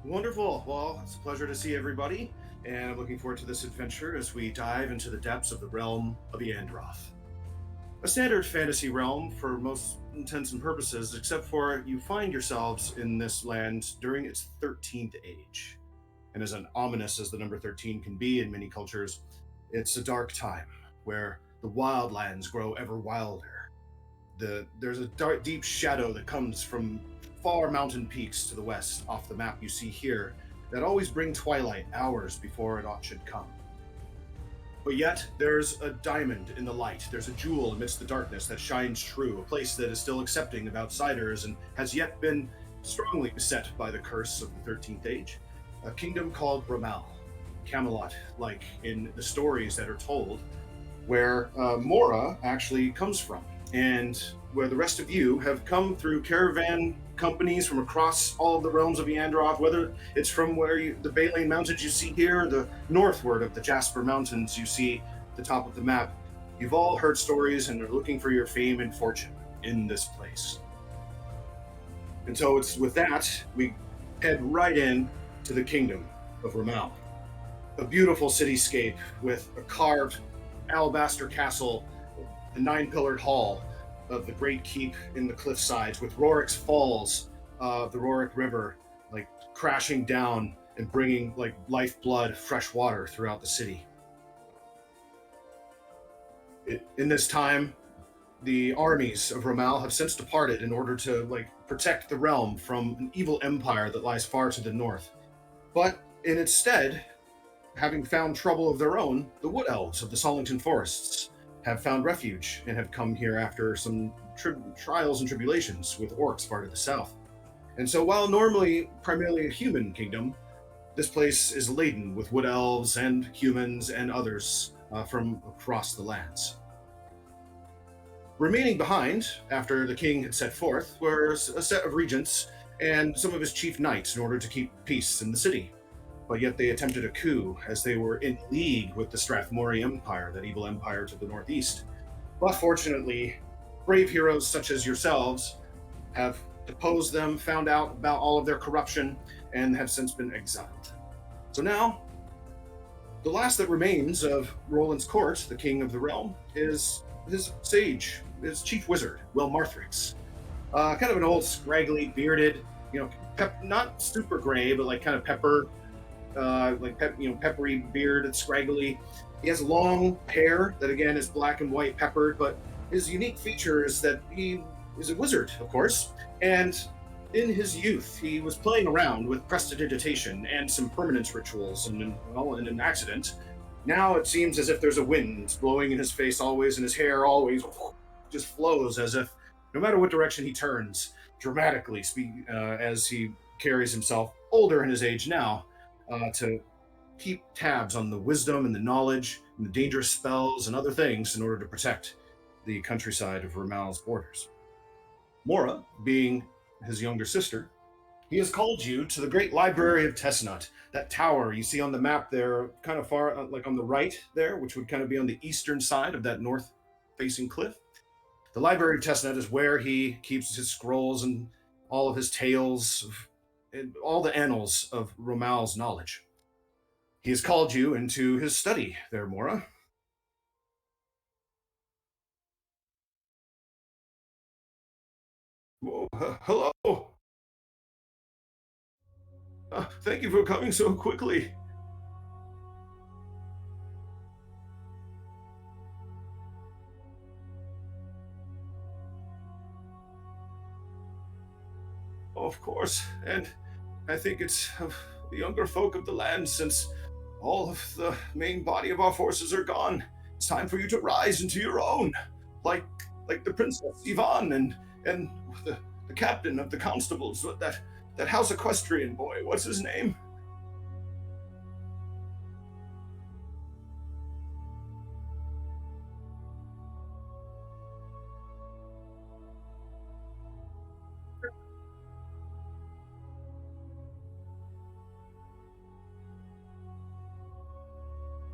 Wonderful. Well, it's a pleasure to see everybody, and I'm looking forward to this adventure as we dive into the depths of the realm of Eandroth. A standard fantasy realm for most intents and purposes, except for you find yourselves in this land during its 13th age. And as ominous as the number 13 can be in many cultures, it's a dark time where the wildlands grow ever wilder. There's a dark, deep shadow that comes from far mountain peaks to the west off the map you see here that always bring twilight hours before it ought should come. But yet, there's a diamond in the light. There's a jewel amidst the darkness that shines true, a place that is still accepting of outsiders and has yet been strongly beset by the curse of the 13th Age. A kingdom called Ramal, Camelot, like in the stories that are told, where Mora actually comes from, and where the rest of you have come through caravan companies from across all of the realms of Eandroth, whether it's from the Baleen Mountains you see here, the northward of the Jasper Mountains you see at the top of the map. You've all heard stories and are looking for your fame and fortune in this place. And so it's with that, we head right in to the kingdom of Ramal. A beautiful cityscape with a carved alabaster castle, a 9-pillared hall of the great keep in the cliff sides, with Rorik's Falls, the Rorik River, like crashing down and bringing like lifeblood, fresh water throughout the city. In this time, the armies of Ramal have since departed in order to protect the realm from an evil empire that lies far to the north. But in its stead, having found trouble of their own, the wood elves of the Solington forests have found refuge and have come here after some trials and tribulations with orcs far to the south. And so while normally primarily a human kingdom, this place is laden with wood elves and humans and others from across the lands. Remaining behind, after the king had set forth, were a set of regents and some of his chief knights in order to keep peace in the city. But yet they attempted a coup as they were in league with the Strathmore Empire, that evil empire to the northeast. But fortunately, brave heroes such as yourselves have deposed them, found out about all of their corruption, and have since been exiled. So now, the last that remains of Roland's court, the king of the realm, is his sage, his chief wizard, Will Marthrix. Kind of an old, scraggly, bearded, not super gray, but kind of peppery beard and scraggly. He has long hair that again is black and white peppered, but his unique feature is that he is a wizard, of course, and in his youth he was playing around with prestidigitation and some permanence rituals, and in an accident, now it seems as if there's a wind blowing in his face always, and his hair always just flows as if no matter what direction he turns, dramatically as he carries himself older in his age now, to keep tabs on the wisdom and the knowledge and the dangerous spells and other things in order to protect the countryside of Ramal's borders. Mora, being his younger sister, he has called you to the great library of Tessnut, that tower you see on the map there, kind of far, on the right there, which would kind of be on the eastern side of that north-facing cliff. The library of Tessnut is where he keeps his scrolls and all of his tales, and all the annals of Ramal's knowledge. He has called you into his study there, Mora. Whoa, hello. Thank you for coming so quickly. Of course, and I think it's of the younger folk of the land, since all of the main body of our forces are gone. It's time for you to rise into your own, like the Princess Yvonne and the captain of the constables, that house equestrian boy. What's his name?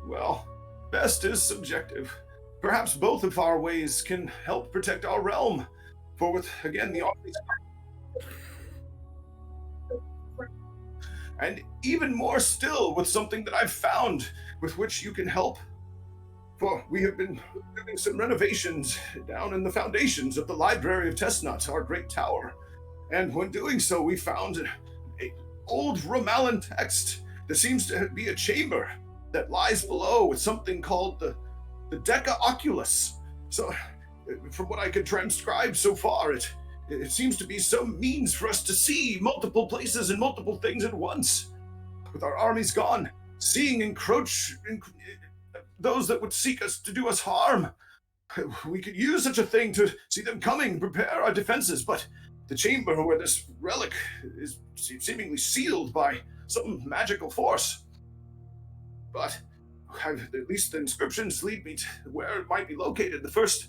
Well, best is subjective. Perhaps both of our ways can help protect our realm. For with, again, the armies. and even more still with something that I've found with which you can help. For we have been doing some renovations down in the foundations of the Library of Testnuts, our great tower. And when doing so, we found an old Romalan text that seems to be a chamber that lies below with something called the Deca Oculus. So, from what I can transcribe so far, it seems to be some means for us to see multiple places and multiple things at once. With our armies gone, seeing those that would seek us to do us harm. We could use such a thing to see them coming, prepare our defenses, but the chamber where this relic is seemingly sealed by some magical force. But at least the inscriptions lead me to where it might be located. The first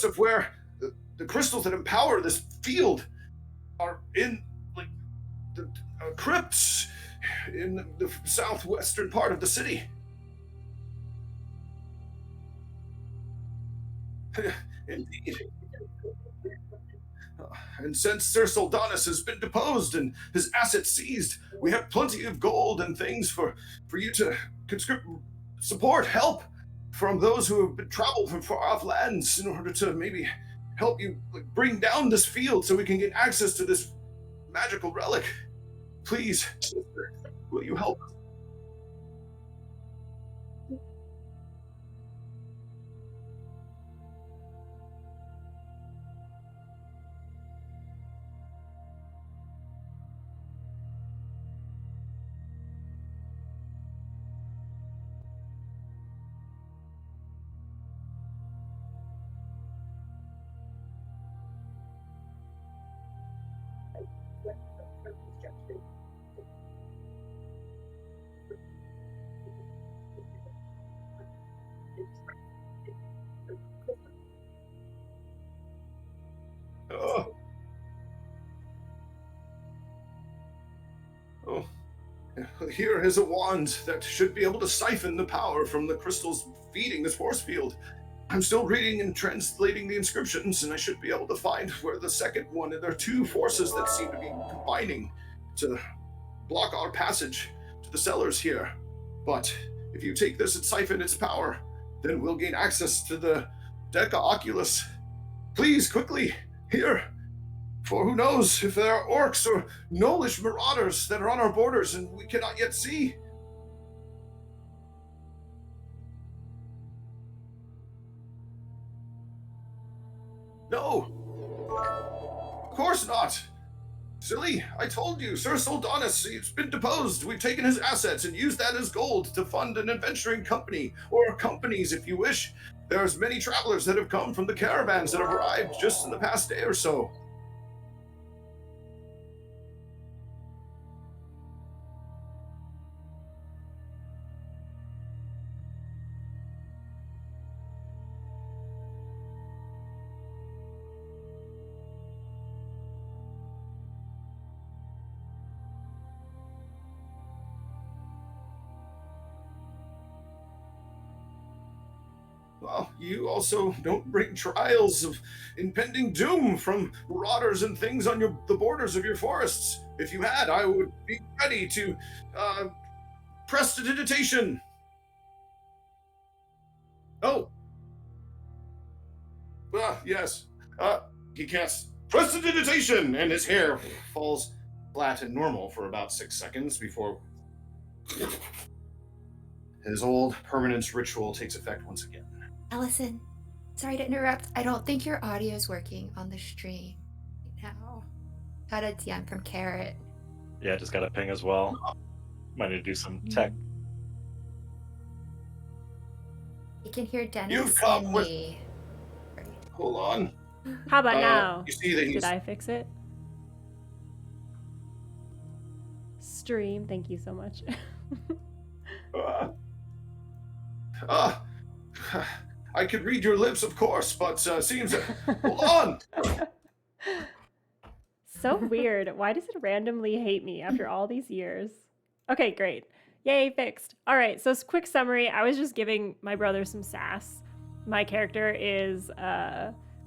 of where the crystals that empower this field are in the crypts in the southwestern part of the city. Indeed. And since Sir Soldanus has been deposed and his assets seized, we have plenty of gold and things for you to support, help from those who have been traveled from far off lands in order to maybe help you bring down this field so we can get access to this magical relic. Please, sister, will you help us? Oh. Oh. Here is a wand that should be able to siphon the power from the crystals feeding this force field. I'm still reading and translating the inscriptions, and I should be able to find where the second one. There are two forces that seem to be combining to block our passage to the cellars here. But if you take this and siphon its power, then we'll gain access to the Deca Oculus. Please, quickly, here. For who knows if there are orcs or gnollish marauders that are on our borders and we cannot yet see. No, of course not. Silly, I told you, Sir Soldanus, he's been deposed. We've taken his assets and used that as gold to fund an adventuring company, or companies if you wish. There's many travelers that have come from the caravans that have arrived just in the past day or so. Well, you also don't bring trials of impending doom from marauders and things on the borders of your forests. If you had, I would be ready to prestidigitation. Oh. Yes. He casts prestidigitation, and his hair falls flat and normal for about 6 seconds before his old permanence ritual takes effect once again. Allison, sorry to interrupt. I don't think your audio is working on the stream right now. Got a DM from Carrot. Yeah, just got a ping as well. Might need to do some tech. You can hear Dennis You've come and with... me. Hold on. How about now? You see that Did I fix it? Stream, thank you so much. I could read your lips, of course, but seems that... Hold on! So weird. Why does it randomly hate me after all these years? Okay, great. Yay, fixed. All right, so quick summary. I was just giving my brother some sass. My character is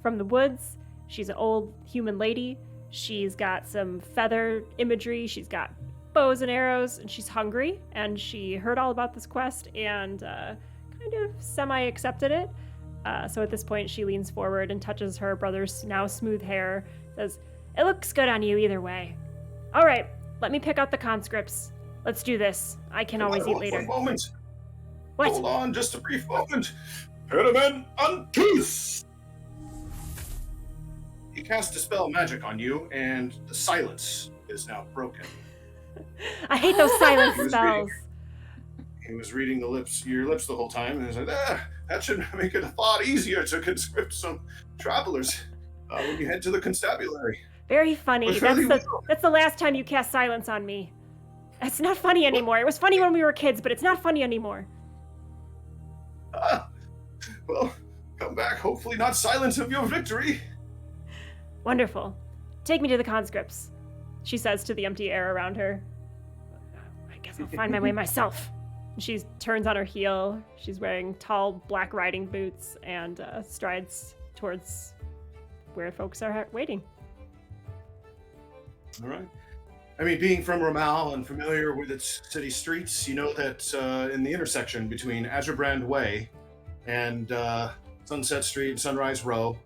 from the woods. She's an old human lady. She's got some feather imagery. She's got bows and arrows, and she's hungry, and she heard all about this quest and kind of semi-accepted it. So at this point, she leans forward and touches her brother's now smooth hair, says, "It looks good on you either way. All right, let me pick out the conscripts. Let's do this. I can always eat later." One moment. What? Hold on, just a brief moment. Pediment uncouth! He cast Dispel Magic on you, and the silence is now broken. I hate those silent He was spells. He was reading your lips the whole time, and he was like, that should make it a lot easier to conscript some travelers when you head to the constabulary. Very funny. But fairly That's the last time you cast silence on me. It's not funny anymore. It was funny when we were kids, but it's not funny anymore. Well, come back, hopefully not silent of your victory. Wonderful. Take me to the conscripts, she says to the empty air around her. I guess I'll find my way myself. She turns on her heel. She's wearing tall black riding boots and strides towards where folks are waiting. All right. I mean, being from Ramal and familiar with its city streets, you know that in the intersection between Azurbrand Way and Sunset Street and Sunrise Row,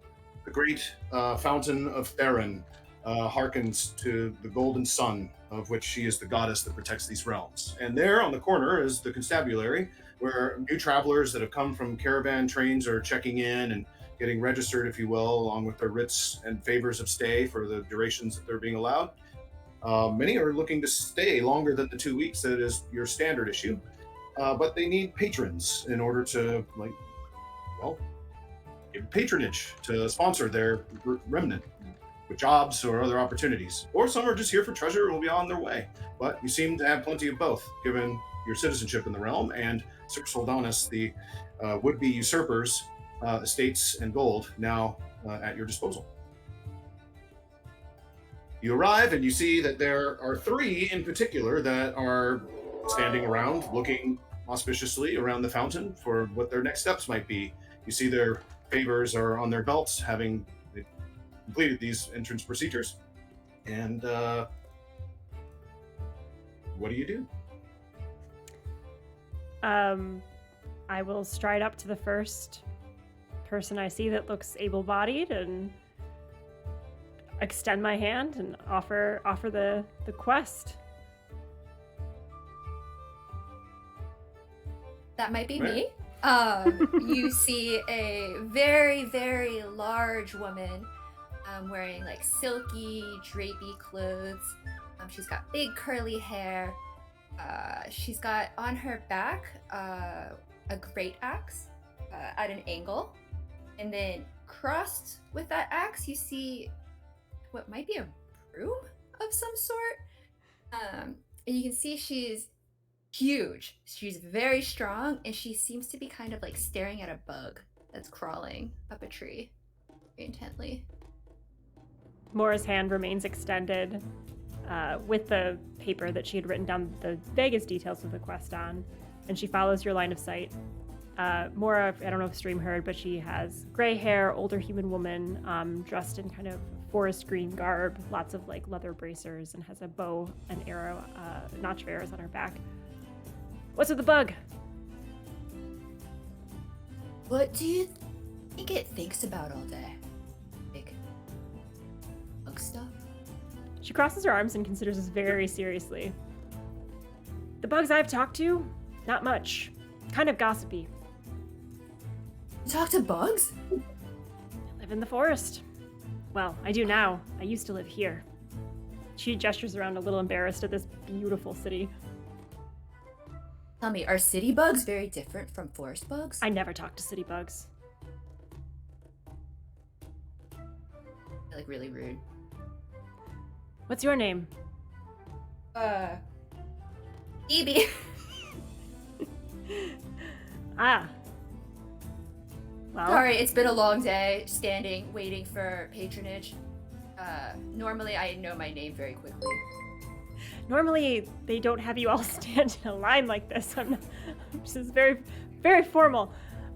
the great fountain of Theron hearkens to the golden sun, of which she is the goddess that protects these realms. And there on the corner is the constabulary, where new travelers that have come from caravan trains are checking in and getting registered, if you will, along with their writs and favors of stay for the durations that they're being allowed. Many are looking to stay longer than the 2 weeks that is your standard issue, but they need patrons in order to, give patronage to sponsor their remnant with jobs or other opportunities. Or some are just here for treasure and will be on their way. But you seem to have plenty of both, given your citizenship in the realm and Sir Soldanus, the would-be usurpers, estates and gold now at your disposal. You arrive and you see that there are 3 in particular that are standing around, looking auspiciously around the fountain for what their next steps might be. You see their favors are on their belts, having completed these entrance procedures. And what do you do? I will stride up to the first person I see that looks able-bodied and extend my hand and offer the quest. That might be Right. me. You see a very, very large woman wearing like silky, drapey clothes. She's got big curly hair. She's got on her back a great axe at an angle. And then crossed with that axe, you see what might be a broom of some sort. And you can see she's huge. She's very strong, and she seems to be kind of like staring at a bug that's crawling up a tree very intently. Mora's hand remains extended with the paper that she had written down the vaguest details of the quest on, and she follows your line of sight. Mora, I don't know if Stream heard, but she has gray hair, older human woman, dressed in kind of forest green garb, lots of like leather bracers, and has a bow and arrow, notch of arrows on her back. What's with the bug? What do you think it thinks about all day? Like bug stuff? She crosses her arms and considers this very seriously. The bugs I've talked to, not much. Kind of gossipy. You talk to bugs? I live in the forest. Well, I do now. I used to live here. She gestures around a little embarrassed at this beautiful city. Tell me, are city bugs very different from forest bugs? I never talk to city bugs. Like really rude. What's your name? Beebee. Ah. Well, Sorry, it's been a long day standing, waiting for patronage. Normally I know my name very quickly. normally they don't have you all stand in a line like this. This is very, very formal.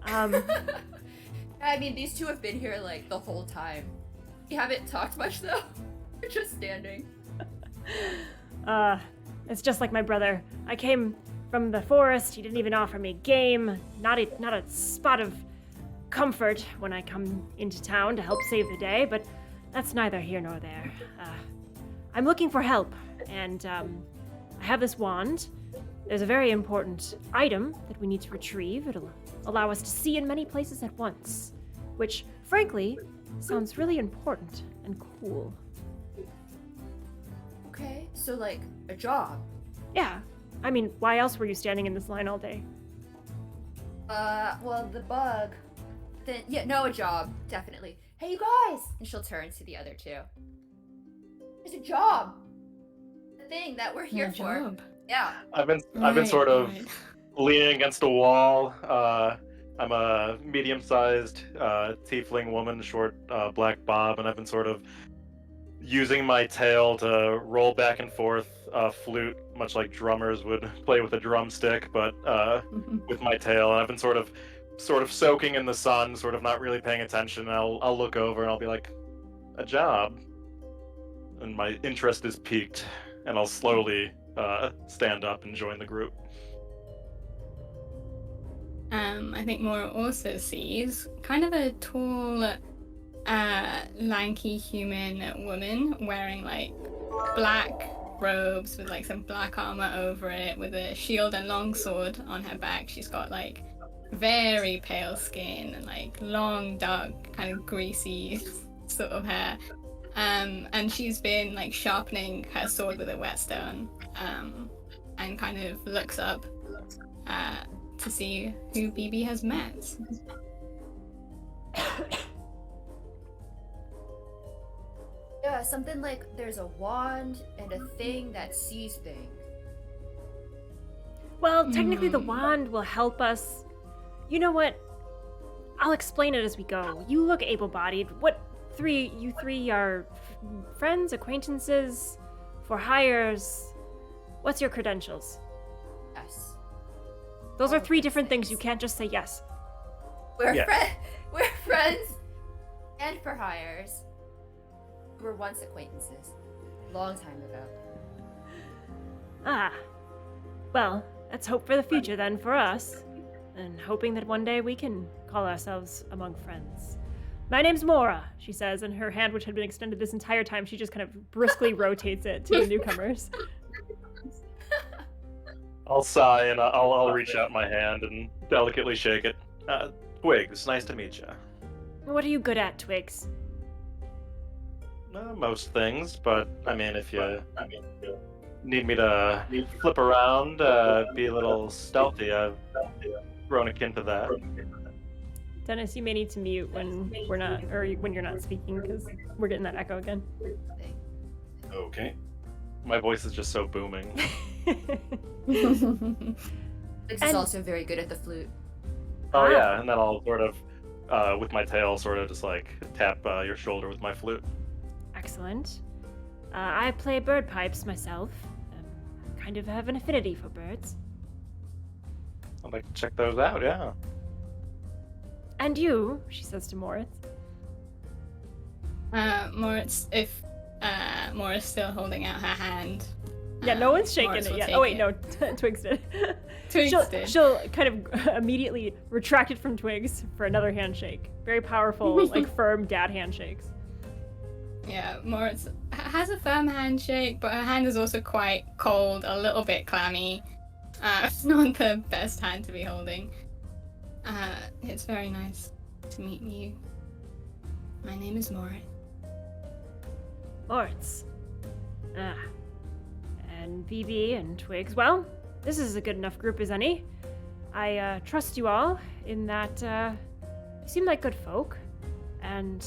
I mean, these two have been here like the whole time. We haven't talked much though. We're just standing. It's just like my brother. I came from the forest. He didn't even offer me game. Not a spot of comfort when I come into town to help save the day, but that's neither here nor there. I'm looking for help, and I have this wand. There's a very important item that we need to retrieve. It'll allow us to see in many places at once, which, frankly, sounds really important and cool. Okay, so like a job. Yeah. I mean, why else were you standing in this line all day? Well, the bug. Then yeah, no, a job, definitely. Hey, you guys! And she'll turn to the other two. There's a job. The thing that we're here for. Job. Yeah. I've been sort of leaning against a wall. I'm a medium-sized tiefling woman, short black bob, and I've been sort of using my tail to roll back and forth a flute, much like drummers would play with a drumstick, but with my tail. And I've been sort of soaking in the sun, sort of not really paying attention. And I'll look over and I'll be like, a job, and my interest is piqued, and I'll slowly stand up and join the group. I think Mora also sees kind of a tall, lanky human woman wearing like black robes with like some black armor over it, with a shield and longsword on her back. She's got like very pale skin and like long, dark, kind of greasy sort of hair. And she's been like sharpening her sword with a whetstone, and kind of looks up to see who Beebee has met. Yeah, something like there's a wand and a thing that sees things. Well, technically the wand will help us. You know what? I'll explain it as we go. You look able-bodied. You three are friends, acquaintances, for hires. What's your credentials? Yes. Those are three different things. You can't just say yes. We're Yes. We're friends and for hires. We were once acquaintances. Long time ago. Ah. Well, let's hope for the future then for us. And hoping that one day we can call ourselves among friends. My name's Mora, she says, and her hand, which had been extended this entire time, she just kind of briskly rotates it to the newcomers. I'll sigh and I'll reach out my hand and delicately shake it. Twigs, nice to meet you. What are you good at, Twigs? Most things, but I mean, if you need me to flip around, be a little stealthy, I've grown akin to that. Dennis, you may need to mute when we're not, or when you're not speaking, because we're getting that echo again. Okay. My voice is just so booming. Felix is And- also very good at the flute. Oh yeah, and then I'll sort of, with my tail, sort of just like tap your shoulder with my flute. Excellent. I play bird pipes myself. Kind of have an affinity for birds. I'd like to check those out, yeah. And you, she says to Moritz. Moritz, if Mora's still holding out her hand. Yeah, no one's shaking Moritz it will yet. take Oh wait, it. no, Twigs did. Twigs did. She'll kind of immediately retract it from Twigs for another handshake. Very powerful, like firm dad handshakes. Yeah, Moritz has a firm handshake, but her hand is also quite cold, a little bit clammy. It's not the best hand to be holding. It's very nice to meet you. My name is Moritz. Moritz. And Beebee and Twigs. Well, this is a good enough group as any. I trust you all in that you seem like good folk. And,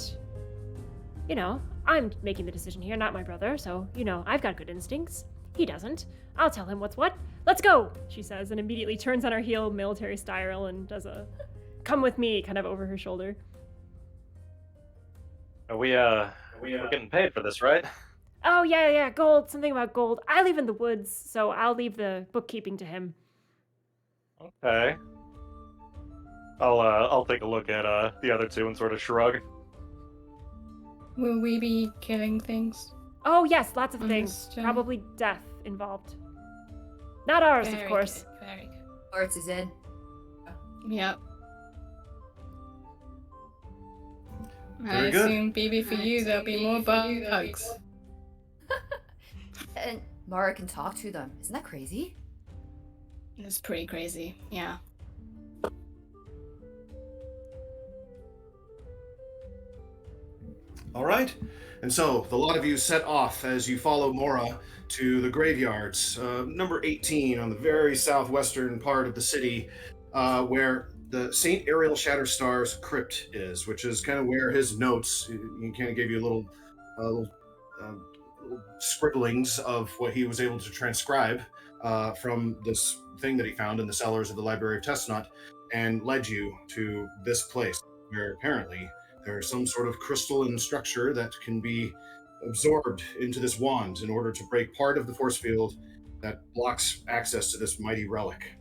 you know, I'm making the decision here, not my brother, so, you know, I've got good instincts. He doesn't. I'll tell him what's what. Let's go, she says, and immediately turns on her heel, military style, and does a come with me kind of over her shoulder. We're getting paid for this, right? Oh, yeah, gold, something about gold. I live in the woods, so I'll leave the bookkeeping to him. Okay. I'll take a look at the other two and sort of shrug. Will we be killing things? Oh, yes, lots of On things. this journey? Probably death involved. Not ours, Very of course. good, very good. Moritz is in. Yep. I Very good. assume, Beebee, for you, there'll be more bugs. And Mara can talk to them. Isn't that crazy? It's pretty crazy, yeah. All right. And so the lot of you set off as you follow Mora to the graveyards, number 18 on the very southwestern part of the city, where the St. Ariel Shatterstar's crypt is, which is kind of where his notes, he kind of gave you little scribblings of what he was able to transcribe from this thing that he found in the cellars of the Library of Testnut, and led you to this place where apparently there's some sort of crystalline structure that can be absorbed into this wand in order to break part of the force field that blocks access to this mighty relic.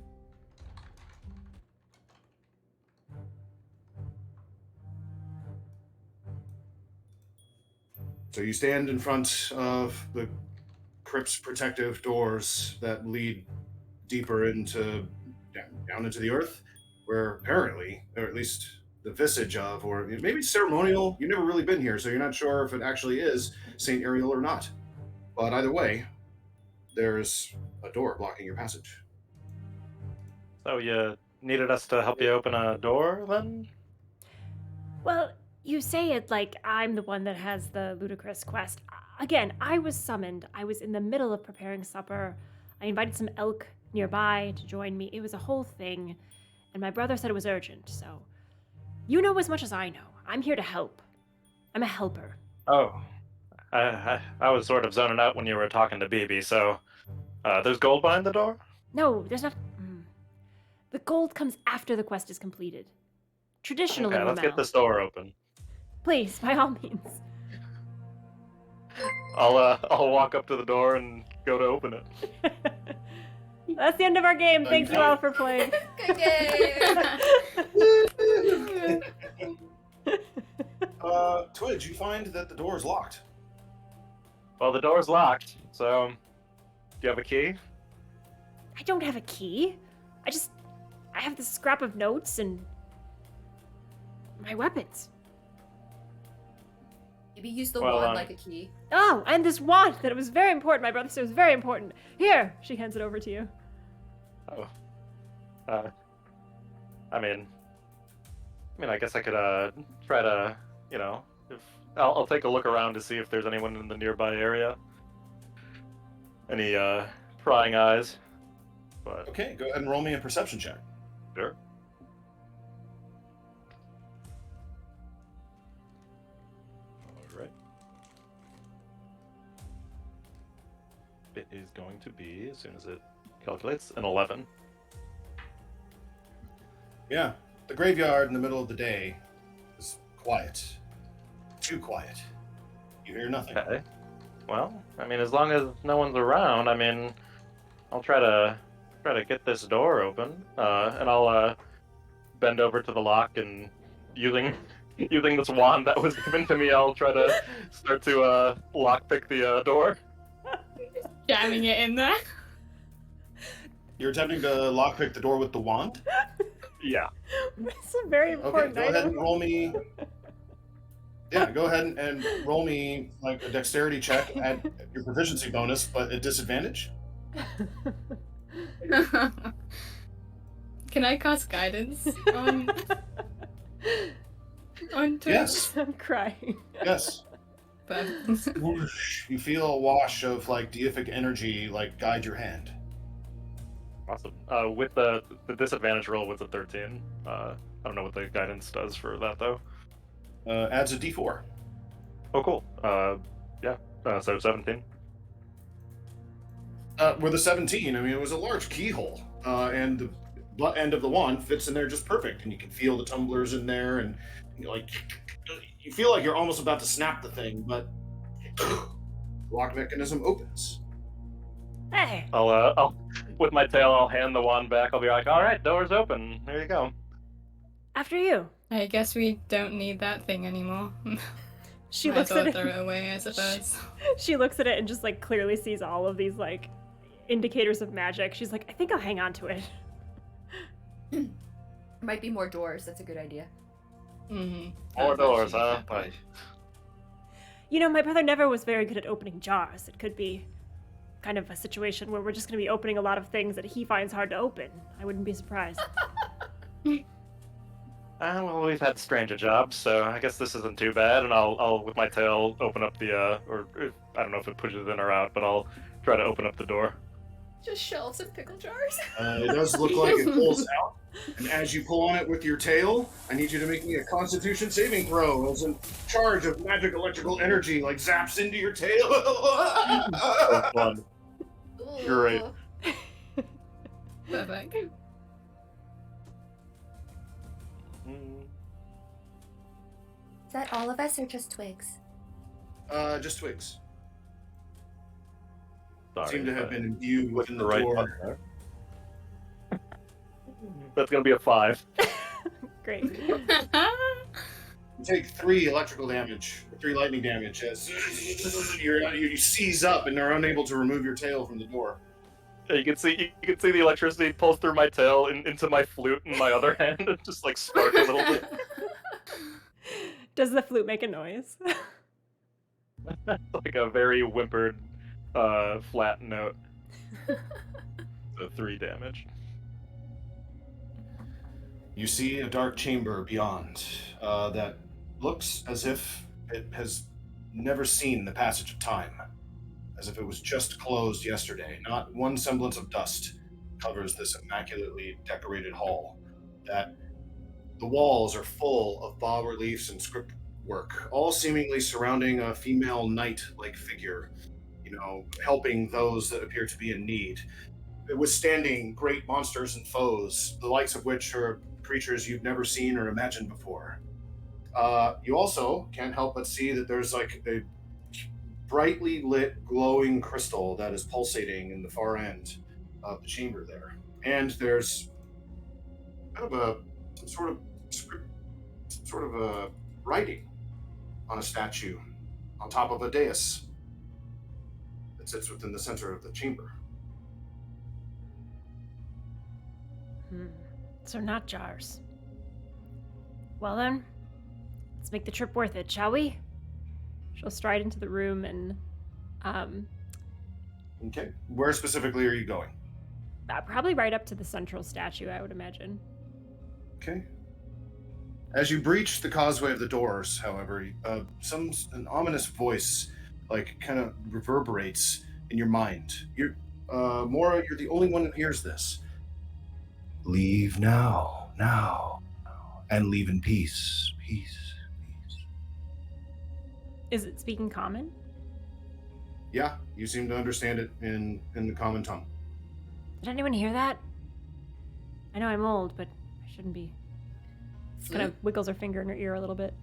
So you stand in front of the crypt's protective doors that lead deeper into down into the earth, where apparently, or at least the visage of, or maybe ceremonial. You've never really been here, so you're not sure if it actually is St. Ariel or not. But either way, there's a door blocking your passage. So you needed us to help you open a door, then? Well, you say it like I'm the one that has the ludicrous quest. Again, I was summoned. I was in the middle of preparing supper. I invited some elk nearby to join me. It was a whole thing. And my brother said it was urgent, so you know as much as I know. I'm here to help. I'm a helper. Oh, I was sort of zoning out when you were talking to Beebee, so there's gold behind the door? No, there's not. The gold comes after the quest is completed. Traditionally, Okay, let's get this door open. Please, by all means. I'll walk up to the door and go to open it. That's the end of our game. Thank you all for playing. Good game. Twigs, you find that the door is locked. Well, the door's locked, so do you have a key? I don't have a key. I have this scrap of notes and my weapons. Maybe use the Well, wand like a key. Oh, and this wand that it was very important. My brother said it was very important. Here, she hands it over to you. Oh. I mean, I guess I could try to, if I'll take a look around to see if there's anyone in the nearby area. Any prying eyes. But Okay, go ahead and roll me a perception check. sure. All right. It is going to be, as soon as it calculates, an 11. Yeah, the graveyard in the middle of the day is quiet. Too quiet. You hear nothing. Okay. Well, as long as no one's around, I'll try to get this door open, and I'll bend over to the lock and using this wand that was given to me, I'll try to start to lockpick the door. Jamming it in there. You're attempting to lockpick the door with the wand? Yeah. It's a very Okay, important go ahead item. and roll me. Yeah, go ahead and roll me like a dexterity check at your proficiency bonus, but at disadvantage. Can I cast guidance on Twigs? Yes, I'm crying. yes. But Whoosh. You feel a wash of like deific energy like guide your hand. Awesome. With the disadvantage roll was a 13. I don't know what the guidance does for that though. Adds a d4. Oh, cool. Yeah. So 17. With a 17, it was a large keyhole, and the blunt end of the wand fits in there just perfect, and you can feel the tumblers in there, and you feel like you're almost about to snap the thing, but the lock mechanism opens. Hey. I'll with my tail, I'll hand the wand back. I'll be like, all right, door's open. There you go. After you. I guess we don't need that thing anymore. She looks at throw it. it away, I suppose. She looks at it and just clearly sees all of these indicators of magic. She's like, I think I'll hang on to it. There might be more doors. That's a good idea. More doors, huh? You know, my brother never was very good at opening jars. It could be kind of a situation where we're just going to be opening a lot of things that he finds hard to open. I wouldn't be surprised. Well, we've had stranger jobs, so I guess this isn't too bad. And I'll with my tail open up the or I don't know if it pushes in or out, but I'll try to open up the door. Just shelves and pickle jars. It does look like it pulls out, and as you pull on it with your tail, I need you to make me a Constitution saving throw. As in charge of magic electrical energy, like zaps into your tail. So fun. You're right. Perfect. Is that all of us or just Twigs? Just Twigs. Sorry, Seem to have been imbued with within the the right door. button there. That's gonna be a 5. Great. You take 3 electrical damage, 3 lightning damage as you seize up and are unable to remove your tail from the door. Yeah, you can see the electricity pulse through my tail into my flute in my other hand and just like spark a little bit. Does the flute make a noise? Like a very whimpered, flat note. So 3 damage. You see a dark chamber beyond that looks as if it has never seen the passage of time, as if it was just closed yesterday. Not one semblance of dust covers this immaculately decorated hall. That the walls are full of bas-reliefs and script work, all seemingly surrounding a female knight-like figure, helping those that appear to be in need, withstanding great monsters and foes, the likes of which are creatures you've never seen or imagined before. You also can't help but see that there's like a brightly lit, glowing crystal that is pulsating in the far end of the chamber there. And there's kind of some sort of a writing on a statue on top of a dais that sits within the center of the chamber. So not jars. Well then, let's make the trip worth it, shall we? She'll stride into the room and, Okay. Where specifically are you going? probably right up to the central statue, I would imagine. Okay. As you breach the causeway of the doors, however, an ominous voice, kind of reverberates in your mind. Mora, you're the only one who hears this. Leave now, and leave in peace, peace. Is it speaking common? Yeah, you seem to understand it in the common tongue. Did anyone hear that? I know I'm old, but I shouldn't be. Kind of wiggles her finger in her ear a little bit.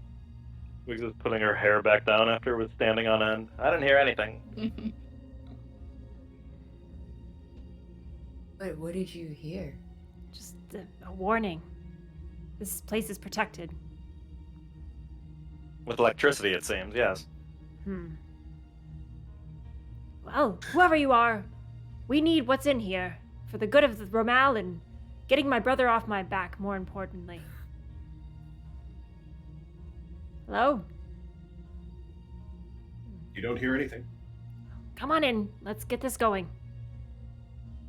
Twigs is putting her hair back down after it was standing on end. I didn't hear anything. Wait, what did you hear? Just a warning. This place is protected. With electricity, it seems, yes. Well, whoever you are, we need what's in here for the good of the Romal and getting my brother off my back, more importantly. Hello? You don't hear anything. Come on in. Let's get this going.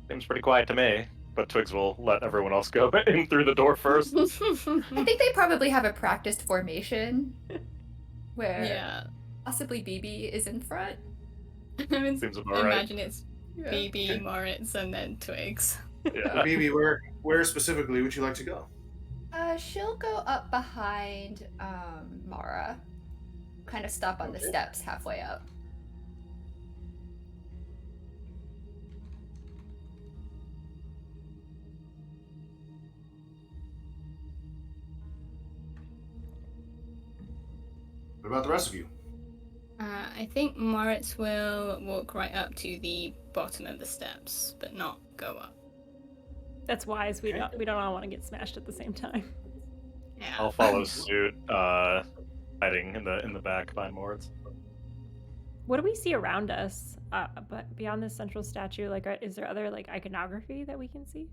Seems pretty quiet to me, but Twigs will let everyone else go in through the door first. I think they probably have a practiced formation where possibly Beebee is in front. Seems about right. Imagine it's Beebee, Moritz, and then Twigs. Yeah. Beebee, where specifically would you like to go? She'll go up behind Mara. Kind of stop on the steps halfway up. What about the rest of you? I think Moritz will walk right up to the bottom of the steps, but not go up. That's wise. We don't all want to get smashed at the same time. Yeah. I'll follow suit, hiding in the back behind Moritz. What do we see around us? But beyond this central statue, like, is there other like iconography that we can see?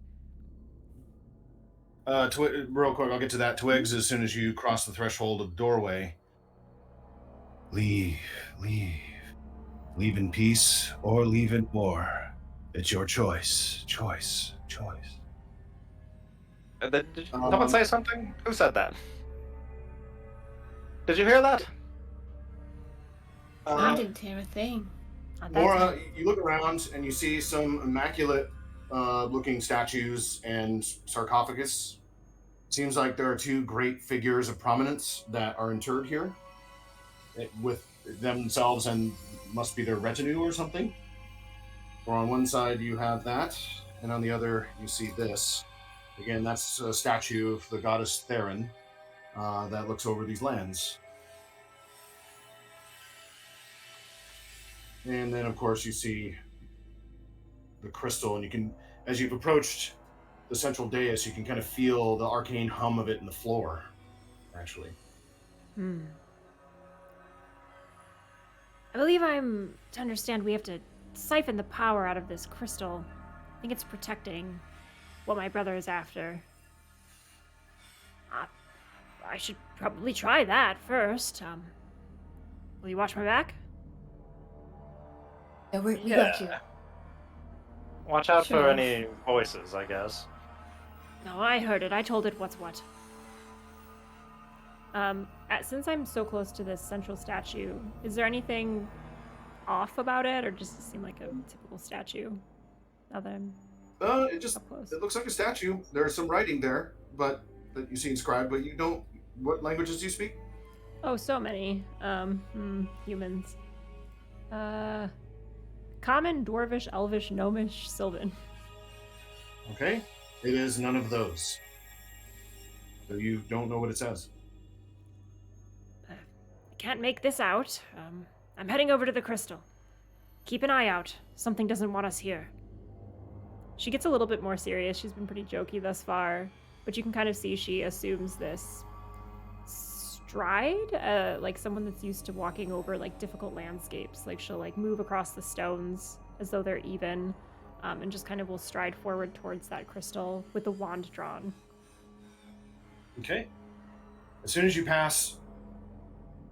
Real quick, I'll get to that. Twigs, as soon as you cross the threshold of the doorway. Leave, leave. Leave in peace or leave in war. It's your choice. Choice. Did someone say something? Who said that? Did you hear that? I didn't hear a thing. Mora, you look around and you see some immaculate looking statues and sarcophagus. Seems like there are two great figures of prominence that are interred here with themselves and must be their retinue or something. Or on one side you have that, and on the other you see this. Again, that's a statue of the goddess Theron that looks over these lands. And then, of course, you see the crystal, and you can, as you've approached the central dais, you can kind of feel the arcane hum of it in the floor, actually. I believe I'm to understand we have to siphon the power out of this crystal. I think it's protecting what my brother is after. I should probably try that first. Will you watch my back? Yeah, we got you. Watch out Sure. for any voices, I guess. No, I heard it. I told it what's what. Since I'm so close to this central statue, is there anything off about it, or does it seem like a typical statue? Now that I'm It just up close. it looks like a statue. There's some writing there, but that you see inscribed, but you don't. What languages do you speak? Oh, so many. Humans. Common, Dwarvish, Elvish, Gnomish, Sylvan. Okay, it is none of those. So you don't know what it says. I can't make this out. I'm heading over to the crystal. Keep an eye out. Something doesn't want us here. She gets a little bit more serious. She's been pretty jokey thus far, but you can kind of see she assumes this stride, like someone that's used to walking over like difficult landscapes. Like she'll like move across the stones as though they're even, and just kind of will stride forward towards that crystal with the wand drawn. Okay. As soon as you pass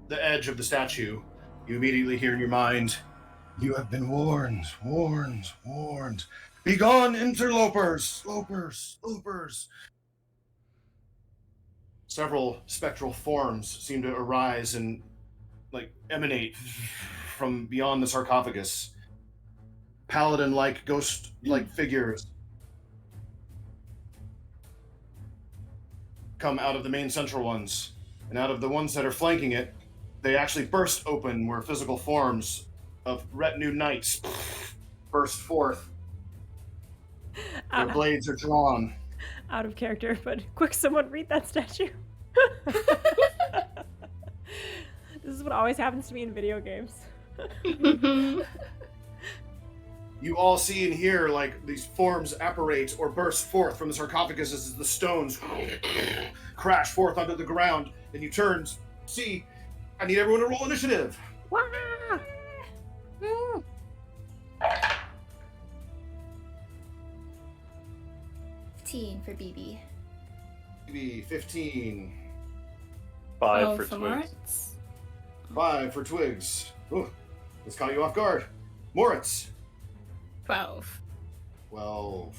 the edge of the statue, you immediately hear in your mind, "You have been warned, warned, warned. Begone, interlopers, lopers." Several spectral forms seem to arise and like emanate from beyond the sarcophagus. Paladin-like, ghost-like figures come out of the main central ones, and out of the ones that are flanking it, they actually burst open where physical forms of retinue knights burst forth. Their blades are drawn. Out of character, but quick, someone read that statue. This is what always happens to me in video games. You all see and hear like these forms apparate or burst forth from the sarcophagus as the stones crash forth onto the ground, and you turn, see, I need everyone to roll initiative. Wah! 15 for Beebee. Maybe 15. 5 Oh, for for Twigs. Moritz? 5 for Twigs. Ooh, this caught you off guard. Moritz. 12. 12.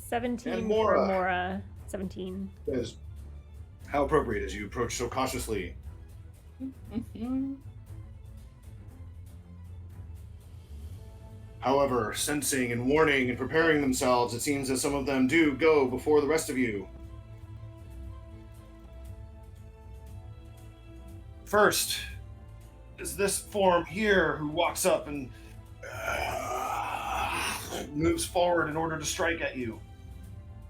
17 And for Mora. Mora. 17. Says, how appropriate as you approach so cautiously. However, sensing and warning and preparing themselves, it seems that some of them do go before the rest of you. First is this form here who walks up and moves forward in order to strike at you.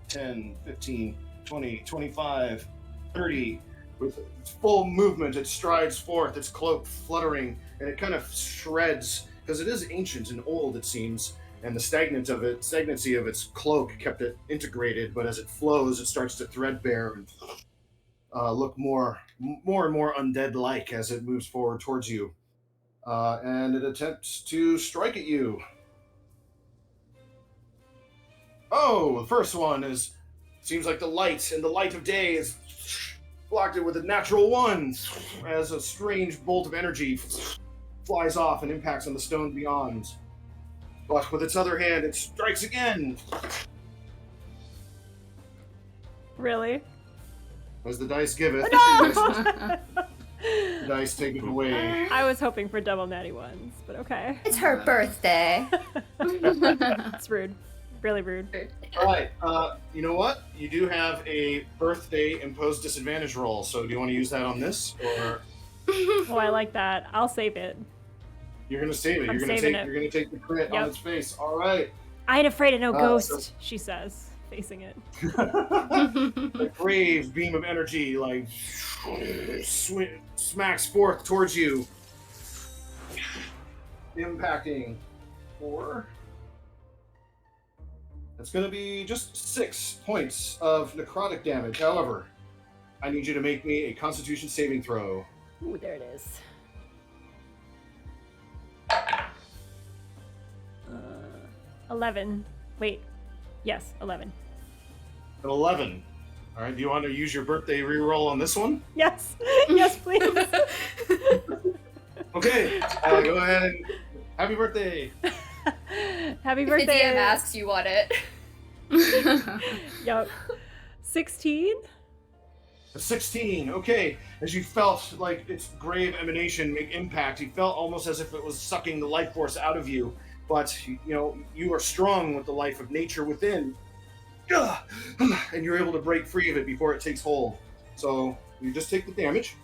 10, 15, 20, 25, 30. With its full movement, it strides forth, its cloak fluttering, and it kind of shreds, because it is ancient and old, it seems, and the stagnancy of its cloak kept it integrated, but as it flows, it starts to threadbare and look more and more undead-like as it moves forward towards you. and it attempts to strike at you. Oh, the first one seems like the light of day is blocked it with a natural 1 as a strange bolt of energy flies off and impacts on the stone beyond. But with its other hand, it strikes again. Really? As the dice give it, No! the dice take it away. I was hoping for double natty ones, but okay. It's her birthday. It's rude. Really rude. All right, you know what? You do have a birthday imposed disadvantage roll, so do you want to use that on this, or Oh, I like that. I'll save it. you're gonna save it? I'm You're gonna saving take it. you're gonna take the crit on Yep. its face. All right. I ain't afraid of no ghost, so- she says, facing it. A brave beam of energy like smacks forth towards you, impacting 4. It's going to be just 6 points of necrotic damage. However, I need you to make me a Constitution saving throw. Ooh, there it is. 11. Wait. Yes, 11. An 11. All right. Do you want to use your birthday reroll on this one? Yes. Yes, please. Okay. Go ahead and happy birthday. Happy If the birthday. DM asks, you want it. Yup. 16? A 16. Okay. As you felt like its grave emanation make impact, you felt almost as if it was sucking the life force out of you. But you are strong with the life of nature within, and you're able to break free of it before it takes hold. So you just take the damage,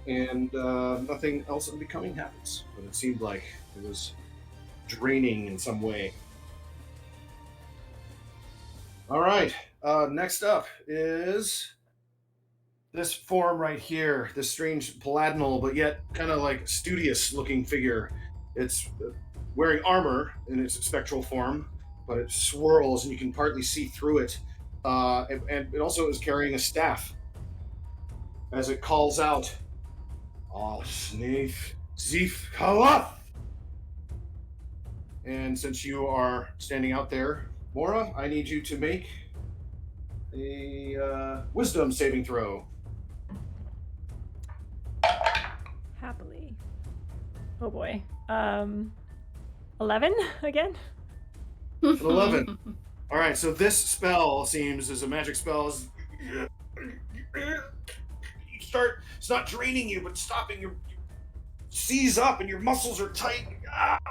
and nothing else unbecoming happens. But it seemed like it was draining in some way. All right. Next up is this form right here. This strange paladinal, but yet kind of like studious-looking figure. It's wearing armor in its spectral form, but it swirls and you can partly see through it. And it also is carrying a staff as it calls out, "Oh, Sneef, Zeef, Kalaf!" And since you are standing out there, Mora, I need you to make a wisdom saving throw. Happily. Oh boy. 11 again? An 11. All right, so this spell seems as a magic spell is it's not draining you, but stopping you seize up and your muscles are tight,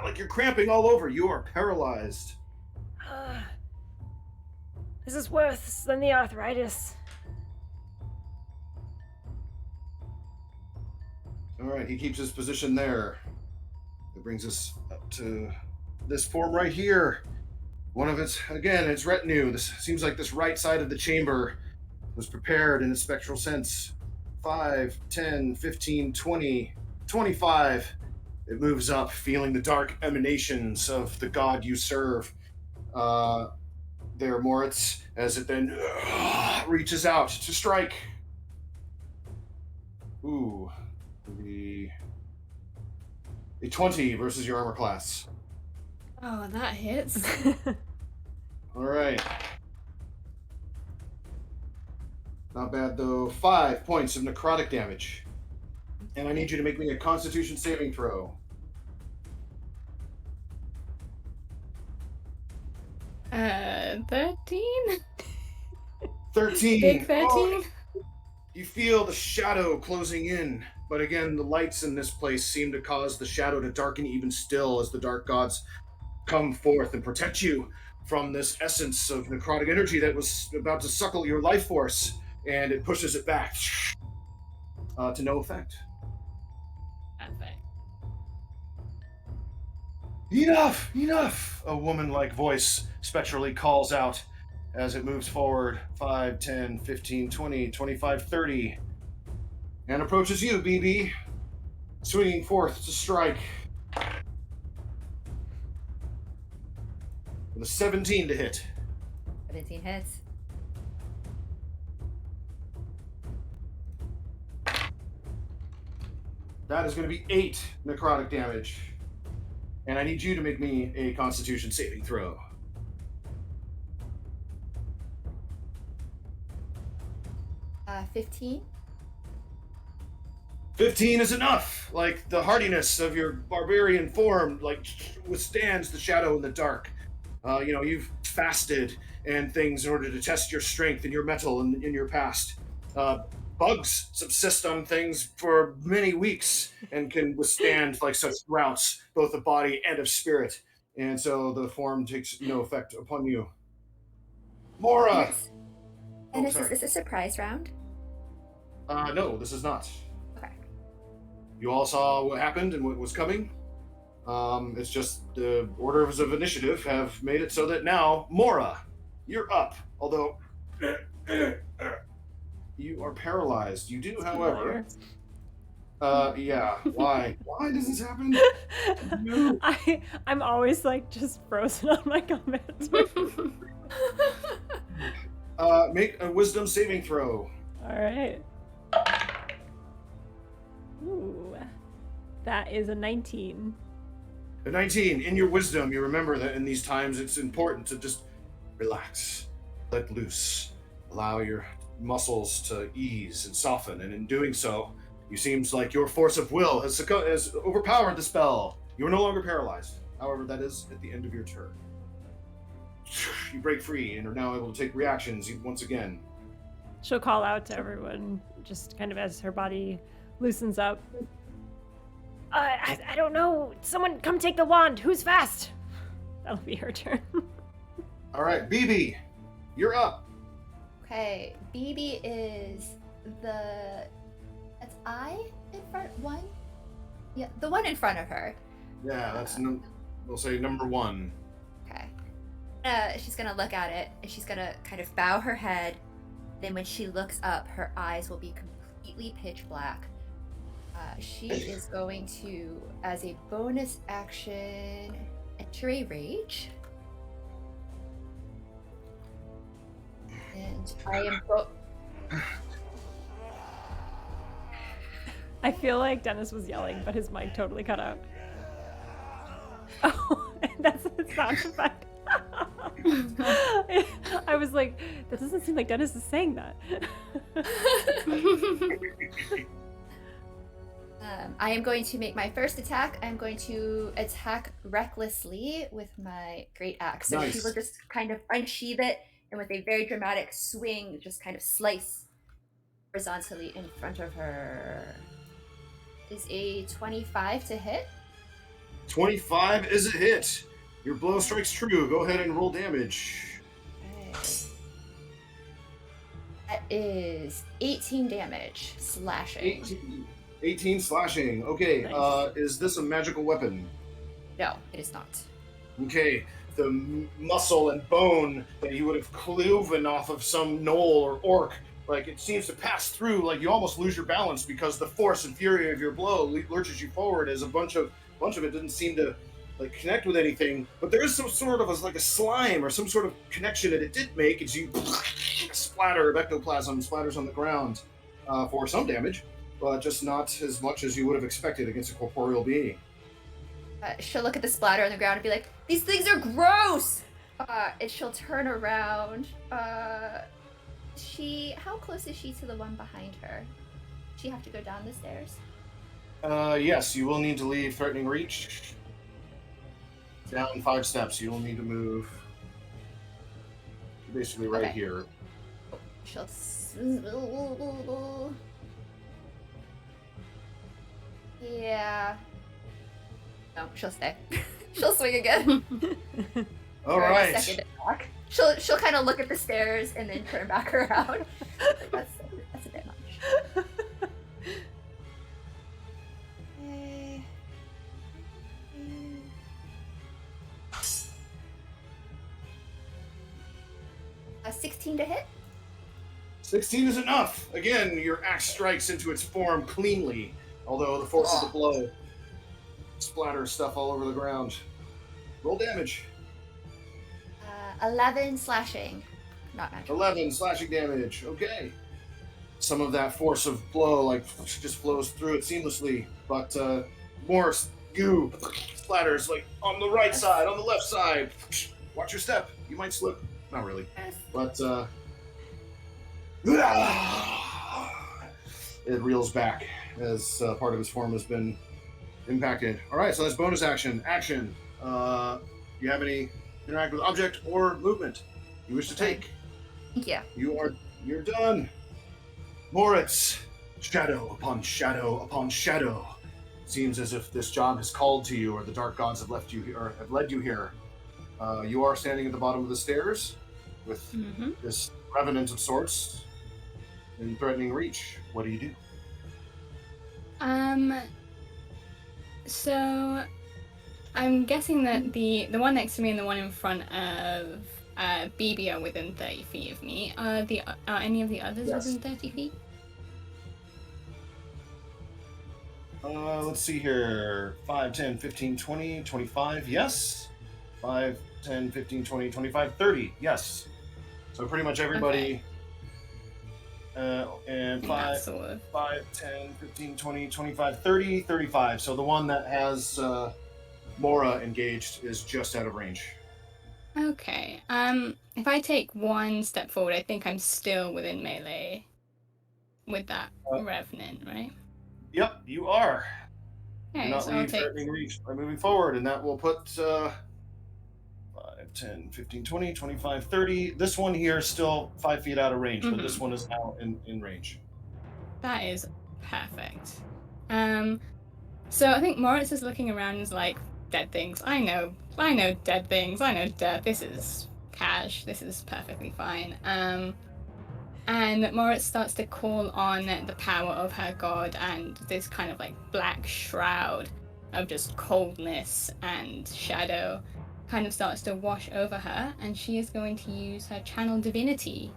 like you're cramping all over. You are paralyzed. This is worse than the arthritis. All right, he keeps his position there. It brings us up to this form right here. One of its retinue. This seems like this right side of the chamber was prepared in a spectral sense. 5, 10, 15, 20, 25. It moves up, feeling the dark emanations of the god you serve. There, Moritz, as it then reaches out to strike. Ooh. A 20 versus your armor class. Oh, that hits. All right. Not bad, though. 5 points of necrotic damage. And I need you to make me a Constitution saving throw. 13? 13. Big 13? Oh, you feel the shadow closing in, but again, the lights in this place seem to cause the shadow to darken even still as the dark gods come forth and protect you from this essence of necrotic energy that was about to suckle your life force, and it pushes it back to no effect. Perfect. Enough! Enough! A woman-like voice spectrally calls out as it moves forward 5, 10, 15, 20, 25, 30, and approaches you, Beebee, swinging forth to strike. With a 17 to hit. 17 hits. That is going to be 8 necrotic damage. And I need you to make me a Constitution saving throw. 15. 15 is enough. Like, the hardiness of your barbarian form, like, withstands the shadow in the dark. You've fasted and things in order to test your strength and your mettle in your past. Bugs subsist on things for many weeks and can withstand like such droughts, both of body and of spirit. And so the form takes no effect upon you. Mora! And is this a surprise round? No, this is not. Okay. You all saw what happened and what was coming. It's just the orders of initiative have made it so that now, Mora, you're up. Although you are paralyzed. You do, however. Yeah. Why? Why does this happen? No. I'm always like just frozen on my comment. Make a wisdom saving throw. All right. Ooh, that is a 19. A 19. In your wisdom, you remember that in these times it's important to just relax, let loose, allow your muscles to ease and soften, and in doing so, it seems like your force of will has overpowered the spell. You are no longer paralyzed. However, that is at the end of your turn. You break free and are now able to take reactions once again. She'll call out to everyone, just kind of as her body loosens up. I don't know. Someone come take the wand. Who's fast? That'll be her turn. All right, Beebee, you're up. Okay, Beebee is that's I in front, one? Yeah, the one in front of her. Yeah, that's, we'll say number 1. Okay. She's gonna look at it, and she's gonna kind of bow her head. Then when she looks up, her eyes will be completely pitch black. She is going to, as a bonus action, enter a rage. And I am... I feel like Dennis was yelling, but his mic totally cut out. Oh, that's the sound effect. I was like, that doesn't seem like Dennis is saying that. I am going to make my first attack. I'm going to attack recklessly with my great axe. So she will just kind of unsheath it, and with a very dramatic swing, just kind of slice horizontally in front of her. Is a 25 to hit? 25 is a hit. Your blow strikes true. Go ahead and roll damage. Okay. That is 18 damage, slashing. 18 slashing. Okay, Nice. Is this a magical weapon? No, it is not. Okay, the muscle and bone that you would have cloven off of some gnoll or orc, like, it seems to pass through, like you almost lose your balance because the force and fury of your blow lurches you forward as a bunch of it didn't seem to like connect with anything, but there is some sort of like a slime or some sort of connection that it did make as you splatter of ectoplasm splatters on the ground for some damage, but just not as much as you would have expected against a corporeal being. She'll look at the splatter on the ground and be like, "These things are gross!" And she'll turn around. How close is she to the one behind her? Does she have to go down the stairs? Yes, you will need to leave threatening reach. Down 5 steps, you will need to move. Basically right here. She'll... Yeah. No, she'll stay. She'll swing again. All right. Second attack. She'll kind of look at the stairs and then turn back around. That's a bit much. Okay. 16 to hit. 16 is enough. Again, your axe strikes into its form cleanly, although the force of the blow splatters stuff all over the ground. Roll damage. 11 slashing. Not natural. 11 slashing damage. Okay. some of that force of blow like just flows through it seamlessly. But Morris, you splatters like on the right side, on the left side. Watch your step. You might slip. Not really. But it reels back as part of his form has been impacted. All right, so that's bonus action. Action. Do you have any interact with object or movement you wish to take? Yeah. You're done. Moritz, shadow upon shadow upon shadow. Seems as if this job has called to you, or the dark gods have left you here, or have led you here. You are standing at the bottom of the stairs with this revenant of sorts in threatening reach. What do you do? So I'm guessing that the one next to me and the one in front of Beebee are within 30 feet of me. Are any of the others within 30 feet? Let's see here. 5, 10, 15, 20, 25, yes. 5, 10, 15, 20, 25, 30, yes. So pretty much everybody. And 5, 5, 10, 15, 20, 25, 30, 35. So the one that has Mora engaged is just out of range. Okay. If I take one step forward, I think I'm still within melee with that revenant, right? Yep, you are. Okay, Do not so I'll leave take... threatening reach by moving forward, and that will put 5, 10, 15, 20, 25, 30. This one here is still 5 feet out of range, but this one is now in range. That is perfect. So I think Moritz is looking around and is like, dead things. I know dead things. I know death. This is cash. This is perfectly fine. And Moritz starts to call on the power of her god, and this kind of like black shroud of just coldness and shadow kind of starts to wash over her, and she is going to use her channel divinity,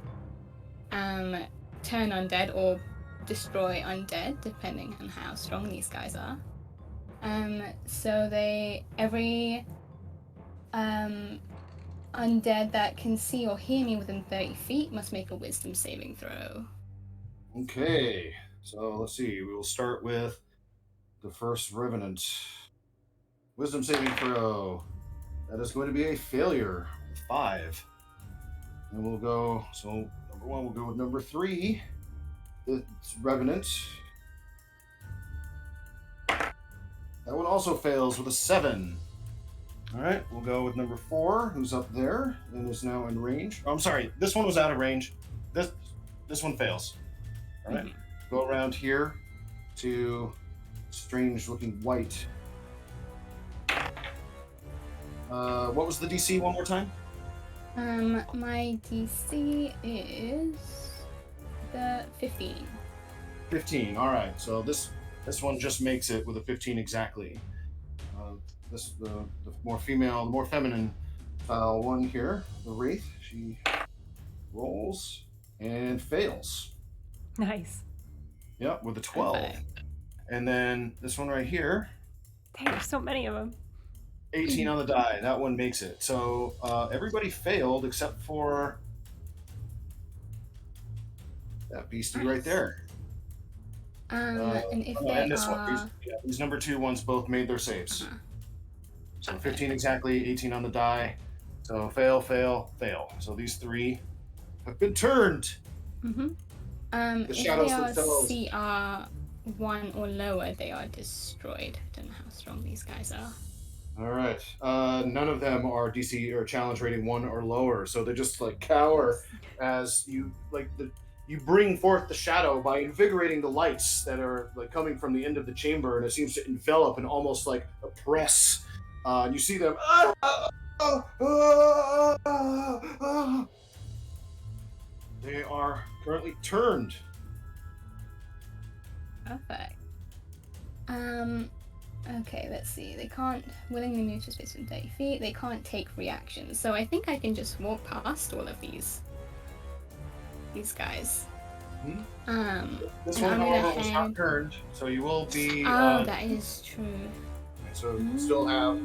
turn undead or destroy undead, depending on how strong these guys are. So every undead that can see or hear me within 30 feet must make a wisdom saving throw. Okay, so let's see. We will start with the first revenant. Wisdom saving throw. That is going to be a failure. 5. And we'll go. So number 1, we'll go with number 3. It's revenant. That one also fails with a 7. All right, we'll go with number 4, who's up there and is now in range. Oh, I'm sorry, this one was out of range. This one fails. All right, go around here to strange-looking white. What was the DC one more time? My DC is the 15. 15. All right, so this one just makes it with a 15 exactly. The more female, the more feminine one here, the Wraith, she rolls and fails. Nice. Yep, with a 12. Okay. And then this one right here, Dang, there's so many of them. 18 on the die. That one makes it. So everybody failed except for that beastie right there. And if they and this are... one. These number 2 ones both made their saves. So 15 exactly, 18 on the die. So fail, fail, fail. So these 3 have been turned. If shadows they are themselves. CR 1 or lower, they are destroyed. I don't know how strong these guys are. All right. None of them are DC or challenge rating 1 or lower, so they just like cower as you you bring forth the shadow by invigorating the lights that are like coming from the end of the chamber, and it seems to envelop and almost like oppress. And you see them. They are currently turned. Perfect. Okay, let's see. They can't willingly move to space from 30 feet. They can't take reactions. So I think I can just walk past all of these guys. This and one, I'm gonna however, was not hand- turned, so you will be. Oh, that is true. So you still have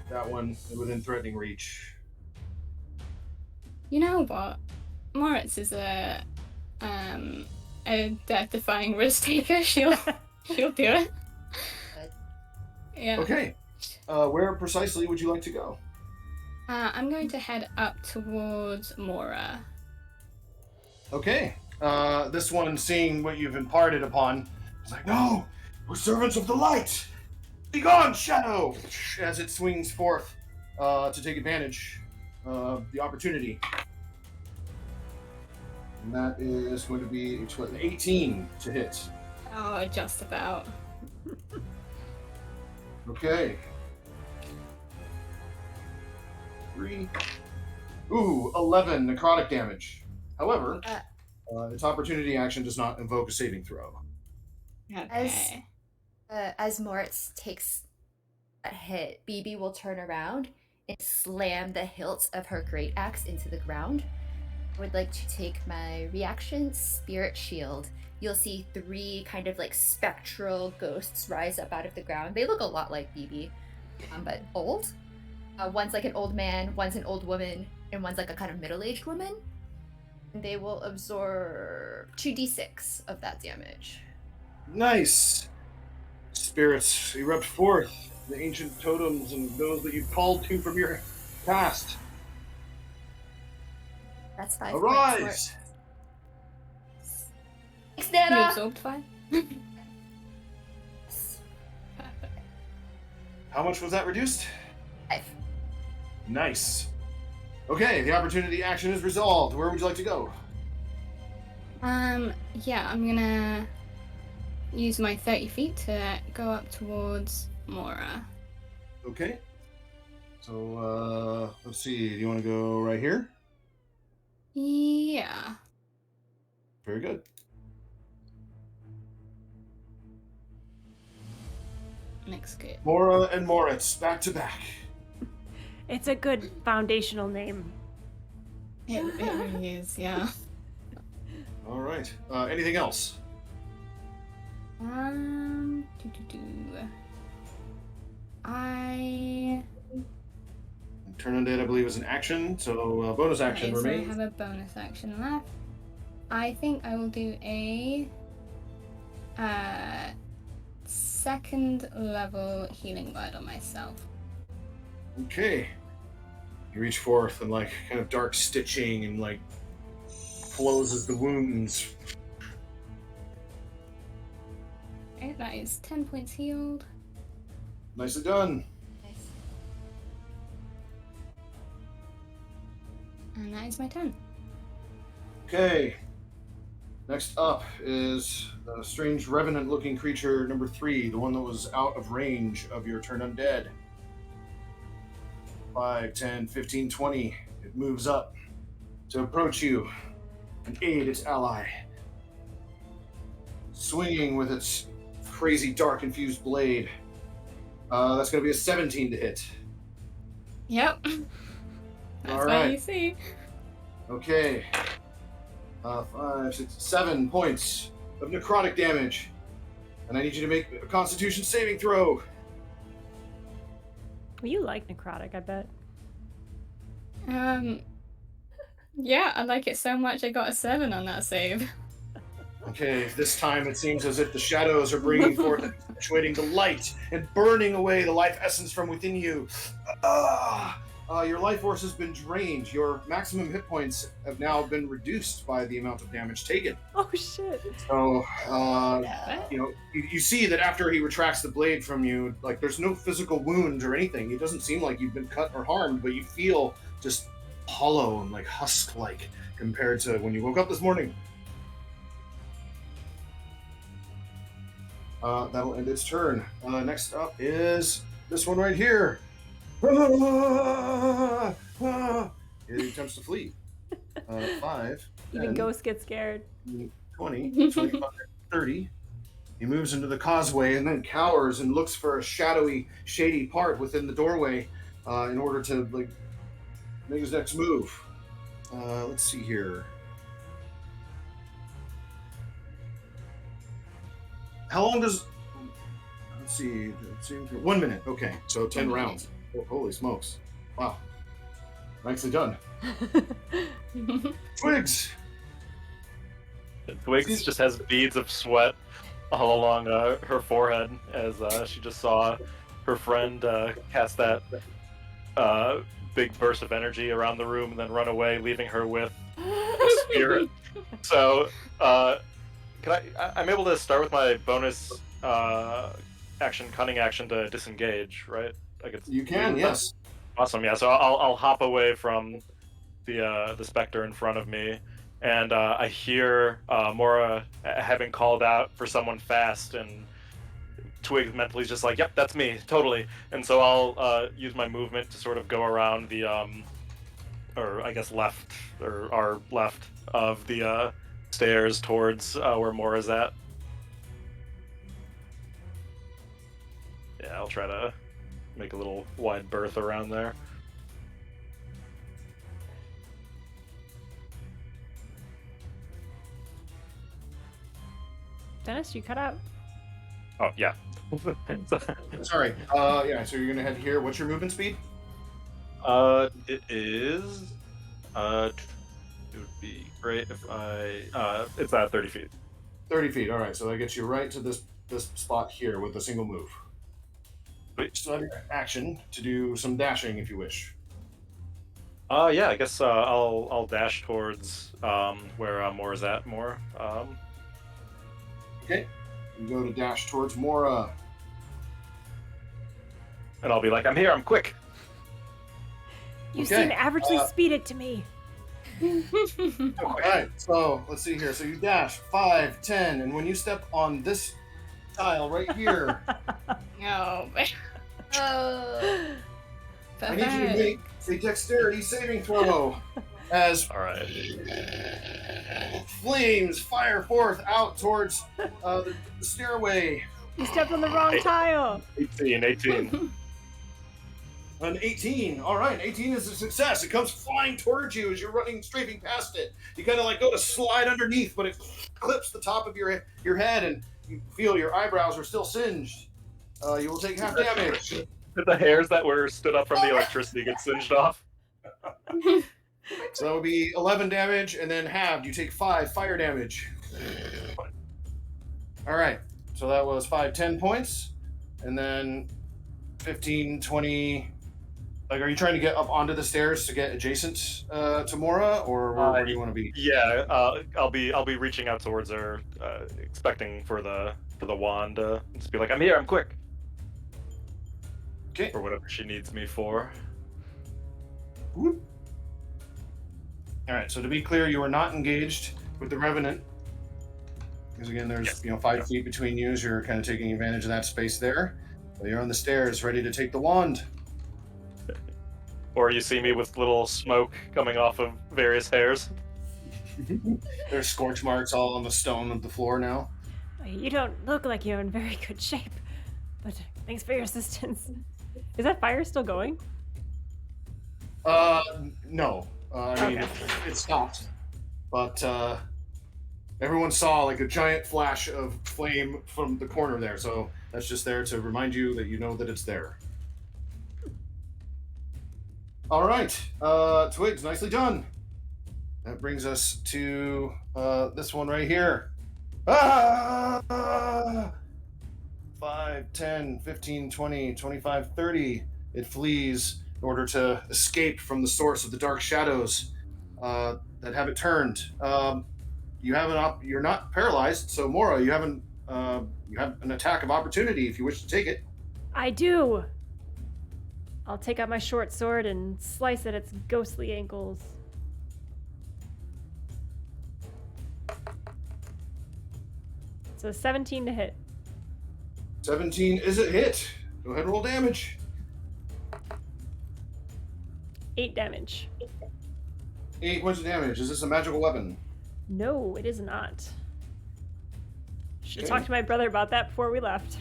that one within threatening reach. You know what? Moritz is a a death-defying risk taker. She'll do it. Good. Yeah. Okay. Where precisely would you like to go? I'm going to head up towards Mora. Okay. This one, seeing what you've imparted upon, is like, no, we're servants of the light. Be gone, shadow! As it swings forth to take advantage of the opportunity. And that is going to be an 18 to hit. Oh, just about. Okay. 3. Ooh, 11 necrotic damage. However, its opportunity action does not invoke a saving throw. Okay. As Moritz takes a hit, Beebee will turn around and slam the hilt of her great axe into the ground. I would like to take my reaction Spirit Shield. You'll see 3 kind of like spectral ghosts rise up out of the ground. They look a lot like Beebee, but old. One's like an old man, one's an old woman, and one's like a kind of middle-aged woman. And they will absorb 2d6 of that damage. Nice! Spirits erupt forth, the ancient totems and those that you've called to from your past. That's 5 Arise! points. Thanks, You Nana! absorbed 5? How much was that reduced? 5. Nice. Okay, the opportunity action is resolved. Where would you like to go? Yeah, I'm gonna use my 30 feet to go up towards Mora. Okay. So, let's see. Do you want to go right here? Yeah. Very good. Looks good. Mora and Moritz, back to back. It's a good foundational name. It really is, yeah. All right. Anything else? Turn undead, I believe, is an action, so bonus action Okay, so I remains. have a bonus action left. I think I will do a second level healing word on myself. Okay. You reach forth and kind of dark stitching and closes the wounds. Okay, that is 10 points healed. Nicely done. Nice. And that is my turn. Okay. Next up is a strange revenant-looking creature number 3, the one that was out of range of your turn undead. 5, 10, 15, 20. It moves up to approach you and aid its ally. Swinging with its crazy dark infused blade. That's going to be a 17 to hit. Yep. That's All what right. you see. Okay. 5, 6, 7 points of necrotic damage. And I need you to make a constitution saving throw. Well, you like necrotic, I bet. Yeah, I like it so much I got a 7 on that save. Okay, this time it seems as if the shadows are bringing forth and accentuating the light and burning away the life essence from within you. Your life force has been drained. Your maximum hit points have now been reduced by the amount of damage taken. Oh shit! So, you see that after he retracts the blade from you, there's no physical wound or anything. It doesn't seem like you've been cut or harmed, but you feel just hollow and husk-like compared to when you woke up this morning. That'll end its turn. Next up is this one right here. It attempts to flee. 5, Even 10, ghosts get scared. 20, 25, 30. He moves into the causeway and then cowers and looks for a shadowy, shady part within the doorway in order to make his next move. Let's see here. How long does... Let's see. 1 minute. Okay, so 10 rounds. Oh, holy smokes. Wow. Nicely done. Twigs! Twigs just has beads of sweat all along her forehead as she just saw her friend cast that big burst of energy around the room and then run away, leaving her with a spirit. So, I'm able to start with my bonus action, cunning action to disengage, right? You can, yes. Awesome, yeah. So I'll hop away from the specter in front of me, and I hear Mora having called out for someone fast, and Twig mentally is just like, "Yep, that's me, totally." And so I'll use my movement to sort of go around the, or I guess left, or our left of the stairs towards where Mora's at. Yeah, I'll try to make a little wide berth around there. Dennis, you cut out. Oh, yeah. Sorry. Yeah, so you're gonna head here. What's your movement speed? It is. It would be great if it's at 30 feet. 30 feet. All right. So that gets you right to this spot here with a single move. Wait. So have your action to do some dashing if you wish. Yeah. I guess I'll dash towards where Mora's at. More. Okay. You go to dash towards Mora. And I'll be like, "I'm here. I'm quick." You Okay, seem averagely speeded to me. All right. So let's see here. So you dash 5, 10, and when you step on this tile right here, No, but Oh. I need you to make a dexterity saving throw as All right. flames fire forth out towards the stairway. You stepped on the wrong tile. 18. An 18. All right, 18 is a success. It comes flying towards you as you're running, strafing past it. You kind of like go to slide underneath, but it clips the top of your head, and you feel your eyebrows are still singed. You will take half damage. Did the hairs that were stood up from the electricity get singed off? So that would be 11 damage, and then halved. You take 5 fire damage. All right. So that was 5, 10 points, and then 15, 20. Like, are you trying to get up onto the stairs to get adjacent to Mora, or where do you want to be? Yeah, I'll be reaching out towards her, expecting for the wand to just be like, "I'm here, I'm quick." Okay. For whatever she needs me for. Whoop. All right. So to be clear, you are not engaged with the Revenant, because again, there's 5 feet between you, as you're kind of taking advantage of that space there. But you're on the stairs, ready to take the wand. Or you see me with little smoke coming off of various hairs. There's scorch marks all on the stone of the floor now. You don't look like you're in very good shape, but thanks for your assistance. Is that fire still going? No. I mean, Okay. it stopped. But everyone saw like a giant flash of flame from the corner there, so that's just there to remind you that you know that it's there. All right, Twigs, nicely done. That brings us to this one right here. 5, 10, 15, 20, 25, 30. It flees in order to escape from the source of the dark shadows that have it turned. You're not paralyzed, so Mora, you have an attack of opportunity if you wish to take it. I do. I'll take out my short sword and slice at its ghostly ankles. So 17 to hit. 17 is a hit. Go ahead and roll damage. 8 damage. 8 points of damage. Is this a magical weapon? No, it is not. Should have Okay. talked to my brother about that before we left.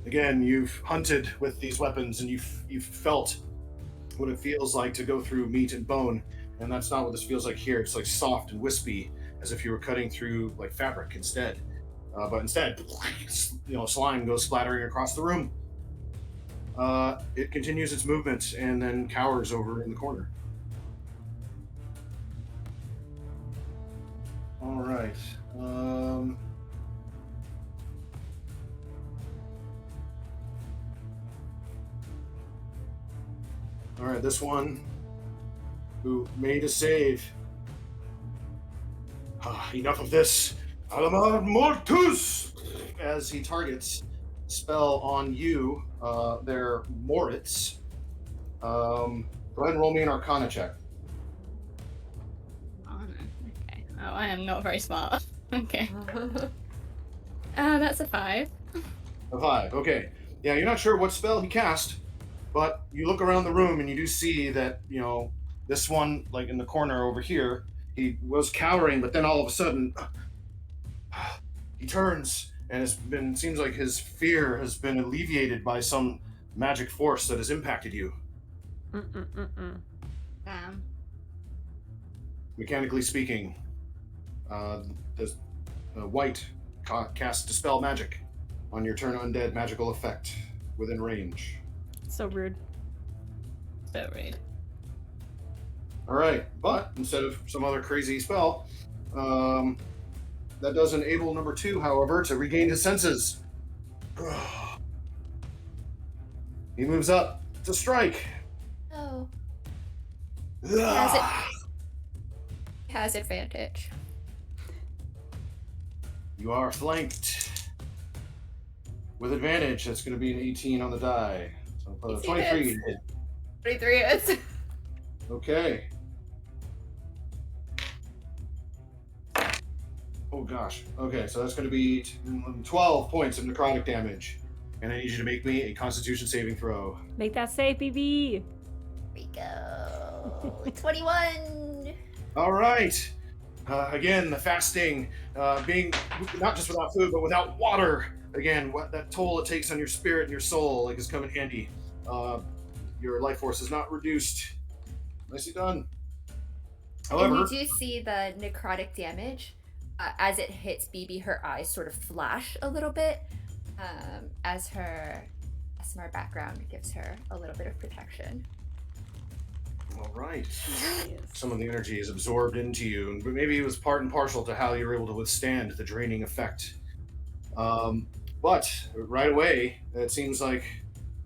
Again, you've hunted with these weapons, and you've felt what it feels like to go through meat and bone, and that's not what this feels like here. It's like soft and wispy, as if you were cutting through like fabric instead. But instead, slime goes splattering across the room. It continues its movement and then cowers over in the corner. right. All right, this one who made a save. Enough of this. Moritz! As he targets spell on you, there, Moritz. Go ahead and roll me an Arcana check. Okay. Oh, I am not very smart. Okay. That's a 5. A 5, okay. Yeah, you're not sure what spell he cast, but you look around the room and you do see that, this one, like in the corner over here, he was cowering, but then all of a sudden, he turns and seems like his fear has been alleviated by some magic force that has impacted you. Damn. Mechanically speaking, the white casts Dispel Magic on your turn undead magical effect within range. So rude. So rude. All right, but instead of some other crazy spell, that does enable number 2, however, to regain his senses. He moves up to strike. Oh. Ah! Has advantage. You are flanked. With advantage, that's going to be an 18 on the die. So 23 hit. 23 is. Okay. Oh gosh. Okay, so that's going to be 12 points of necrotic damage. And I need you to make me a Constitution saving throw. Make that save, Beebee. Here we go. 21. All right. Again, the fasting, being not just without food, but without water. Again, what that toll it takes on your spirit and your soul has come in handy. Your life force is not reduced. Nicely done. However, And you do see the necrotic damage. As it hits Beebee, her eyes sort of flash a little bit, as her SMR background gives her a little bit of protection. all right. Some of the energy is absorbed into you, but maybe it was part and parcel to how you were able to withstand the draining effect. But right away, it seems like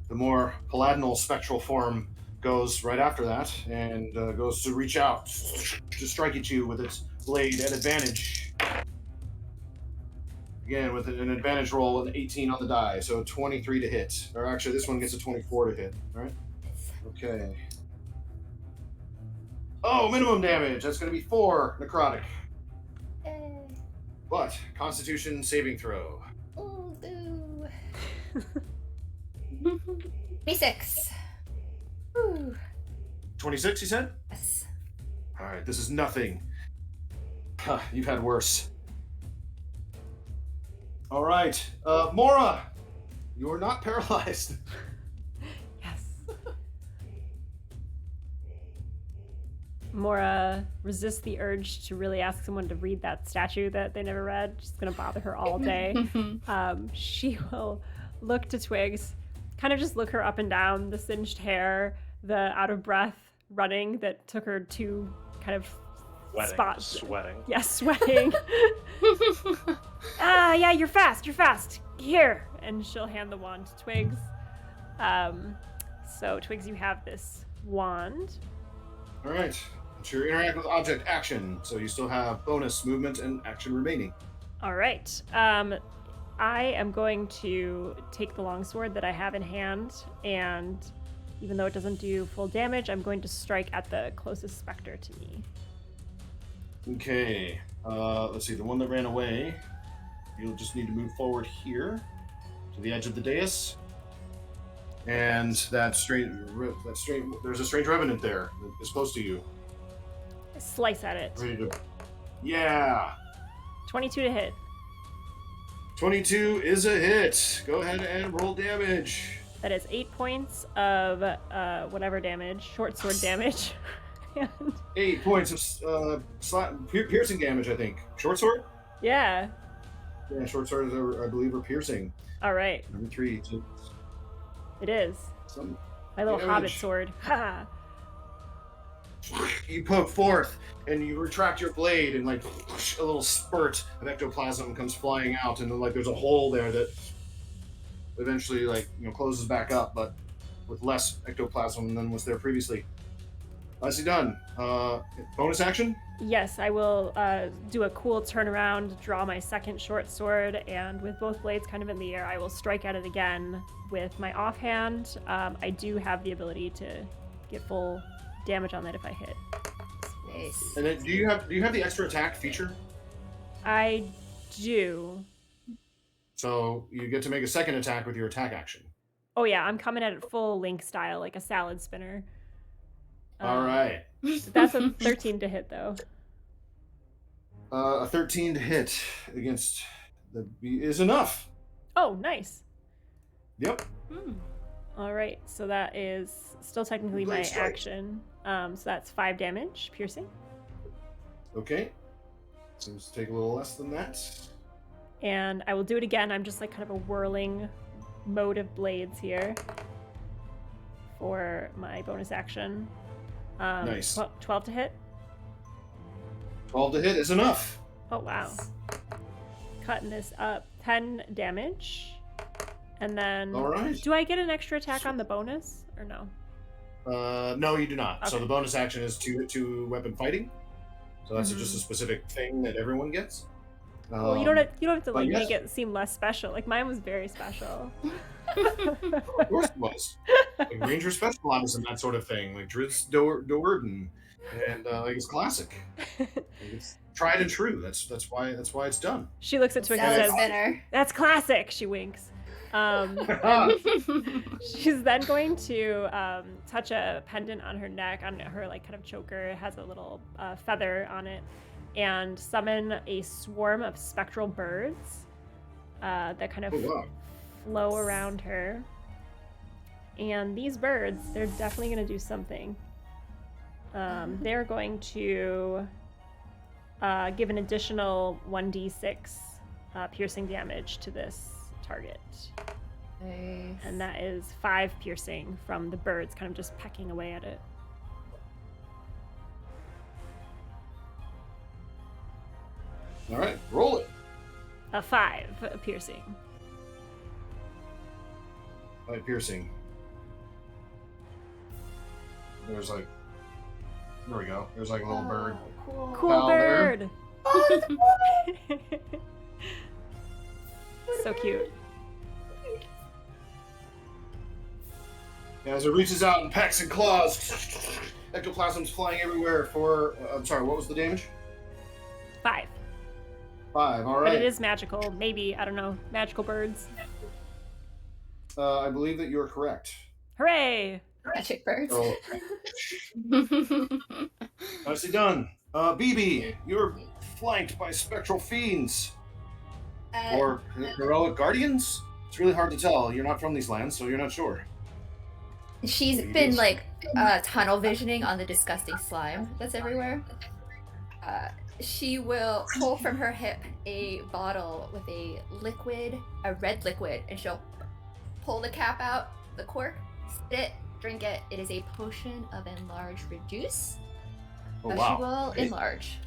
the more paladinal spectral form goes right after that and goes to reach out to strike at you with its blade at advantage. Again, with an advantage roll with an 18 on the die, so 23 to hit. Or actually, this one gets a 24 to hit, all right? Okay. Oh, minimum damage. That's going to be 4 necrotic. Yay. But Constitution saving throw. Ooh, boo. 26. Ooh. 26, you said? Yes. All right, this is nothing. You've had worse. All right, Mora, you're not paralyzed. Yes. Mora resists the urge to really ask someone to read that statue that they never read. Just gonna bother her all day. She will look to Twigs, kind of just look her up and down, the singed hair, the out of breath running that took her to kind of Sweating. Yeah, sweating. Yeah, you're fast. Here. And she'll hand the wand to Twigs. So Twigs, you have this wand. All right, it's your interact with object action, so you still have bonus movement and action remaining. All right. I am going to take the longsword that I have in hand, and even though it doesn't do full damage, I'm going to strike at the closest specter to me. Okay, let's see, the one that ran away, you'll just need to move forward here to the edge of the dais. And there's a strange revenant there that is close to you. Slice at it. Ready to... Yeah! 22 to hit. 22 is a hit. Go ahead and roll damage. That is 8 points of whatever damage, short sword damage. And 8 points of piercing damage, I think. Short sword? yeah. Yeah, short swords, I believe, are piercing. All right. Number 3. It is. Some My little damage. hobbit sword. Ha! you poke forth and you retract your blade, and like a little spurt of ectoplasm comes flying out, and then like there's a hole there that eventually like closes back up, but with less ectoplasm than was there previously. Nicely done. Bonus action? Yes, I will do a cool turnaround, draw my second short sword, and with both blades kind of in the air, I will strike at it again with my offhand. I do have the ability to get full damage on that if I hit. Nice. And then do you have the extra attack feature? I do. So you get to make a second attack with your attack action. Oh yeah, I'm coming at it full Link style, like a salad spinner. All right. That's a 13 to hit though. A 13 to hit against the bee is enough. Oh, nice. Yep. All right, so that is still technically my Blade strike. action. So that's 5 damage, piercing. Okay. Seems to take a little less than that. And I will do it again. I'm just like kind of a whirling mode of blades here for my bonus action. Nice. 12 to hit. 12 to hit is enough. Oh, wow. Cutting this up. 10 damage. And then, All right. do I get an extra attack on the bonus or no? No, you do not. So Okay. the bonus action is two weapon fighting. So that's Mhm. just a specific thing that everyone gets. Well, you don't have to but like yes. make it seem less special. Like mine was very special. Of course it was. Like Ranger specializes in that sort of thing, like Driz Doerden, and like it's classic. Like, it's tried and true. That's why it's done. She looks at Twigs and Salad says, spinner. "That's classic." She winks. She's then going to touch a pendant on her neck, on her like kind of choker. It has a little feather on it, and summon a swarm of spectral birds that kind of Oh, wow. flow around her. And these birds, they're definitely going to do something. They're going to give an additional 1d6 piercing damage to this target. Nice. And that is 5 piercing from the birds kind of just pecking away at it. All right, roll it. A 5 piercing. By piercing. There's like, there we go. There's like a little bird. Cool. Cool Down there. bird! So cute. As it reaches out and pecks and claws, ectoplasm's flying everywhere. For I'm sorry, what was the damage? 5. 5. All But right. it is magical. Maybe, I don't know, magical birds. I believe that you're correct. Hooray! Magic birds. So, nicely done. Beebee, you're flanked by spectral fiends or heroic guardians. It's really hard to tell. You're not from these lands, so you're not sure. She's been like tunnel visioning on the disgusting slime that's everywhere. She will pull from her hip a bottle with a red liquid, and she'll pull the cap out, the cork, spit it, drink it. It is a potion of enlarge reduce. Oh, So wow. she will Okay. enlarge.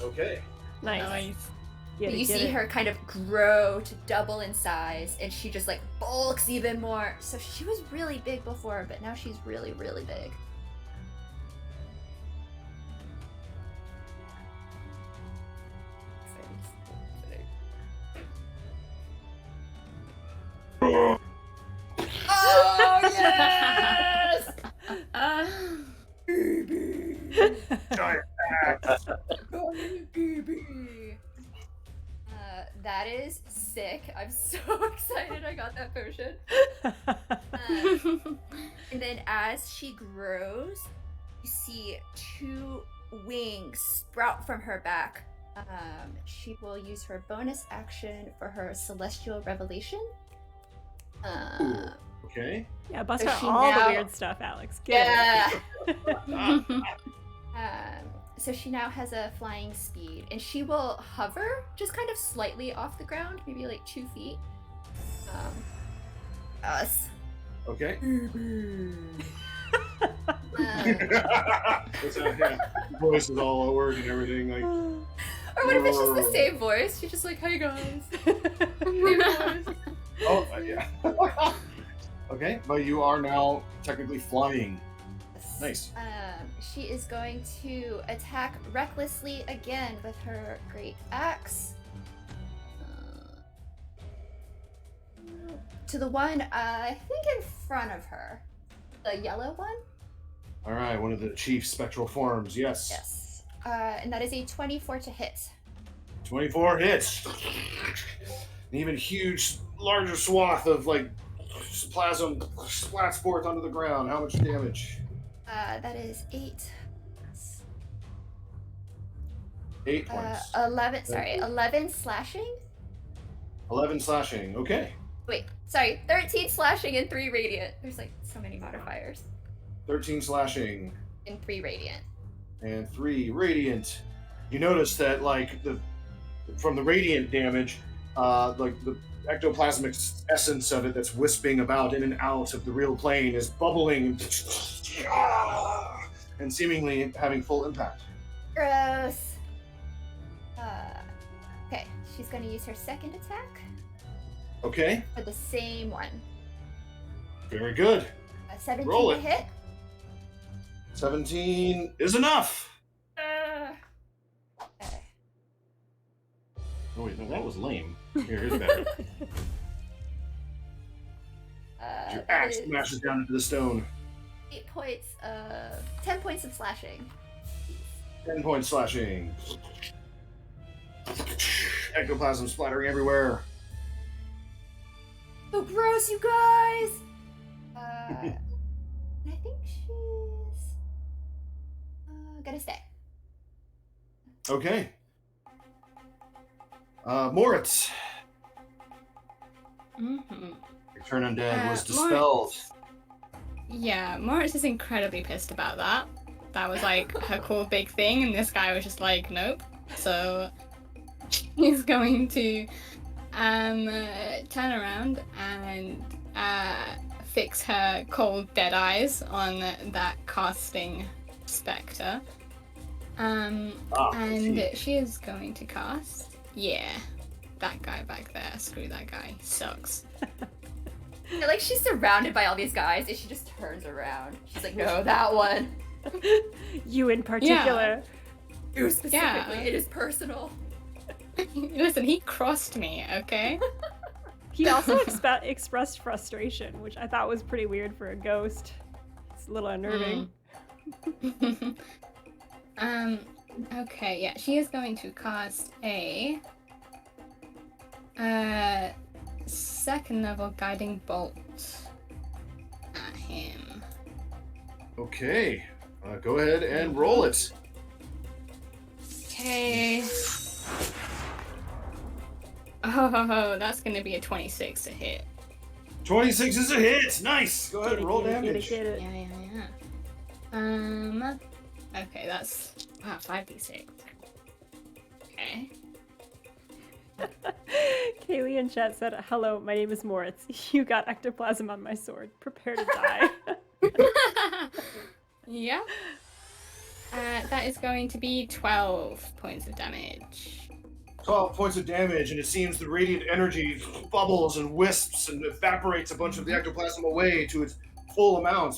Okay. Nice. But you see her kind of grow to double in size, and she just like bulks even more. So she was really big before, but now she's really, really big. Oh yes! Giant Beebee. That is sick. I'm so excited I got that potion. And then as she grows, you see 2 wings sprout from her back. She will use her bonus action for her celestial revelation. Okay. Yeah, bust So out she all now- the weird stuff, Alex. Get it. So she now has a flying speed, and she will hover just kind of slightly off the ground, maybe like 2 feet. Us. Okay. Yeah, voice is all lowered and everything. Like, Or what if it's just the same voice? She's just like, "Hey guys." Same voice. oh yeah. Okay, but you are now technically flying. Nice. She is going to attack recklessly again with her great axe. To the one, I think in front of her. The yellow one? All right, one of the chief spectral forms. Yes. Yes. And that is a 24 to hit. 24 hits. An even huge, larger swath of like plasm splats forth onto the ground. How much damage? That is 8. 8 points. 11. Sorry, 11 slashing. 11 slashing. Okay. Wait, sorry, 13 slashing and 3 radiant. There's like so many modifiers. 13 slashing And 3 radiant. and 3 radiant. You notice that like from the radiant damage, like the ectoplasmic essence of it that's wisping about in and out of the real plane is bubbling and seemingly having full impact. Gross. Okay, she's gonna use her second attack Okay, for the same one. very good. 17 Roll to it. hit. 17 is enough. Okay. Oh wait, no, that was lame. Here, here's better. Your That axe is smashes down into the stone. 8 points of 10 points of slashing. 10 points slashing. Ectoplasm splattering everywhere. So gross, you guys! And I think she's gonna stay. Okay. Moritz. Mm-hmm. Your turn undead was Moritz. dispelled. Yeah, Moritz is incredibly pissed about that. That was like her cool big thing, and this guy was just like, nope. So he's going to turn around and fix her cold dead eyes on that casting spectre. And she is going to cast. Yeah, that guy back there. Screw that guy. He sucks. Yeah, like she's surrounded by all these guys and she just turns around. She's like, no, that one. You in particular. You specifically. Yeah. It is personal. Listen, he crossed me, okay? He also expressed frustration, which I thought was pretty weird for a ghost. It's a little unnerving. Okay, yeah, she is going to cast a second level guiding bolt at him. Okay. Go ahead and roll it. Okay. Oh, that's gonna be a 26 to hit. 26 is a hit. Nice. Go ahead and roll damage. Get it. Yeah. Okay, that's 5d6. Okay. Kaylee in chat said, "Hello, my name is Moritz. You got ectoplasm on my sword. Prepare to die." Yeah. That is going to be 12 points of damage. 12 points of damage, and it seems the radiant energy bubbles and wisps and evaporates a bunch of the ectoplasm away to its full amount.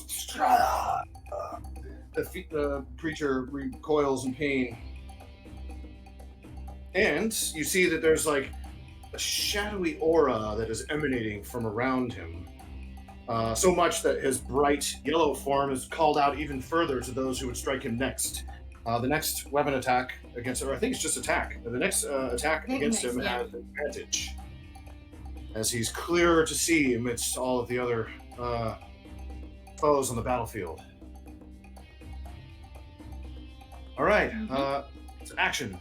The creature recoils in pain. And you see that there's like a shadowy aura that is emanating from around him. So much that his bright yellow form is called out even further to those who would strike him next. The next weapon attack against him, or I think it's just attack. The next attack against him has advantage, as he's clearer to see amidst all of the other foes on the battlefield. All right, it's action.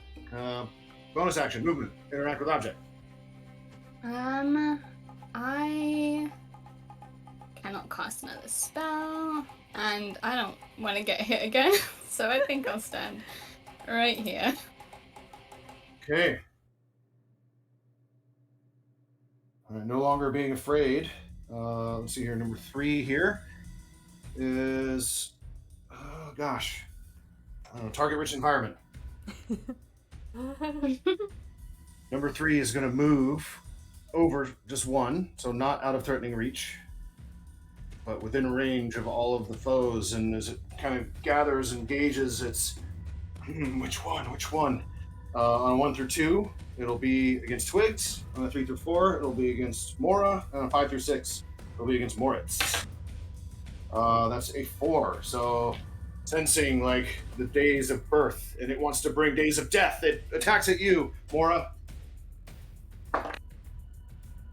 Bonus action, movement, interact with object. I cannot cast another spell, and I don't want to get hit again, so I think I'll stand right here. Okay. No longer being afraid. Let's see here. Number 3 here is gosh. Target-rich environment. Number 3 is going to move over just one, so not out of threatening reach, but within range of all of the foes. And as it kind of gathers and gauges, it's which one? On 1 through 2, it'll be against Twigs. On a 3 through 4, it'll be against Mora. And on 5 through 6, it'll be against Moritz. That's a 4. So sensing like the days of birth, and it wants to bring days of death. It attacks at you, Mora.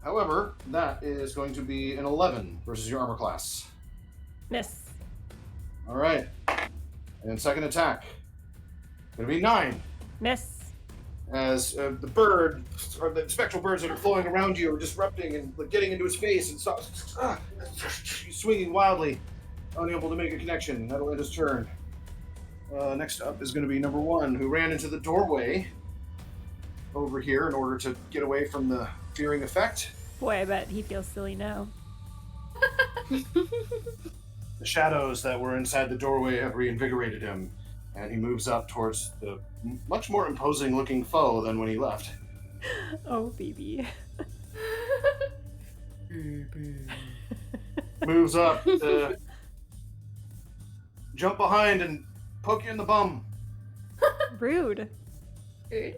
However, that is going to be an 11 versus your armor class. Miss. All right. And second attack. Going to be 9. Miss. As the bird, or the spectral birds that are flowing around you are disrupting and like, getting into his face and he's swinging wildly, unable to make a connection. That'll end his turn. Next up is going to be number 1, who ran into the doorway over here in order to get away from the fearing effect. Boy, I bet he feels silly now. The shadows that were inside the doorway have reinvigorated him, and he moves up towards the much more imposing looking foe than when he left. Oh, Beebee. Moves up to jump behind and poke you in the bum. Rude. Rude.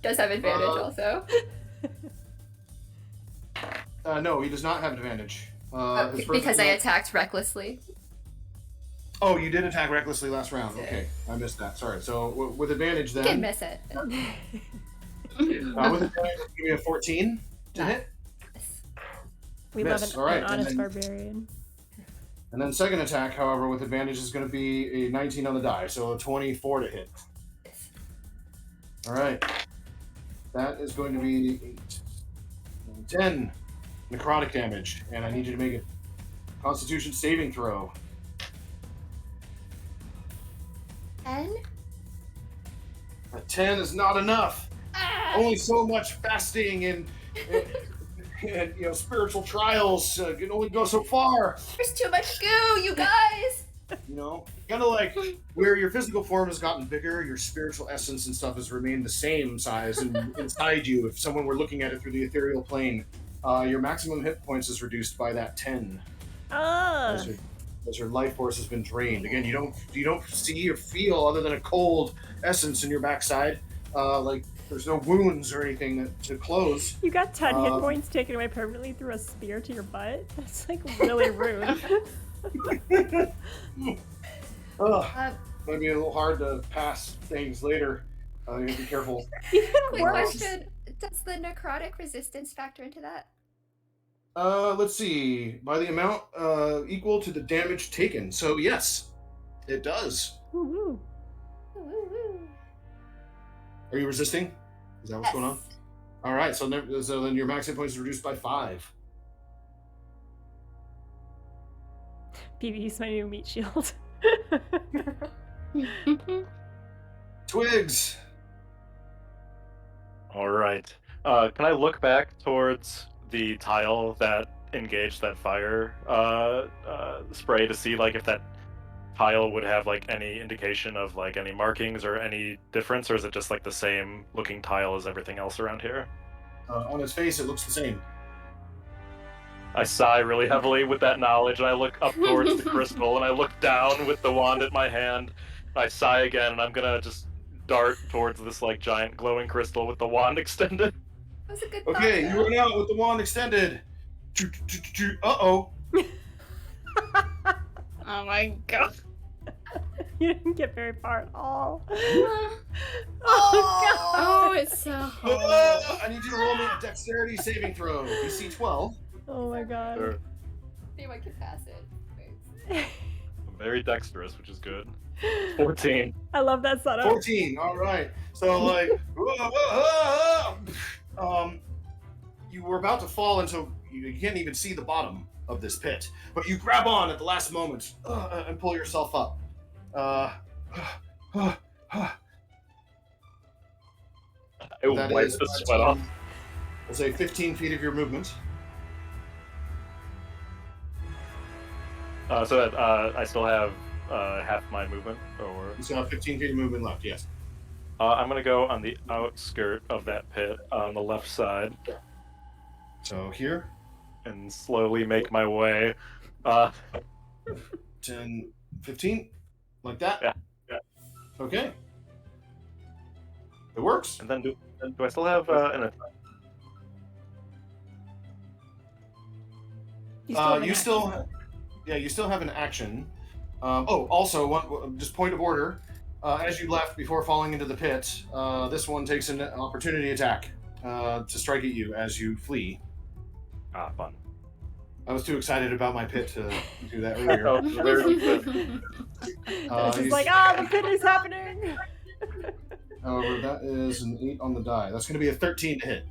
Does have advantage also. No, he does not have advantage. His first Because I attack- attacked recklessly. Oh, you did attack recklessly last round. Okay, I missed that. Sorry. So with advantage You then. can miss it. With advantage, give me a 14 to hit. We Miss, love all right, an and honest then- barbarian. And then second attack, however, with advantage is going to be a 19 on the die, so a 24 to hit. All right. That is going to be 10 necrotic damage, and I need you to make a Constitution saving throw. 10? A 10 is not enough. Ah! Only so much fasting and spiritual trials can only go so far. There's too much goo, you guys! Kind of like where your physical form has gotten bigger, your spiritual essence and stuff has remained the same size and inside you. If someone were looking at it through the ethereal plane, your maximum hit points is reduced by that 10 Ah. as your life force has been drained. Again, you don't see or feel other than a cold essence in your backside. Like there's no wounds or anything to close. You got 10 hit points taken away permanently through a spear to your butt? That's like really rude. Might be a little hard to pass things later. You have to be careful. Even Quick worse. question. Does the necrotic resistance factor into that? Let's see. By the amount equal to the damage taken. So yes, it does. Woo-woo. Woo-woo. Are you resisting? Is that what's going on? All right. So then your max hit points is reduced by 5. Beebee, my new meat shield. Twigs. All right. Can I look back towards the tile that engaged that fire spray to see like if that tile would have like any indication of like any markings or any difference, or is it just like the same looking tile as everything else around here? On his face, it looks the same. I sigh really heavily with that knowledge, and I look up towards the crystal, and I look down with the wand at my hand. I sigh again, and I'm gonna just dart towards this like giant glowing crystal with the wand extended. That was a good Okay, thought, you run out with the wand extended. Uh-oh. Oh my god. You didn't get very far at all. Oh! Oh, it's so hot. I need you to roll me a dexterity saving throw. DC 12. Oh my god. Sure. See if I can pass it. Wait. I'm very dexterous, which is good. 14. I love that setup. 14. All right. So like, you were about to fall into. You can't even see the bottom of this pit, but you grab on at the last moment and pull yourself up. I That wipe is the sweat off. We'll say 15 feet of your movement. So that I still have half my movement, or You still have 15 feet of movement left. Yes. I'm gonna go on the outskirt of that pit on the left side So here, and slowly make my way. 10, 15, like that. Yeah. Okay. It works. And then do I still have an attack? You still have an action. Also, just point of order. As you left before falling into the pit, this one takes an opportunity attack to strike at you as you flee. Ah, fun. I was too excited about my pit to do that earlier. Oh, very good. It's just like, the pit is happening. However, that is an 8 on the die. That's going to be a 13 to hit.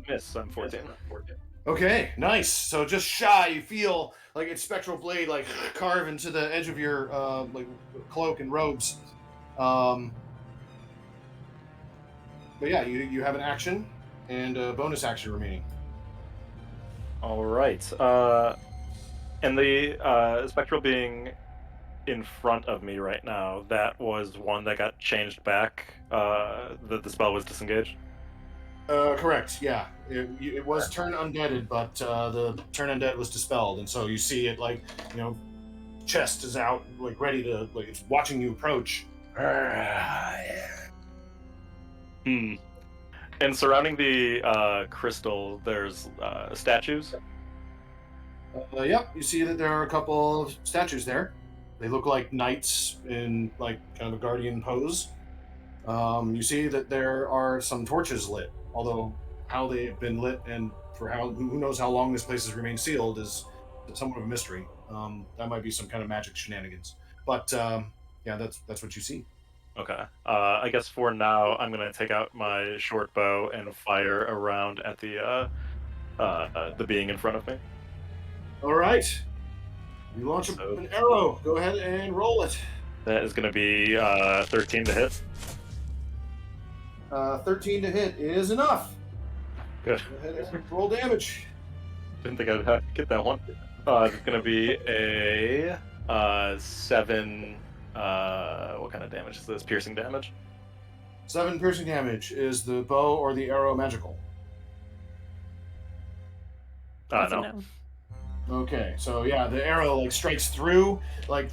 Miss. I'm 14. Okay, nice. So just shy, you feel like its spectral blade like carve into the edge of your like cloak and robes. But yeah, you have an action and a bonus action remaining. All right. And the spectral being in front of me right now, that was one that got changed back. The spell was disengaged. Correct. Yeah, it was turn undeaded, but the turn undead was dispelled, and so you see it like chest is out, like ready to it's watching you approach. And surrounding the crystal, there's statues. Yep, you see that there are a couple of statues there. They look like knights in like kind of a guardian pose. You see that there are some torches lit, although how they've been lit and for who knows how long this place has remained sealed is somewhat of a mystery. That might be some kind of magic shenanigans. But yeah, that's what you see. Okay. I guess for now, I'm gonna take out my short bow and fire around at the being in front of me. All right. You launch an arrow. Go ahead and roll it. That is gonna be 13 to hit. 13 to hit is enough. Good. Go ahead and roll damage. Didn't think I'd get that one. It's gonna be a 7. What kind of damage is this? Piercing damage? 7 piercing damage. Is the bow or the arrow magical? That's a No. no. Okay, so yeah, the arrow like strikes through, like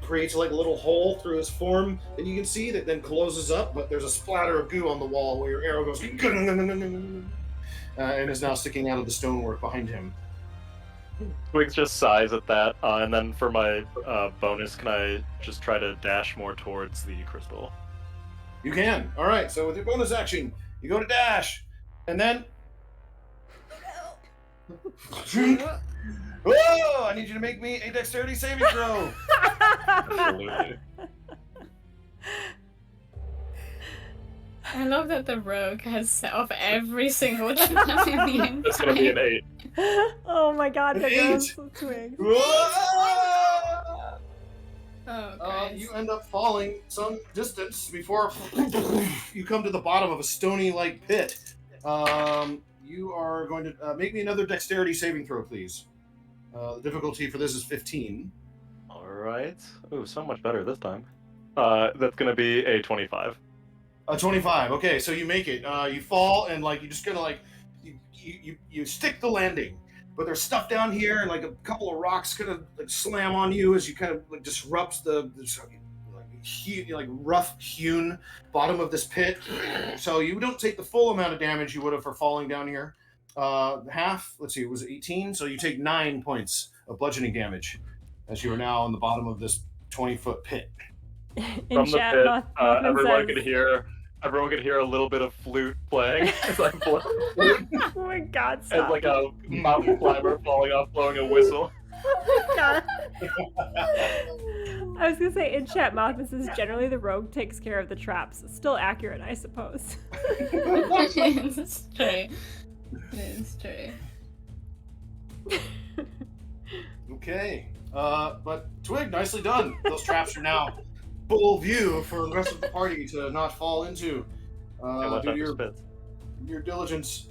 creates like a little hole through his form that you can see that then closes up, but there's a splatter of goo on the wall where your arrow goes and is now sticking out of the stonework behind him. Twigs just sighs at that, and then for my bonus, can I just try to dash more towards the crystal? You can. All right, so with your bonus action, you go to dash, and then whoa! I need you to make me a dexterity saving throw. Absolutely. I love that the rogue has set off every single trap in the It's gonna be an entire. 8. Oh my god, An that 8. goes so Twigs. Whoa! Oh, Christ. You end up falling some distance before you come to the bottom of a stony-like pit. You are going to make me another dexterity saving throw, please. The difficulty for this is 15. All right. Ooh, so much better this time. That's gonna be a 25. A 25. Okay, so you make it. You fall and like you just kind of like you stick the landing, but there's stuff down here and like a couple of rocks kind of like slam on you as you kind of like disrupts the like rough hewn bottom of this pit. So you don't take the full amount of damage you would have for falling down here. Half. Let's see, it was 18. So you take 9 points of bludgeoning damage as you are now on the bottom of this 20-foot pit. In From the chat, pit, Mothman everyone could hear a little bit of flute playing. It's like says, oh my god, it's stop. like a mountain climber falling off, blowing a whistle. Oh my god. I was gonna say, in chat, Mothman says, generally the rogue takes care of the traps. Still accurate, I suppose. It's true. It is true. Okay. But Twig, nicely done. Those traps are now full view for the rest of the party to not fall into. Yeah, Due to your diligence.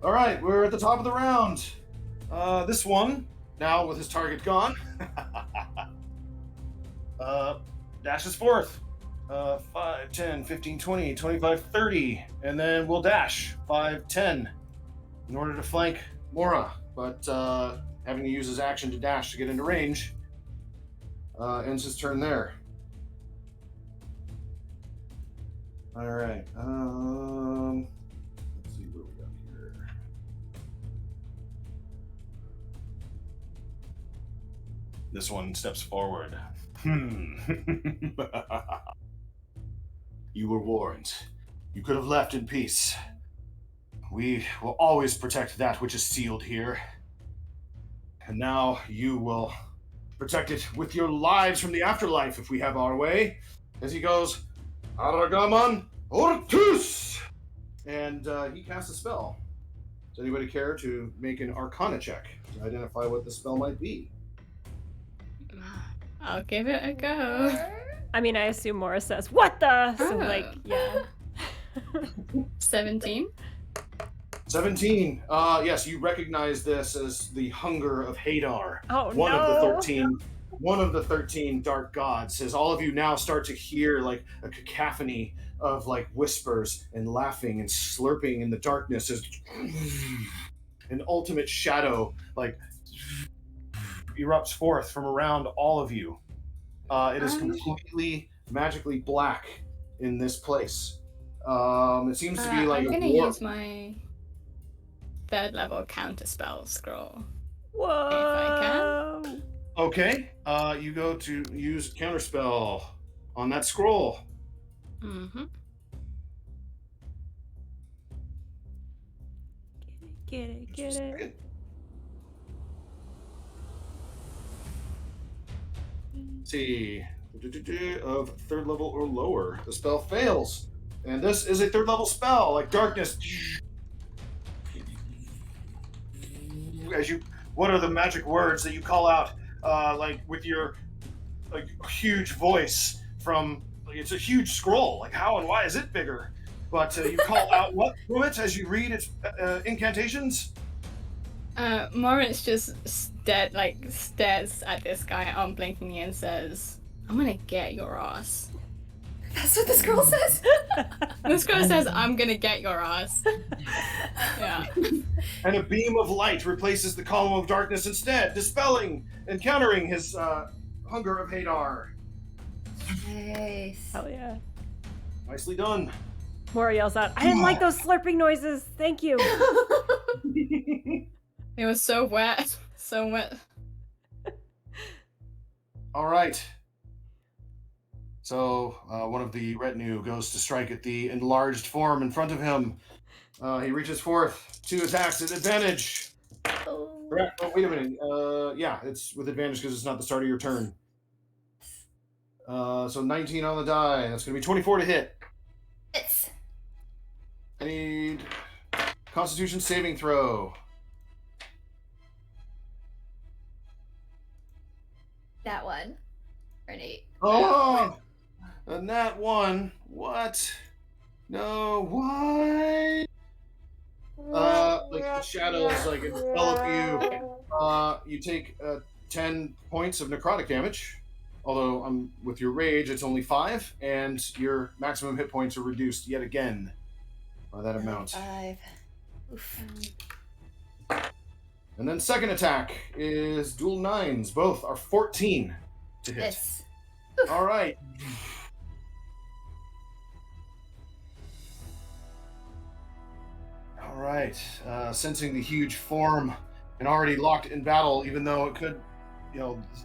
All right, we're at the top of the round. This one now with his target gone, dashes forth. 5, 10, 15, 20, 25, 30. And then we'll dash 5, 10 in order to flank Mora. But having to use his action to dash to get into range, ends his turn there. All right. Let's see what we got here. This one steps forward. You were warned. You could have left in peace. We will always protect that which is sealed here. And now you will protect it with your lives from the afterlife if we have our way. As he goes, Aragaman Ortus! And he casts a spell. Does anybody care to make an Arcana check to identify what the spell might be? I'll give it a go. I mean, I assume Morris says, "What the?" So, Oh. like, yeah. 17. 17. Yes, you recognize this as the hunger of Hadar. Oh, One no. of the 13 dark gods. As all of you now start to hear like a cacophony of like whispers and laughing and slurping in the darkness as an ultimate shadow like erupts forth from around all of you. It is completely magically black in this place. It seems to be like I'm a gonna war. use my 3rd level counterspell scroll. Whoa. Okay, you go to use counterspell on that scroll. Mm-hmm. Get it, get it. Let's see, of 3rd level or lower, the spell fails, and this is a 3rd level spell, like darkness. As you, what are the magic words that you call out, like with your like huge voice from? Like, it's a huge scroll. Like how and why is it bigger? But you call out what from it as you read its incantations. Moritz just stares at this guy unblinkingly and says, "I'm gonna get your ass." That's what the scroll says? The scroll says, "I'm gonna get your ass." Yeah. And a beam of light replaces the column of darkness instead, dispelling and countering his hunger of Hadar. Nice. Hell yeah. Nicely done. Mora yells out, "I didn't like those slurping noises. Thank you." It was so wet. So wet. All right. So one of the retinue goes to strike at the enlarged form in front of him. He reaches forth 2 attacks at advantage. Oh. Oh, wait a minute. Yeah, it's with advantage because it's not the start of your turn. So 19 on the die. That's going to be 24 to hit. It's I need Constitution saving throw. that one. Or an 8. Oh, and that one. What? No, what? Like the shadows like envelop you. You take 10 points of necrotic damage. Although with your rage, it's only 5, and your maximum hit points are reduced yet again by that amount. 5. Oof. And then second attack is dual 9s. Both are 14 to hit. Yes. All right. All right. Sensing the huge form and already locked in battle, even though it could,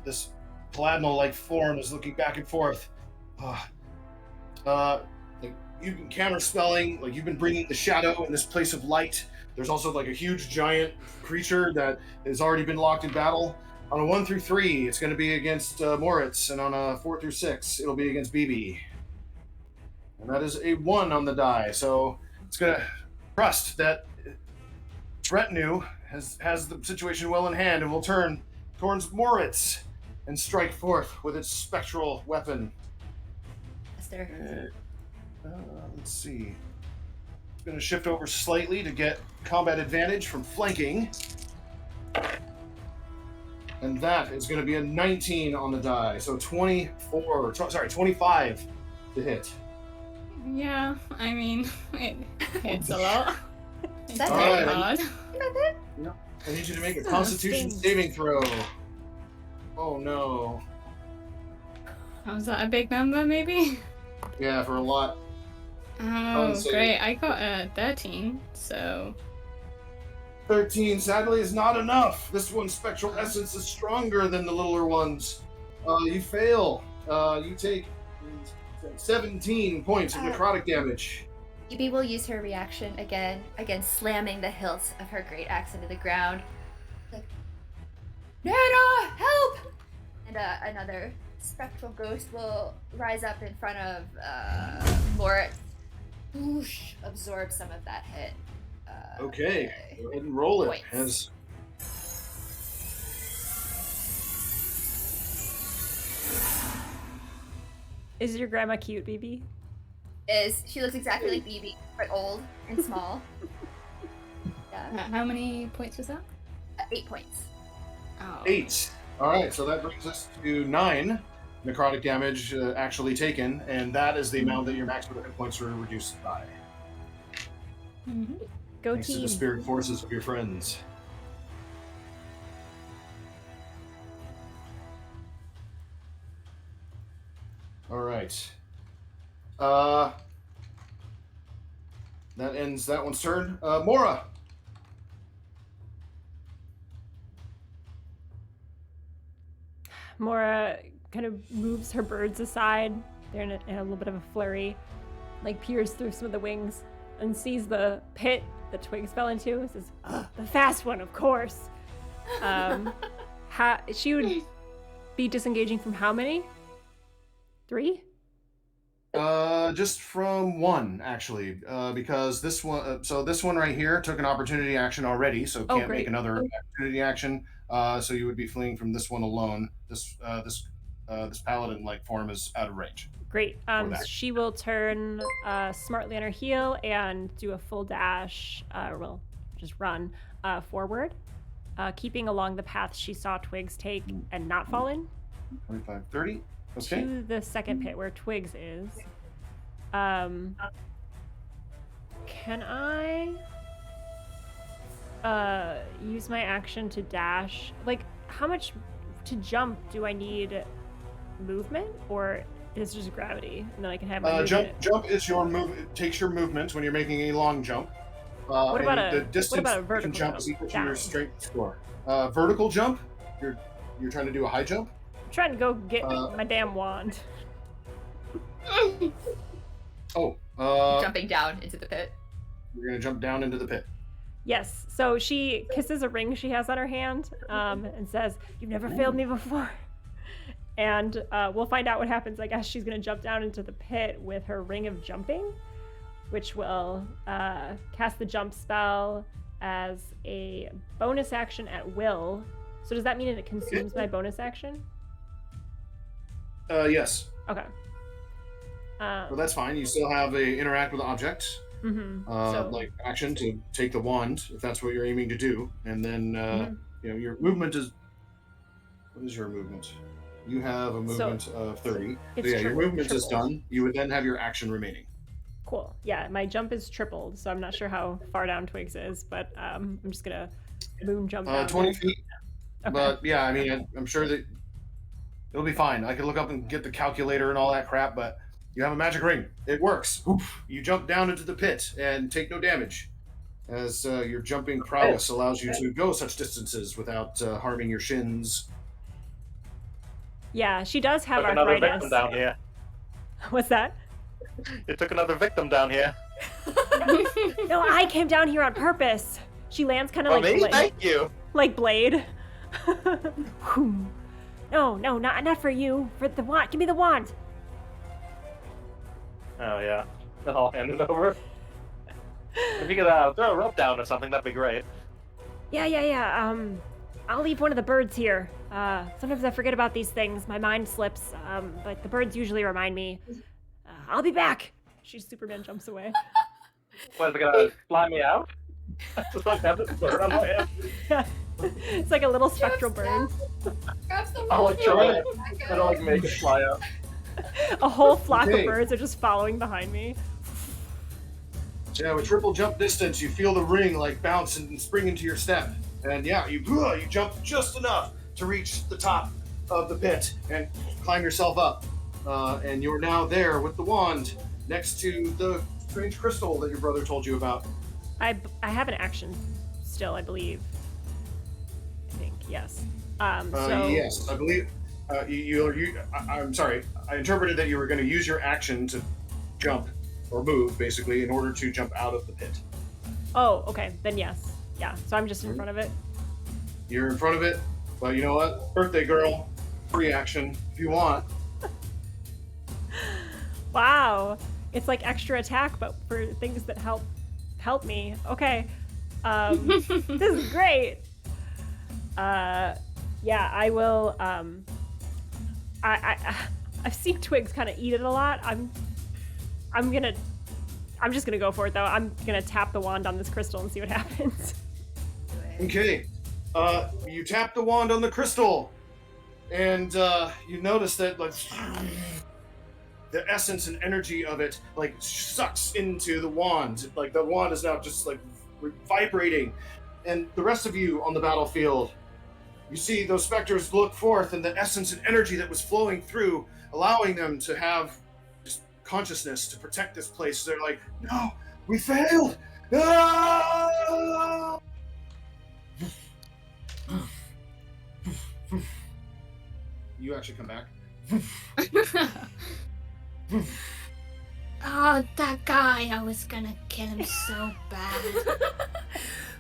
this paladinal-like form is looking back and forth. You've been counterspelling, like you've been bringing the shadow in this place of light. There's also like a huge giant creature that has already been locked in battle. On a 1 through 3, it's going to be against Moritz, and on a 4 through 6, it'll be against Beebee. And that is a 1 on the die, so it's going to trust that its retinue has the situation well in hand and will turn towards Moritz and strike forth with its spectral weapon. Esther. Let's see. It's going to shift over slightly to get combat advantage from flanking. that is going to be a 19 on the die. So 25 to hit. Yeah, I mean, it hits a lot. It's That's very it. hard. I need you to make a Constitution saving throw. Oh no. Was that a big number, maybe? Yeah, for a lot. Oh, so- great. I got a 13, so... 13 sadly is not enough. This one's spectral essence is stronger than the littler ones. You fail. You take 17 points of necrotic damage. Beebee will use her reaction again, slamming the hilt of her great axe into the ground. Like, Nana, help! And another spectral ghost will rise up in front of Moritz. Whoosh, absorb some of that hit. Okay, go ahead and roll it. Points. As Is your grandma cute, Beebee? She looks exactly like Beebee, but old and small. Yeah. How many points was that? 8 points. Oh. 8. All right, so that brings us to 9 necrotic damage actually taken, and that is the amount that your maximum hit points are reduced by. Mhm. Go Thanks to team. the spirit forces of your friends. All right. That ends that one's turn. Mora. Mora kind of moves her birds aside. They're in a little bit of a flurry, like peers through some of the wings and sees the pit that Twigs fell into. And says, "The fast one, of course." She would be disengaging from how many? 3? Just from 1 actually, because this one. So this one right here took an opportunity action already, so can't great. make another opportunity action. So you would be fleeing from this one alone. This paladin-like form is out of range. Great. that. She will turn smartly on her heel and do a full dash, just run forward, keeping along the path she saw Twigs take and not fall in. 25, 30. Okay. To the second pit where Twigs is. Can I use my action to dash? Like, how much to jump do I need? Movement, or is it just gravity, and then I can have my movement? Jump is your move. It takes your movement when you're making a long jump. What about the distance a you can vertical jump is equal to down? your strength score. Vertical jump. You're trying to do a high jump. I'm trying to go get my damn wand. Oh. Jumping down into the pit. You're gonna jump down into the pit. Yes. So she kisses a ring she has on her hand, and says, "You've never failed me before." And we'll find out what happens. I guess she's going to jump down into the pit with her ring of jumping, which will cast the jump spell as a bonus action at will. So does that mean it consumes my bonus action? Yes. Okay. Well, that's fine. You still have a interact with objects, like action to take the wand if that's what you're aiming to do, and then your movement is. What is your movement? You have a movement of 30. So yeah, your movement is done. You would then have your action remaining. Cool. Yeah, my jump is tripled, so I'm not sure how far down Twigs is, but I'm just gonna moon jump down. 20 feet. Okay. But yeah, I mean, I'm sure that it'll be fine. I can look up and get the calculator and all that crap, but you have a magic ring. It works. Oof. You jump down into the pit and take no damage, as your jumping prowess allows you to go such distances without harming your shins. Yeah, she does have Took another arthritis. victim down here. What's that? It took another victim down here. No, I came down here on purpose. She lands kind of like me? Blade. Thank you. Like Blade. No, not for you. For the wand. Give me the wand. Oh yeah. Then I'll hand it over. If you could throw a rope down or something, that'd be great. Yeah. I'll leave one of the birds here. Sometimes I forget about these things. My mind slips. But the birds usually remind me. I'll be back. Superman jumps away. What, is it gonna fly me out? I just don't have this bird on my head. It's like a little spectral bird. Grabs the I'll wand. try to like make it fly up. A whole flock Okay. of birds are just following behind me. So yeah, with triple jump distance, you feel the ring like bounce and spring into your step. And yeah, you jump just enough to reach the top of the pit and climb yourself up. And you're now there with the wand next to the strange crystal that your brother told you about. I have an action still, I believe. I think, yes. So Yes, I believe I'm sorry. I interpreted that you were going to use your action to jump or move, basically, in order to jump out of the pit. Oh, okay. Then yes. Yeah. So I'm just in front of it. You're in front of it, but you know what? Birthday girl, free action if you want. Wow. It's like extra attack, but for things that help me. Okay. This is great. Yeah, I will. I've seen Twigs kind of eat it a lot. I'm just gonna go for it though. I'm gonna tap the wand on this crystal and see what happens. Okay. You tap the wand on the crystal, and you notice that like the essence and energy of it like sucks into the wand. Like the wand is now just like vibrating, and the rest of you on the battlefield, you see those specters look forth, and the essence and energy that was flowing through, allowing them to have just consciousness to protect this place. They're like, no, we failed. Ah! You actually come back. Oh, that guy, I was gonna kill him so bad.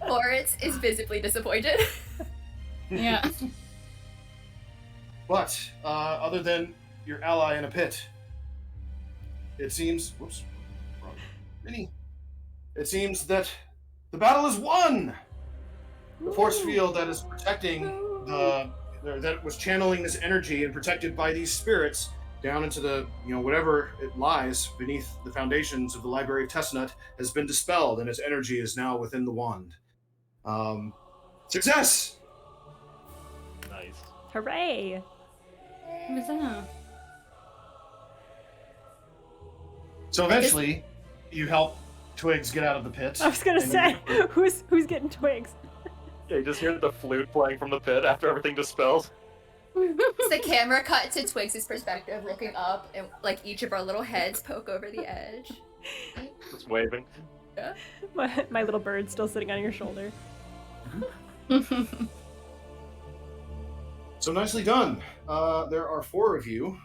Moritz is visibly disappointed. Yeah. But other than your ally in a pit, it seems. Whoops, wrong mini. It seems that the battle is won. The force field that is protecting that was channeling this energy and protected by these spirits down into the whatever it lies beneath the foundations of the Library of Tessnut has been dispelled, and its energy is now within the wand. Success. Nice. Hooray! What's that? So eventually, you help Twigs get out of the pit. I was gonna and say, you- who's getting Twigs? Yeah, you just hear the flute playing from the pit after everything dispels. It's the camera cut to Twigs' perspective, looking up, and like each of our little heads poke over the edge. Just waving. My little bird still sitting on your shoulder. So nicely done. There are 4 of you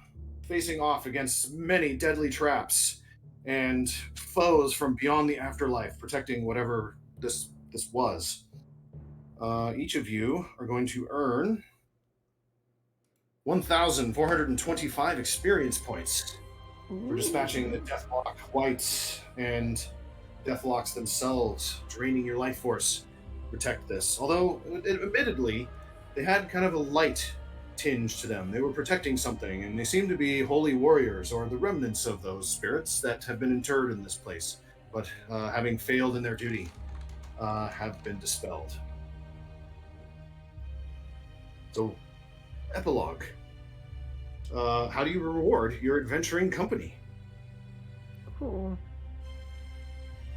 facing off against many deadly traps and foes from beyond the afterlife, protecting whatever this was. Each of you are going to earn 1,425 experience points for dispatching the Deathlock Whites and Deathlocks themselves, draining your life force. Protect this. Although, admittedly, they had kind of a light tinge to them. They were protecting something, and they seem to be holy warriors, or the remnants of those spirits that have been interred in this place, but having failed in their duty, have been dispelled. So, epilogue. How do you reward your adventuring company? Ooh.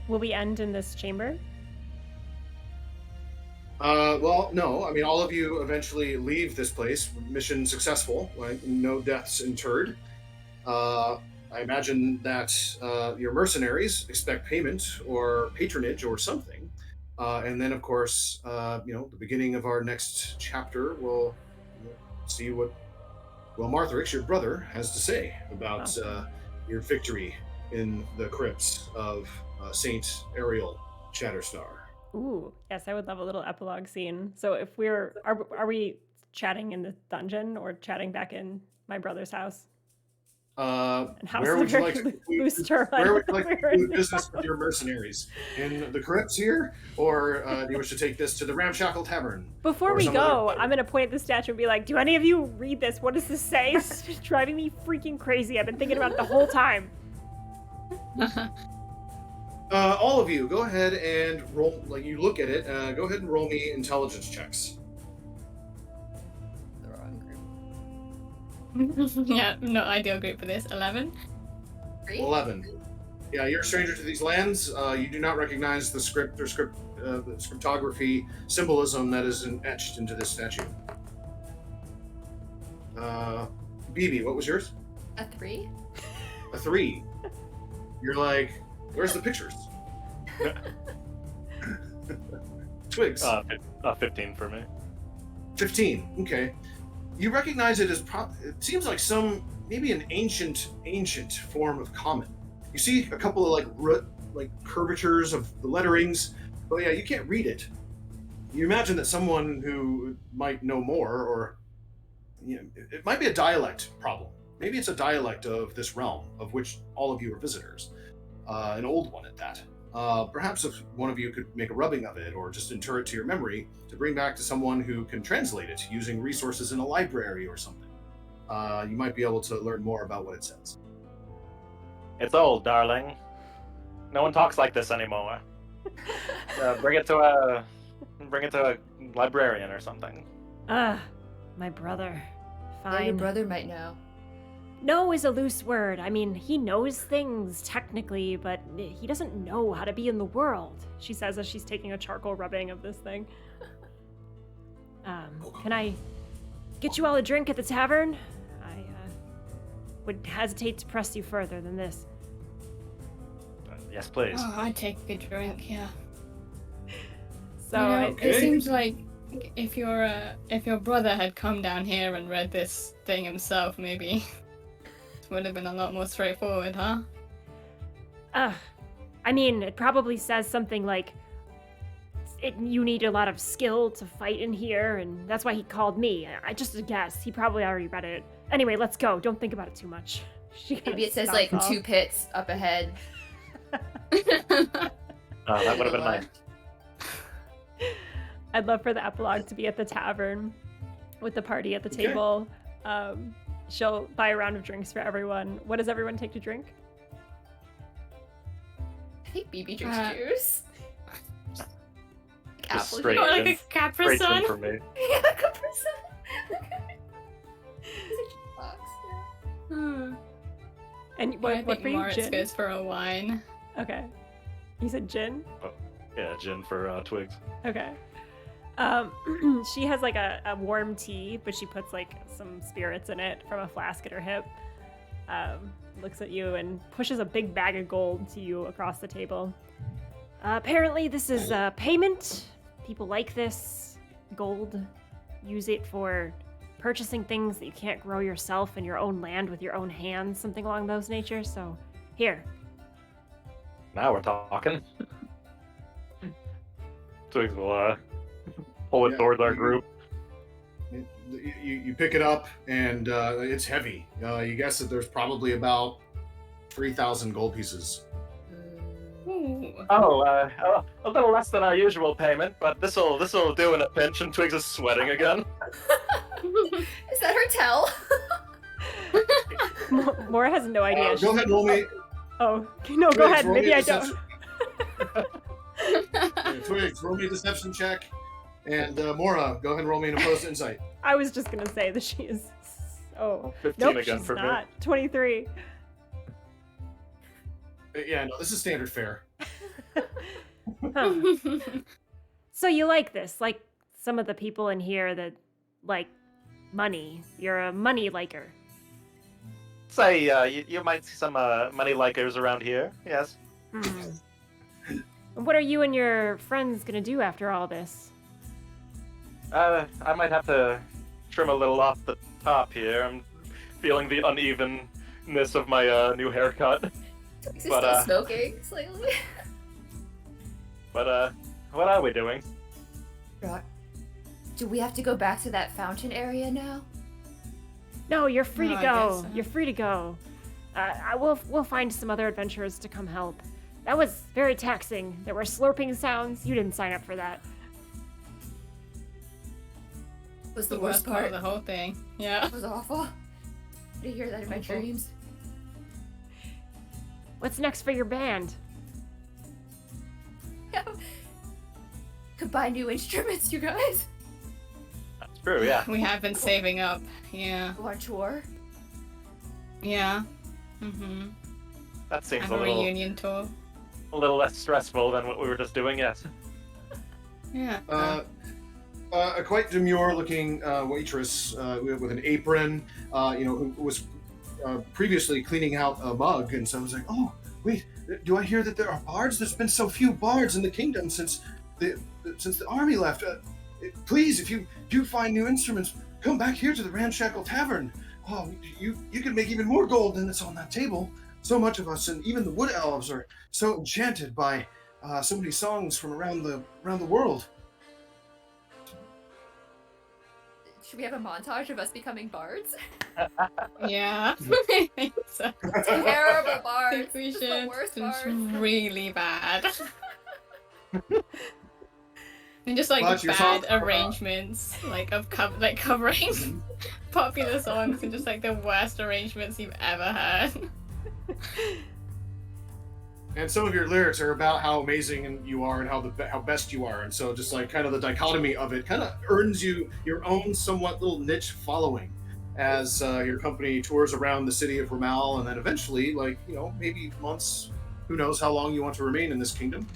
Will we end in this chamber? Well, no. I mean, all of you eventually leave this place. Mission successful. Right? No deaths interred. I imagine that your mercenaries expect payment or patronage or something. And then, of course, the beginning of our next chapter, we'll see what Marthrix, your brother, has to say about your victory in the crypts of Saint Ariel Shatterstar. Ooh, yes, I would love a little epilogue scene. So if are we chatting in the dungeon or chatting back in my brother's house? And how's Where the would you very like to loose term? where would you like to do business with your mercenaries? In the crypts here? Or do you wish to take this to the Ramshackle Tavern? Before or we some go, other- I'm going to point at the statue and be like, do any of you read this? What does this say? It's just driving me freaking crazy. I've been thinking about it the whole time. All of you, go ahead and roll, like you look at it, go ahead and roll me intelligence checks. Yeah, not ideal group for this. 11. 3? 11. Yeah, you're a stranger to these lands. You do not recognize the script or the scriptography symbolism that is etched into this statue. Beebee, what was yours? A 3? A 3. You're like, where's the pictures? Twigs. 15 for me. 15. Okay. You recognize it as it seems like maybe an ancient form of common. You see a couple of like curvatures of the letterings, but yeah, you can't read it. You imagine that someone who might know more, or it might be a dialect problem. Maybe it's a dialect of this realm, of which all of you are visitors. An old one at that. Perhaps if one of you could make a rubbing of it, or just inter it to your memory to bring back to someone who can translate it using resources in a library or something. You might be able to learn more about what it says. It's old, darling. No one talks like this anymore. Bring it to a librarian or something. My brother. Yeah, Fine. your brother might know. Know is a loose word. I mean, he knows things technically, but he doesn't know how to be in the world, she says as she's taking a charcoal rubbing of this thing. Can I get you all a drink at the tavern? I would hesitate to press you further than this. Yes, please. Oh, I'd take a drink, yeah. So Okay. It seems like if your brother had come down here and read this thing himself, maybe it would have been a lot more straightforward, huh? I mean, it probably says something like, you need a lot of skill to fight in here, and that's why he called me. I just guess. He probably already read it. Anyway, let's go. Don't think about it too much. Maybe it says like 2 pits up ahead. That would have been nice. I'd love for the epilogue to be at the tavern with the party at the table. She'll buy a round of drinks for everyone. What does everyone take to drink? I think Beebee drinks juice. Just Apple straight juice. Or like in. a Capri Great thing Sun. for me. Yeah, Capri Sun. It's a juice box, yeah. And I what think for you, Moritz gin? goes for a wine. Okay. You said gin? Yeah, gin for Twigs. Okay. She has like a warm tea, but she puts like some spirits in it from a flask at her hip. Looks at you and pushes a big bag of gold to you across the table. Apparently this is payment. People like this gold. Use it for purchasing things that you can't grow yourself in your own land with your own hands, something along those natures. So, here. Now we're talking. Twigs will pull it towards our group. You pick it up, and it's heavy. You guess that there's probably about 3,000 gold pieces. Ooh. Oh, a little less than our usual payment, but this'll do in a pinch. And Twigs is sweating again. Is that her tell? Mora has no idea. Go ahead, roll me. Oh, no, go Twigs, ahead. roll Maybe me a I don't. deception- Twigs, roll me a deception check. And Mora, go ahead and roll me an opposed insight. I was just gonna say that she is. Oh, 15 nope, again she's for not. 23. Yeah, no, this is standard fare. Huh. So you like this? Like some of the people in here that like money. You're a money liker. Say, you might see some money likers around here. Yes. Hmm. And what are you and your friends gonna do after all this? I might have to trim a little off the top here. I'm feeling the unevenness of my new haircut. Is But, still smoking slightly? But what are we doing? Right. Do we have to go back to that fountain area now? No, you're free No, to I go. guess so. You're free to go. We'll find some other adventurers to come help. That was very taxing. There were slurping sounds. You didn't sign up for that. Was The the worst worst part of part? the whole thing. Yeah. It was awful. Did you hear that in my Awful. dreams? What's next for your band? Could buy new instruments, you guys. That's true, yeah. We have been saving up. Yeah. Go on tour. Yeah. Mm-hmm. That seems Have a a little reunion tour. less stressful than what we were just doing. Yes. Yeah. A quite demure-looking waitress with an apron, who was previously cleaning out a mug, and so I was like, "Oh, wait, do I hear that there are bards? There's been so few bards in the kingdom since the army left. Please, if you find new instruments, come back here to the Ramshackle Tavern. Oh, you can make even more gold than that's on that table. So much of us, and even the wood elves, are so enchanted by so many songs from around the world." Should we have a montage of us becoming bards? Yeah. I think so. Terrible I bards. think we Just the should. worst It's bards. really bad. And just like But your bad songs are, arrangements, like of covering popular songs, and just like the worst arrangements you've ever heard. And some of your lyrics are about how amazing you are and how best you are, and so just like kind of the dichotomy of it kind of earns you your own somewhat little niche following as your company tours around the city of Ramal, and then eventually, maybe months, who knows how long you want to remain in this kingdom,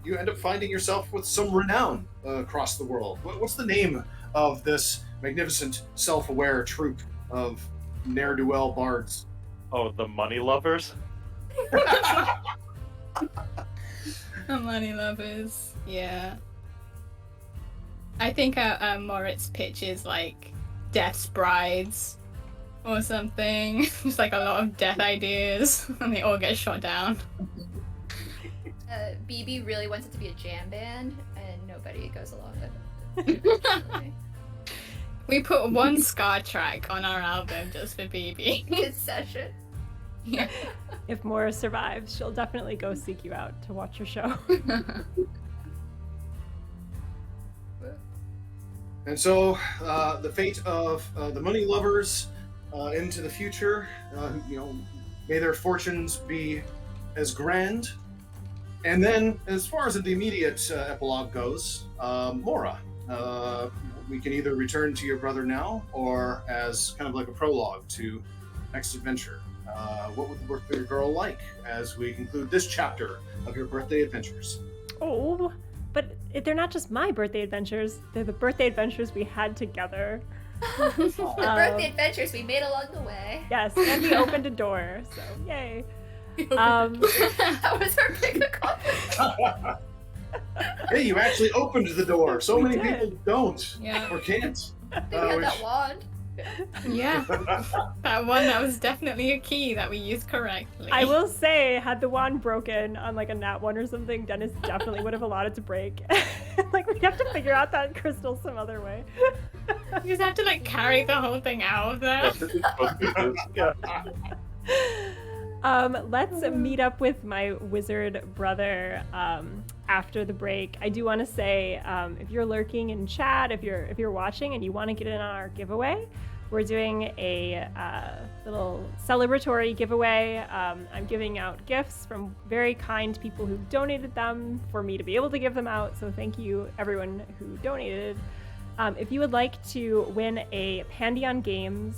you end up finding yourself with some renown across the world. What's the name of this magnificent, self-aware troupe of ne'er-do-well bards? Oh, the money lovers. The money lovers, yeah. I think Moritz pitch is like Death's Brides or something. Just like a lot of death ideas, and they all get shot down. Beebee really wants it to be a jam band, and nobody goes along with it. We put one ska track on our album just for Beebee. Good session. Yeah. If Mora survives, she'll definitely go seek you out to watch your show. And so, the fate of the money lovers into the future, may their fortunes be as grand. And then, as far as the immediate epilogue goes, Mora, we can either return to your brother now, or as kind of like a prologue to next adventure. What would the birthday girl like as we conclude this chapter of your birthday adventures? Oh, but they're not just my birthday adventures. They're the birthday adventures we had together. The birthday adventures we made along the way. Yes, and we opened a door, so yay. That was our big accomplishment. Hey, you actually opened the door. So We many did. people don't Yeah. or can't. They had that wand. Yeah. That one that was definitely a key that we used correctly. I will say, had the wand broken on like a nat 1 or something, Dennis definitely would have allowed it to break. Like, we'd have to figure out that crystal some other way. You just have to like carry the whole thing out of there. Let's meet up with my wizard brother after the break. I do want to say, if you're lurking in chat, if you're watching and you want to get in on our giveaway, we're doing a little celebratory giveaway. I'm giving out gifts from very kind people who donated them for me to be able to give them out. So thank you everyone who donated. If you would like to win a Pandion Games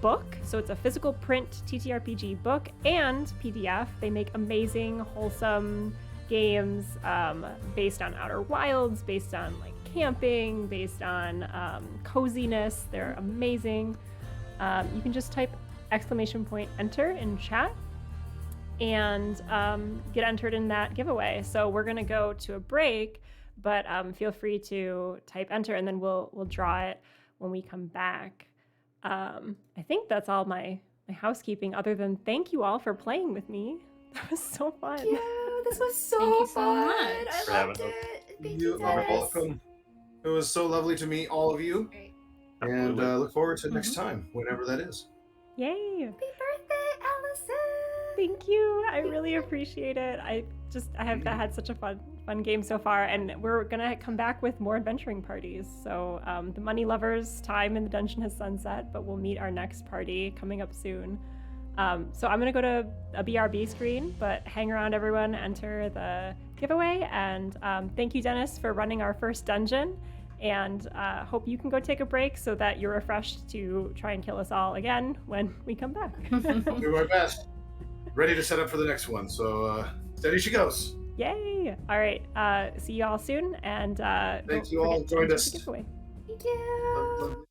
book, so it's a physical print TTRPG book and PDF. They make amazing, wholesome games based on Outer Wilds, based on like camping, based on coziness. They're amazing. You can just type !enter in chat and get entered in that giveaway. So we're gonna go to a break, but feel free to type enter and then we'll draw it when we come back. I think that's all my housekeeping, other than thank you all for playing with me. That was so fun. Yeah, this was so Thank you so fun. much I for loved having us. it. Thank You you, are Dennis. welcome. It was so lovely to meet all of you, Great. and Absolutely. look forward to next time, whenever that is. Yay. Happy birthday, Allison. Thank you. I really appreciate it. I have had such a fun game so far, and we're gonna come back with more adventuring parties. So the money lovers' time in the dungeon has sunset, but we'll meet our next party coming up soon. So I'm gonna go to a BRB screen, but hang around everyone, enter the giveaway, and thank you, Dennis, for running our first dungeon. and hope you can go take a break so that you're refreshed to try and kill us all again when we come back. I'll do my best. Ready to set up for the next one, so steady she goes. Yay! All right, see you all soon, and Thank you all who joined us. Giveaway. Thank you.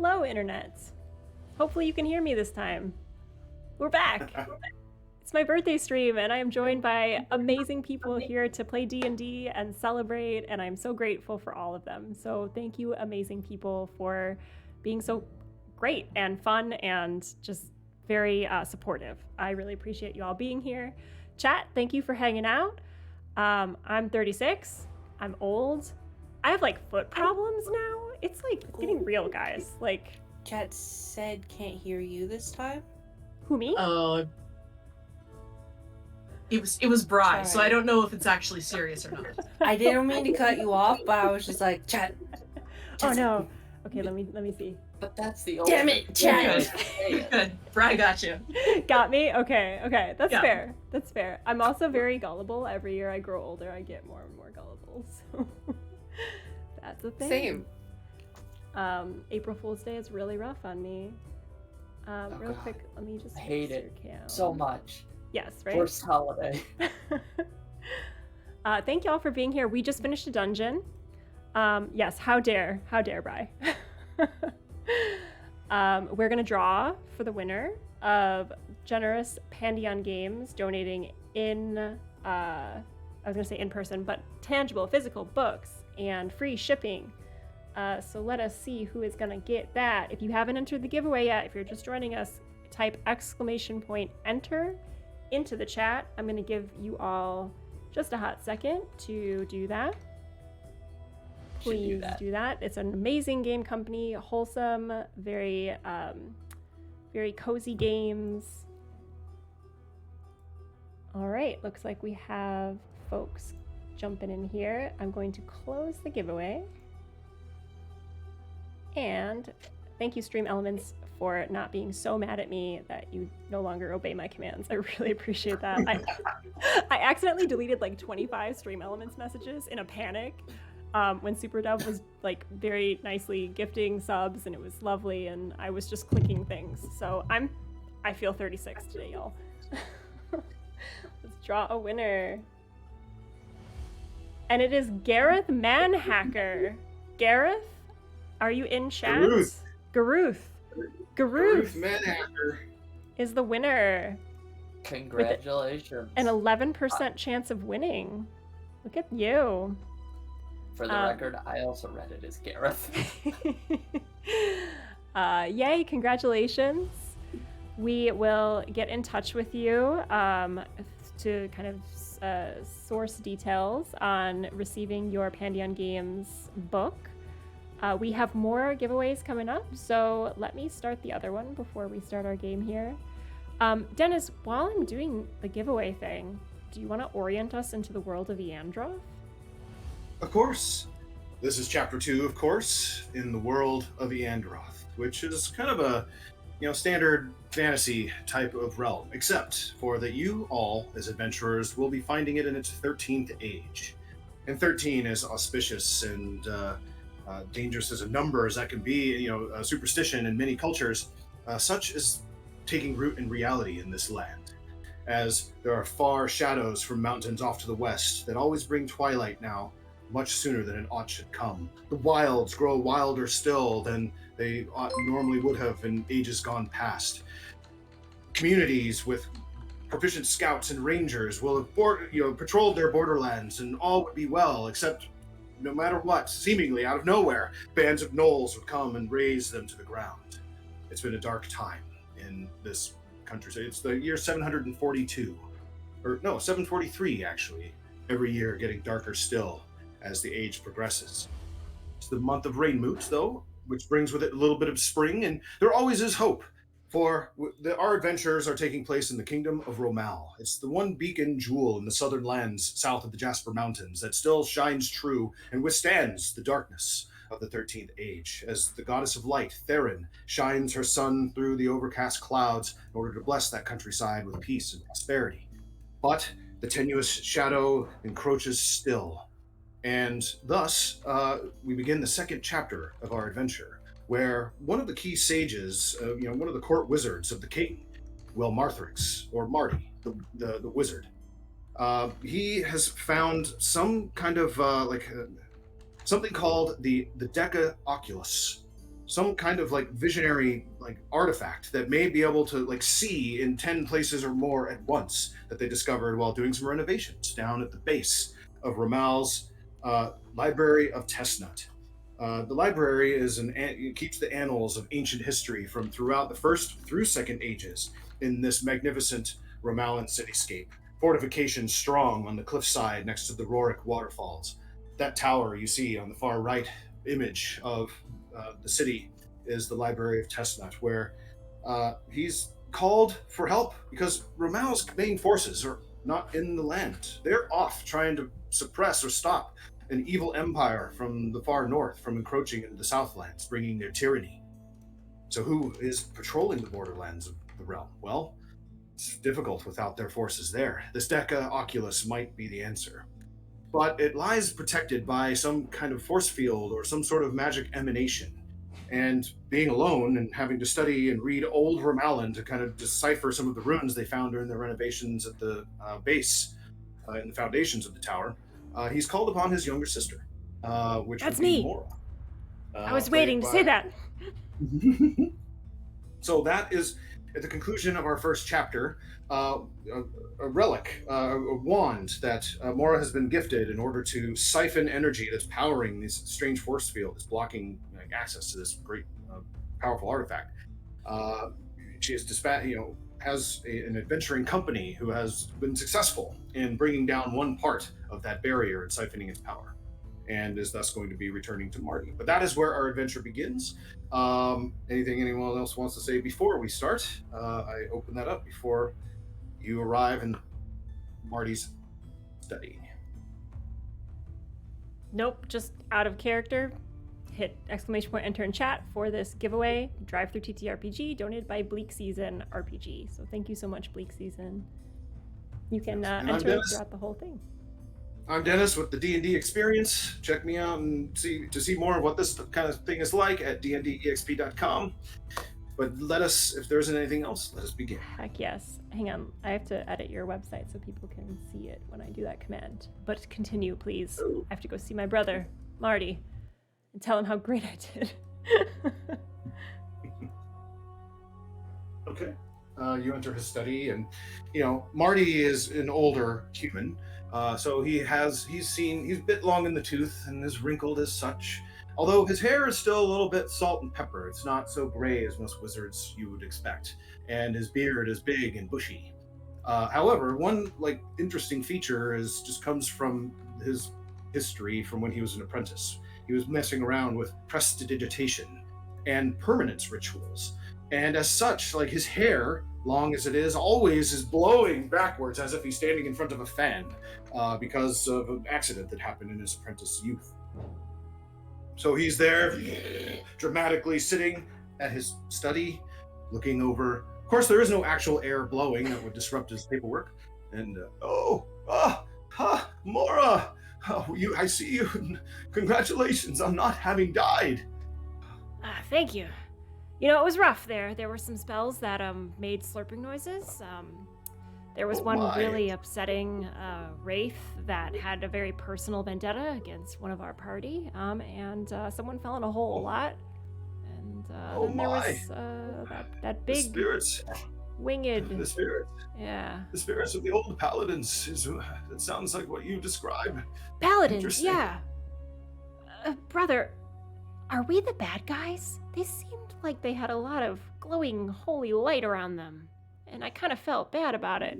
Hello, Internet. Hopefully you can hear me this time. We're back. It's my birthday stream, and I am joined by amazing people here to play D&D and celebrate, and I'm so grateful for all of them. So thank you, amazing people, for being so great and fun and just very supportive. I really appreciate you all being here. Chat, thank you for hanging out. I'm 36. I'm old. I have like foot problems now. It's like getting real, guys. Like, Chat said can't hear you this time. who, me? Oh. It was Bri, so Sorry. I don't know if it's actually serious or not. I didn't mean to cut you off, but I was just like, Chat. Oh no. Okay, let me see. But that's the Damn it, Chat. Good. Bri got you. Got me? Okay. That's Yeah. fair. That's fair. I'm also very gullible. Every year I grow older, I get more and more gullible. So that's a thing. Same. April Fool's Day is really rough on me. Real God. quick, let me just I hate fix it your cam. so much. Yes, right? Worst holiday. Thank y'all for being here. We just finished a dungeon. Yes, how dare Bri. We're gonna draw for the winner of generous Pandion Games donating in, I was gonna say in person, but tangible, physical books and free shipping. So let us see who is gonna get that. If you haven't entered the giveaway yet, if you're just joining us, type !enter into the chat. I'm gonna give you all just a hot second to do that. Should Please do that. It's an amazing game company, wholesome, very cozy games. All right, looks like we have folks jumping in here. I'm going to close the giveaway. And thank you, Stream Elements, for not being so mad at me that you no longer obey my commands. I really appreciate that. I accidentally deleted like 25 Stream Elements messages in a panic. When Superdub was like very nicely gifting subs and it was lovely, and I was just clicking things. So I feel 36 today, y'all. Let's draw a winner. And it is Gareth Manhacker. Gareth, are you in chat? Garuth Manhacker. is the winner. Congratulations. An 11% chance of winning. Look at you. For the record, I also read it as Gareth. Yay, congratulations. We will get in touch with you to kind of source details on receiving your Pandion Games book. We have more giveaways coming up, so let me start the other one before we start our game here. Dennis, while I'm doing the giveaway thing, do you want to orient us into the world of Eandroth? Of course. This is chapter 2, of course, in the world of Eandroth, which is kind of a, standard fantasy type of realm, except for that you all, as adventurers, will be finding it in its 13th age. And 13 is auspicious and dangerous as a number as that can be, a superstition in many cultures. Such is taking root in reality in this land, as there are far shadows from mountains off to the west that always bring twilight now, much sooner than it ought should come. The wilds grow wilder still than they normally would have in ages gone past. Communities with proficient scouts and rangers will have patrolled their borderlands, and all would be well, except no matter what, seemingly out of nowhere, bands of gnolls would come and raze them to the ground. It's been a dark time in this country. So it's the year 742, or no, 743 actually. Every year getting darker still as the age progresses. It's the month of Rainmoot, though, which brings with it a little bit of spring, and there always is hope, for our adventures are taking place in the kingdom of Romal. It's the one beacon jewel in the southern lands south of the Jasper Mountains that still shines true and withstands the darkness of the 13th age, as the goddess of light, Therin, shines her sun through the overcast clouds in order to bless that countryside with peace and prosperity. But the tenuous shadow encroaches still, and thus we begin the second chapter of our adventure, where one of the key sages, one of the court wizards of the king, Marthrix, or Marty, the wizard, he has found some kind of something called the Deca Oculus. some kind of like visionary like artifact that may be able to like see in 10 places or more at once, that they discovered while doing some renovations down at the base of Ramal's Library of Testnut. The library it keeps the annals of ancient history from throughout the first through second ages in this magnificent Ramalan cityscape. Fortifications strong on the cliffside next to the Roric waterfalls. That tower you see on the far right image of the city is the Library of Testnut, where he's called for help because Ramal's main forces are not in the land. They're off trying to suppress or stop an evil empire from the far north from encroaching into the Southlands, bringing their tyranny. So who is patrolling the borderlands of the realm? Well, it's difficult without their forces there. The Steca Oculus might be the answer. But it lies protected by some kind of force field or some sort of magic emanation. And being alone and having to study and read old Ramalan to kind of decipher some of the runes they found during the renovations at the base and the foundations of the tower, he's called upon his younger sister, which That's would be me. Mora. I was waiting to say that. So that is, at the conclusion of our first chapter, a relic, a wand that Mora has been gifted in order to siphon energy that's powering this strange force field, that's blocking access to this great, powerful artifact. She is has an adventuring company who has been successful in bringing down one part of that barrier and siphoning its power, and is thus going to be returning to Marty. But that is where our adventure begins. Anything anyone else wants to say before we start? I open that up before you arrive in Marty's study. Nope, just out of character. Hit ! Enter in chat for this giveaway. Drive through TTRPG, donated by Bleak Season RPG. So thank you so much, Bleak Season. You can enter it throughout the whole thing. I'm Dennis with the D&D Experience. Check me out and see more of what this kind of thing is like at dndexp.com. But if there isn't anything else, let us begin. Heck yes. Hang on, I have to edit your website so people can see it when I do that command. But continue, please. Oh. I have to go see my brother, Marty, and tell him how great I did. Okay. You enter his study, and Marty is an older human, so he's a bit long in the tooth and is wrinkled as such. Although his hair is still a little bit salt and pepper, it's not so gray as most wizards you would expect, and his beard is big and bushy. However, one interesting feature comes from his history from when he was an apprentice. He was messing around with prestidigitation and permanence rituals. And as such, his hair, long as it is, always is blowing backwards as if he's standing in front of a fan because of an accident that happened in his apprentice youth. So he's there, dramatically sitting at his study, looking over. Of course, there is no actual air blowing that would disrupt his paperwork. And, Mora! I see you. Congratulations on not having died. Thank you. It was rough there. There were some spells that made slurping noises. There was one really upsetting wraith that had a very personal vendetta against one of our party, and someone fell in a hole a lot. And then there was that big spirits. Winged. The spirits. Yeah. The spirits of the old paladins. It sounds like what you describe. Paladins, yeah. Brother, are we the bad guys? They seemed like they had a lot of glowing holy light around them, and I kind of felt bad about it.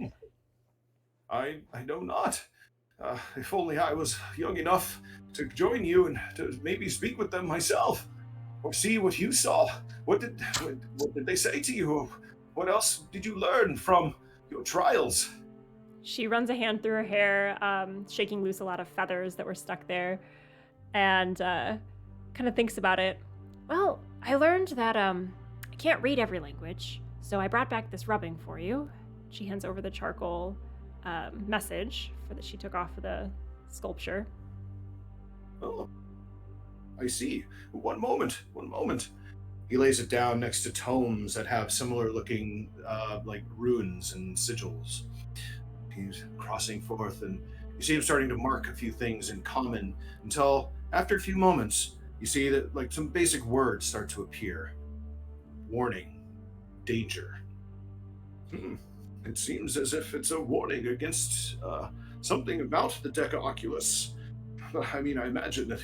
I know not. If only I was young enough to join you and to maybe speak with them myself, or see what you saw. What did they say to you? What else did you learn from your trials? She runs a hand through her hair, shaking loose a lot of feathers that were stuck there, and kind of thinks about it. Well, I learned that I can't read every language, so I brought back this rubbing for you. She hands over the charcoal message that she took off of the sculpture. Oh, I see. One moment. He lays it down next to tomes that have similar looking runes and sigils. He's crossing forth, and you see him starting to mark a few things in common until, after a few moments, you see that like some basic words start to appear. Warning, danger. It seems as if it's a warning against something about the Deca Oculus. I mean, I imagine that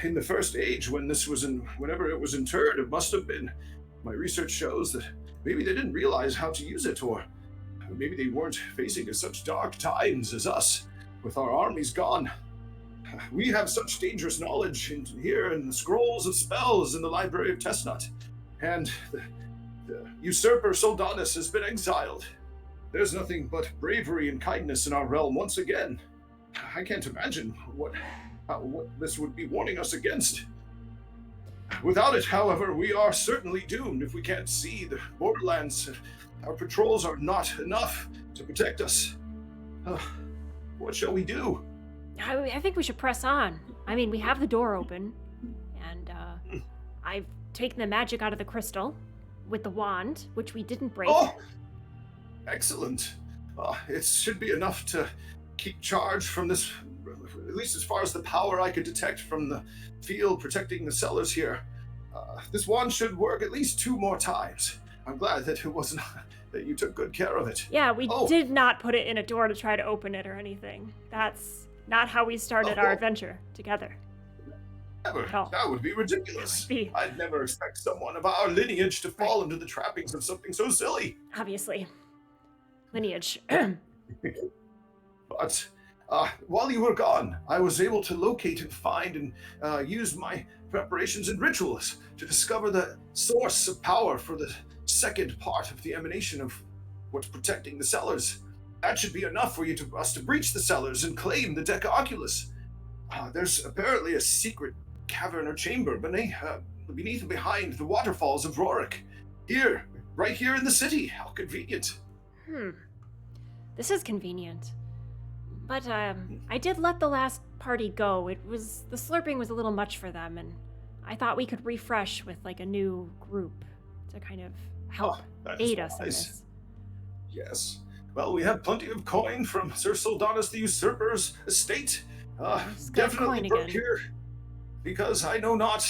in the first age, whenever it was interred, it must have been. My research shows that maybe they didn't realize how to use it, or maybe they weren't facing such dark times as us, with our armies gone. We have such dangerous knowledge here in the scrolls of spells in the Library of Testnut, and the usurper Soldanus has been exiled. There's nothing but bravery and kindness in our realm once again. I can't imagine what this would be warning us against. Without it, however, we are certainly doomed if we can't see the borderlands. Our patrols are not enough to protect us. What shall we do? I think we should press on. I mean, we have the door open, and I've taken the magic out of the crystal with the wand, which we didn't break. Oh, excellent. It should be enough to keep charge from this, at least as far as the power I could detect from the field protecting the cellars here. This wand should work at least 2 more times. I'm glad that it wasn't that you took good care of it. Yeah, we did not put it in a door to try to open it or anything. That's not how we started our adventure together. Never. That would be ridiculous. I'd never expect someone of our lineage to fall into the trappings of something so silly. Obviously. Lineage. But while you were gone, I was able to locate and find and use my preparations and rituals to discover the source of power for the second part of the emanation of what's protecting the cellars. That should be enough for us to breach the cellars and claim the Deca Oculus. There's apparently a secret cavern or chamber beneath and behind the waterfalls of Rorick. Here, right here in the city. How convenient. This is convenient. But I did let the last party go. The slurping was a little much for them, and I thought we could refresh with like a new group to kind of help aid us in this. Yes. Well, we have plenty of coin from Sir Soldanus the Usurper's estate. Definitely broke here, because I know not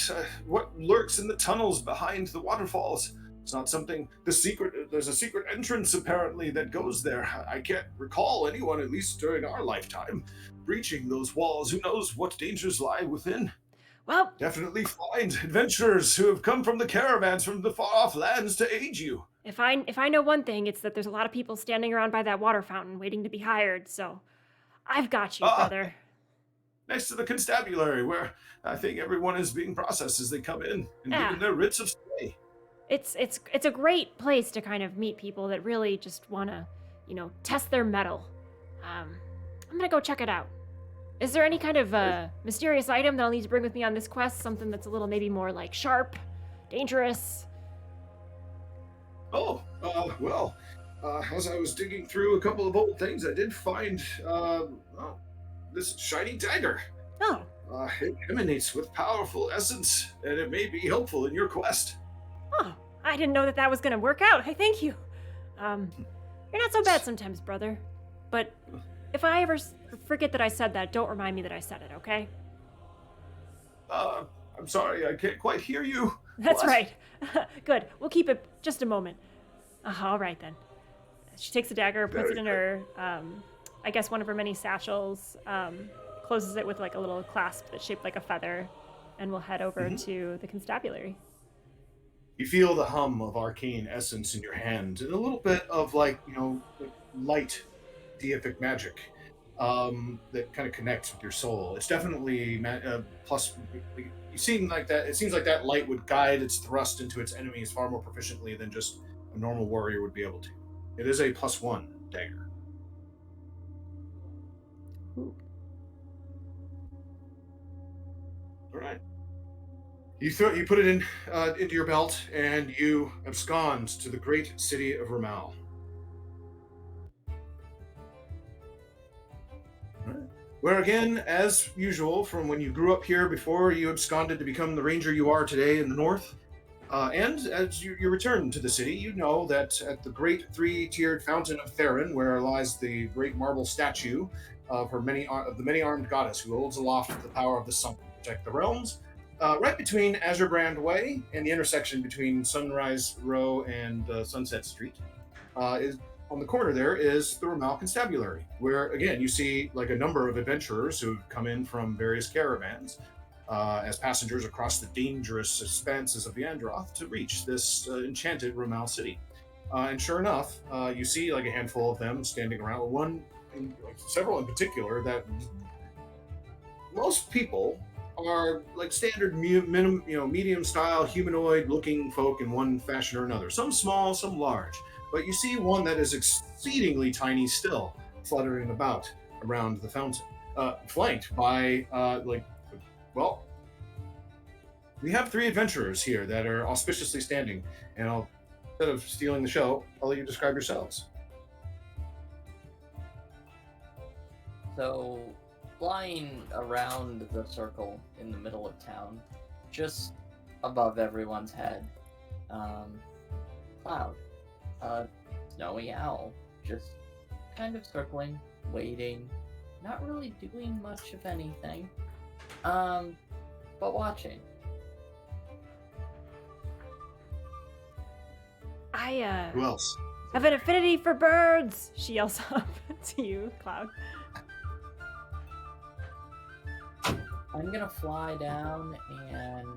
what lurks in the tunnels behind the waterfalls. It's not something, there's a secret entrance apparently that goes there. I can't recall anyone, at least during our lifetime, breaching those walls. Who knows what dangers lie within? Well, definitely find adventurers who have come from the caravans from the far-off lands to aid you. If I know one thing, it's that there's a lot of people standing around by that water fountain waiting to be hired, so I've got you, brother. Next to the constabulary, where I think everyone is being processed as they come in and given their writs of stay. It's a great place to kind of meet people that really just want to, test their mettle. I'm gonna go check it out. Is there any kind of mysterious item that I'll need to bring with me on this quest? Something that's a little maybe more like sharp, dangerous? As I was digging through a couple of old things, I did find this shiny dagger. It emanates with powerful essence, and it may be helpful in your quest. Oh, I didn't know that was going to work out. Hey, thank you. You're not so bad sometimes, brother. But if I ever forget that I said that, don't remind me that I said it, okay? I'm sorry, I can't quite hear you. That's right. Good. We'll keep it just a moment. All right, then. She takes the dagger, puts it in her, I guess one of her many satchels, closes it with like a little clasp that's shaped like a feather, and we'll head over to the constabulary. You feel the hum of arcane essence in your hand, and a little bit of light deific magic that kind of connects with your soul. It's definitely plus. You seem like that. It seems like that light would guide its thrust into its enemies far more proficiently than just a normal warrior would be able to. It is a +1 dagger. Ooh. All right. You put it into your belt, and you abscond to the great city of Ramal. Where again, as usual, from when you grew up here before you absconded to become the ranger you are today in the north, and as you return to the city, you know that at the great 3-tiered fountain of Theron, where lies the great marble statue of the many-armed goddess who holds aloft the power of the sun to protect the realms, right between Azure Brand Way and the intersection between Sunrise Row and Sunset Street, is on the corner there is the Ramal Constabulary, where again you see like a number of adventurers who've come in from various caravans as passengers across the dangerous expanses of the Androth to reach this enchanted Ramal city. And sure enough, you see like a handful of them standing around. Several in particular that most people are like standard medium style humanoid looking folk in one fashion or another. Some small, some large. But you see one that is exceedingly tiny still, fluttering about around the fountain, flanked by we have 3 adventurers here that are auspiciously standing, and instead of stealing the show, I'll let you describe yourselves. So, flying around the circle in the middle of town, just above everyone's head, Cloud, snowy owl, just kind of circling, waiting, not really doing much of anything, but watching. Who else? have an affinity for birds, she yells up to you, Cloud. I'm gonna fly down and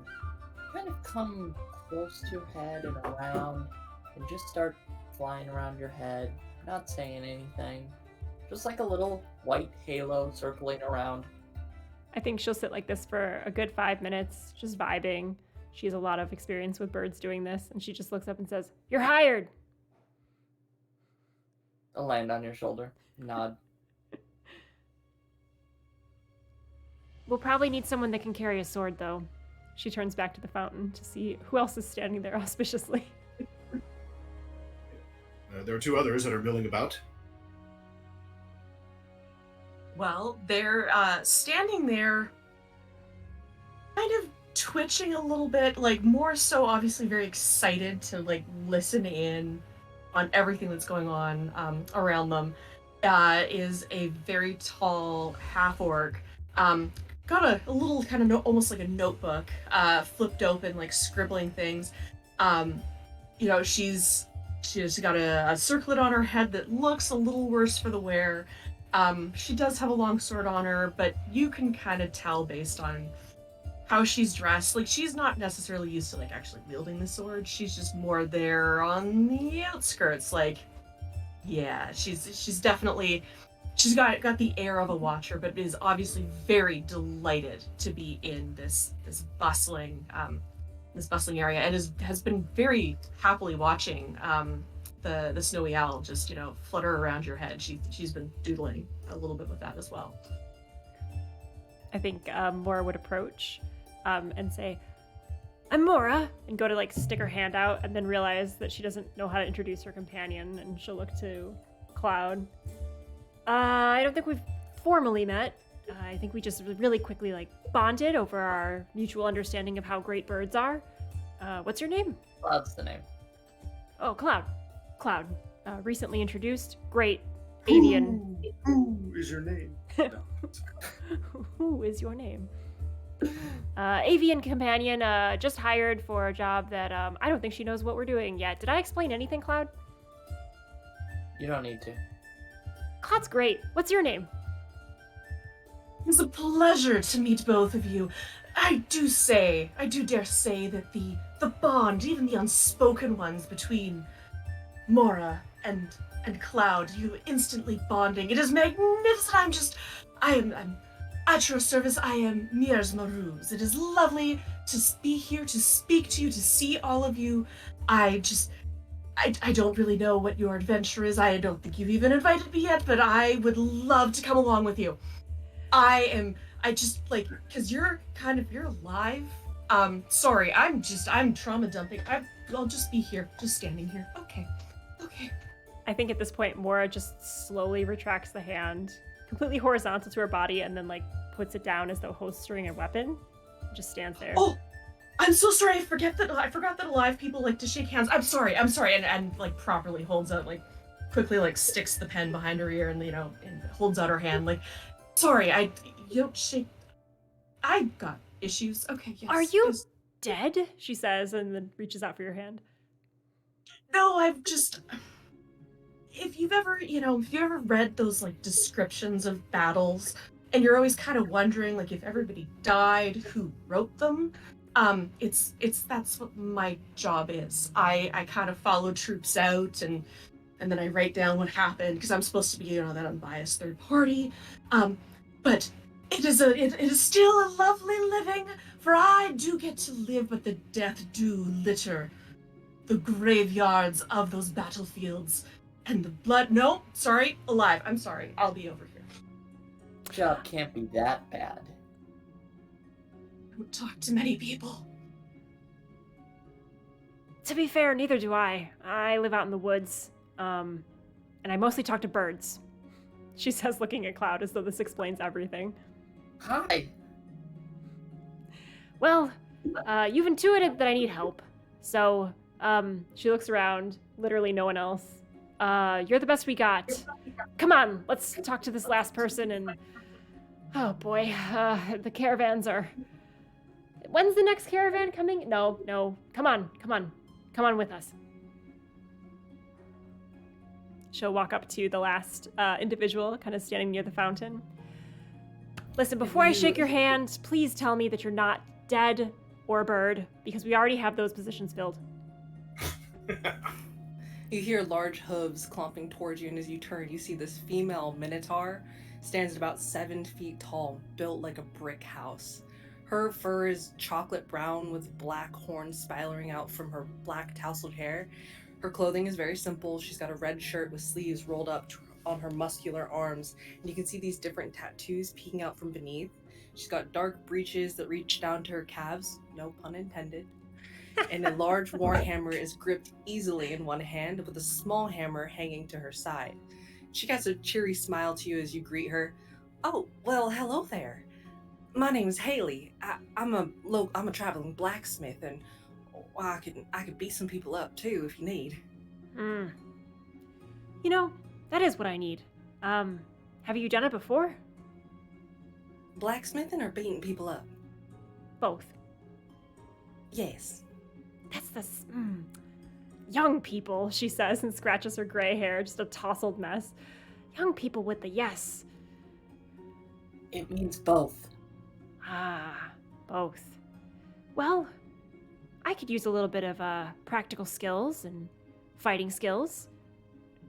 kind of come close to your head and around and just start flying around your head, not saying anything. Just like a little white halo circling around. I think she'll sit like this for a good 5 minutes, just vibing. She has a lot of experience with birds doing this, and she just looks up and says, "You're hired!" I'll land on your shoulder, nod. We'll probably need someone that can carry a sword, though. She turns back to the fountain to see who else is standing there auspiciously. There are 2 others that are milling about. Well, they're standing there, kind of twitching a little bit, like more so obviously very excited to like listen in on everything that's going on around them. Is a very tall half-orc. Got a little kind of almost like a notebook flipped open, like scribbling things. She's got a circlet on her head that looks a little worse for the wear. She does have a long sword on her, but you can kind of tell based on how she's dressed. Like, she's not necessarily used to like actually wielding the sword. She's just more there on the outskirts. Like, yeah, she's definitely, she's got the air of a watcher, but is obviously very delighted to be in this bustling area, and has been very happily watching the snowy owl just flutter around your head. She's been doodling a little bit with that as well. I think Mora would approach and say, "I'm Mora," and go to like stick her hand out, and then realize that she doesn't know how to introduce her companion, and she'll look to Cloud. I don't think we've formally met. I think we just really quickly like bonded over our mutual understanding of how great birds are. What's your name? Cloud's the name. Oh, Cloud. Cloud. Recently introduced. Great avian. Who is your name? Who is your name? Avian companion, just hired for a job that I don't think she knows what we're doing yet. Did I explain anything, Cloud? You don't need to. Cloud's great. What's your name? It's a pleasure to meet both of you. I do dare say that the bond, even the unspoken ones between Mora and Cloud, you instantly bonding. It is magnificent. I'm at your service. I am Miersma. It is lovely to be here, to speak to you, to see all of you. I don't really know what your adventure is. I don't think you've even invited me yet, but I would love to come along with you. Cause you're alive. Sorry, I'm trauma dumping. I'll just be here, just standing here. Okay. I think at this point, Mora just slowly retracts the hand, completely horizontal to her body, and then like puts it down as though holstering a weapon. Just stands there. Oh, I'm so sorry. I forgot that alive people like to shake hands. I'm sorry. And like properly holds out, like quickly like sticks the pen behind her ear and and holds out her hand. Like, sorry, you don't shake. I got issues. Okay, yes. Are you yes. dead? She says, and then reaches out for your hand. No, I've just. If you've ever, if you ever read those like descriptions of battles, and you're always kind of wondering like if everybody died, who wrote them, it's that's what my job is. I kind of follow troops out and then I write down what happened because I'm supposed to be, that unbiased third party. But it is still a lovely living, for I do get to live, but the death do litter the graveyards of those battlefields. And the blood, no, sorry, alive. I'm sorry, I'll be over here. Job can't be that bad. I don't talk to many people. To be fair, neither do I. I live out in the woods, and I mostly talk to birds. She says, looking at Cloud as though this explains everything. Hi. Well, you've intuited that I need help. So, she looks around, literally no one else. You're the best we got. Come on, let's talk to this last person and... Oh boy, the caravans are... When's the next caravan coming? No, come on with us. She'll walk up to the last individual, kind of standing near the fountain. Listen, before I shake your hand, please tell me that you're not dead or a bird, because we already have those positions filled. You hear large hooves clomping towards you, and as you turn, you see this female minotaur stands at about 7 feet tall, built like a brick house. Her fur is chocolate brown with black horns spiraling out from her black tousled hair. Her clothing is very simple. She's got a red shirt with sleeves rolled up on her muscular arms, and you can see these different tattoos peeking out from beneath. She's got dark breeches that reach down to her calves, no pun intended. And a large warhammer is gripped easily in one hand with a small hammer hanging to her side. She casts a cheery smile to you as you greet her. Oh, well, hello there. My name's Hayleigh. I'm a traveling blacksmith, and I could beat some people up too if you need. That is what I need. Have you done it before? Blacksmithing or beating people up? Both. Yes. That's the young people, she says, and scratches her gray hair, just a tousled mess. Young people with the yes. It means both. Ah, both. Well, I could use a little bit of practical skills and fighting skills.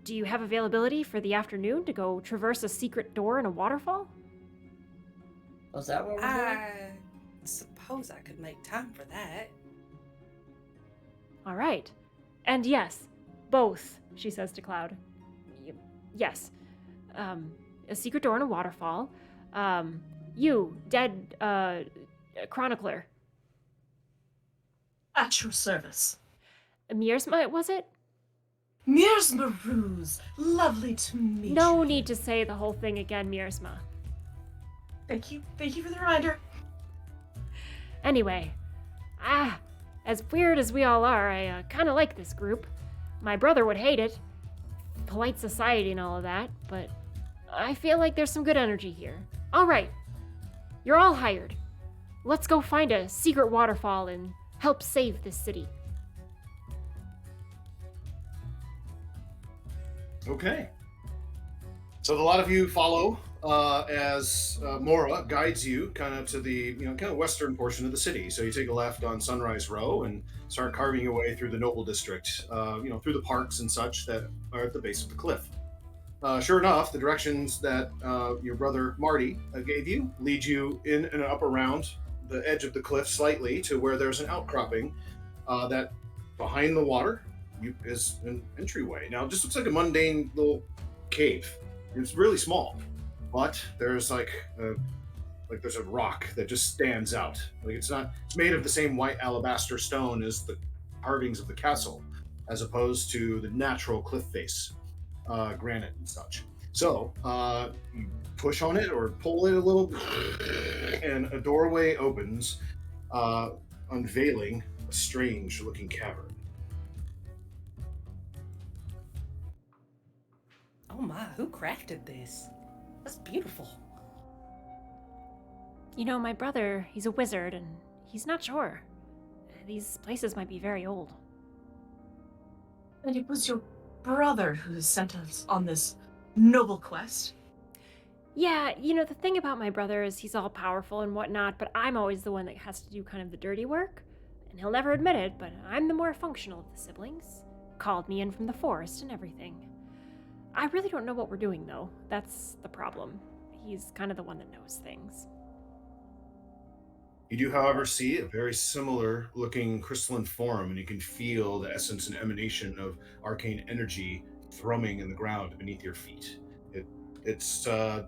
Do you have availability for the afternoon to go traverse a secret door in a waterfall? Was that what we're doing? I suppose I could make time for that. All right. And yes, both, she says to Cloud. Yes. A secret door in a waterfall. You, dead, chronicler. At your service. Miersma, was it? Miersma Ruse, lovely to meet you. No need to say the whole thing again, Miersma. Thank you for the reminder. Anyway, as weird as we all are, I kind of like this group. My brother would hate it. Polite society and all of that, but I feel like there's some good energy here. All right, you're all hired. Let's go find a secret waterfall and help save this city. Okay. So a lot of you follow as Mora guides you kind of to the kind of western portion of the city. So you take a left on Sunrise Row and start carving your way through the Noble District, through the parks and such that are at the base of the cliff. Sure enough, the directions that your brother Marty gave you lead you in and up around the edge of the cliff slightly to where there's an outcropping that behind the water is an entryway. Now, it just looks like a mundane little cave. It's really small, but there's there's a rock that just stands out. It's made of the same white alabaster stone as the carvings of the castle, as opposed to the natural cliff face, granite and such. So you push on it or pull it a little, and a doorway opens, unveiling a strange-looking cavern. Oh my, who crafted this? That's beautiful. You know, my brother, he's a wizard, and he's not sure. These places might be very old. And it was your brother who sent us on this noble quest. Yeah, you know, the thing about my brother is he's all powerful and whatnot, but I'm always the one that has to do kind of the dirty work. And he'll never admit it, but I'm the more functional of the siblings. Called me in from the forest and everything. I really don't know what we're doing, though. That's the problem. He's kind of the one that knows things. You do, however, see a very similar looking crystalline form, and you can feel the essence and emanation of arcane energy thrumming in the ground beneath your feet. It's kind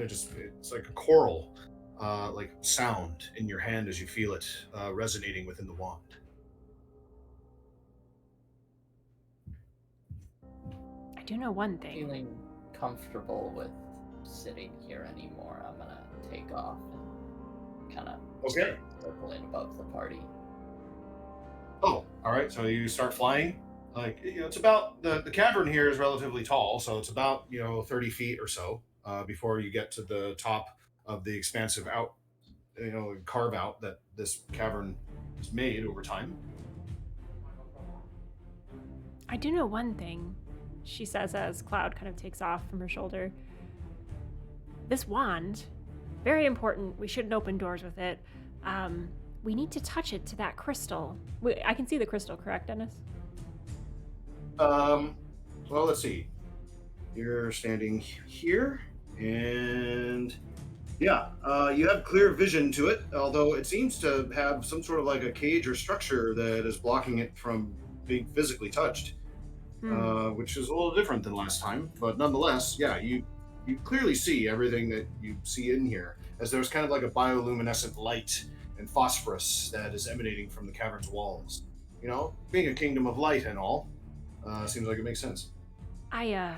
of just, it's like a choral, like sound in your hand as you feel it resonating within the wand. I do know one thing. Feeling comfortable with sitting here anymore, I'm gonna take off and kind of Okay. circle in above the party. Oh, all right. So you start flying. Like, you know, it's about the cavern here is relatively tall, so it's about 30 feet or so before you get to the top of the expansive carve out that this cavern has made over time. I do know one thing, she says as Cloud kind of takes off from her shoulder. This wand, very important. We shouldn't open doors with it. We need to touch it to that crystal. I can see the crystal, correct, Dennis? Well, let's see. You're standing here, and yeah, you have clear vision to it, although it seems to have some sort of like a cage or structure that is blocking it from being physically touched, which is a little different than last time. But nonetheless, yeah, you clearly see everything that you see in here, as there's kind of like a bioluminescent light and phosphorus that is emanating from the cavern's walls. You know, being a kingdom of light and all, seems like it makes sense. I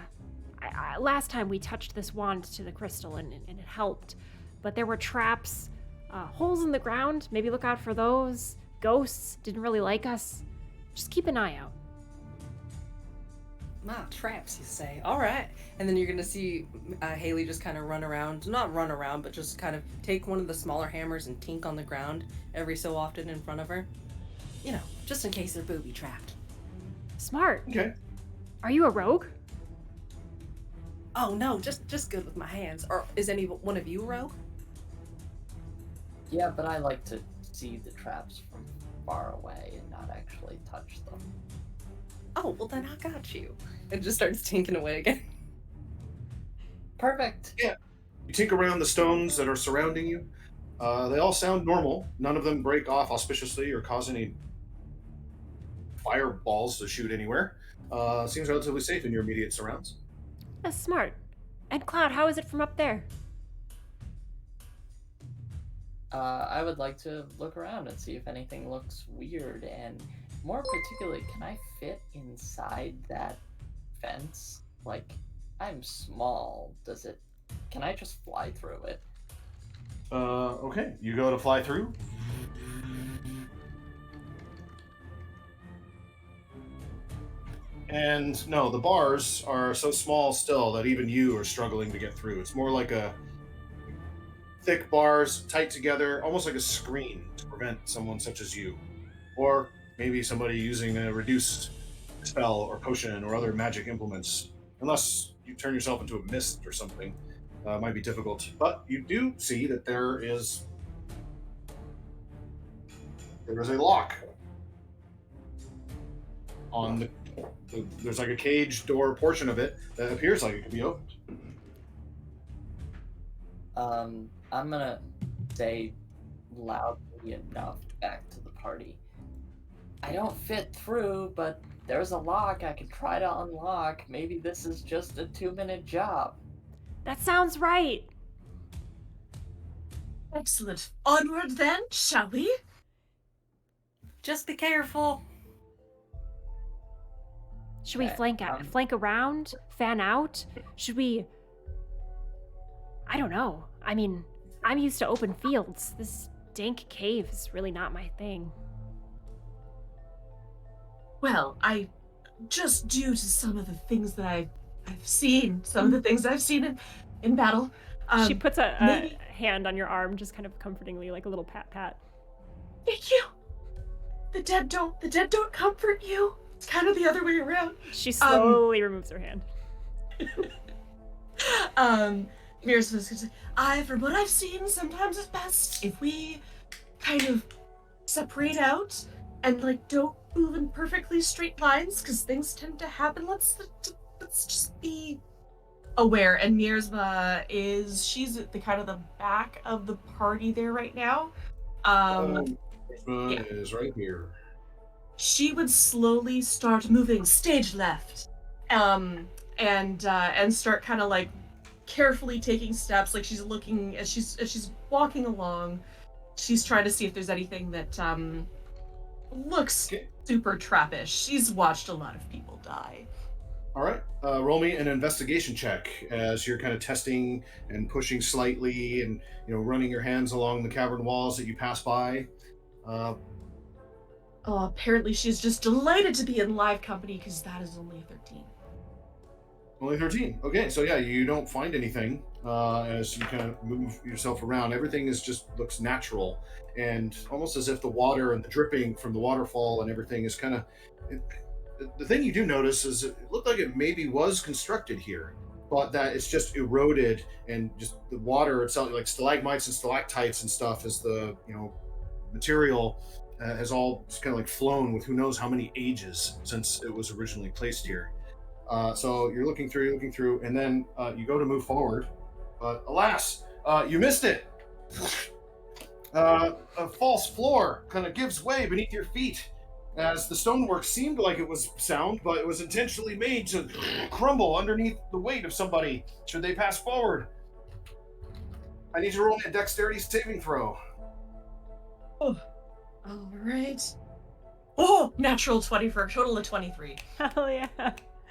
last time we touched this wand to the crystal and it helped, but there were traps, holes in the ground. Maybe look out for those. Ghosts didn't really like us. Just keep an eye out. Ah, traps, you say. All right. And then you're going to see Hayleigh just kind of run around. Not run around, but just kind of take one of the smaller hammers and tink on the ground every so often in front of her. You know, just in case they're booby-trapped. Smart. Okay. Are you a rogue? Oh, no, just good with my hands. Or is any one of you a rogue? Yeah, but I like to see the traps from far away and not actually touch them. Oh, well then I got you. It just starts tinking away again. Perfect. Yeah. You take around the stones that are surrounding you. They all sound normal. None of them break off auspiciously or cause any fireballs to shoot anywhere. Seems relatively safe in your immediate surrounds. That's smart. And Cloud, how is it from up there? I would like to look around and see if anything looks weird, and more particularly, can I fit inside that fence? Like, I'm small. Can I just fly through it? Okay. You go to fly through. And no, the bars are so small still that even you are struggling to get through. It's more like a thick bars tight together, almost like a screen to prevent someone such as you. Or maybe somebody using a reduced spell or potion or other magic implements. Unless you turn yourself into a mist or something, might be difficult. But you do see that there is a lock on the there's like a cage door portion of it that appears like it could be opened. I'm gonna say loudly enough back to the party. I don't fit through, but there's a lock I could try to unlock. Maybe this is just a 2-minute job. That sounds right. Excellent. Onward then, shall we? Just be careful. Should we Okay, flank around, fan out? Should we? I don't know. I mean, I'm used to open fields. This dank cave is really not my thing. Well, just due to some of the things that I've seen, some of the things I've seen in battle. She puts a maybe- hand on your arm, just kind of comfortingly, like a little pat. Thank you. The dead don't comfort you. It's kind of the other way around. She slowly removes her hand. Miersma is gonna say, from what I've seen, sometimes it's best if we kind of separate out and like don't move in perfectly straight lines because things tend to happen. Let's just be aware. And Miersma she's at the kind of the back of the party there right now. Miersma is right here. She would slowly start moving stage left, and start kind of like carefully taking steps, like she's looking as she's walking along. She's trying to see if there's anything that looks super trappish. She's watched a lot of people die. All right, roll me an investigation check as you're kind of testing and pushing slightly, and running your hands along the cavern walls that you pass by. Apparently she's just delighted to be in live company because that is only 13. Only 13. Okay, so yeah, you don't find anything as you kind of move yourself around. Everything looks natural, and almost as if the water and the dripping from the waterfall and everything is kind of. The thing you do notice is it looked like it maybe was constructed here, but that it's just eroded, and just the water itself, like stalagmites and stalactites and stuff, as the material has all just kind of like flown with who knows how many ages since it was originally placed here. So you're looking through, and then you go to move forward, but alas, you missed it. A false floor kind of gives way beneath your feet, as the stonework seemed like it was sound, but it was intentionally made to crumble underneath the weight of somebody should they pass forward. I need you to roll me a dexterity saving throw. Oh, all right. Oh, natural 20 for a total of 23. Hell yeah.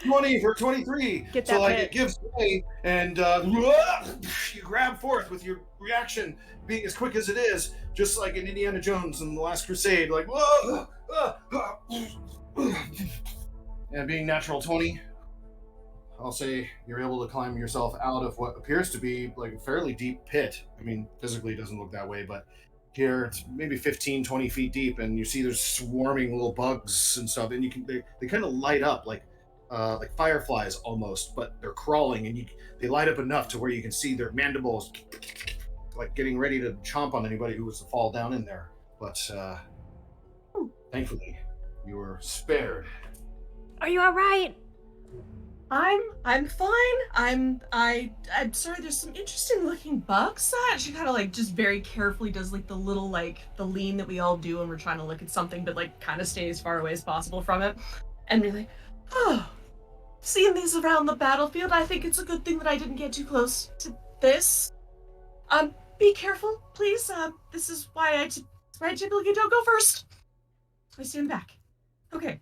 20 for 23. Get that so like pit. it gives way, and you grab forth with your reaction being as quick as it is, just like in Indiana Jones and the Last Crusade, like and being natural 20, I'll say you're able to climb yourself out of what appears to be like a fairly deep pit. I mean, physically it doesn't look that way, but here it's maybe 15, 20 feet deep, and you see there's swarming little bugs and stuff, and they kind of light up like fireflies almost, but they're crawling, and they light up enough to where you can see their mandibles like getting ready to chomp on anybody who was to fall down in there. But thankfully, you were spared. Are you all right? I'm fine. I'm sorry. There's some interesting looking bugs. She kind of like just very carefully does like the little like the lean that we all do when we're trying to look at something, but like kind of stay as far away as possible from it, and be like, oh, seeing these around the battlefield, I think it's a good thing that I didn't get too close to this. Be careful, please. This is why I typically don't go first. I stand back. Okay.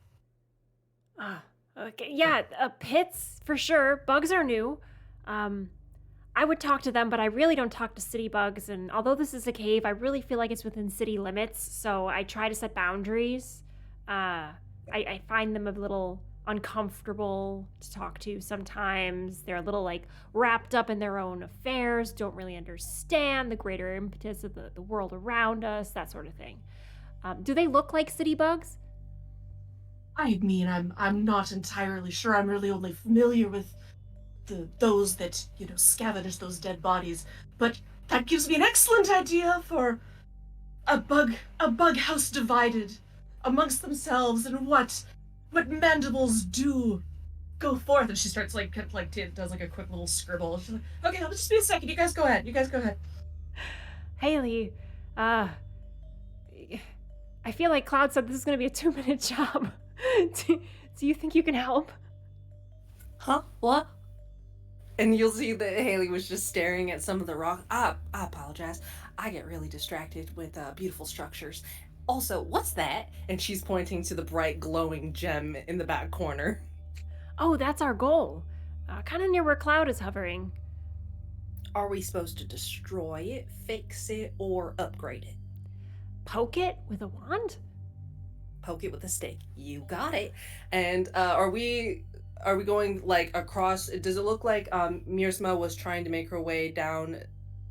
Okay, yeah, pits for sure. Bugs are new. I would talk to them, but I really don't talk to city bugs. And although this is a cave, I really feel like it's within city limits. So I try to set boundaries. I find them a little uncomfortable to talk to sometimes. They're a little like wrapped up in their own affairs, don't really understand the greater impetus of the world around us, that sort of thing. Do they look like city bugs? I mean, I'm not entirely sure. I'm really only familiar with those that, scavenge those dead bodies. But that gives me an excellent idea for a bug house divided amongst themselves, and what mandibles do go forth. And she starts does like a quick little scribble. She's like, okay, I'll just be a second. You guys go ahead. Hayleigh, I feel like Cloud said this is going to be a 2-minute job. Do you think you can help? Huh? What? And you'll see that Hayleigh was just staring at some of the rock. I apologize. I get really distracted with beautiful structures. Also, what's that? And she's pointing to the bright glowing gem in the back corner. Oh, that's our goal. Kind of near where Cloud is hovering. Are we supposed to destroy it, fix it, or upgrade it? Poke it with a wand? Poke it with a stick. You got it. And are we going like across? Does it look like Miersma was trying to make her way down,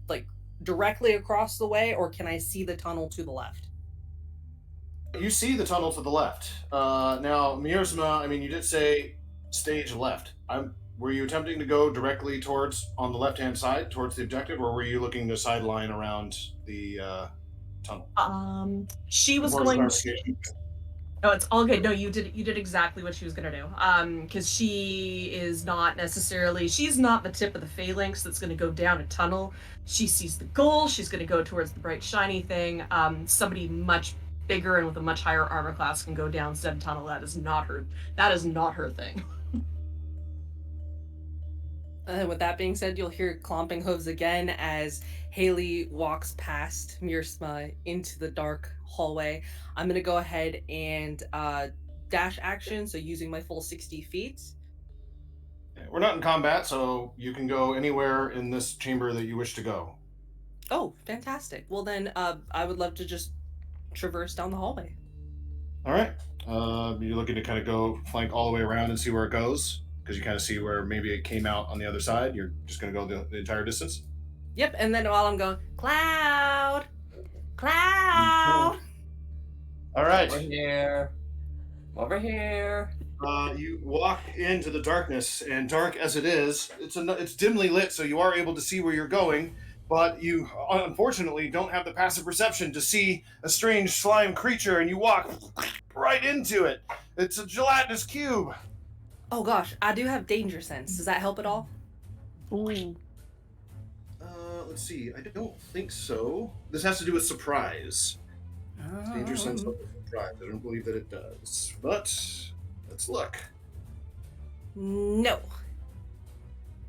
like directly across the way, or can I see the tunnel to the left? You see the tunnel to the left. Now, Miersma, I mean, you did say stage left. Were you attempting to go directly towards, on the left-hand side, towards the objective, or were you looking to sideline around the tunnel? She was More going to. clarification. No, it's all good. No, you did exactly what she was gonna do. Because she is not necessarily, she's not the tip of the phalanx that's gonna go down a tunnel. She sees the goal. She's gonna go towards the bright shiny thing. Somebody much bigger and with a much higher armor class can go down said tunnel. That is not her. That is not her thing. With that being said, you'll hear clomping hooves again as Hayleigh walks past Miersma into the dark hallway. I'm going to go ahead and dash action, so using my full 60 feet. We're not in combat, so you can go anywhere in this chamber that you wish to go. Oh, fantastic. Well then, I would love to just traverse down the hallway. All right. You're looking to kind of go flank all the way around and see where it goes? Because you kind of see where maybe it came out on the other side. You're just going to go the entire distance? Yep, and then while I'm going, Cloud! Cloud! All right. Over here. Over here. You walk into the darkness, and dark as it is, it's dimly lit, so you are able to see where you're going, but you unfortunately don't have the passive perception to see a strange slime creature, and you walk right into it. It's a gelatinous cube. Oh gosh, I do have danger sense. Does that help at all? Ooh. Let's see. I don't think so. This has to do with surprise. Danger sense of surprise. I don't believe that it does. But let's look. No.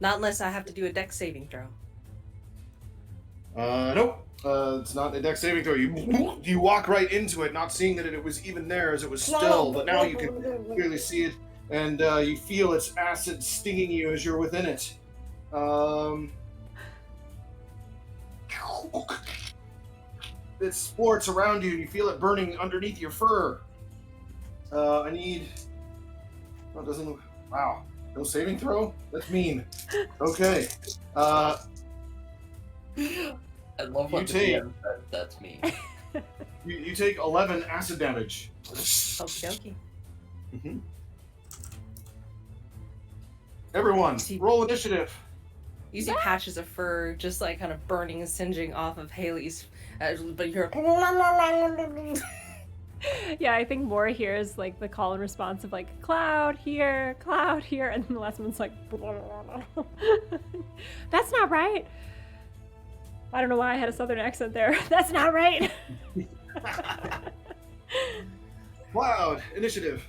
Not unless I have to do a dex saving throw. Nope. It's not a dex saving throw. You walk right into it, not seeing that it was even there as it was still, but now you can clearly see it, and you feel its acid stinging you as you're within it. It sports around you, and you feel it burning underneath your fur. I need... Oh, it doesn't look... Wow. No saving throw? That's mean. Okay. I love what You the take- DM said. That's me. You take 11 acid damage. Okie dokie. Everyone, roll initiative. You see patches of fur just like kind of burning and singeing off of Hayleigh's, but you're Yeah, I think Mora hears like the call and response of like Cloud here, and then the last one's like that's not right. I don't know why I had a southern accent there. That's not right. Cloud, initiative.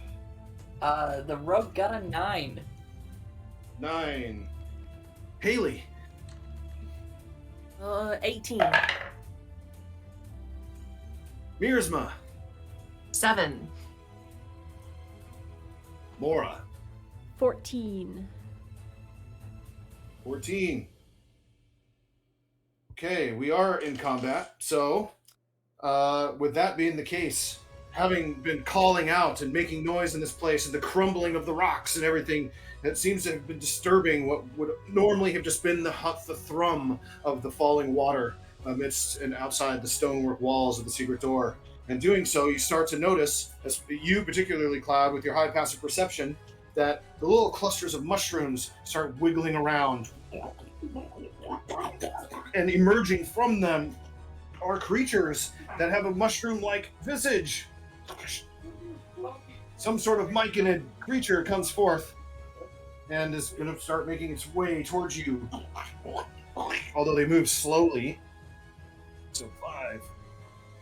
The rogue got a 9. 9. Hayleigh. 18. Miersma. 7. Mora. 14. 14. Okay, we are in combat. So, with that being the case, having been calling out and making noise in this place and the crumbling of the rocks and everything, it seems to have been disturbing what would normally have just been the thrum of the falling water amidst and outside the stonework walls of the secret door. And doing so, you start to notice, as you particularly, Cloud, with your high passive perception, that the little clusters of mushrooms start wiggling around. And emerging from them are creatures that have a mushroom-like visage. Some sort of myconid creature comes forth and is going to start making its way towards you. Although they move slowly. So 5,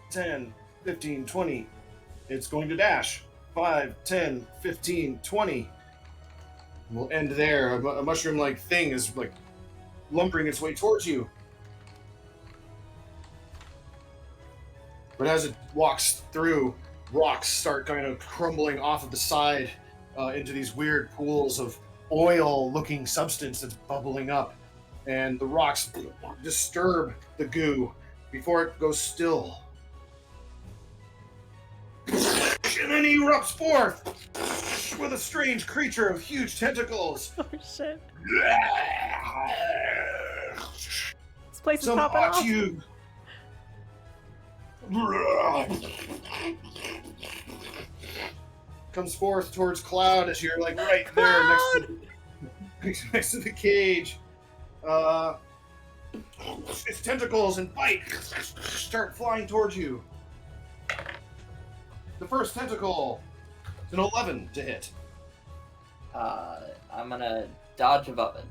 10, 15, 20. It's going to dash. 5, 10, 15, 20. We'll end there. A mushroom-like thing is like lumbering its way towards you. But as it walks through, rocks start kind of crumbling off of the side into these weird pools of oil-looking substance that's bubbling up. And the rocks disturb the goo before it goes still. And then he erupts forth with a strange creature of huge tentacles. Oh shit. This place is Some popping hot off. tube. Comes forth towards Cloud as you're like right there next to the cage. Its tentacles and bite start flying towards you. The first tentacle is an 11 to hit. I'm gonna dodge above it.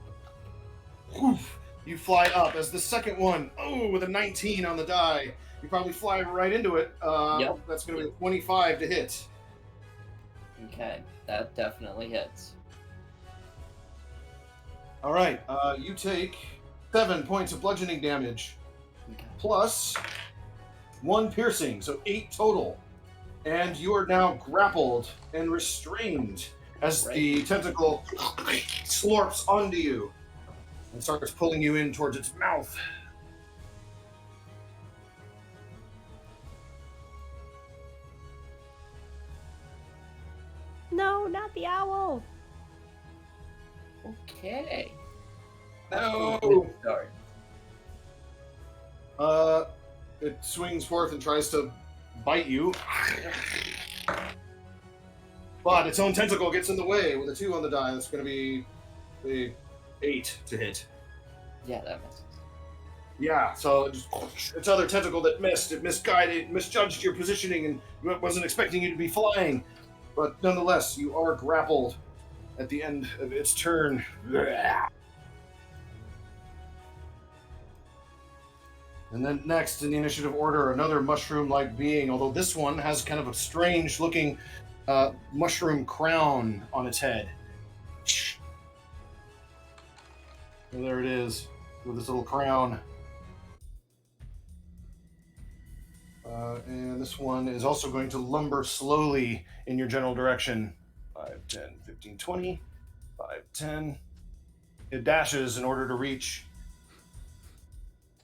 Oof. You fly up as the second one, with a 19 on the die. You probably fly right into it. Yep. That's going to be a 25 to hit. Okay, that definitely hits. All right, you take 7 points of bludgeoning damage, Okay. plus 1 piercing, so 8 total. And you are now grappled and restrained as the tentacle slurps onto you and starts pulling you in towards its mouth. No, not the owl. Okay. No! Good start. It swings forth and tries to bite you. But its own tentacle gets in the way with a 2 on the die. That's going to be a 8 to hit. Yeah, that misses. Yeah, so its other tentacle that missed, it misguided, misjudged your positioning and wasn't expecting you to be flying. But nonetheless, you are grappled at the end of its turn. And then next in the initiative order, another mushroom-like being, although this one has kind of a strange-looking mushroom crown on its head. And there it is, with this little crown. And this one is also going to lumber slowly in your general direction. 5, 10, 15, 20. 5, 10. It dashes in order to reach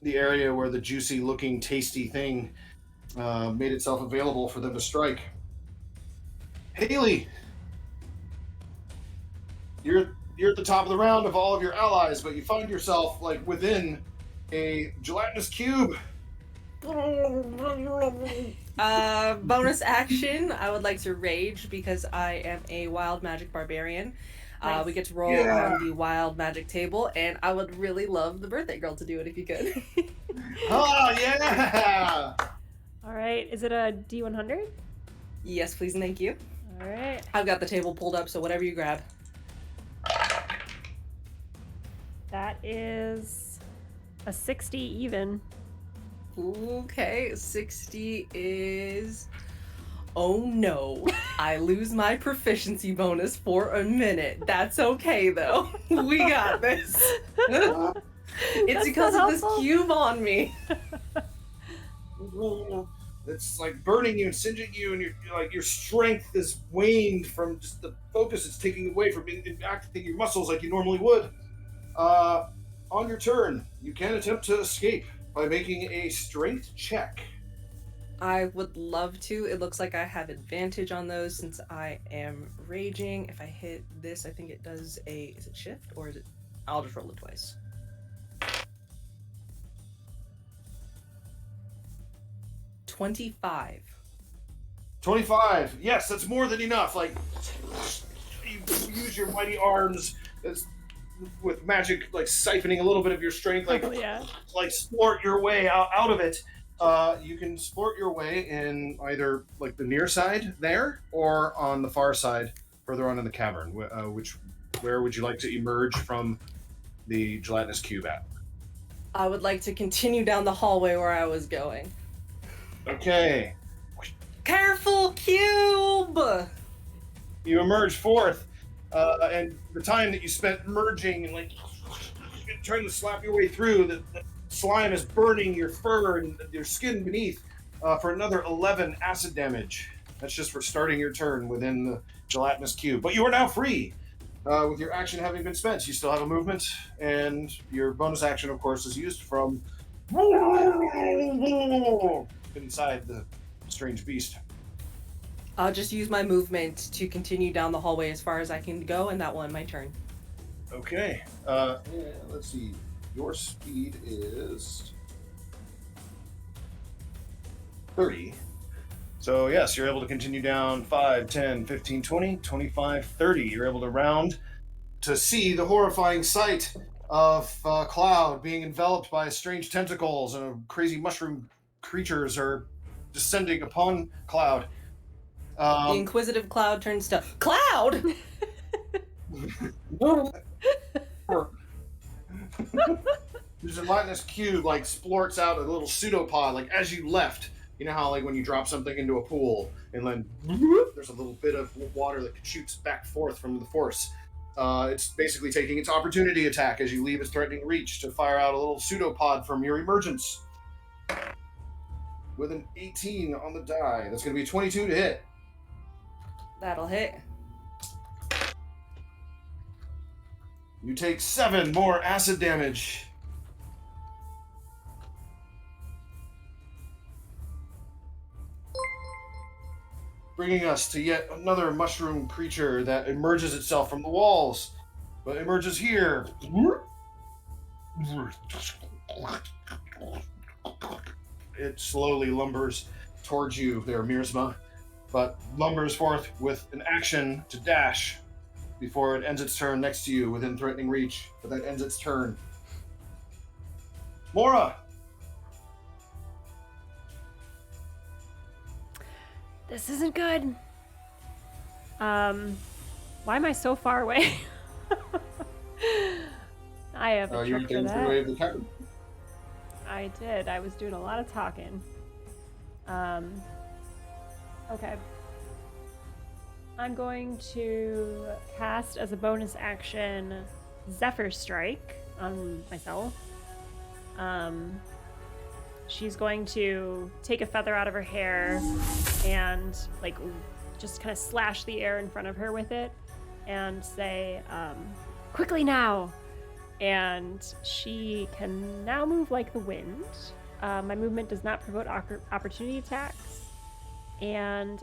the area where the juicy-looking, tasty thing made itself available for them to strike. Hayleigh! You're at the top of the round of all of your allies, but you find yourself like within a gelatinous cube. Bonus action, I would like to rage because I am a wild magic barbarian. Nice. We get to roll on the wild magic table, and I would really love the birthday girl to do it if you could. Oh, yeah! All right, is it a D100? Yes, please and thank you. All right. I've got the table pulled up, so whatever you grab. That is a 60 even. Okay, 60 is... Oh no, I lose my proficiency bonus for a minute. That's okay though. We got this. It's That's because not of this helpful. cube on me. It's like burning you and singeing you, and you're like your strength is waned from just the focus it's taking away from acting your muscles like you normally would. On your turn, you can attempt to escape by making a strength check. I would love to. It looks like I have advantage on those since I am raging. If I hit this, I think it does a... Is it shift or is it... I'll just roll it twice. $25. 25. Yes, that's more than enough. Like, you use your mighty arms with magic, like siphoning a little bit of your strength, like, Oh, yeah. like sport your way out of it. You can sport your way in either like the near side there or on the far side, further on in the cavern. Where would you like to emerge from the gelatinous cube at? I would like to continue down the hallway where I was going. Okay. Careful, cube! You emerge forth, and the time that you spent merging and like trying to slap your way through, the slime is burning your fur and your skin beneath for another 11 acid damage. That's just for starting your turn within the gelatinous cube. But you are now free. With your action having been spent, you still have a movement, and your bonus action, of course, is used from inside the strange beast. I'll just use my movement to continue down the hallway as far as I can go, and that will end my turn. Okay. Let's see. your speed is 30. So yes, you're able to continue down 5, 10, 15, 20, 25, 30. You're able to round to see the horrifying sight of Cloud being enveloped by strange tentacles and crazy mushroom creatures are descending upon Cloud. The inquisitive Cloud turns to Cloud! There's a gelatinous cube like splorts out a little pseudopod like as you left. You know how like when you drop something into a pool and then there's a little bit of water that shoots back forth from the force. It's basically taking its opportunity attack as you leave its threatening reach to fire out a little pseudopod from your emergence. With an 18 on the die. That's going to be 22 to hit. That'll hit. You take 7 more acid damage. Bringing us to yet another mushroom creature that emerges itself from the walls, but emerges here. It slowly lumbers towards you there, Miersma, but lumbers forth with an action to dash before it ends its turn next to you within threatening reach, but that ends its turn. Mora! This isn't good. Why am I so far away? I have a You trick for came through that. the cabin. I did. I was doing a lot of talking. Okay. I'm going to cast as a bonus action Zephyr Strike on myself. She's going to take a feather out of her hair and like just kind of slash the air in front of her with it and say, quickly now. And she can now move like the wind. My movement does not provoke opportunity attacks. And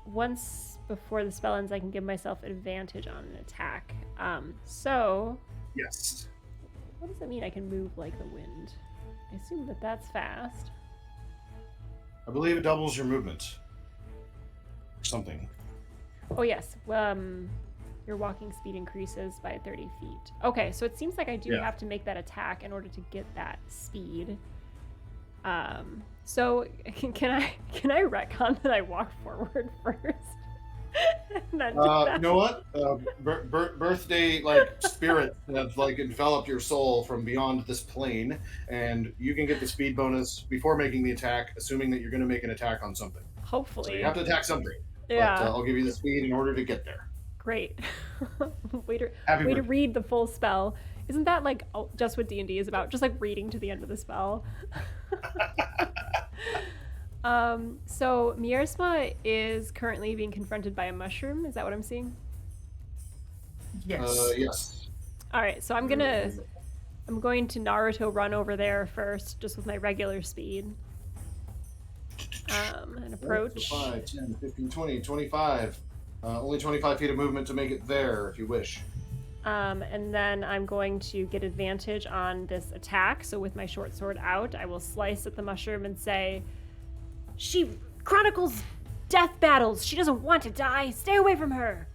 once before the spell ends, I can give myself advantage on an attack. So, Yes. what does it mean I can move like the wind? I assume that that's fast. I believe it doubles your movement. Something. Oh, yes. Your walking speed increases by 30 feet. Okay, so it seems like I do have to make that attack in order to get that speed. So can I retcon that I walk forward first? And then do that? You know what? Birthday like spirits have like enveloped your soul from beyond this plane, and you can get the speed bonus before making the attack, assuming that you're going to make an attack on something. Hopefully. So you have to attack something. Yeah. But I'll give you the speed in order to get there. Great. way to Birthday. read the full spell. Isn't that like just what D&D is about? Just like reading to the end of the spell. So Miersma is currently being confronted by a mushroom. Is that what I'm seeing? Yes. Yes. All right, so I'm going to Naruto run over there first, just with my regular speed. And approach. 5, 10, 15, 20, 25. Only 25 feet of movement to make it there, if you wish. And then I'm going to get advantage on this attack. So with my short sword out, I will slice at the mushroom and say, "She chronicles death battles. She doesn't want to die. Stay away from her."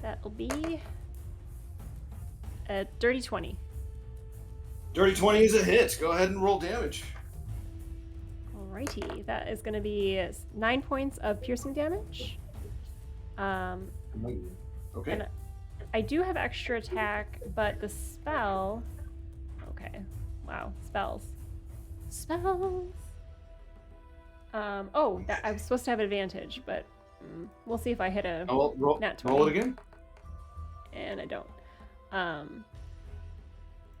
That'll be a dirty 20. Dirty 20 is a hit. Go ahead and roll damage. Alrighty, that is going to be 9 points of piercing damage. Okay. And I do have extra attack, but the spell... Okay, wow, spells. I was supposed to have advantage, but we'll see if I hit a nat 20. Roll it again. And I don't.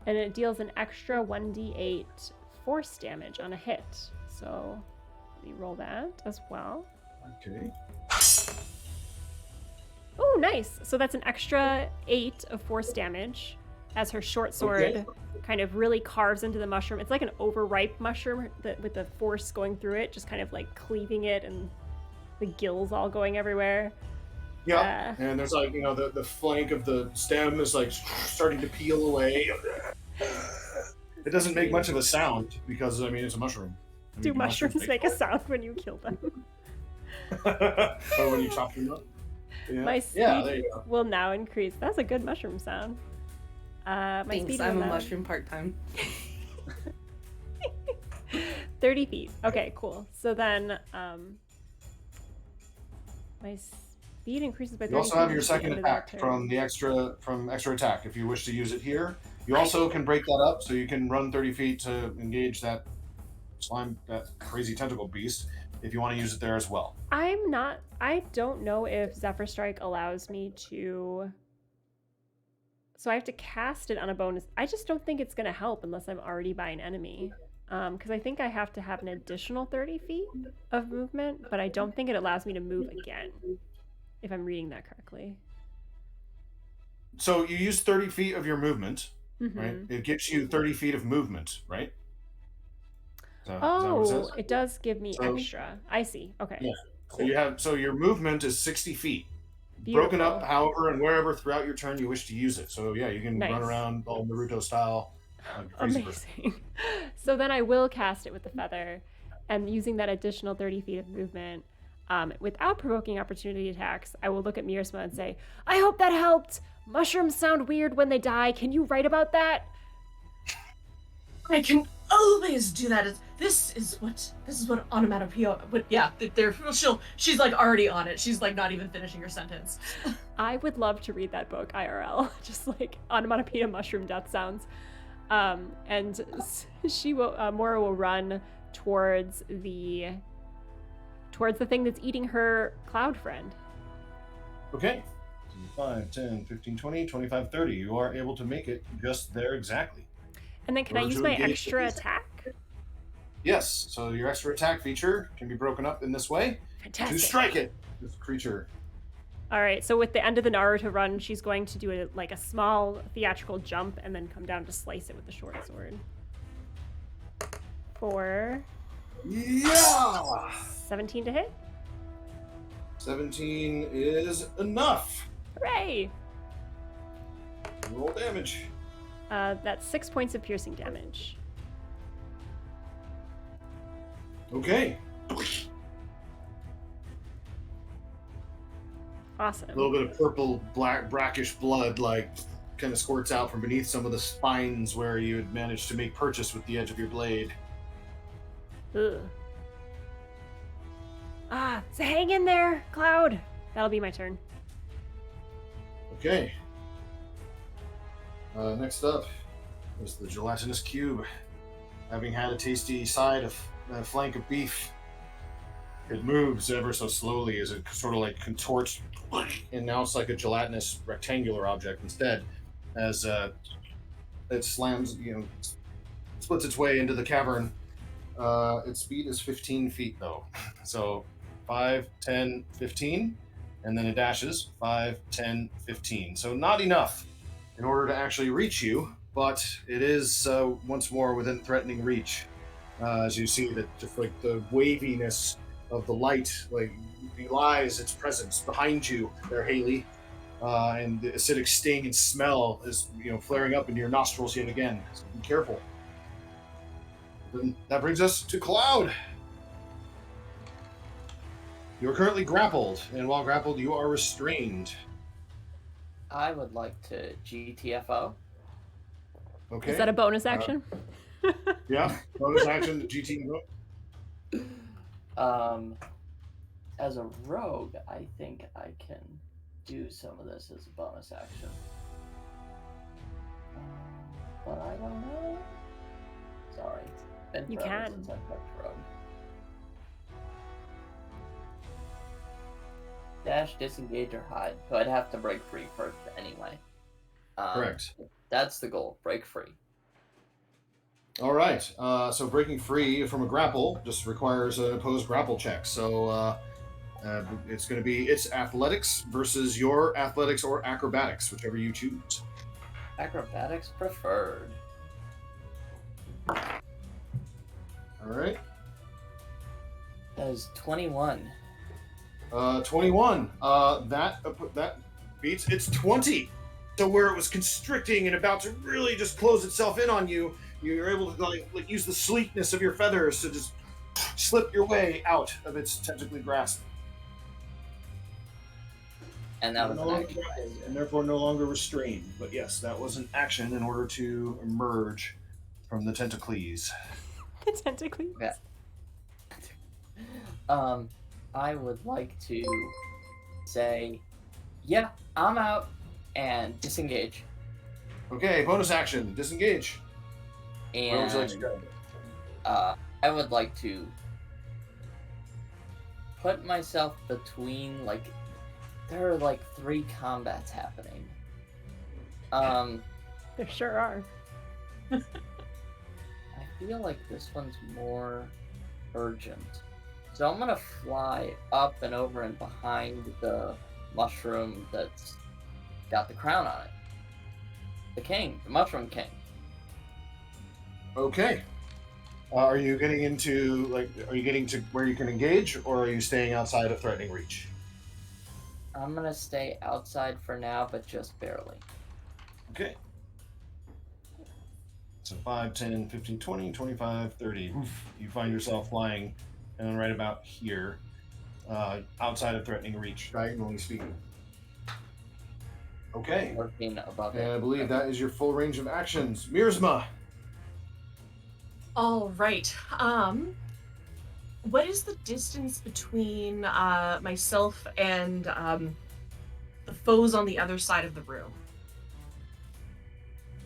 And it deals an extra 1d8 force damage on a hit. So let me roll that as well. Okay. Oh, nice. So that's an extra 8 of force damage as her short sword kind of really carves into the mushroom. It's like an overripe mushroom with the force going through it, just kind of like cleaving it and the gills all going everywhere. Yeah, and there's like, the flank of the stem is like starting to peel away. It doesn't make much of a sound because, it's a mushroom. Do mushrooms make a sound when you kill them? Or when you chop them up? Yeah. My speed there you go. will now increase. That's a good mushroom sound. My Thanks, speed I'm will a now- mushroom part-time. 30 feet. Okay, cool. So then, my speed increases by 30 You also have feet your at the second end of that attack turn. from extra attack if you wish to use it here. You also can break that up, so you can run 30 feet to engage that slime, that crazy tentacle beast, if you want to use it there as well. I don't know if Zephyr Strike allows me to. So I have to cast it on a bonus. I just don't think it's going to help unless I'm already by an enemy. Because I think I have to have an additional 30 feet of movement, but I don't think it allows me to move again, if I'm reading that correctly. So you use 30 feet of your movement, Mm-hmm. right? It gives you 30 feet of movement, right? Is that what it Oh, says? it does give me So- extra. I see. Okay. Yeah. So your movement is 60 feet. Beautiful. Broken up however and wherever throughout your turn you wish to use it. So yeah, you can Nice. run around all Naruto style. Like a crazy person. Amazing. So then I will cast it with the feather, and using that additional 30 feet of movement, without provoking opportunity attacks, I will look at Miersma and say, I hope that helped! Mushrooms sound weird when they die. Can you write about that? I can always do that. This is what onomatopoeia. But yeah, she's like already on it. She's like not even finishing her sentence. I would love to read that book IRL, just like onomatopoeia mushroom death sounds. And she will, Mora will run towards the thing that's eating her cloud friend. Okay. 5, 10, 15, 20, 25, 30. You are able to make it just there exactly. And then can I Order use to my engage extra the- attack? Yes. So your extra attack feature can be broken up in this way. Fantastic. To strike it. This creature. All right, so with the end of the Naruto run, she's going to do a small theatrical jump and then come down to slice it with the short sword. For Yeah! 17 to hit. 17 is enough. Hooray! Roll damage. That's 6 points of piercing damage. Okay. Awesome. A little bit of purple, black, brackish blood, kind of squirts out from beneath some of the spines where you had managed to make purchase with the edge of your blade. Ugh. So hang in there, Cloud. That'll be my turn. Okay. Next up is the gelatinous cube. Having had a tasty side of flank of beef, it moves ever so slowly as it sort of contorts, and now it's like a gelatinous rectangular object instead, as it slams, splits its way into the cavern. Its speed is 15 feet though, so 5, 10, 15, and then it dashes 5, 10, 15. So not enough in order to actually reach you, but it is once more within threatening reach. As you see that just the waviness of the light belies its presence behind you there, Hayleigh, and the acidic sting and smell is flaring up into your nostrils yet again. So be careful. Then that brings us to Cloud. You are currently grappled, and while grappled, you are restrained. I would like to GTFO. Okay. Is that a bonus action? Yeah. Bonus action to GT. As a rogue, I think I can do some of this as a bonus action. But I don't know. Sorry. It's been You forever can. since I've played rogue. Dash, disengage, or hide. So I'd have to break free first anyway. Correct. That's the goal. Break free. All right. So breaking free from a grapple just requires an opposed grapple check. So it's going to be its athletics versus your athletics or acrobatics, whichever you choose. Acrobatics preferred. All right. That is 21. 21. That beats. It's 20. So where it was constricting and about to really just close itself in on you, you're able to like use the sleekness of your feathers to just slip your way out of its tentacly grasp. And that was no an longer action. grappled, and therefore no longer restrained. But yes, that was an action in order to emerge from the tentacles. The tentacles. Yeah. I would like to say, yeah, I'm out, and disengage. Okay, bonus action, disengage. Where would you like to And go? I would like to put myself between, like, there are like 3 combats happening. There sure are. I feel like this one's more urgent. So I'm gonna fly up and over and behind the mushroom that's got the crown on it. The king, the mushroom king. Okay. Are you getting into are you getting to where you can engage, or are you staying outside of threatening reach? I'm gonna stay outside for now, but just barely. Okay. So 5, 10, 15, 20, 25, 30. Oof. You find yourself flying right about here, outside of threatening reach, diagonally speaking. Okay. 14 above And it. I believe that is your full range of actions. Miersma. All right. What is the distance between myself and the foes on the other side of the room?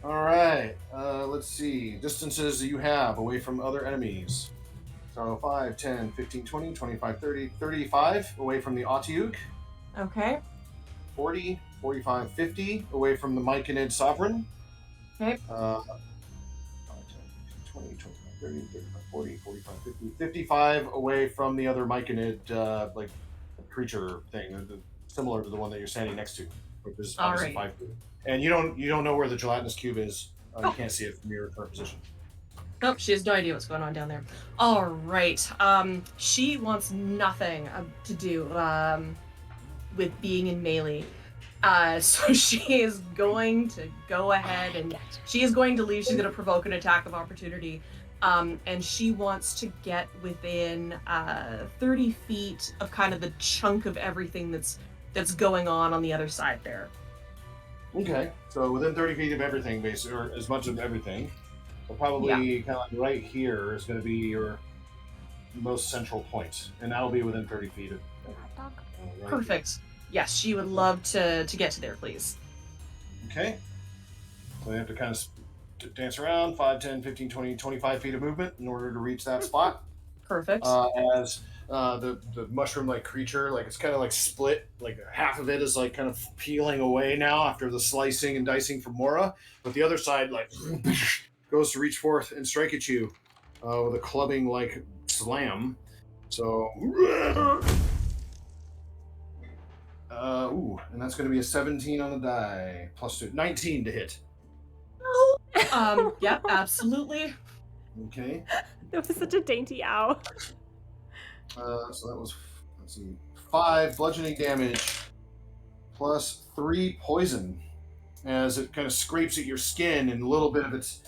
All right. Let's see. Distances that you have away from other enemies. So 5, 10, 15, 20, 25, 30, 35 away from the Otiug. Okay. 40, 45, 50 away from the Myconid Sovereign. Okay. 5, 10, 15, 20, 25, 30, 35, 40, 45, 50, 55 away from the other Myconid, like, creature thing, similar to the one that you're standing next to, which is obviously Alright. 5 feet. And you don't know where the gelatinous cube is. You can't see it from your current position. Oh, she has no idea what's going on down there. All right. She wants nothing to do with being in melee. So she is going to go ahead and she is going to leave. She's going to provoke an attack of opportunity. And she wants to get within 30 feet of kind of the chunk of everything that's going on the other side there. Okay. So within 30 feet of everything, basically, or as much of everything. So probably kind of like right here is going to be your most central point, and that'll be within 30 feet of. Right Perfect. Yes, she would love to get to there, please. Here. Okay. So you have to kind of dance around 5, 10, 15, 20, 25 feet of movement in order to reach that spot. Perfect. As the mushroom-like creature, like it's kind of like split, like half of it is like kind of peeling away now after the slicing and dicing from Mora, but the other side like goes to reach forth and strike at you with a clubbing like slam. So and that's going to be a 17 on the die plus 2, 19 to hit. Yep, absolutely. Okay. That was such a dainty ow. So that was, let's see, 5 bludgeoning damage plus 3 poison as it kind of scrapes at your skin, and a little bit of its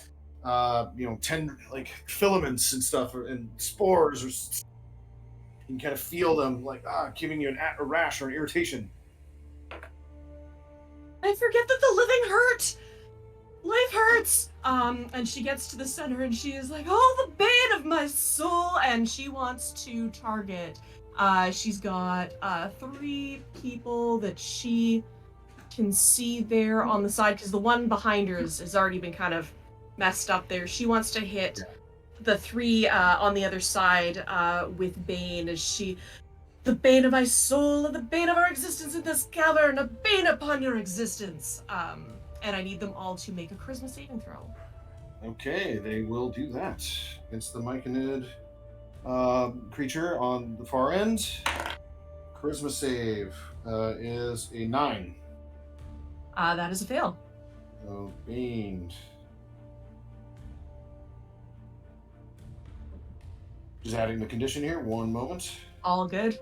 like filaments and stuff and spores, or you can kind of feel them like giving you a rash or an irritation. I forget that the living hurt. Life hurts. And she gets to the center and she is like, oh, the bane of my soul. And she wants to target. She's got 3 people that she can see there on the side, because the one behind her has already been kind of messed up there. She wants to hit the 3 on the other side with bane, as she... The bane of my soul, and the bane of our existence in this cavern, a bane upon your existence. And I need them all to make a charisma saving throw. Okay, they will do that against the Myconid creature on the far end. Charisma save is a 9. That is a fail. So, Bane. Just adding the condition here, one moment. All good.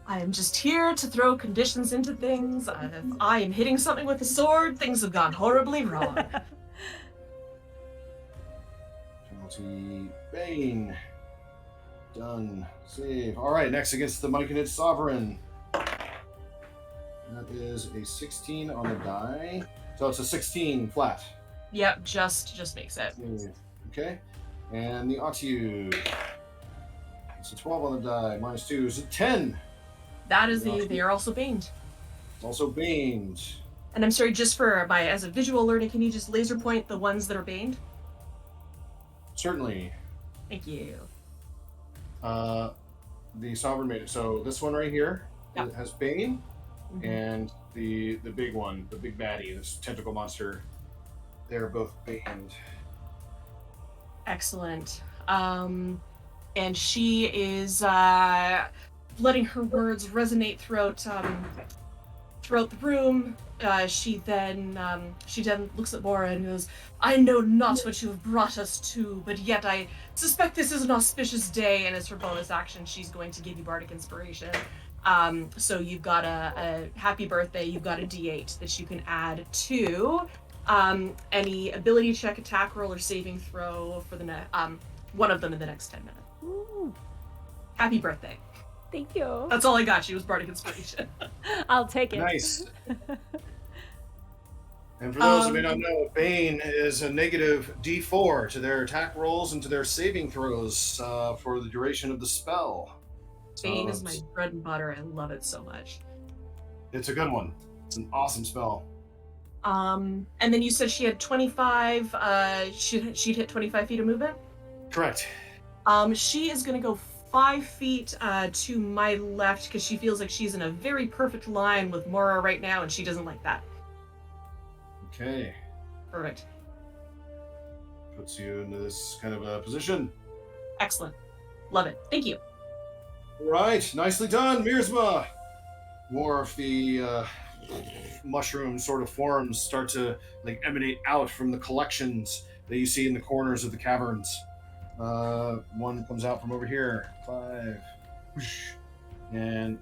I am just here to throw conditions into things. If I am hitting something with a sword, things have gone horribly wrong. Penalty Bane. Done. Save. Alright, next against the Myconid Sovereign. That is a 16 on the die. So it's a 16 flat. Yep, just makes it. Okay. And the Otu. It's a 12 on the die. Minus 2 is a 10. That is they are also baned. Also baned. And I'm sorry, just for as a visual learning, can you just laser point the ones that are baned? Certainly. Thank you. The Sovereign made it. So this one right here Yep. it has Bane, Mhm. and the big one, the big baddie, this tentacle monster, they're both baned. Excellent. And she is letting her words resonate throughout the room. She then looks at Mora and goes, "I know not what you have brought us to, but yet I suspect this is an auspicious day." And as her bonus action, she's going to give you bardic inspiration. So you've got a happy birthday. You've got a D8 that you can add to any ability check, attack roll, or saving throw for the one of them in the next 10 minutes. Ooh, Happy birthday. thank you. That's all I got. She was bardic inspiration. I'll take it. Nice. And for those who may not know, Bane is a negative D4 to their attack rolls and to their saving throws for the duration of the spell. Bane is my bread and butter. I love it so much. It's a good one. It's an awesome spell. And then you said she had 25. She'd hit 25 feet of movement. Correct. She is gonna go 5 feet to my left because she feels like she's in a very perfect line with Mora right now, and she doesn't like that. Okay. Perfect. Puts you into this kind of a position. Excellent. Love it. Thank you. Right. Nicely done, Miersma. More of the mushroom sort of forms start to emanate out from the collections that you see in the corners of the caverns. One comes out from over here. 5. Whoosh, and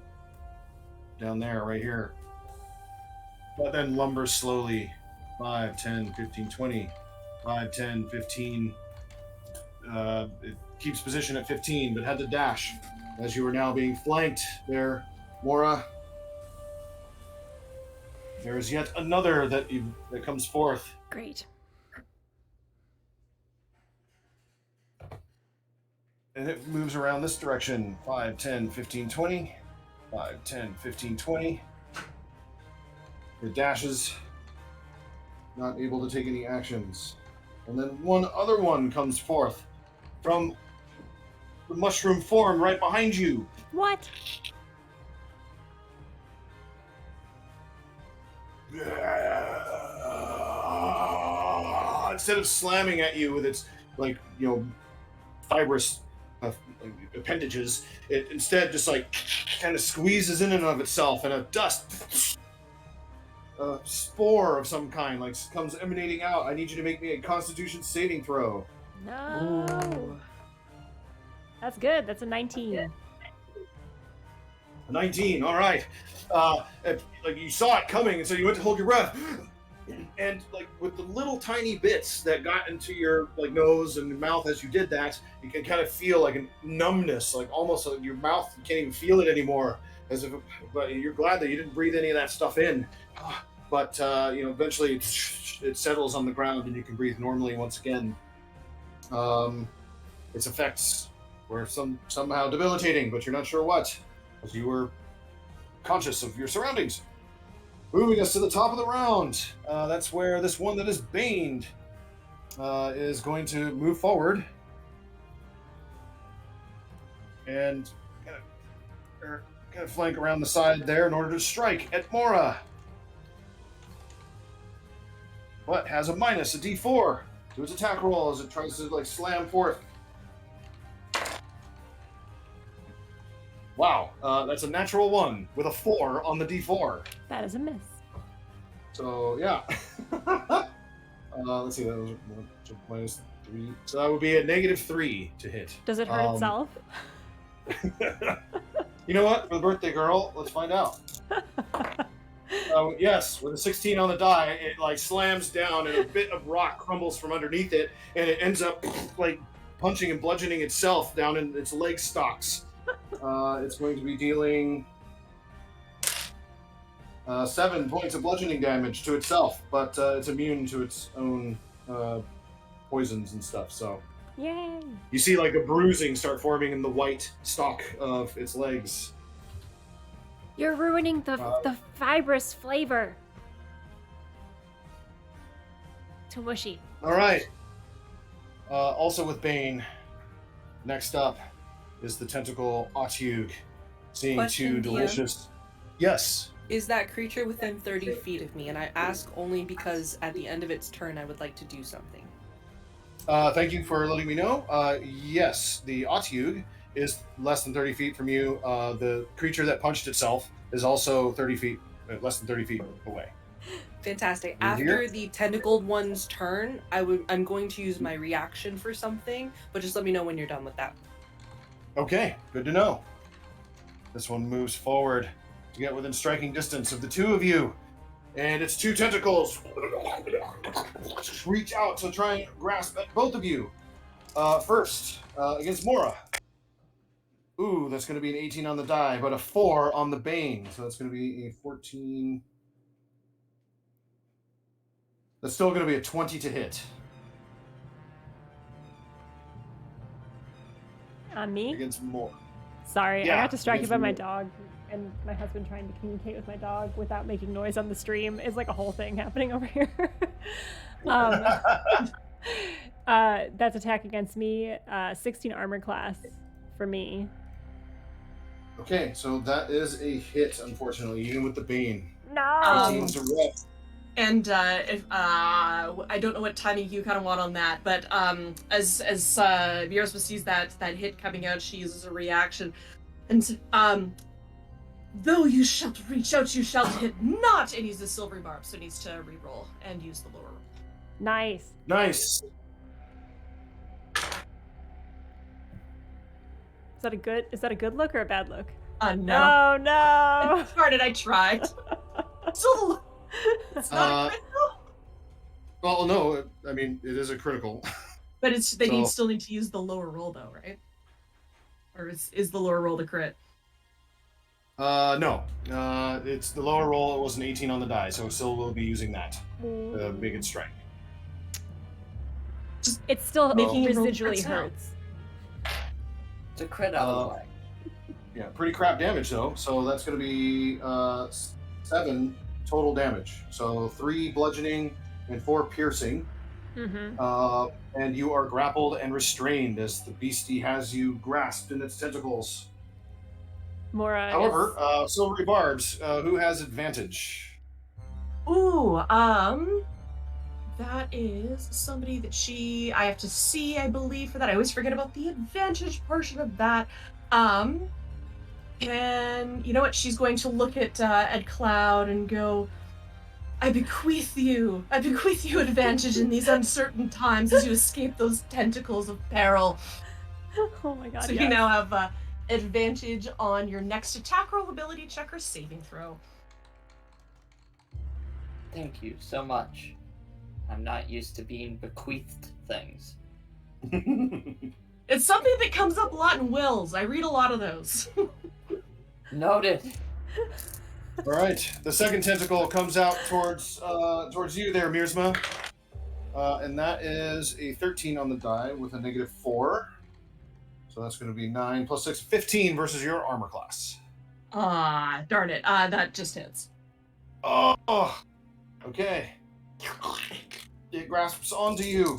down there, right here. But then lumbers slowly. 5, 10, 15, 20. 5, 10, 15. It keeps position at 15, but had to dash as you are now being flanked there, Mora. There is yet another that comes forth. Great. And it moves around this direction. 5, 10, 15, 20. 5, 10, 15, 20. It dashes. Not able to take any actions. And then one other one comes forth from the mushroom form right behind you. What? Instead of slamming at you with its fibrous appendages, it instead just kind of squeezes in and of itself, and a spore of some kind comes emanating out. I need you to make me a Constitution saving throw. No. Ooh. That's good. That's a 19. A 19. All right. You saw it coming, and so you went to hold your breath. And with the little tiny bits that got into your nose and mouth as you did that, you can kind of feel a numbness, almost your mouth, you can't even feel it anymore, but you're glad that you didn't breathe any of that stuff in. But eventually it settles on the ground and you can breathe normally once again. Its effects were somehow debilitating, but you're not sure what, because you were conscious of your surroundings. Moving us to the top of the round. That's where this one that is baned is going to move forward. And kind of flank around the side there in order to strike at Mora. But has a minus, a D4, to its attack roll as it tries to slam forth. Wow, that's a natural 1 with a 4 on the D4. That is a miss. So, yeah. Let's see, that was minus 3. So that would be a -3 to hit. Does it hurt itself? You know what? For the birthday girl, let's find out. Yes, with a 16 on the die, it like slams down and a bit of rock crumbles from underneath it, and it ends up like punching and bludgeoning itself down in its leg stalks. It's going to be dealing 7 points of bludgeoning damage to itself, but it's immune to its own poisons and stuff. So Yay! you see like a bruising start forming in the white stalk of its legs. You're ruining the fibrous flavor. Too mushy. All right. Also with Bane, next up is the tentacle Otyug, seeing Question, two delicious. Yes. Is that creature within 30 feet of me? And I ask only because at the end of its turn, I would like to do something. Thank you for letting me know. Yes, the Otyug is less than 30 feet from you. The creature that punched itself is also 30 feet, less than 30 feet away. Fantastic. You After here? the tentacled one's turn, I'm going to use my reaction for something, but just let me know when you're done with that. Okay, good to know. This one moves forward to get within striking distance of the two of you, and its two tentacles reach out to try and grasp at both of you. First, against Mora. Ooh, that's going to be an 18 on the die, but a 4 on the Bane, so that's going to be a 14. That's still going to be a 20 to hit. On me? Against Mora. Sorry, Yeah, I got distracted by my against dog, and my husband trying to communicate with my dog without making noise on the stream is like a whole thing happening over here. That's attack against me. 16 armor class for me. Okay, so that is a hit, unfortunately, even with the Bane. No! 18 to red. And if I don't know what timing you kind of want on that, but as Miersma sees that hit coming out, she uses a reaction, and though you shalt reach out, you shalt hit not, and uses silvery barb, so it needs to re-roll and use the lower roll. Nice. Nice. Is that a good look or a bad look? No. Oh no! Darn it, I tried. Still, it's not a critical, Well, no, I mean, it is a critical. but they So- still need to use the lower roll though, right? Or is the lower roll the crit? No. It's the lower roll. It was an 18 on the die, so still will be using that to make it strike. It still Making it roll residually crits now. hurts. It's a crit out of the way. Yeah, pretty crap damage, though. So that's going to be 7 total damage. So 3 bludgeoning and 4 piercing. Mm-hmm. And you are grappled and restrained as the beastie has you grasped in its tentacles. Mora. However, Silvery Barbs, who has advantage? Ooh, that is somebody that I have to see, I believe, for that. I always forget about the advantage portion of that. And you know what? She's going to look at Cloud and go, I bequeath you advantage in these uncertain times as you escape those tentacles of peril. Oh my god. So you now have advantage on your next attack roll, ability check, or saving throw. Thank you so much. I'm not used to being bequeathed things. It's something that comes up a lot in wills. I read a lot of those. Noted. All right, the second tentacle comes out towards you there, Miersma, and that is a 13 on the die with a -4. So that's going to be 9 plus 6, 15 versus your armor class. Darn it. That just hits. Oh, okay. It grasps onto you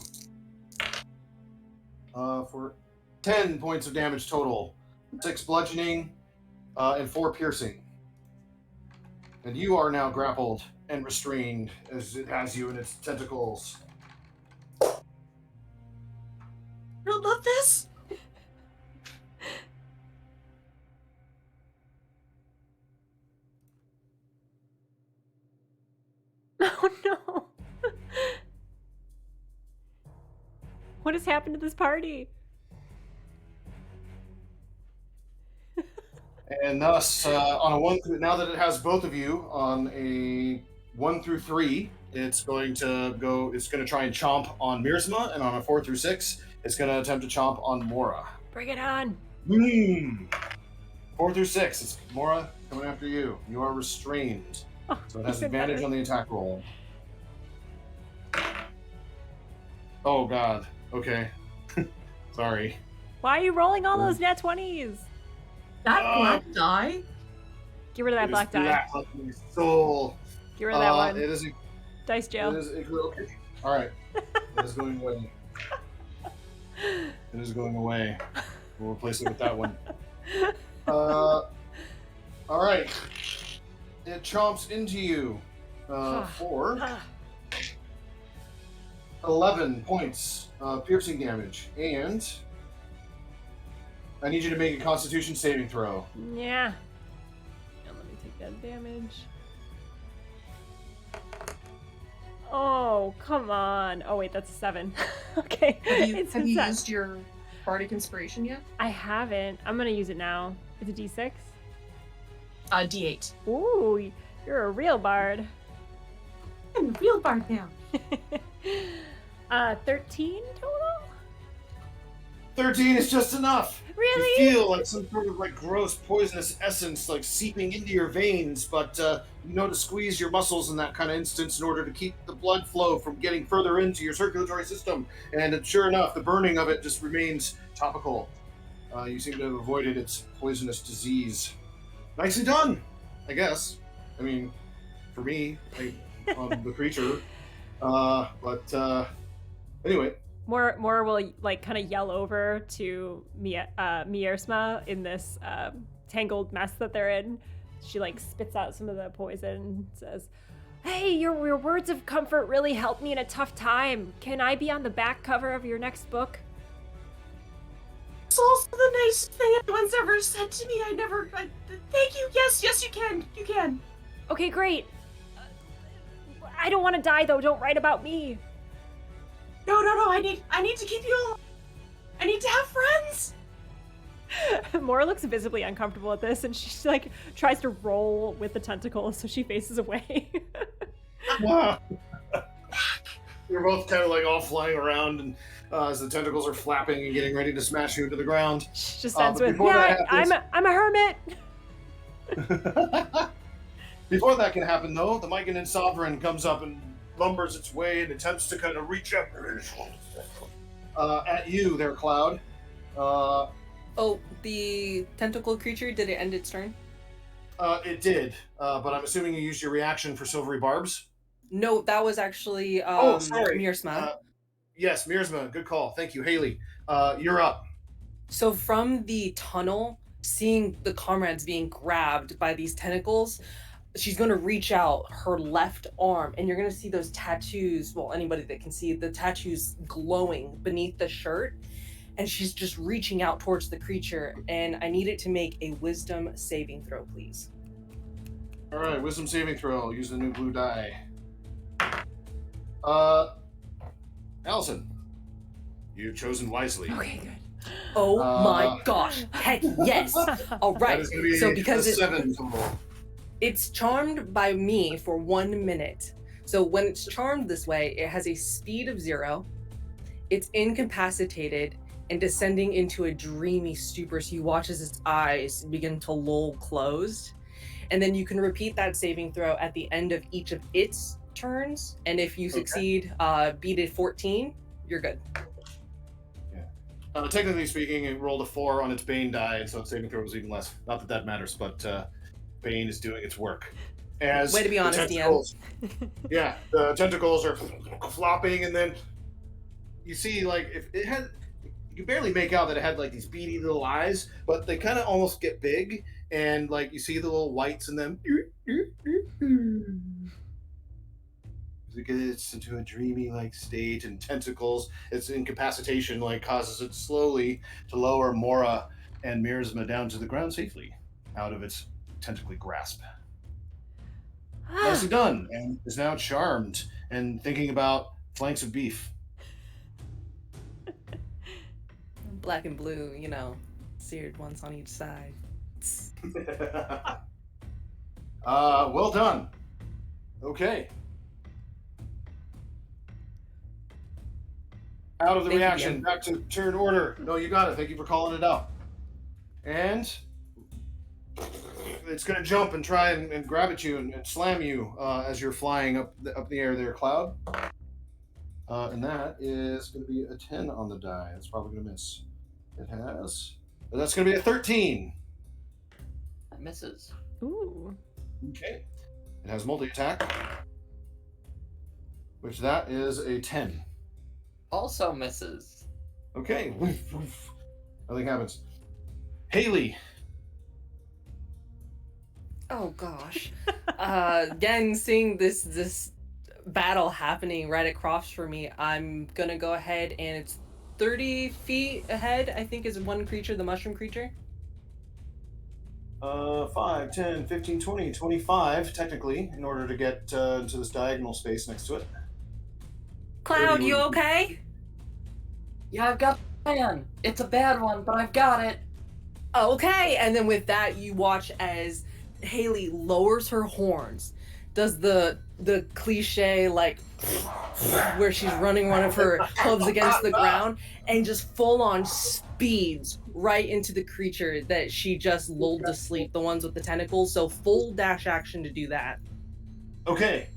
for 10 points of damage total, 6 bludgeoning, and 4 piercing. And you are now grappled and restrained as it has you in its tentacles. You love this? Oh no. What has happened to this party? And thus, on a 1 through, now that it has both of you on a 1 through 3, it's going to try and chomp on Miersma, and on a 4 through 6, it's going to attempt to chomp on Mora. Bring it on. 4 through 6, it's Mora coming after you. You are restrained, so it has even advantage better. on the attack roll. Oh God. Okay. Sorry. Why are you rolling all those nat 20s? That black die? Get rid of that black die. Like my soul. Get rid of that one. It is a, Dice jail. okay. All right. It is going away. It is going away. We'll replace it with that one. All right. It chomps into you for 11 points piercing damage, and I need you to make a Constitution saving throw. Yeah. And let me take that damage. Oh, come on. Oh, wait, that's a 7. Okay. Have you, It's have you a used your Bardic Inspiration yet? I haven't. I'm going to use it now. It's a D6. D8. Ooh, you're a real bard. I'm a real bard now. 13 total? 13 is just enough. Really? You feel like some sort of like gross poisonous essence like seeping into your veins, but you know to squeeze your muscles in that kind of instance in order to keep the blood flow from getting further into your circulatory system. And sure enough, the burning of it just remains topical. You seem to have avoided its poisonous disease. Nicely done, I guess. I mean, for me, the creature. Anyway. More will like kind of yell over to Miersma in this tangled mess that they're in. She like spits out some of the poison and says, "Hey, your words of comfort really helped me in a tough time. Can I be on the back cover of your next book?" It's also the nicest thing anyone's ever said to me. Thank you. Yes, you can. You can. Okay, great. I don't want to die though. Don't write about me. No. I need to keep you alive. I need to have friends. Mora looks visibly uncomfortable at this, and she like tries to roll with the tentacles, so she faces away. You're both kind of like all flying around, and as the tentacles are flapping and getting ready to smash you into the ground. She just ends with, before that happens- I'm a hermit. Before that can happen, though, the Myconid Sovereign comes up and lumbers its way and attempts to kind of reach up at you there, Cloud. Oh, the tentacle creature, did it end its turn? It did, but I'm assuming you used your reaction for silvery barbs? No, that was actually sorry. Miersma. Yes, Miersma, good call. Thank you, Hayleigh. You're up. So from the tunnel, seeing the comrades being grabbed by these tentacles, she's going to reach out her left arm, and you're going to see those tattoos, well, anybody that can see the tattoos glowing beneath the shirt, and she's just reaching out towards the creature, and I need it to make a wisdom saving throw, please. All right, wisdom saving throw. Use the new blue die. Allison, you've chosen wisely. Okay, good. Oh my gosh. Heck yes. All That right. is going to be So because a 7 total. it's charmed by me for 1 minute. So when it's charmed this way, it has a speed of 0. It's incapacitated and descending into a dreamy stupor. So you watch as its eyes begin to lull closed. And then you can repeat that saving throw at the end of each of its turns. And if you succeed, beat it 14, you're good. Yeah. Technically speaking, it rolled a 4 on its Bane die, and so its saving throw was even less. Not that matters, but Bane is doing its work. As Way to be honest, tentacles, yeah, the tentacles are flopping, and then you see, like, if it had, you can barely make out that it had like these beady little eyes, but they kind of almost get big, and like you see the little whites in them. It gets into a dreamy like state, and tentacles, its incapacitation like causes it slowly to lower Mora and Miersma down to the ground safely, out of its tentacly grasp. Nicely done, and is now charmed and thinking about flanks of beef. Black and blue, seared ones on each side. Well done. Okay. Out of the Thank you, reaction, Dan. back to turn order. No, you got it. Thank you for calling it out. And it's going to jump and try and grab at you and slam you as you're flying up the air there, Cloud. And that is going to be a 10 on the die. That's probably going to miss. It has. But that's going to be a 13. That misses. Ooh. Okay. It has multi-attack, which that is a 10. Also misses. Okay. Woof, woof. Nothing happens. Hayleigh. Oh gosh. Again, seeing this battle happening right across from me, I'm gonna go ahead and it's 30 feet ahead, I think, is one creature, the mushroom creature. 5, 10, 15, 20, 25, technically, in order to get into this diagonal space next to it. Cloud, you okay? Yeah, I've got a plan. It's a bad one, but I've got it. Okay, and then with that, you watch as Hayleigh lowers her horns, does the cliche like where she's running one of her hooves against the ground, and just full on speeds right into the creature that she just lulled to sleep, the ones with the tentacles. So full dash action to do that. Okay.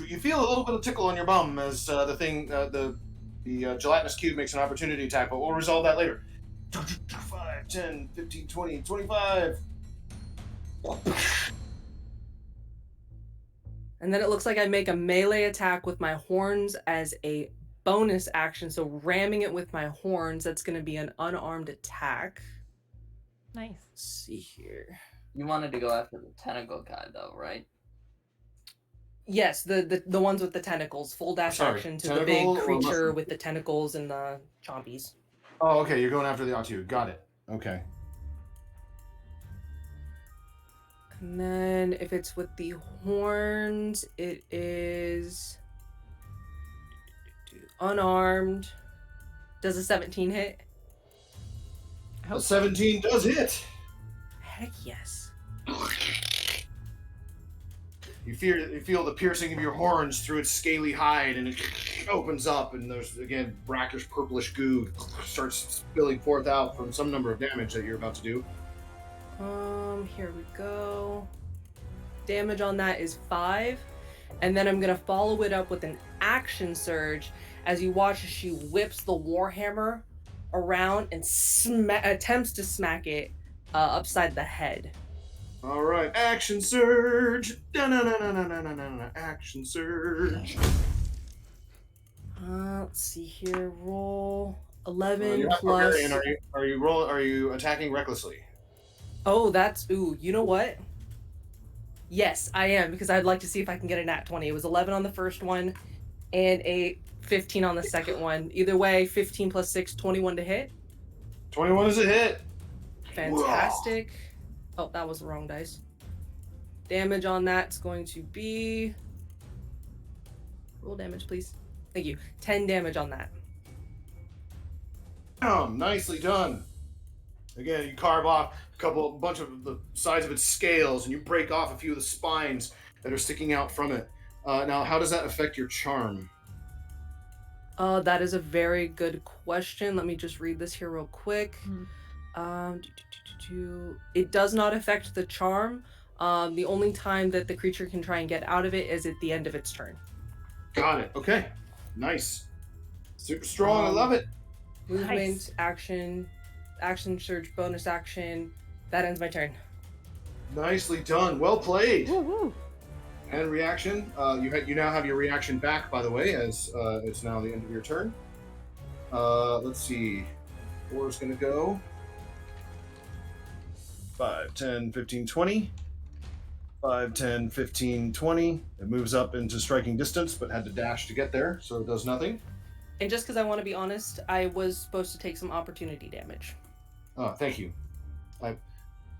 You feel a little bit of tickle on your bum as the thing, the gelatinous cube makes an opportunity attack, but we'll resolve that later. 5, 10, 15, 20, 25. And then it looks like I make a melee attack with my horns as a bonus action. So ramming it with my horns, that's going to be an unarmed attack. Nice. Let's see here. You wanted to go after the tentacle guy, though, right? Yes, the ones with the tentacles. Full dash Sorry, action to the tentacle big or creature mushroom? with the tentacles and the chompies. Oh, okay, you're going after the Atu. Got it. Okay. And then if it's with the horns, it is unarmed. Does a 17 hit? A 17 does hit. Heck yes. You feel the piercing of your horns through its scaly hide, and it opens up, and there's, again, brackish purplish goo starts spilling forth out from some number of damage that you're about to do. Here we go. Damage on that is 5. And then I'm going to follow it up with an action surge as you watch as she whips the warhammer around and attempts to smack it upside the head. All right, action surge. Da-na-na-na-na-na-na-na. Action surge. Let's see here. Roll 11 You're not plus. barbarian. Are you attacking recklessly? Oh, you know what? Yes, I am, because I'd like to see if I can get a nat 20. It was 11 on the first one and a 15 on the second one. Either way, 15 plus 6, 21 to hit. 21 is a hit. Fantastic. Oh, that was the wrong dice. Damage on that's going to be... Roll damage, please. Thank you. 10 damage on that. Nicely done. Again, you carve off a bunch of the sides of its scales, and you break off a few of the spines that are sticking out from it. Now, how does that affect your charm? That is a very good question. Let me just read this here real quick. It does not affect the charm. The only time that the creature can try and get out of it is at the end of its turn. Got it. Okay. Nice. Super strong. I love it. Movement, Nice. action surge, bonus action. That ends my turn. Nicely done. Well played. Woo woo. And reaction. You now have your reaction back, by the way, as it's now the end of your turn. Let's see. 4 is going to go. 5, 10, 15, 20. 5, 10, 15, 20. It moves up into striking distance, but had to dash to get there, so it does nothing. And just because I want to be honest, I was supposed to take some opportunity damage. Oh, thank you.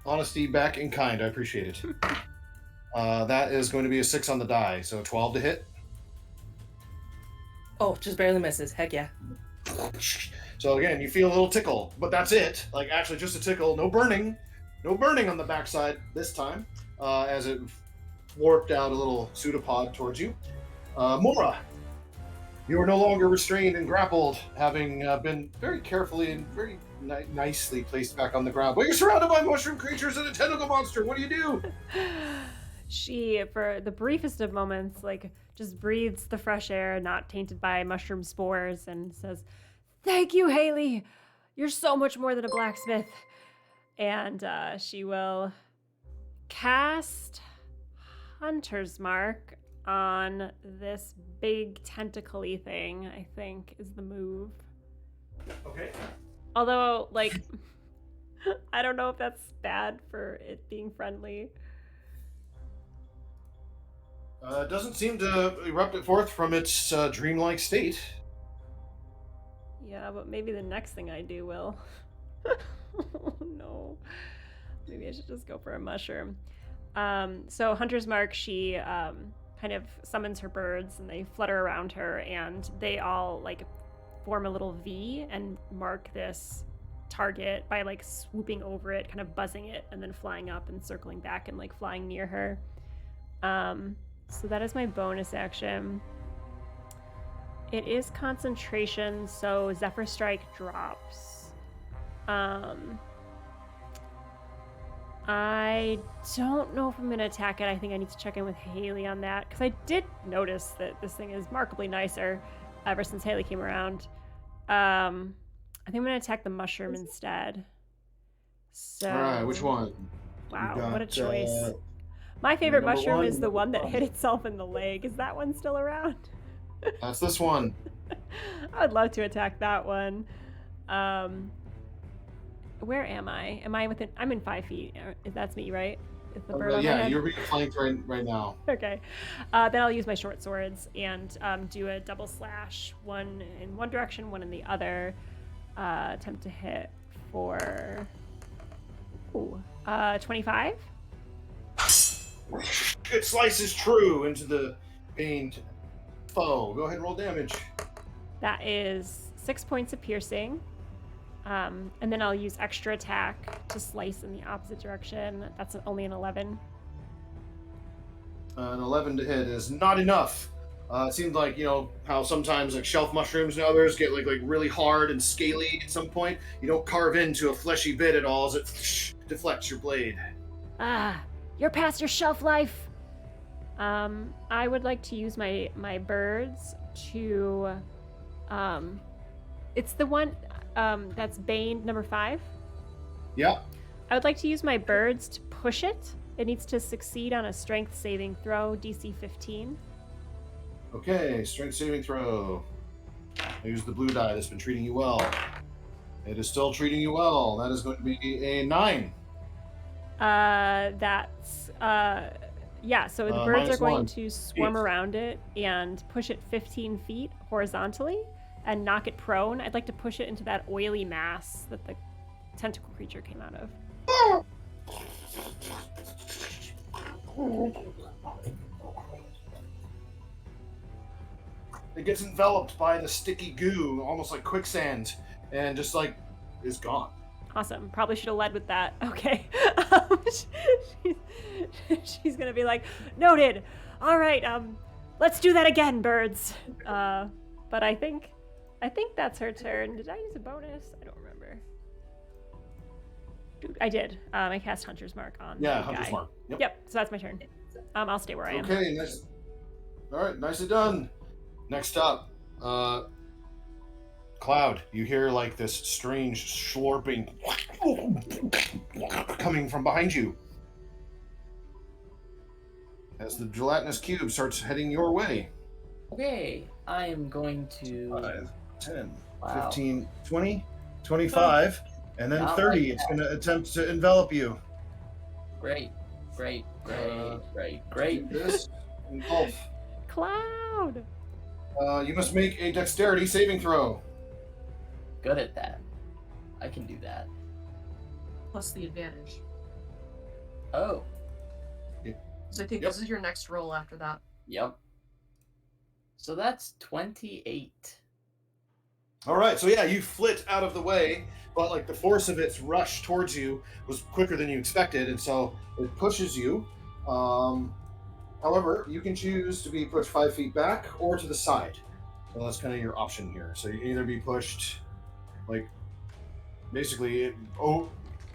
Honesty back in kind. I appreciate it. That is going to be a 6 on the die, so 12 to hit. Oh, just barely misses. Heck yeah. So again, you feel a little tickle, but that's it. Like actually just a tickle, no burning on the backside this time, as it warped out a little pseudopod towards you. Mora, you are no longer restrained and grappled, having been very carefully and very nicely placed back on the ground. But you're surrounded by mushroom creatures and a tentacle monster. What do you do? She, for the briefest of moments, like just breathes the fresh air, not tainted by mushroom spores, and says, "Thank you, Hayleigh. You're so much more than a blacksmith." And she will cast Hunter's Mark on this big tentacle-y thing, I think, is the move. Okay. Although, like, I don't know if that's bad for it being friendly. It doesn't seem to erupt it forth from its dreamlike state. Yeah, but maybe the next thing I do will. Oh, no. Maybe I should just go for a mushroom. So Hunter's Mark, she kind of summons her birds, and they flutter around her, and they all like form a little V and mark this target by like swooping over it, kind of buzzing it, and then flying up and circling back and like flying near her. So that is my bonus action. It is concentration, so Zephyr Strike drops. I don't know if I'm going to attack it. I think I need to check in with Hayleigh on that, because I did notice that this thing is markedly nicer ever since Hayleigh came around. I think I'm going to attack the mushroom instead. So, All right, which one? Wow, what a choice. My favorite mushroom is the one that hit itself in the leg. Is that one still around? That's this one. I would love to attack that one. Where am I? Am I within? I'm in 5 feet. That's me, right? Is the bird on my head? You're being flanked right now. Okay. Then I'll use my short swords and do a double slash, one in one direction, one in the other. Attempt to hit for 25. It slices true into the pained foe. Go ahead and roll damage. That is 6 points of piercing. And then I'll use extra attack to slice in the opposite direction. That's only an 11. An 11 to hit is not enough. It seems like, you know, how sometimes like shelf mushrooms and others get like really hard and scaly at some point. You don't carve into a fleshy bit at all as it deflects your blade. You're past your shelf life. I would like to use my birds to it's the one that's Bane number 5. Yeah. I would like to use my birds to push it. It needs to succeed on a strength saving throw, DC 15. Okay, strength saving throw. Use the blue die that's been treating you well. It is still treating you well. That is going to be a 9. So the birds are going 1. to swarm around it and push it 15 feet horizontally and knock it prone. I'd like to push it into that oily mass that the tentacle creature came out of. It gets enveloped by the sticky goo, almost like quicksand, and just like is gone. Awesome. Probably should have led with that. Okay. She's gonna be like, noted. All right. Let's do that again, birds. But I think that's her turn. Did I use a bonus? I don't remember. I did. I cast Hunter's Mark on the Hunter's guy. Mark. Yep. So that's my turn. I'll stay where I am. Okay. Nice. All right. Nicely done. Next up, Cloud. You hear like this strange slurping coming from behind you as the gelatinous cube starts heading your way. Okay, I am going to 5, 10, Wow. 15, 20, 25, and then Not 30. like It's going to attempt to envelop you. Great. Do this. Engulf. Cloud. You must make a dexterity saving throw. Good at that. I can do that. Plus the advantage. Oh, So I think Yep. this is your next roll after that. yep. So that's 28. All right, so yeah, you flit out of the way, but like the force of its rush towards you was quicker than you expected, and so it pushes you. However, you can choose to be pushed 5 feet back or to the side. So that's kind of your option here. So you can either be pushed, like, basically,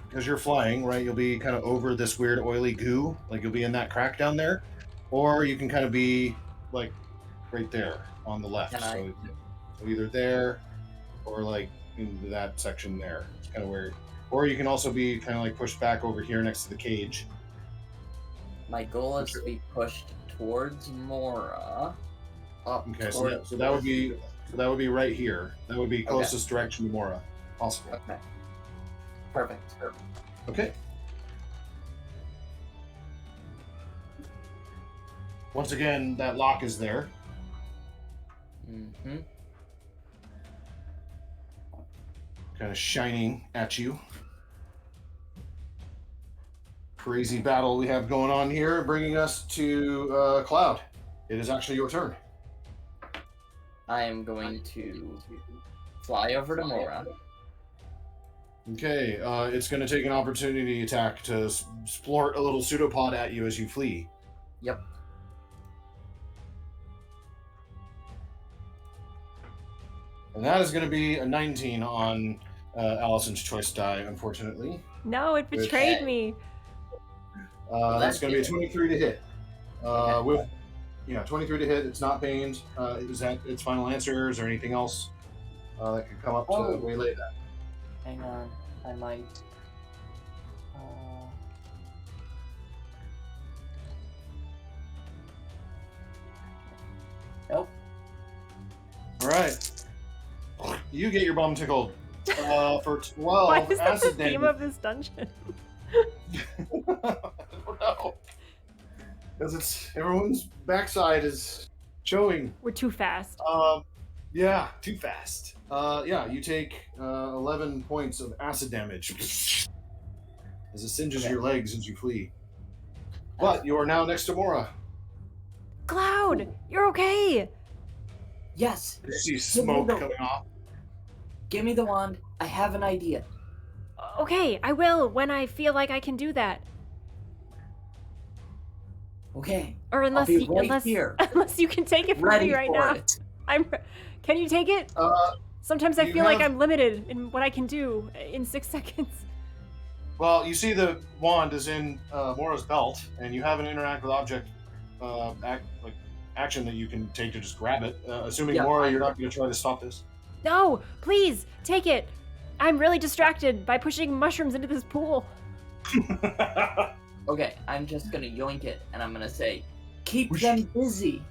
because you're flying, right? You'll be kind of over this weird oily goo, like you'll be in that crack down there, or you can kind of be like right there on the left. So either there or like into that section there. It's kind of weird. Or you can also be kind of like pushed back over here next to the cage. My goal is to be pushed towards Mora. Okay, so that would be right here. That would be closest direction to Mora possible. Okay. Perfect. Okay. Once again, that lock is there. Mm-hmm. Kind of shining at you. Crazy battle we have going on here, bringing us to Cloud. It is actually your turn. I am going to fly over to Mora. Okay, it's going to take an opportunity attack to splort a little pseudopod at you as you flee. Yep. And that is going to be a 19 on Allison's choice die, unfortunately. No, it betrayed me. That's going to be a 23 to hit. With 23 to hit. It's not baned. Is that its final answer? Is there anything else that could come up to waylay that? Hang on, I might. Nope. All right. You get your bum tickled for 12 Why is that the acid theme damage. of this dungeon? I don't know. Because everyone's backside is showing. We're too fast. Yeah, too fast. You take 11 points of acid damage as it singes your legs as you flee. But you are now next to Mora. Cloud, you're okay. Yes. You see smoke coming off. Give me the wand. I have an idea. Okay, I will when I feel like I can do that. Okay. Or unless I'll be right here. here. Unless you can take it from Ready me right for now. it. Can you take it? Sometimes I you feel like have- I'm limited in what I can do in 6 seconds. Well, you see the wand is in Mora's belt, and you have an interact with object action that you can take to just grab it. Assuming Mora, you're not going to try to stop this. No, please, take it. I'm really distracted by pushing mushrooms into this pool. Okay, I'm just gonna yoink it, and I'm gonna say, keep them busy.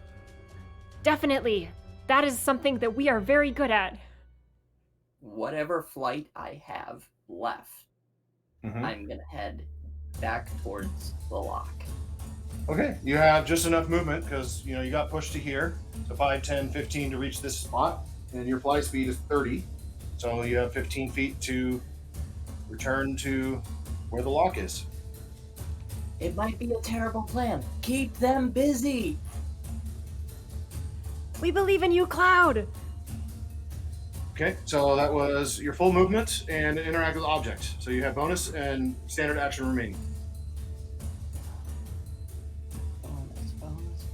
Definitely. That is something that we are very good at. Whatever flight I have left, I'm gonna head back towards the lock. Okay, you have just enough movement because you got pushed to here, so 5, 10, 15 to reach this spot, and your fly speed is 30, so you have 15 feet to return to where the lock is. It might be a terrible plan. Keep them busy. We believe in you, Cloud. Okay, so that was your full movement and interact with object. So you have bonus and standard action remaining. Bonus.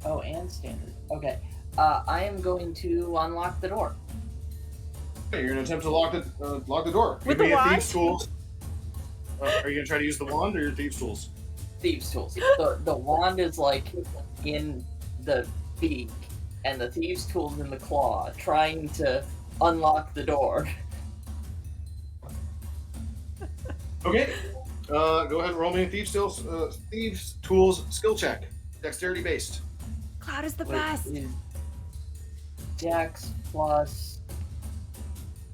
Oh, and standard. Okay. I am going to unlock the door. Okay, you're gonna attempt to lock the door. With Give me the a wand? thieves' tools. Are you gonna try to use the wand or your thieves' tools? Thieves' tools. The wand is like in the beak, and the thieves' tools in the claw, trying to unlock the door. Okay. Go ahead and roll me a thieves' tools skill check. Dexterity based. Cloud is the Which best. is Dex plus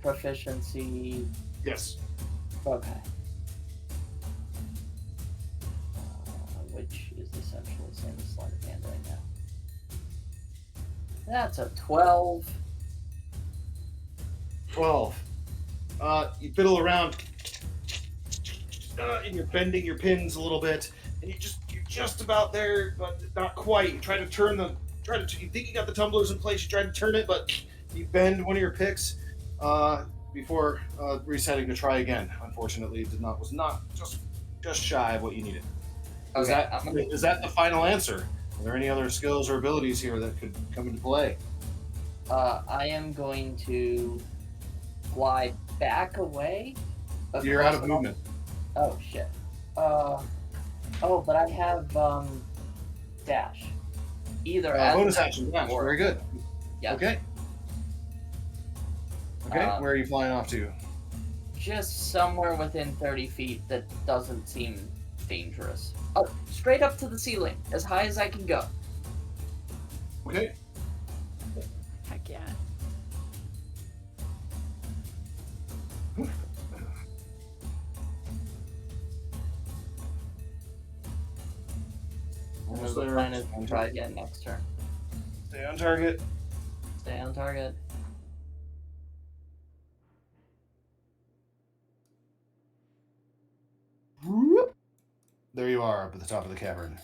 proficiency. Yes. Okay. Which is essentially the same as sleight of hand right now. That's a 12. 12. You fiddle around, and you're bending your pins a little bit, and you're just about there, but not quite. You try to you think you got the tumblers in place. You try to turn it, but you bend one of your picks before resetting to try again. Unfortunately, it was not just shy of what you needed. Is Okay, that the final answer? Are there any other skills or abilities here that could come into play? I am going to fly back away. You're out of movement. Oh shit. But I have dash. Either as bonus action dash. or Very good. yeah. Okay. Where are you flying off to? Just somewhere within 30 feet that doesn't seem dangerous. Straight up to the ceiling, as high as I can go. Okay. Heck yeah. And the plan is to try again next turn. Stay on target. Stay on target. There you are, up at the top of the cavern.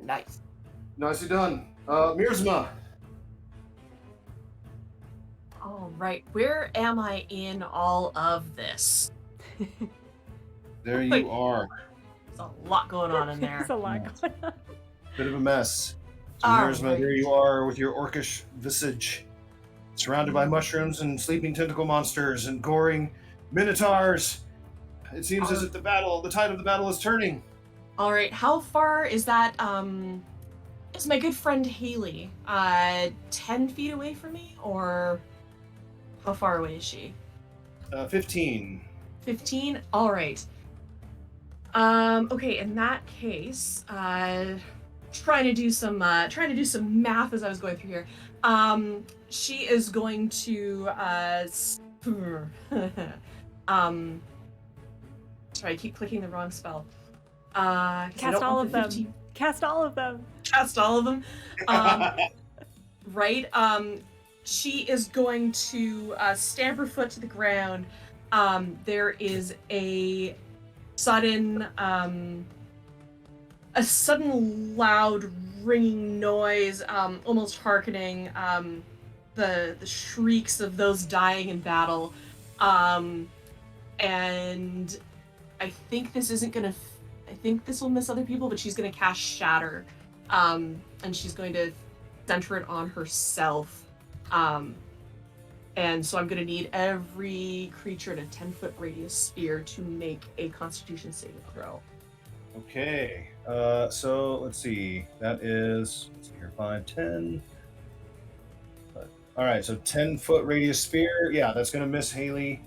Nice. Nicely done. Miersma. All right, where am I in all of this? There you are. There's a lot going on in there. There's a lot going on. Bit of a mess. So All Miersma, right. there you are with your orcish visage, surrounded by mushrooms and sleeping tentacle monsters and goring minotaurs. It seems as if the tide of the battle is turning. All right, how far is that? Is my good friend Hayleigh 10 feet away from me, or how far away is she? 15. 15. All right. Okay. In that case, trying to do some math as I was going through here. She is going to sorry, I keep clicking the wrong spell. Cast all of them. Cast all of them. Cast all of them. Right. She is going to stamp her foot to the ground. There is a sudden loud ringing noise, almost hearkening the shrieks of those dying in battle. And I think this isn't gonna. I think this will miss other people, but she's gonna cast Shatter, and she's going to center it on herself. And so I'm gonna need every creature in a 10-foot radius sphere to make a Constitution saving throw. Okay. So let's see. That is, let's see here, 5, 10. All right, so 10-foot radius sphere. Yeah, that's going to miss Hayleigh.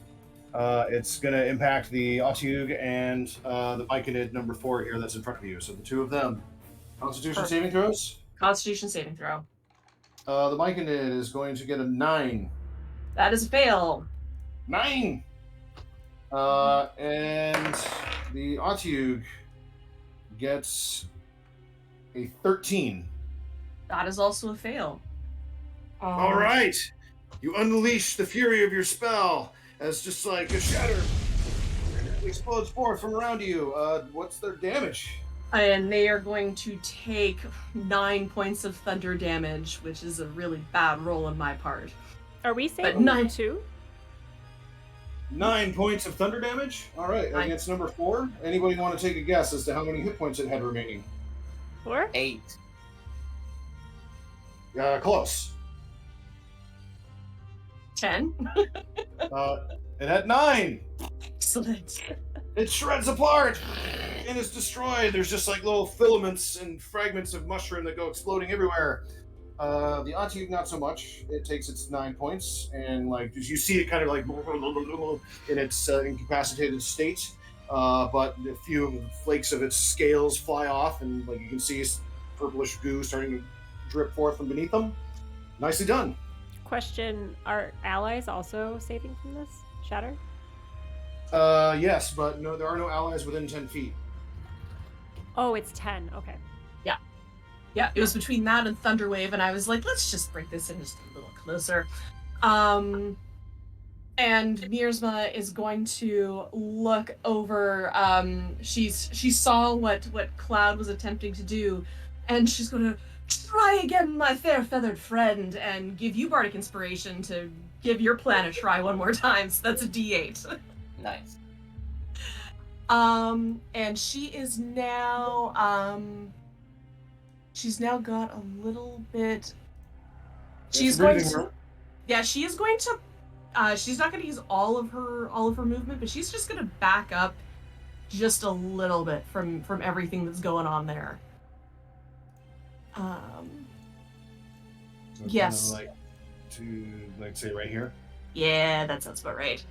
It's going to impact the Autiug and the Myconid number 4 here that's in front of you. So the two of them. Constitution saving throws? Constitution saving throw. The Myconid is going to get a 9. That is a fail. 9! And the Autiug gets a 13. That is also a fail. All right, you unleash the fury of your spell as just like a shatter explodes forth from around you. What's their damage? And they are going to take 9 points of thunder damage, which is a really bad roll on my part. Are we But saving 9 too? 9 points of thunder damage. All right, against number 4. Anybody want to take a guess as to how many hit points it had remaining? 4? 8. Close. 10. It had 9. Excellent. It shreds apart and is destroyed. There's just like little filaments and fragments of mushroom that go exploding everywhere. The Autiug, not so much. It takes its 9 points, and like you see it kind of like in its incapacitated state. But a few flakes of its scales fly off, and like you can see purplish goo starting to drip forth from beneath them. Nicely done. Question, are allies also saving from this shatter? Yes, but no, there are no allies within 10 feet. Oh, it's 10. Okay. Yeah, it was between that and Thunderwave, and I was like, let's just break this in just a little closer. And Miersma is going to look over. She saw what Cloud was attempting to do, and she's going to Try again, my fair-feathered friend, and give you bardic inspiration to give your plan a try one more time. So that's a D8. Nice. And she is now, she's now got a little bit. She's going to. Yeah, she is going to. She's not going to use all of her movement, but she's just going to back up just a little bit from everything that's going on there. So Yes. Like say right here. Yeah, that sounds about right.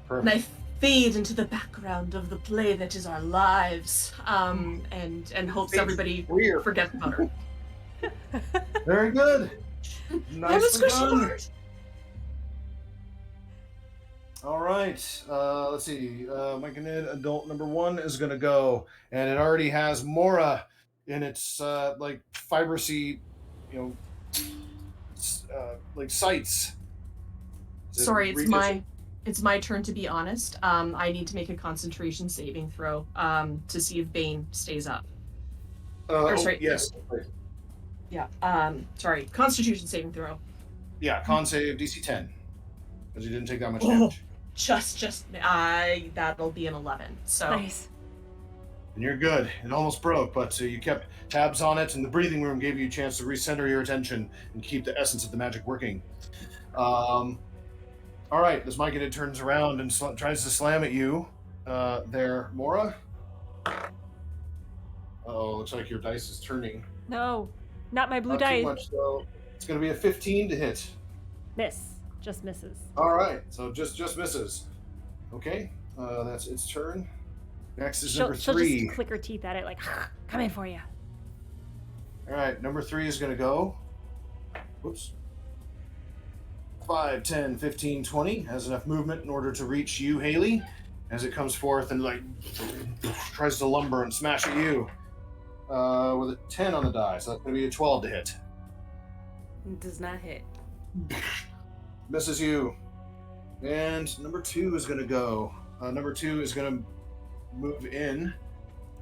Perfect. And I fade into the background of the play that is our lives, and hopes everybody forgets about her. Very good. Nicely done. All right. Let's see. Mike and Ed, adult number 1 is going to go, and it already has Mora in its like fibrosy, like sights. Sorry, it's my turn to be honest. I need to make a concentration saving throw to see if Bane stays up. Sorry. Yes. Yeah. Sorry. Constitution saving throw. Yeah. Con save DC 10 because you didn't take that much damage. That'll be an 11. So. Nice. And you're good. It almost broke, but you kept tabs on it, and the breathing room gave you a chance to recenter your attention and keep the essence of the magic working. All right, this Myconid turns around and tries to slam at you. There, Mora. Oh, looks like your dice is turning. No, not my blue Not dice. too much, though. It's going to be a 15 to hit. Miss. Just misses. All right, so just misses. Okay, that's its turn. Next is number 3. She'll just click her teeth at it like, coming for you. All right, number 3 is going to go. Whoops. 5, 10, 15, 20. Has enough movement in order to reach you, Hayleigh, as it comes forth and like tries to lumber and smash at you with a 10 on the die. So that's going to be a 12 to hit. Does not hit. Misses you. And number 2 is going to go. Number 2 is going to move in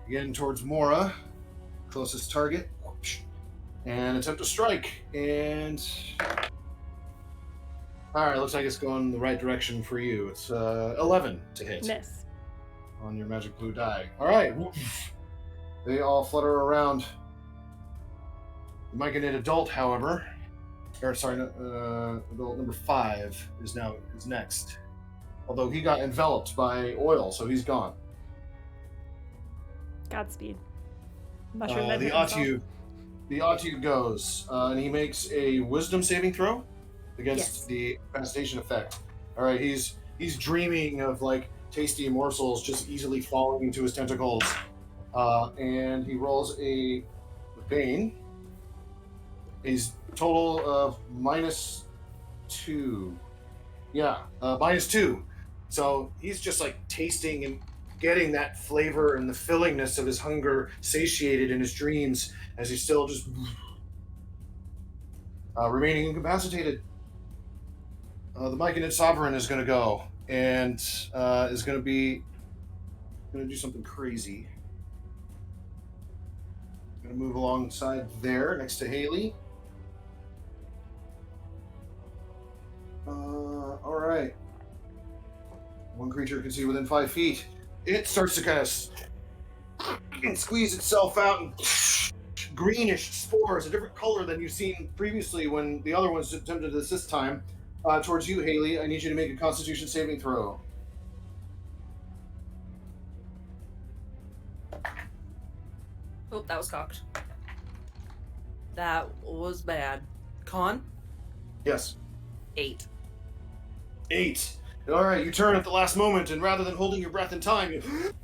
again towards Mora, closest target, and attempt to strike. And all right, looks like it's going the right direction for you. It's 11 to hit. Miss. On your magic blue die. All right, they all flutter around. The Myconid adult, however, adult number 5 is next. Although he got enveloped by oil, so he's gone. Godspeed. Mushroom The Atu goes, and he makes a wisdom saving throw against the infestation effect. All right, he's dreaming of like tasty morsels just easily falling into his tentacles, and he rolls a Bane. He's total of -2. Yeah, -2. So he's just like tasting and getting that flavor and the fillingness of his hunger satiated in his dreams as he's still just remaining incapacitated. The Myconid Sovereign is going to go and is going to do something crazy. Going to move alongside there next to Hayleigh. All right. One creature can see within 5 feet. It starts to kind of squeeze itself out, and greenish spores, a different color than you've seen previously when the other ones attempted this time. Towards you, Hayleigh, I need you to make a Constitution saving throw. Oh, that was cocked. That was bad. Con? Yes. 8. 8. All right, you turn at the last moment, and rather than holding your breath in time,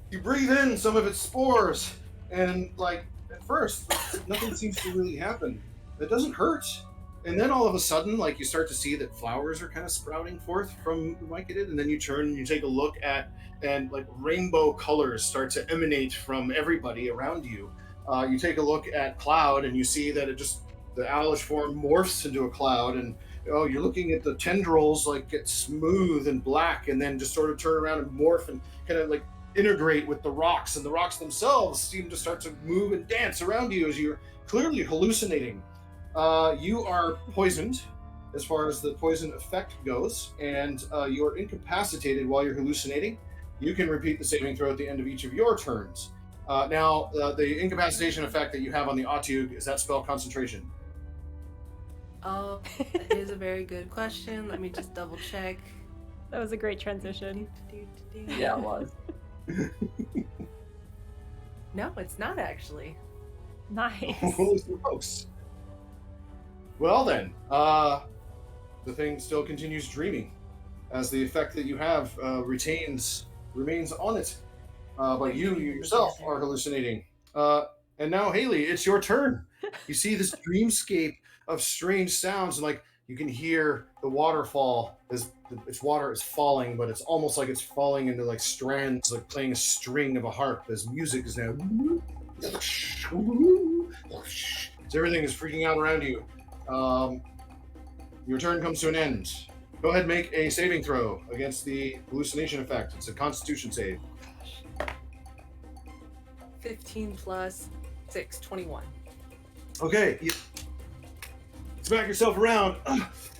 you breathe in some of its spores. And, like, at first, nothing seems to really happen. It doesn't hurt. And then all of a sudden, like, you start to see that flowers are kind of sprouting forth from the Myconid, and then you turn and you take a look at, and, like, rainbow colors start to emanate from everybody around you. You take a look at Cloud, and you see that the owlish form morphs into a cloud, and you're looking at the tendrils like get smooth and black, and then just sort of turn around and morph and kind of like integrate with the rocks, and the rocks themselves seem to start to move and dance around you as you're clearly hallucinating. You are poisoned as far as the poison effect goes, and you are incapacitated while you're hallucinating. You can repeat the saving throw at the end of each of your turns. Now, the incapacitation effect that you have on the Atug, is that spell concentration? That is a very good question. Let me just double check. That was a great transition. Yeah, it was. No, it's not actually. Nice. Holy smokes. Well then, the thing still continues dreaming, as the effect that you have remains on it. But you yourself are hallucinating. And now, Hayleigh, it's your turn. You see this dreamscape of strange sounds, and like you can hear the waterfall as its water is falling, but it's almost like it's falling into like strands, like playing a string of a harp. As music is now, as everything is freaking out around you. Your turn comes to an end. Go ahead and make a saving throw against the hallucination effect. It's a Constitution save. 15 plus 6, 21. Okay, you smack yourself around,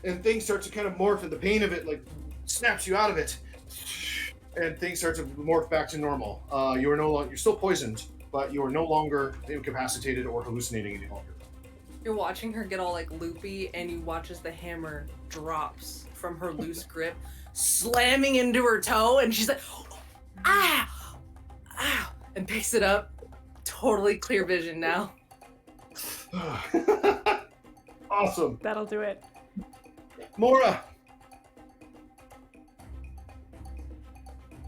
and things start to kind of morph, and the pain of it like snaps you out of it, and things start to morph back to normal. You are no longer, you're still poisoned, but you are no longer incapacitated or hallucinating any longer. You're watching her get all like loopy, and you watch as the hammer drops from her loose grip, slamming into her toe, and she's like, ah, ah, and picks it up. Totally clear vision now. Awesome. That'll do it. Mora.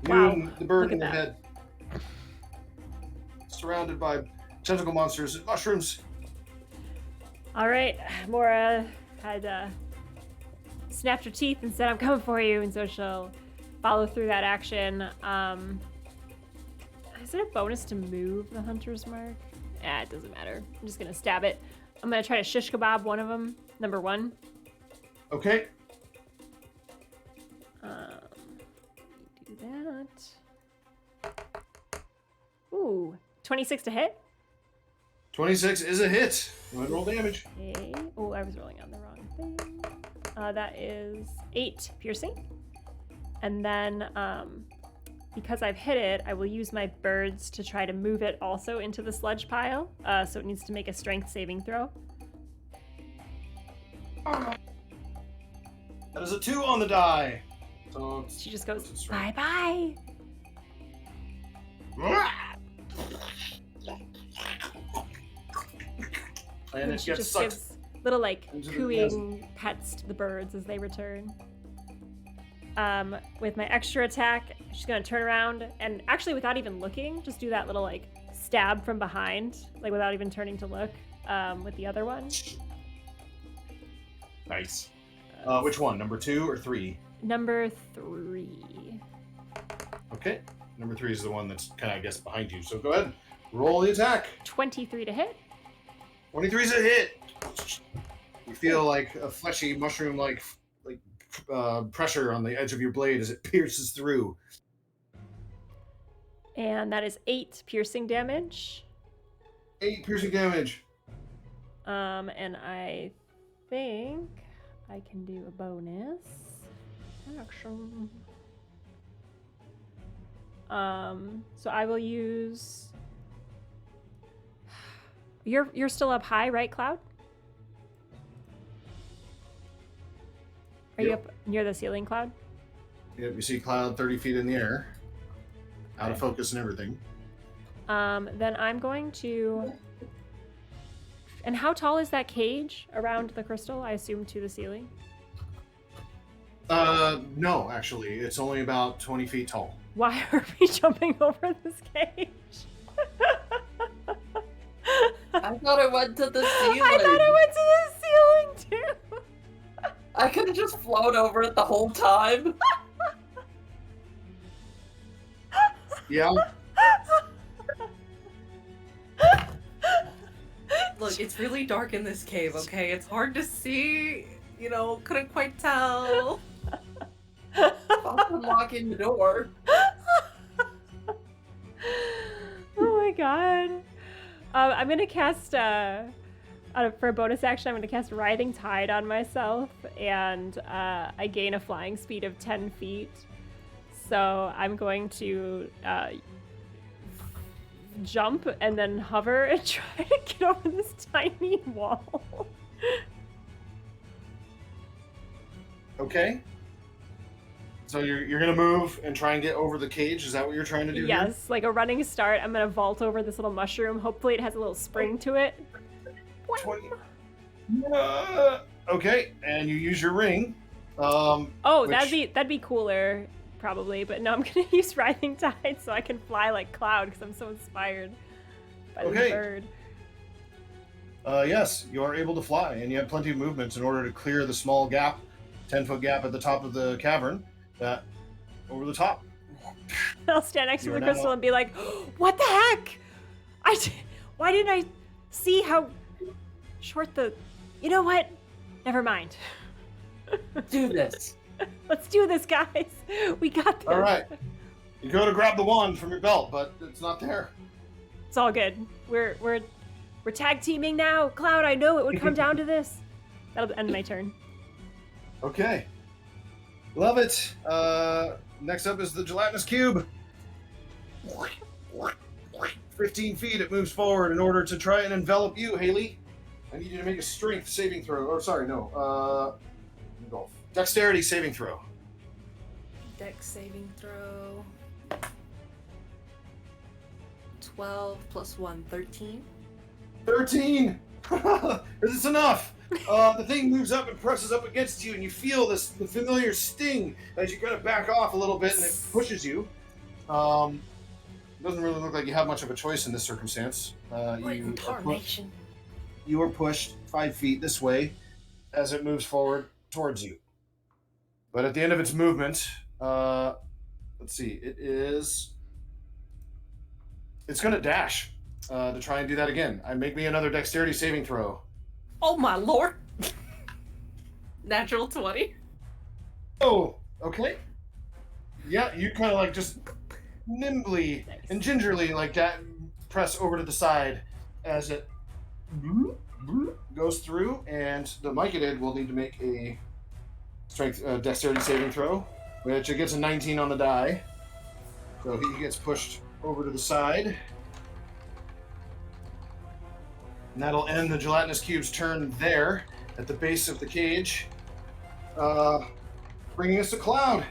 You Wow, and the bird look in at your that. head. Surrounded by tentacle monsters and mushrooms. All right, Mora had snapped her teeth and said, "I'm coming for you," and so she'll follow through that action. Is it a bonus to move the hunter's mark? It doesn't matter. I'm just gonna stab it. I'm gonna try to shish kebab one of them. Number 1. Okay. Do that. Ooh, 26 to hit. 26 is a hit. Go ahead and roll damage. Okay. Oh, I was rolling on the wrong thing. That is 8 piercing. And then, because I've hit it, I will use my birds to try to move it also into the sludge pile. So it needs to make a strength saving throw. That is a 2 on the die. So She just goes, it's right. bye-bye. And it she gets just sucked. gives little like into the cooing pets to the birds as they return. With my extra attack, she's gonna turn around and actually without even looking, just do that little like stab from behind, like without even turning to look, with the other one. Nice. Which one? Number 2 or 3? Number 3. Okay. Number 3 is the one that's kind of, I guess, behind you. So go ahead. Roll the attack. 23 to hit. 23 is a hit. You feel like a fleshy mushroom like pressure on the edge of your blade as it pierces through. And that is 8 piercing damage. 8 piercing damage. And I think I can do a bonus action. So I will use. You're still up high, right, Cloud? Are you Yep. up near the ceiling, Cloud? Yep, you see Cloud 30 feet in the air. Out of Okay. focus and everything. Then I'm going to. And how tall is that cage around the crystal? I assume to the ceiling. No, actually. It's only about 20 feet tall. Why are we jumping over this cage? I thought it went to the ceiling. I thought it went to the ceiling too. I could have just flown over it the whole time. Yeah. Look, it's really dark in this cave, okay? It's hard to see. You know, couldn't quite tell. Stop unlocking the door. Oh my god. I'm gonna cast For a bonus action, I'm going to cast Writhing Tide on myself, and I gain a flying speed of 10 feet. So I'm going to jump and then hover and try to get over this tiny wall. Okay. So you're gonna move and try and get over the cage. Is that what you're trying to do? Yes, like a running start. I'm going to vault over this little mushroom. Hopefully it has a little spring to it. 20. Okay, and you use your ring. Oh, which- that'd be cooler, probably. But no, I'm gonna use Writhing Tide so I can fly like Cloud because I'm so inspired by this Okay. bird. Yes, you are able to fly, and you have plenty of movements in order to clear the small gap, 10-foot gap at the top of the cavern. That over the top. I'll stand next to You the are now- crystal and be like, "What the heck? Why didn't I see how short the? You know what? Never mind. Do this. Let's do this, guys. We got this. All right. You go to grab the wand from your belt, but it's not there. It's all good. We're tag teaming now. Cloud, I know it would come down to this. That'll end my turn. Okay. Love it. Next up is the gelatinous cube. 15 feet it moves forward in order to try and envelop you, Hayleigh. I need you to make a strength saving throw. Or sorry, no. Dexterity saving throw. Dex saving throw. 12 plus 1, 13. 13! Is this enough? The thing moves up and presses up against you, and you feel the familiar sting as you kind of back off a little bit, and it pushes you. It doesn't really look like you have much of a choice in this circumstance. You are pushed 5 feet this way as it moves forward towards you. But at the end of its movement, let's see, it's going to dash to try and do that again. Make me another dexterity saving throw. Oh my lord! Natural 20. Oh, okay. Yeah, you kind of like just nimbly and gingerly like that press over to the side as it goes through, and the Myconid will need to make a strength dexterity saving throw, which it gets a 19 on the die. So he gets pushed over to the side. And that'll end the gelatinous cube's turn there at the base of the cage. Bringing us to Cloud.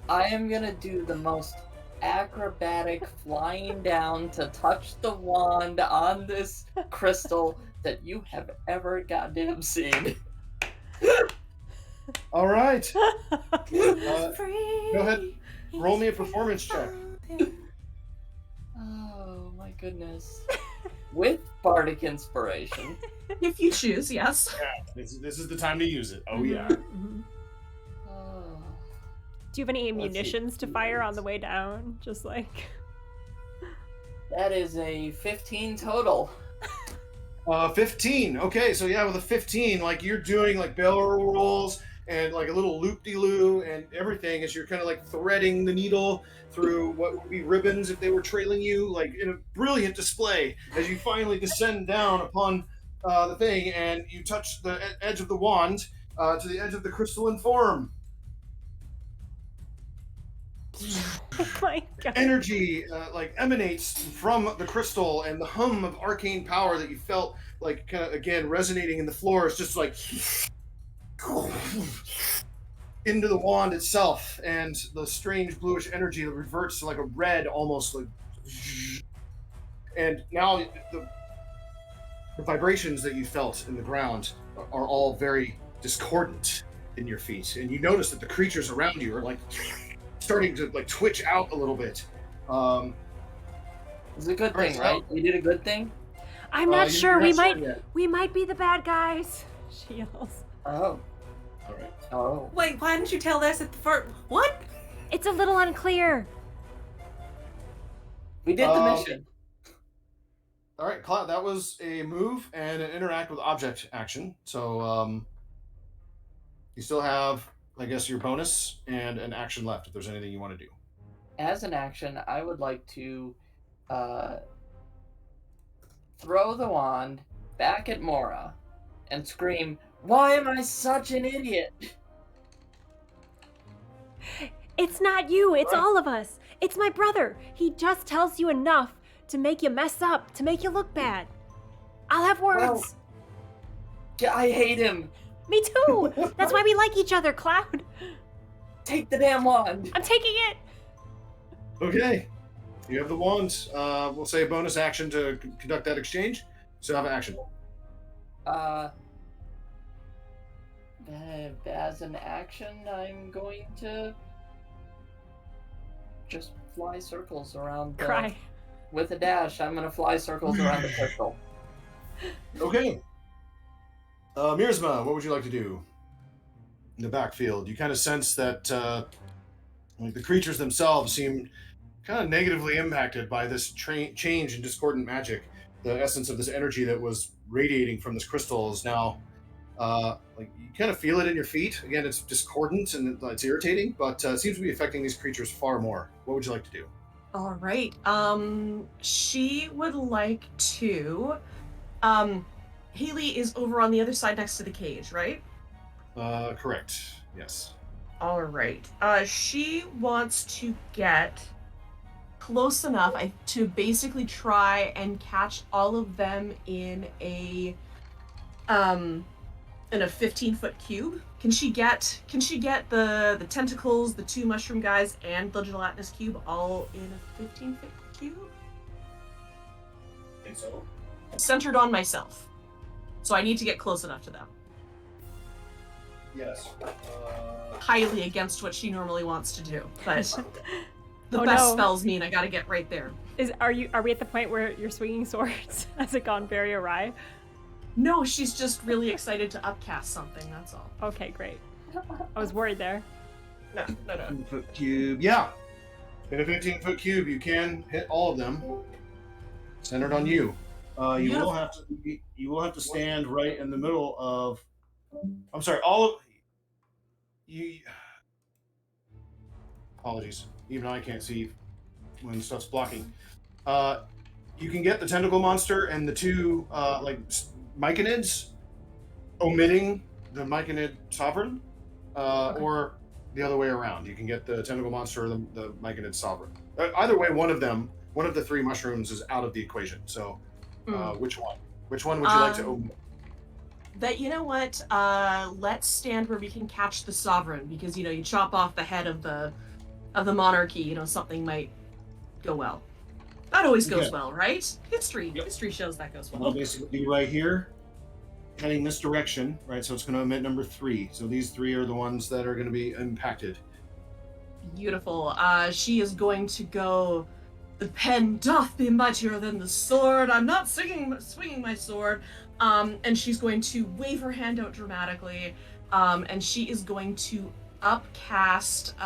I am gonna do the most acrobatic flying down to touch the wand on this crystal that you have ever goddamn seen. All right. Go Free. ahead. Roll me a performance check. Oh my goodness. With bardic inspiration. If you choose, yes. Yeah, this is the time to use it. Oh yeah. Mhm. Oh. Do you have any Let's see. munitions to fire on the way down? Just like. That is a 15 total. 15. Okay, so yeah, with a 15, like you're doing like barrel rolls and like a little loop-de-loo and everything as you're kind of like threading the needle through what would be ribbons if they were trailing you, like in a brilliant display as you finally descend down upon the thing and you touch the edge of the wand to the edge of the crystalline form. Oh my god. Energy like emanates from the crystal, and the hum of arcane power that you felt like kind of again resonating in the floor is just like into the wand itself, and the strange bluish energy that reverts to like a red almost like, and now the vibrations that you felt in the ground are all very discordant in your feet, and you notice that the creatures around you are like starting to like twitch out a little bit. It's a good Alright, thing, right? You did a good thing? I'm not you're sure. not We sure might yet. we might be the bad guys. She yells. Oh. All right. Oh. Wait, why didn't you tell us at the first? What? It's a little unclear. We did the mission. All right, Cloud, that was a move and an interact with object action. So you still have, I guess, your bonus and an action left if there's anything you want to do. as an action, I would like to throw the wand back at Mora and scream, "Why am I such an idiot?" It's not you, it's Right. all of us. It's my brother. He just tells you enough to make you mess up, to make you look bad. I'll have words. Well, yeah, I hate him. Me too. That's why we like each other, Cloud. Take the damn wand. I'm taking it. Okay. You have the wand. We'll say a bonus action to conduct that exchange. So have an action. As an action, I'm going to just fly circles around. Cry. With a dash, I'm gonna fly circles around the circle. Okay. Miersma, what would you like to do? In the backfield, you kind of sense that like the creatures themselves seem kind of negatively impacted by this change in discordant magic. The essence of this energy that was radiating from this crystal is now like you kind of feel it in your feet. Again, it's discordant and it's irritating, but it seems to be affecting these creatures far more. What would you like to do? All right. She would like to. Hayleigh is over on the other side next to the cage, right? Correct. Yes. All right. She wants to get close enough to basically try and catch all of them in a 15-foot cube. Can she get the tentacles, the two mushroom guys, and the gelatinous cube all in a 15-foot cube? I think so. Centered on myself. So I need to get close enough to them. Yes. Highly against what she normally wants to do, but the Oh, best no. spells mean I gotta get right there. Are we at the point where you're swinging swords? Has it gone very awry? No, she's just really excited to upcast something, that's all. Okay, great. I was worried there. No. 15-foot cube. Yeah. In a 15-foot cube, you can hit all of them. Centered on you. You Yeah. will have to stand right in the middle of. I'm sorry. All of you. Apologies. Even I can't see when stuff's blocking. You can get the tentacle monster and the two myconids, omitting the myconid sovereign, or the other way around. You can get the tentacle monster or the myconid sovereign. Either way, one of the three mushrooms is out of the equation. So, which one? Which one would you like to omit? That, you know what, let's stand where we can catch the sovereign, because, you chop off the head of the monarchy, something might go well. That always goes Okay. well, right? History Yep. shows that goes I'll well. basically be right here, heading this direction, right? So it's going to omit number 3. So these 3 are the ones that are going to be impacted. Beautiful. She is going to go, "The pen doth be mightier than the sword. I'm not swinging my sword." And she's going to wave her hand out dramatically, and she is going to upcast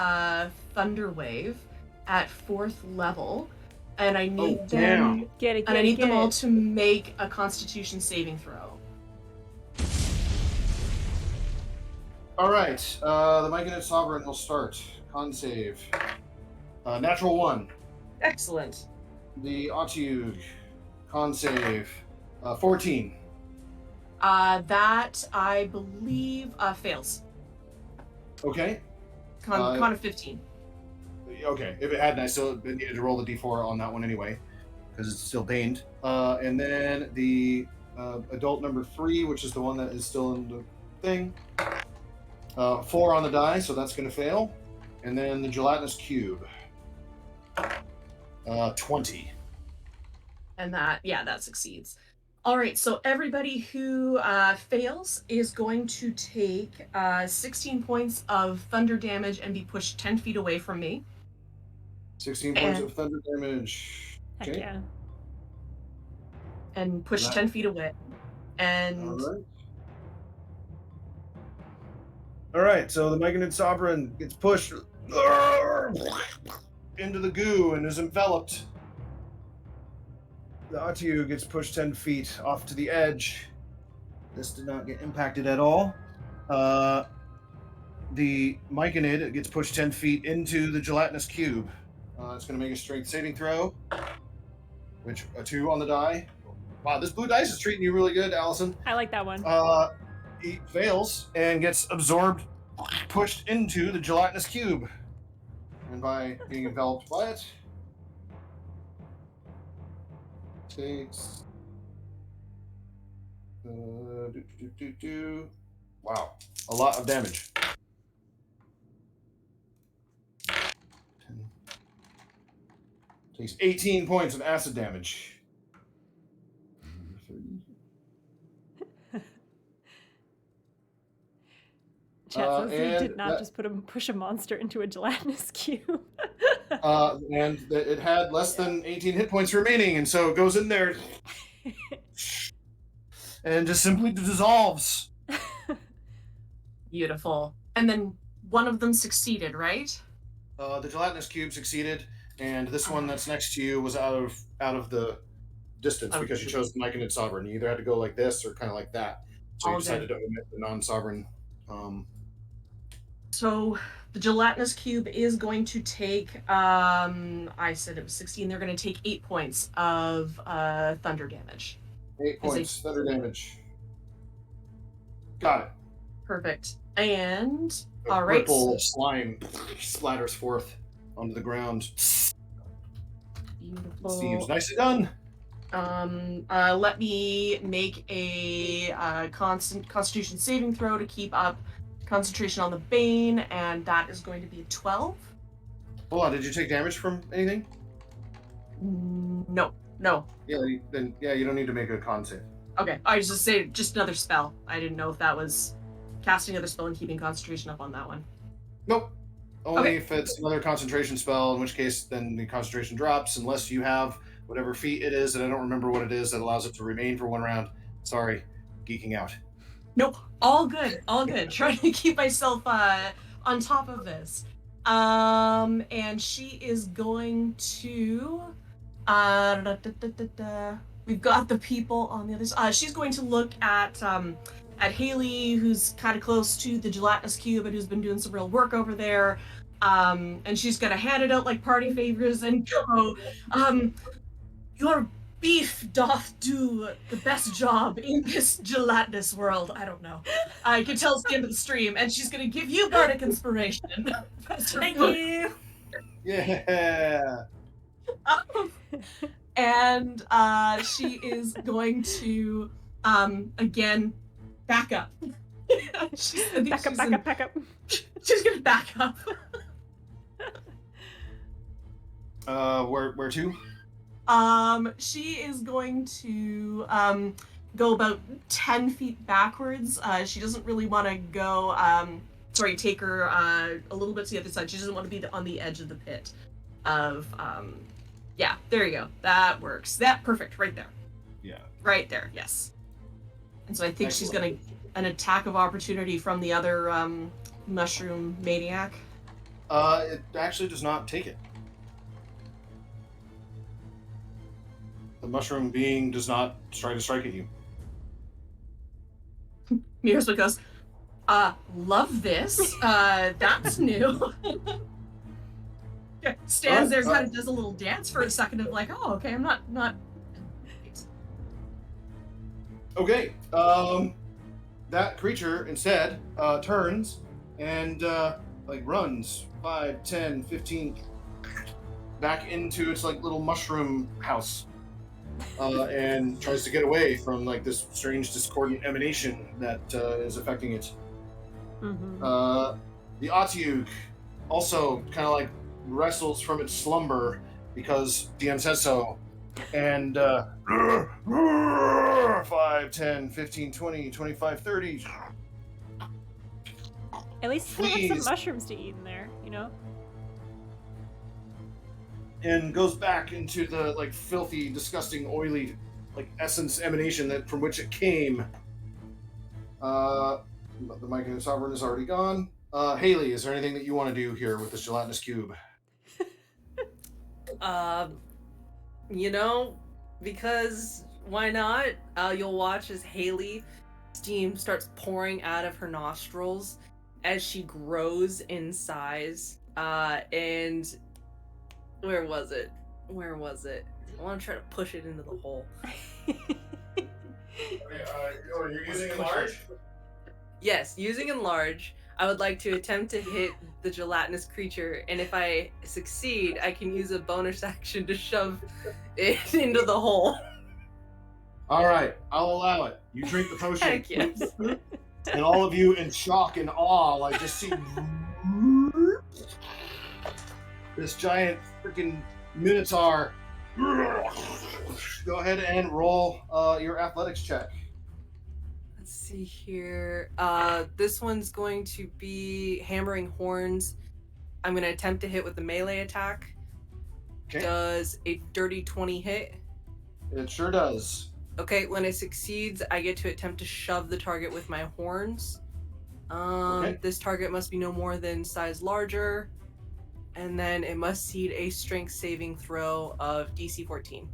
Thunder Wave at 4th level, and I need them. Get it, And I need get them all it. to make a Constitution saving throw. All right, the Myconid Sovereign will start. Con save. Natural 1. Excellent. The Otyug. Con save. 14. That I believe fails. Okay. Con of 15. Okay. If it hadn't, I still needed to roll the d4 on that one anyway, because it's still baned. And then the adult number 3, which is the one that is still in the thing. 4 on the die, so that's going to fail. And then the gelatinous cube. 20. And that succeeds. All right, so everybody who fails is going to take 16 points of thunder damage and be pushed 10 feet away from me. 16 points And- of thunder damage. Heck Okay. yeah. And pushed Right. 10 feet away. And All right, so the Myconid Sovereign gets pushed into the goo and is enveloped. The Atu gets pushed 10 feet off to the edge. This did not get impacted at all. The Myconid gets pushed 10 feet into the gelatinous cube. It's going to make a strength saving throw, which a 2 on the die. Wow, this blue dice is treating you really good, Allison. I like that one. He fails and gets absorbed, pushed into the gelatinous cube. And by being enveloped by it, takes... Wow, a lot of damage. 10. Takes 18 points of acid damage. Chat says he and did not just push a monster into a gelatinous cube. And it had less than 18 hit points remaining, and so it goes in there and just simply dissolves. Beautiful. And then one of them succeeded, right? The gelatinous cube succeeded, and this one that's next to you was out of the distance because you chose the Myconid Sovereign. You either had to go like this or kind of like that. So you decided to omit the non-sovereign. So the gelatinous cube is going to take, I said it was 16, they're going to take 8 points of thunder damage. 8 points, thunder damage. Got it. Perfect. And, A all right. ripple of slime splatters forth onto the ground. Beautiful. Seems nicely done. Let me make a constitution saving throw to keep up concentration on the Bane, and that is going to be a 12. Hold on, did you take damage from anything? No. Yeah, you don't need to make a con save. Okay, I was just saying, just another spell. I didn't know if that was casting another spell and keeping concentration up on that one. Nope. Only if it's another concentration spell, in which case then the concentration drops, unless you have whatever feat it is, and I don't remember what it is that allows it to remain for one round. Sorry, geeking out. Nope, all good. Trying to keep myself on top of this. And she is going to... We've got the people on the other side. She's going to look at Hayleigh, who's kind of close to the gelatinous cube and who's been doing some real work over there. And she's gonna hand it out like party favors and go, your beef doth do the best job in this gelatinous world. I don't know. I can tell it's the end of the stream, and she's gonna give you bardic inspiration. Thank you. Yeah. And she is going to again back up. Back up. She's gonna back up. Where to? She is going to go about 10 feet backwards. She doesn't really want to go. Take her a little bit to the other side. She doesn't want to be on the edge of the pit. Yeah, there you go. That works. That perfect. Right there. Yeah. Right there. Yes. And so I think she's gonna an attack of opportunity from the other mushroom maniac. It actually does not take it. The mushroom being does not try to strike at you. Miersma goes, love this. That's new. Stands there, kind of does a little dance for a second of like, oh, okay, I'm not. Okay. That creature instead turns and runs 5, 10, 15 back into its little mushroom house. And tries to get away from this strange discordant emanation that is affecting it. Mm-hmm. The Atiuk also kind of wrestles from its slumber because DM says so. And 5, 10, 15, 20, 25, 30. At least you have some mushrooms to eat in there, you know? And goes back into the filthy, disgusting, oily essence emanation from which it came. The Myconid Sovereign is already gone. Hayleigh, is there anything that you want to do here with this gelatinous cube? Because why not? You'll watch as Hayleigh steam starts pouring out of her nostrils as she grows in size, and Where was it? Where was it? I want to try to push it into the hole. You're using enlarge? Yes, using enlarge, I would like to attempt to hit the gelatinous creature, and if I succeed, I can use a bonus action to shove it into the hole. All right, I'll allow it. You drink the potion. Heck yes. And all of you in shock and awe, like, just see this giant freaking minotaur. Go ahead and roll your athletics check. Let's see here. This one's going to be hammering horns. I'm going to attempt to hit with the melee attack. Okay. Does a dirty 20 hit? It sure does. Okay, when it succeeds, I get to attempt to shove the target with my horns. Okay. This target must be no more than size larger, and then it must seed a strength saving throw of DC 14.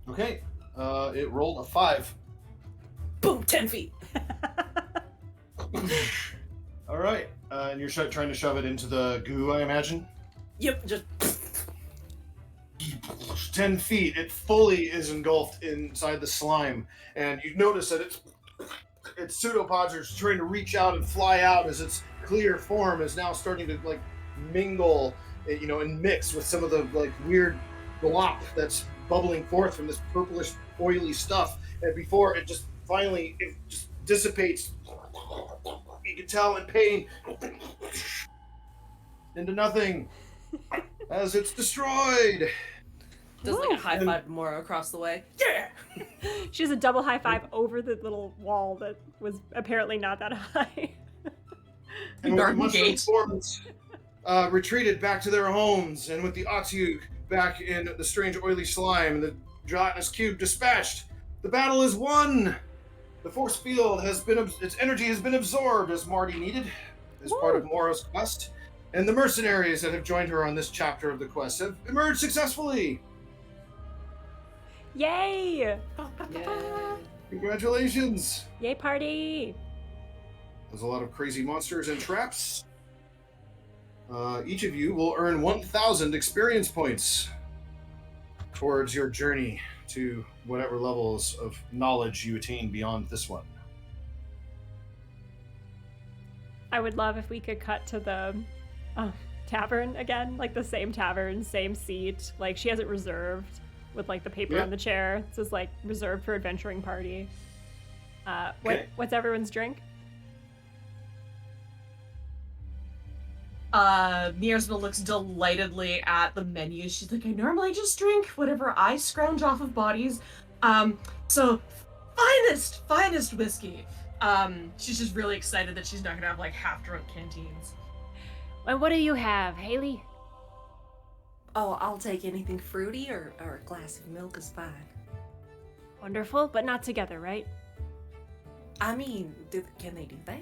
Okay. It rolled a 5. Boom, 10 feet. All right. And you're trying to shove it into the goo, I imagine? Yep, just 10 feet. It fully is engulfed inside the slime. And you notice that its pseudopods are trying to reach out and fly out as its clear form is now starting to, like, mingle, and mix with some of the, like, weird glop that's bubbling forth from this purplish, oily stuff. And before it just finally dissipates, you can tell in pain, into nothing as it's destroyed. does like a high five more across the way. Yeah! She has a double high five over the little wall that was apparently not that high. And with the mushroom forms retreated back to their homes, and with the Otyugh back in the strange oily slime and the gelatinous cube dispatched, the battle is won. The force field its energy has been absorbed as Marty needed, as part of Mora's quest, and the mercenaries that have joined her on this chapter of the quest have emerged successfully. Yay! Yeah. Congratulations. Yay party! There's a lot of crazy monsters and traps. Each of you will earn 1,000 experience points towards your journey to whatever levels of knowledge you attain beyond this one. I would love if we could cut to the tavern again, like the same tavern, same seat. Like she has it reserved with like the paper on the chair. It says like reserved for adventuring party. Okay. What's everyone's drink? Miersma looks delightedly at the menu. She's like, I normally just drink whatever I scrounge off of bodies. So finest whiskey. She's just really excited that she's not gonna have like half-drunk canteens. And what do you have, Hayleigh? Oh, I'll take anything fruity or a glass of milk is fine. Wonderful, but not together, right? I mean, can they do that?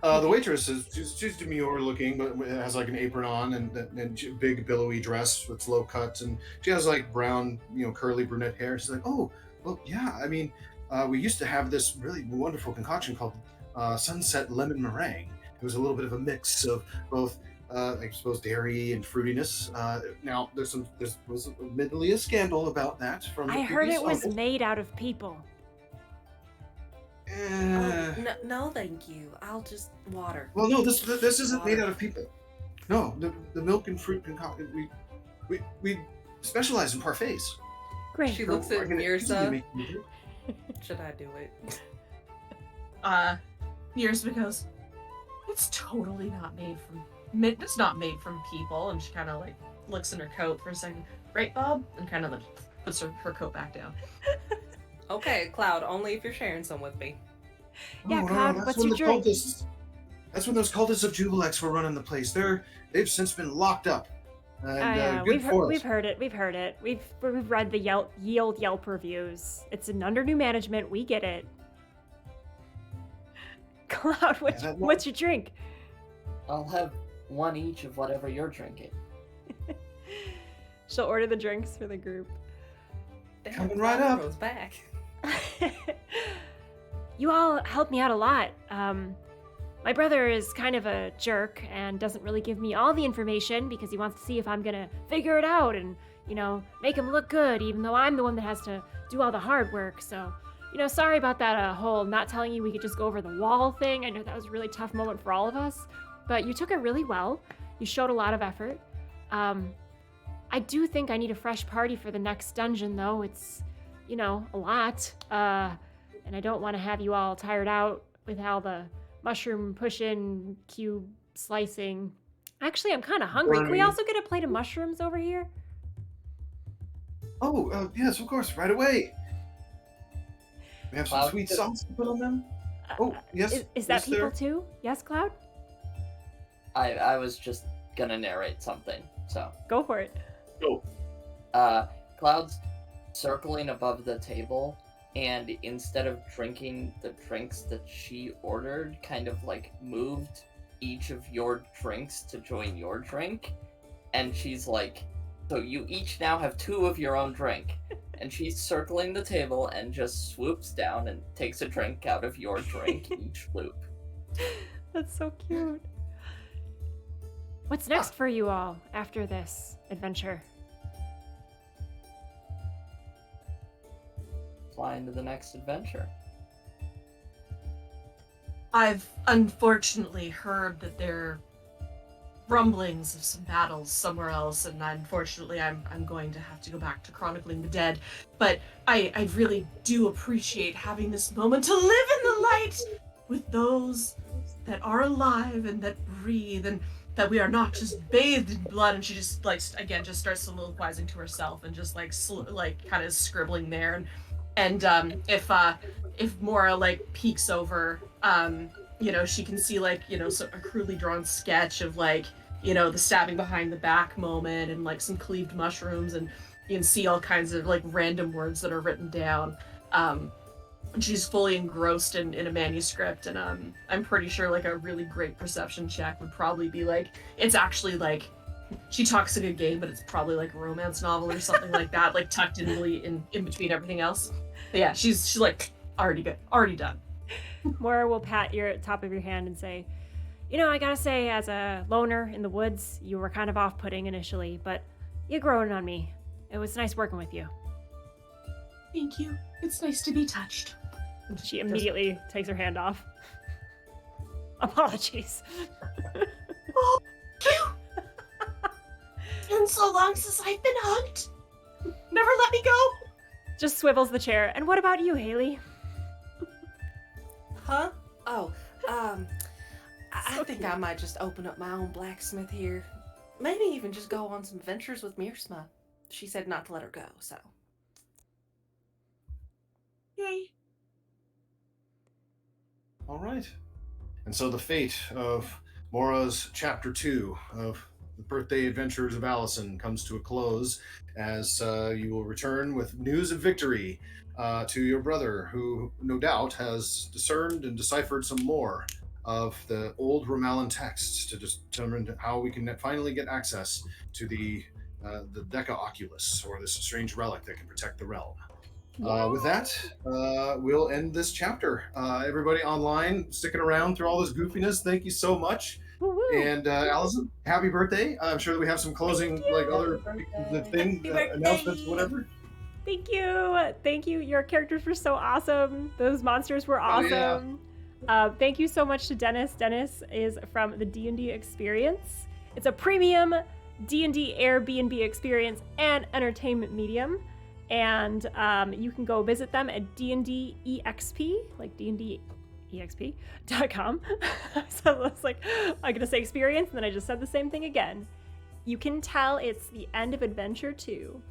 The waitress she's demure looking, but has like an apron on and big billowy dress with low cuts, and she has like brown, curly brunette hair. She's like, oh, well, yeah. I mean, we used to have this really wonderful concoction called Sunset Lemon Meringue. It was a little bit of a mix of both, I suppose, dairy and fruitiness. Now, there was admittedly a scandal about that from. I heard it was made out of people. No, thank you. I'll just water. Well, no, this isn't made out of people. No, the milk and fruit concoction. We specialize in parfaits. Great. She looks at Miersma. Should I do it? Miersma goes, it's totally not made from. It's not made from people, and she kind of like looks in her coat for a second. Right, Bob, and kind of like puts her coat back down. Okay, Cloud, only if you're sharing some with me. Yeah, Cloud, what's your drink? That's when those cultists of Jubilex were running the place. They've since been locked up. And, we've heard it. We've read the Yelp reviews. It's under new management. We get it. Cloud, what's your drink? I'll have one each of whatever you're drinking. She'll order the drinks for the group. Coming right up. Goes back. You all helped me out a lot. my brother is kind of a jerk and doesn't really give me all the information because he wants to see if I'm gonna figure it out and, make him look good, even though I'm the one that has to do all the hard work. So, sorry about that whole not telling you we could just go over the wall thing. I know that was a really tough moment for all of us, but you took it really well. You showed a lot of effort. I do think I need a fresh party for the next dungeon, though. It's, a lot. And I don't want to have you all tired out with all the mushroom pushing, cube slicing. Actually, I'm kind of hungry. Can we also get a plate of mushrooms over here? Oh, yes, of course, right away. We have some Cloud, sweet sauce to put on them. Oh, yes. Is that yes, people there. too? Yes, Cloud? I was just gonna narrate something, so. Go for it. Oh, Cloud's circling above the table, and instead of drinking the drinks that she ordered, kind of like moved each of your drinks to join your drink. And she's like, so you each now have 2 of your own drink. And she's circling the table and just swoops down and takes a drink out of your drink each loop. That's so cute. What's next for you all after this adventure? Fly into the next adventure. I've unfortunately heard that there are rumblings of some battles somewhere else, and unfortunately I'm going to have to go back to chronicling the dead. But I really do appreciate having this moment to live in the light with those that are alive and that breathe, and that we are not just bathed in blood. And she just again just starts soliloquizing to herself and just kind of scribbling there. And if Mora peeks over, she can see a crudely drawn sketch of the stabbing behind the back moment and some cleaved mushrooms, and you can see all kinds of random words that are written down. And she's fully engrossed in a manuscript, and I'm pretty sure a really great perception check would probably be it's actually she talks a good game, but it's probably a romance novel or something like that, tucked in between everything else. But yeah, she's already good, already done. Mora will pat your top of your hand and say, I gotta say, as a loner in the woods, you were kind of off-putting initially, but you're growing on me. It was nice working with you. Thank you. It's nice to be touched. She immediately takes her hand off. Apologies. Oh, you! It's been so long since I've been hugged. Never let me go. Just swivels the chair. And what about you, Hayleigh? Huh? Oh, I think I might just open up my own blacksmith here. Maybe even just go on some ventures with Miersma. She said not to let her go, so. Yay. all right. And so the fate of Mora's Chapter 2 of The Birthday Adventures of Allison comes to a close as you will return with news of victory to your brother, who no doubt has discerned and deciphered some more of the old Romalan texts to determine how we can finally get access to the Deca Oculus, or this strange relic that can protect the realm. With that, we'll end this chapter. Everybody online sticking around through all this goofiness, thank you so much. Woo-woo. And Allison, happy birthday. I'm sure that we have some closing, other thing, announcements, whatever. Thank you. Thank you. Your characters were so awesome. Those monsters were awesome. Thank you so much to Dennis. Dennis is from the D&D Experience. It's a premium D&D Airbnb experience and entertainment medium. And you can go visit them at D&D EXP, like DNDEXP.com. So it's like, I'm going to say experience, and then I just said the same thing again. You can tell it's the end of Adventure 2.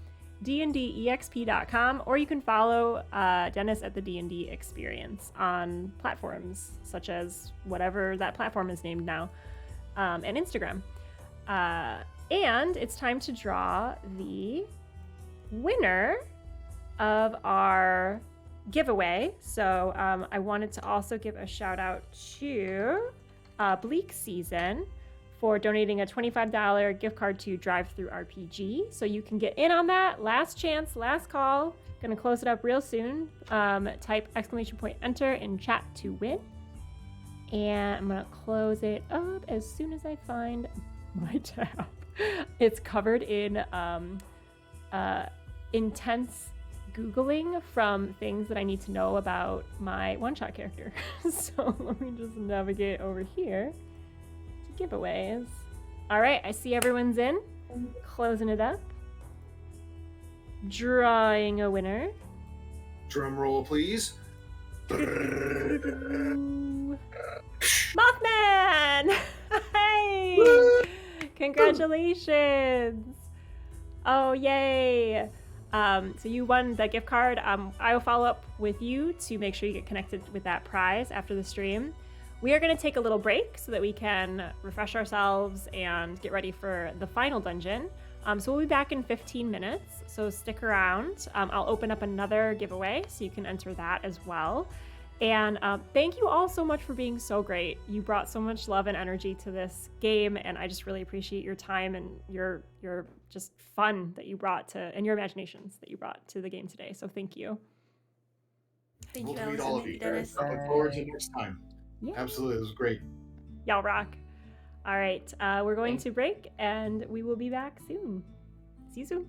DNDEXP.com, or you can follow Dennis at the D&D Experience on platforms such as whatever that platform is named now, and Instagram. And it's time to draw the winner of our giveaway. So I wanted to also give a shout out to Bleak Season for donating a $25 gift card to Drive-Thru RPG. So you can get in on that. Last chance, last call. Gonna close it up real soon. Type !enter in chat to win. And I'm gonna close it up as soon as I find my tab. It's covered in intense Googling from things that I need to know about my one-shot character. So let me just navigate over here to giveaways. All right, I see everyone's in. Closing it up. Drawing a winner. Drum roll, please. Mothman! Hey! Congratulations! Oh, yay! So you won the gift card. I will follow up with you to make sure you get connected with that prize after the stream. We are going to take a little break so that we can refresh ourselves and get ready for the final dungeon. So we'll be back in 15 minutes, so stick around. I'll open up another giveaway so you can enter that as well. And thank you all so much for being so great. You brought so much love and energy to this game, and I just really appreciate your time and your just fun that you brought to, and your imaginations that you brought to the game today. So thank you. Thank We'll you, meet Allison. all of Thank you. you, Dennis. I look forward to next time. Yeah. Absolutely, it was great. Y'all rock. All right, we're going to break, and we will be back soon. See you soon.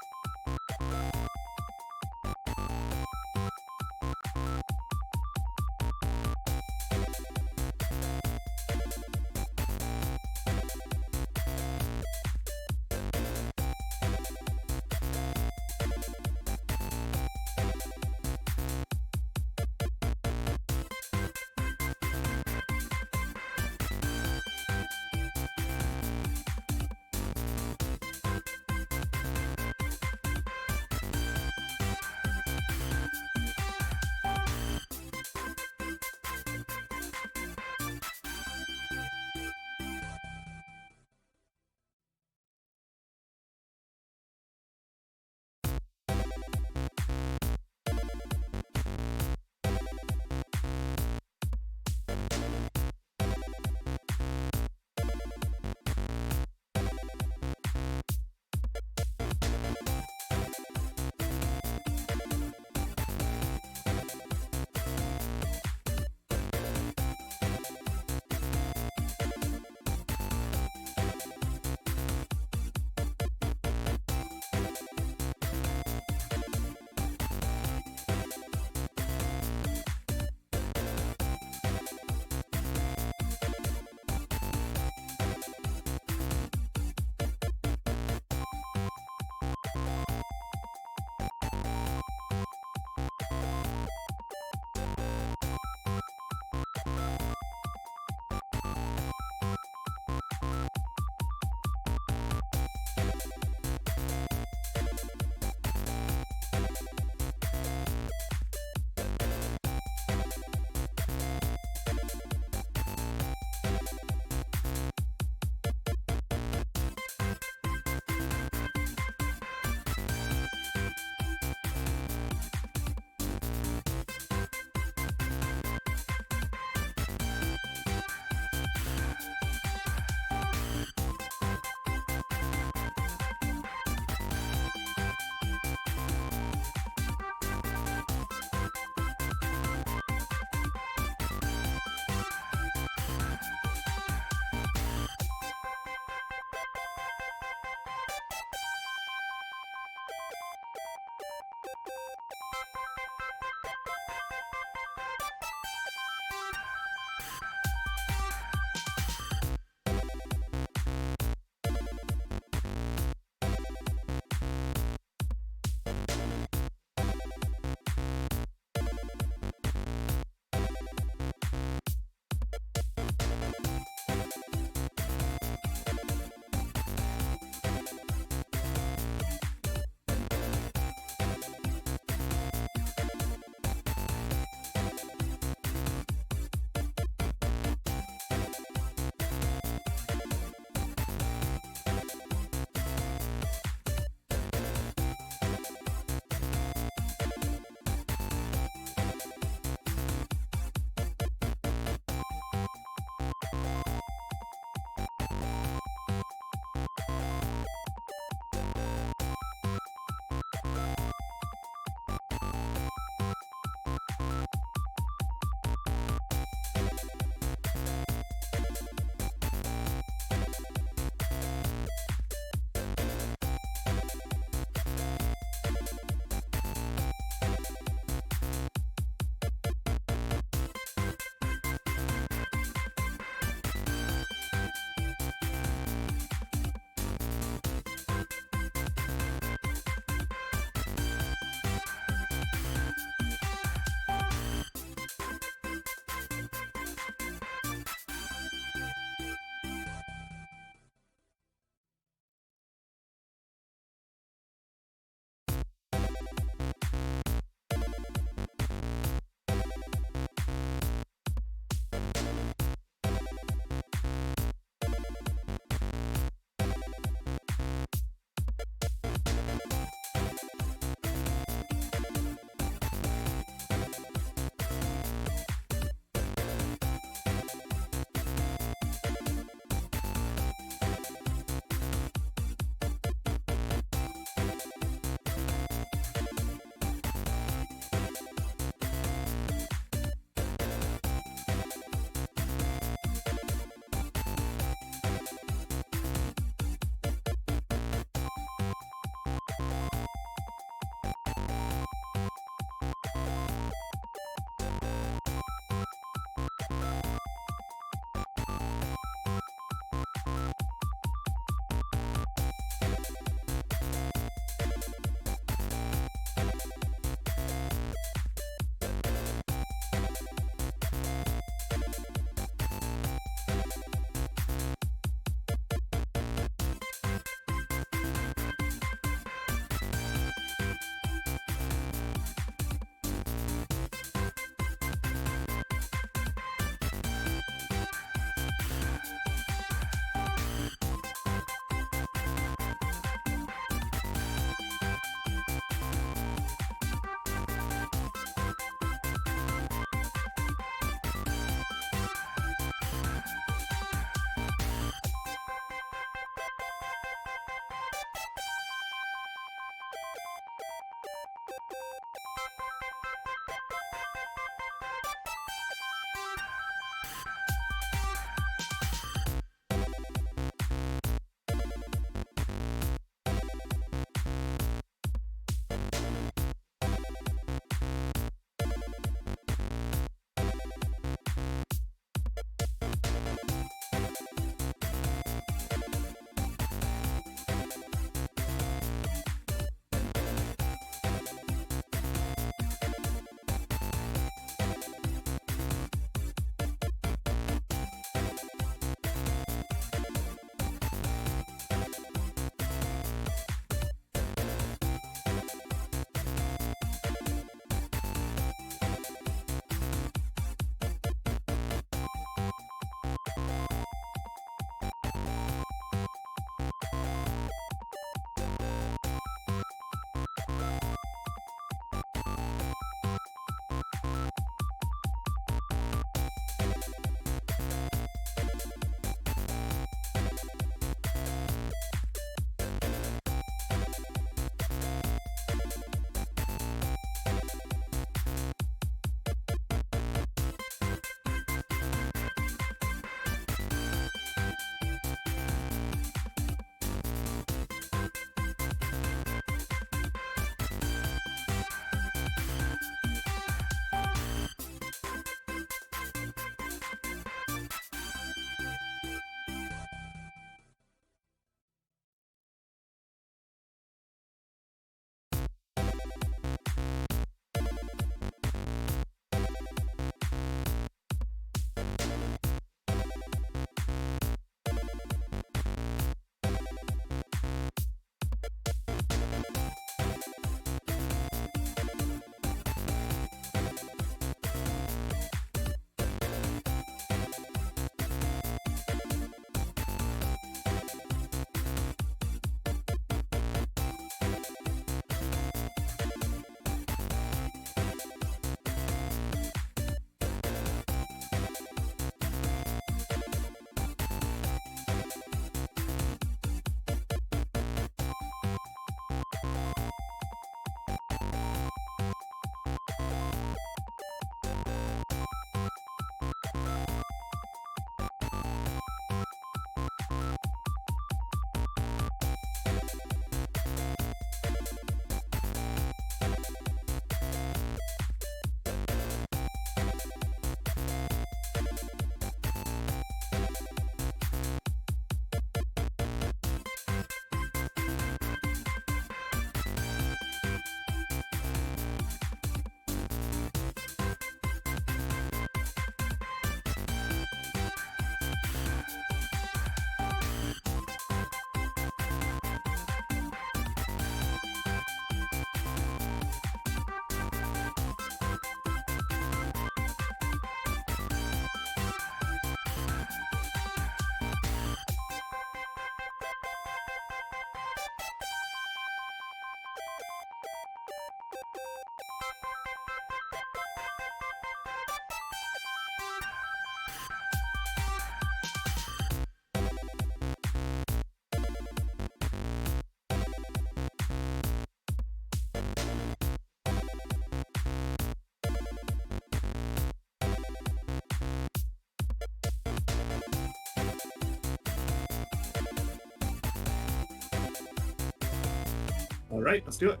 All right, let's do it.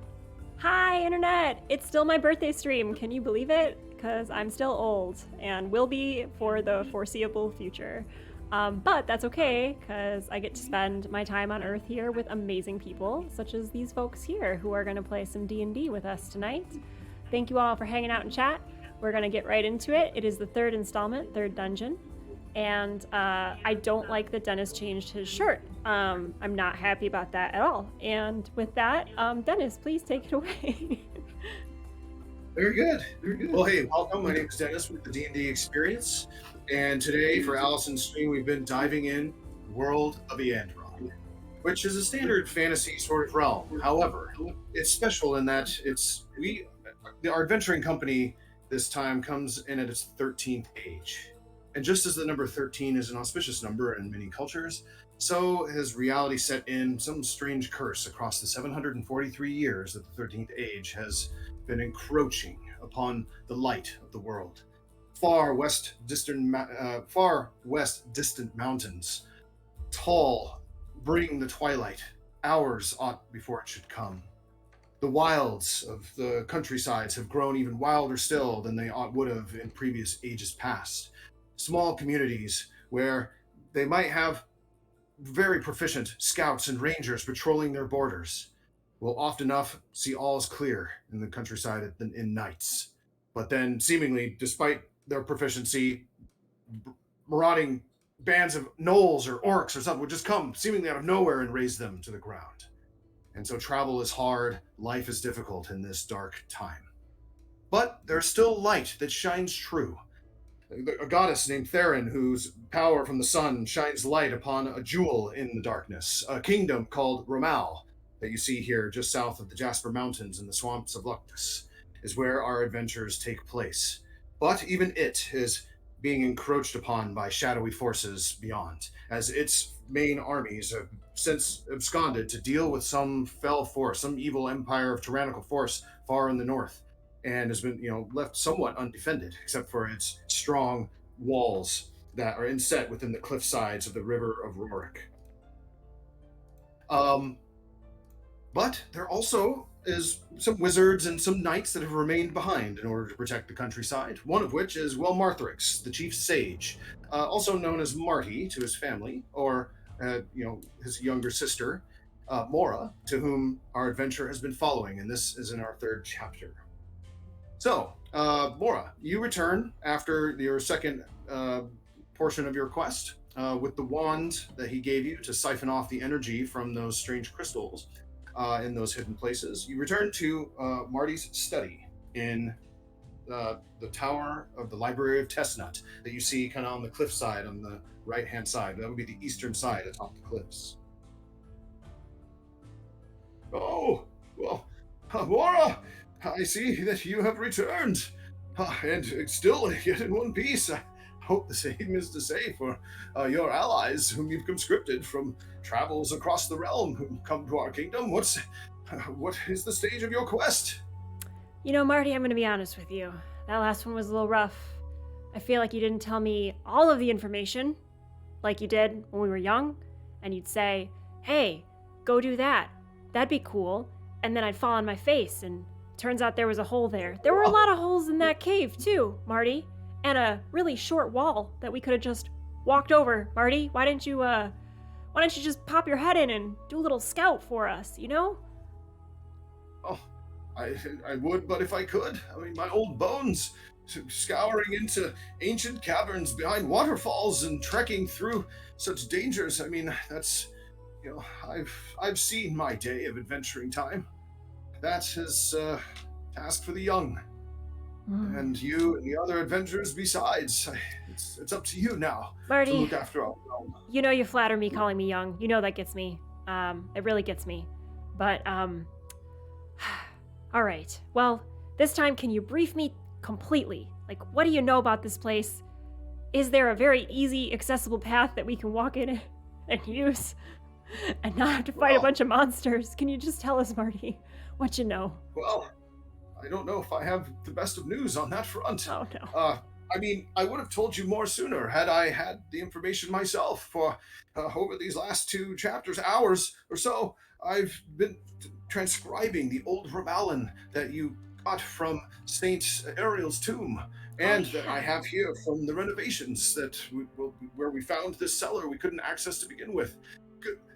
Hi, Internet! It's still my birthday stream. Can you believe it? Because I'm still old and will be for the foreseeable future. But that's okay, because I get to spend my time on Earth here with amazing people, such as these folks here, who are going to play some D&D with us tonight. Thank you all for hanging out and chat. We're going to get right into it. It is the third installment, third dungeon. And I don't like that Dennis changed his shirt. I'm not happy about that at all. And with that, Dennis, please take it away. Very good. Very good. Well, hey, welcome. My name is Dennis with the D&D Experience. And today, for Allison's stream, we've been diving in the world of Eandron, which is a standard fantasy sort of realm. However, it's special in that our adventuring company this time comes in at its 13th age. And just as the number 13 is an auspicious number in many cultures, so has reality set in some strange curse across the 743 years that the 13th age has been encroaching upon the light of the world. Far west distant mountains, tall, bring the twilight, hours ought before it should come. The wilds of the countrysides have grown even wilder still than they would have in previous ages past. Small communities where they might have very proficient scouts and rangers patrolling their borders will oft enough see all is clear in the countryside in nights. But then, seemingly, despite their proficiency, marauding bands of gnolls or orcs or something would just come seemingly out of nowhere and raze them to the ground. And so travel is hard, life is difficult in this dark time. But there's still light that shines true. A goddess named Theron, whose power from the sun shines light upon a jewel in the darkness, a kingdom called Romal, that you see here just south of the Jasper Mountains in the swamps of Luctus, is where our adventures take place. But even it is being encroached upon by shadowy forces beyond, as its main armies have since absconded to deal with some fell force, some evil empire of tyrannical force far in the north, and has been, left somewhat undefended, except for its strong walls that are inset within the cliff sides of the river of Rorik. But there also is some wizards and some knights that have remained behind in order to protect the countryside, one of which is Marthrix, the chief sage, also known as Marty to his family, or his younger sister, Mora, to whom our adventure has been following, and this is in our third chapter. So, Mora, you return after your second portion of your quest with the wand that he gave you to siphon off the energy from those strange crystals in those hidden places. You return to Marty's study in the tower of the Library of Tessnut that you see kind of on the cliffside on the right-hand side. That would be the eastern side atop the cliffs. Oh, well, Mora! I see that you have returned, and still yet in one piece. I hope the same is to say for your allies whom you've conscripted from travels across the realm who come to our kingdom. What is the stage of your quest? Marty, I'm going to be honest with you. That last one was a little rough. I feel like you didn't tell me all of the information like you did when we were young, and you'd say, hey, go do that. That'd be cool. And then I'd fall on my face, and turns out there was a hole there. There were a lot of holes in that cave, too, Marty. And a really short wall that we could have just walked over. Marty, why didn't you just pop your head in and do a little scout for us, Oh, I would, but if I could. I mean, my old bones, scouring into ancient caverns behind waterfalls and trekking through such dangers. I mean, that's, I've seen my day of adventuring time. That is a task for the young. And you and the other adventurers besides. It's up to you now, Marty, to look after our realm. You flatter me calling me young. That gets me. It really gets me. But, all right. Well, this time, can you brief me completely? Like, what do you know about this place? Is there a very easy, accessible path that we can walk in and use and not have to fight a bunch of monsters? Can you just tell us, Marty, what you know? Well, I don't know if I have the best of news on that front. Oh, no. I mean, I would have told you more sooner had I had the information myself. For over these last 2 chapters, hours or so, I've been transcribing the old Ramalin that you got from Saint Ariel's tomb, and that I have here from the renovations where we found this cellar we couldn't access to begin with.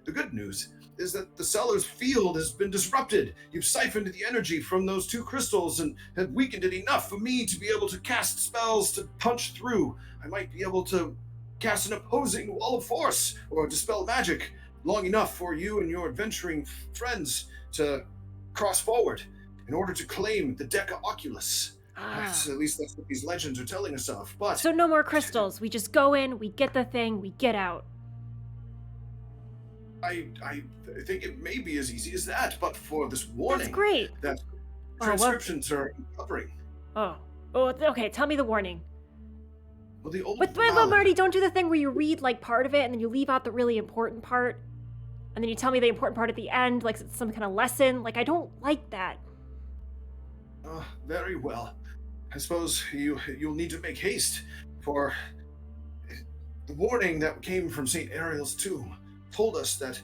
The good news is that the cellar's field has been disrupted. You've siphoned the energy from those 2 crystals and have weakened it enough for me to be able to cast spells to punch through. I might be able to cast an opposing wall of force or dispel magic long enough for you and your adventuring friends to cross forward in order to claim the Deca Oculus. At least that's what these legends are telling us of. But So no more crystals. We just go in, we get the thing, we get out. I think it may be as easy as that, but for this warning That's great. that transcriptions are covering. Okay, tell me the warning. Well, the old But Ramalin- Marty, don't do the thing where you read like part of it and then you leave out the really important part. And then you tell me the important part at the end, like it's some kind of lesson. Like, I don't like that. Very well. I suppose you'll need to make haste, for the warning that came from St. Ariel's tomb told us that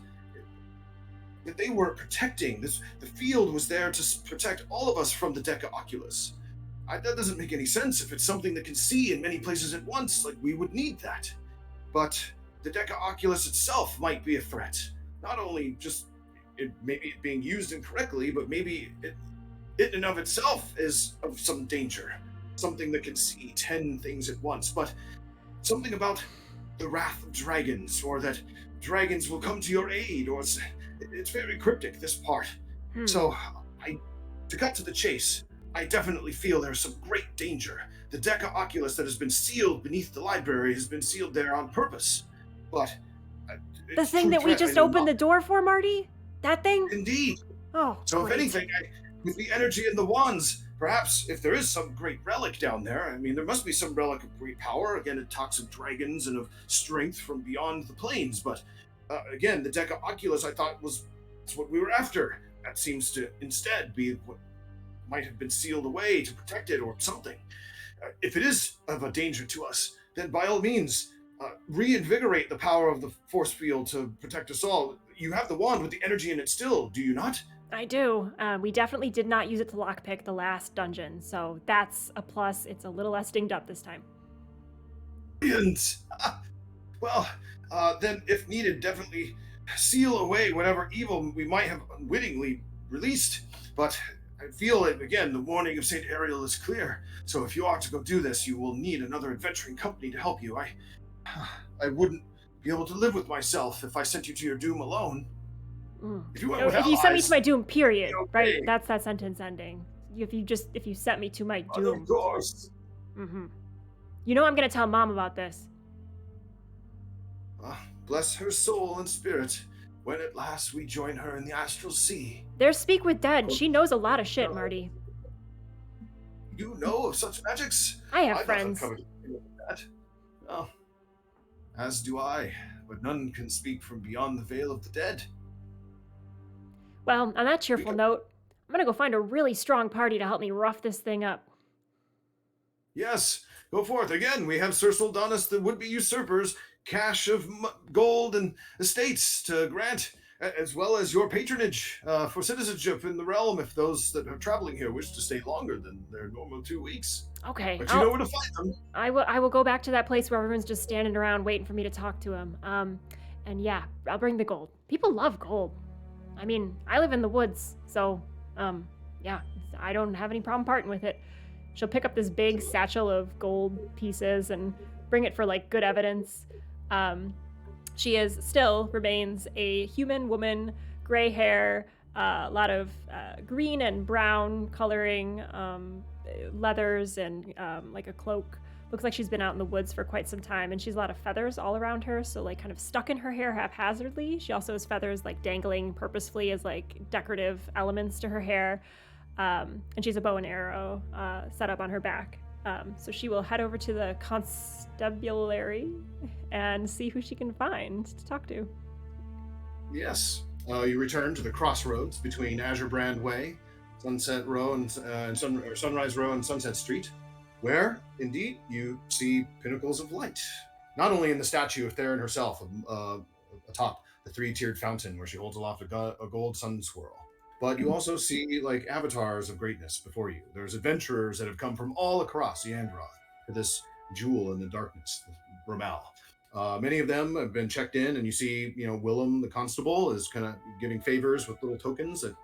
they were protecting this. The field was there to protect all of us from the Deca Oculus. That doesn't make any sense. If it's something that can see in many places at once, like, we would need that. But the Deca Oculus itself might be a threat. Not only just maybe it being used incorrectly, but maybe it in and of itself is of some danger. Something that can see 10 things at once. But something about the wrath of dragons, or that dragons will come to your aid, or it's very cryptic, this part. So, to cut to the chase, I definitely feel there's some great danger. The Deca Oculus that has been sealed beneath the library has been sealed there on purpose. But The thing that we just opened the door for, Marty? That thing? Indeed. Oh, So great. if anything, with the energy and the wands, perhaps if there is some great relic down there, I mean, there must be some relic of great power. Again, it talks of dragons and of strength from beyond the planes. But again, the Deca Oculus, I thought, was what we were after. That seems to instead be what might have been sealed away to protect it or something. If it is of a danger to us, then by all means, reinvigorate the power of the force field to protect us all. You have the wand with the energy in it still, do you not? I do. We definitely did not use it to lockpick the last dungeon, so that's a plus. It's a little less dinged up this time. Brilliant! Well, then, if needed, definitely seal away whatever evil we might have unwittingly released. But I feel that, again, the warning of St. Ariel is clear. So if you are to go do this, you will need another adventuring company to help you. I wouldn't be able to live with myself if I sent you to your doom alone. If you went with If you sent me allies, to my doom, period, okay. right? That's that sentence ending. If you sent me to my doom. Of course. You know I'm gonna tell Mom about this. Bless her soul and spirit, when at last we join her in the astral sea. There's Speak with Dead. She knows a lot of shit, Marty. You know of such magics? I have I've friends. not uncovered that. Oh, as do I, but none can speak from beyond the veil of the dead. Well, on that cheerful note, I'm gonna go find a really strong party to help me rough this thing up. Yes, go forth. Again, we have Sir Soldanus, the would-be usurpers, cache of gold and estates to grant, as well as your patronage for citizenship in the realm if those that are traveling here wish to stay longer than their normal 2 weeks. Okay. But you know where to find them. I will go back to that place where everyone's just standing around waiting for me to talk to him. And yeah, I'll bring the gold. People love gold. I mean, I live in the woods, so yeah, I don't have any problem parting with it. She'll pick up this big satchel of gold pieces and bring it for like good evidence. She still remains a human woman, gray hair, a lot of green and brown coloring, leathers and like a cloak. Looks like she's been out in the woods for quite some time, and she's a lot of feathers all around her, so like kind of stuck in her hair haphazardly. She also has feathers like dangling purposefully as like decorative elements to her hair. And she's a bow and arrow set up on her back. So she will head over to the constabulary and see who she can find to talk to. Yes. You return to the crossroads between Azure Brand Way, Sunset Row, and Sunrise Row and Sunset Street, where, indeed, you see pinnacles of light. Not only in the statue of Theron herself, atop the three-tiered fountain where she holds aloft a gold sun swirl, but you also see like avatars of greatness before you. There's adventurers that have come from all across Yandroth to this jewel in the darkness, the Bramal. Many of them have been checked in, and you see, Willem the constable is kind of giving favors with little tokens that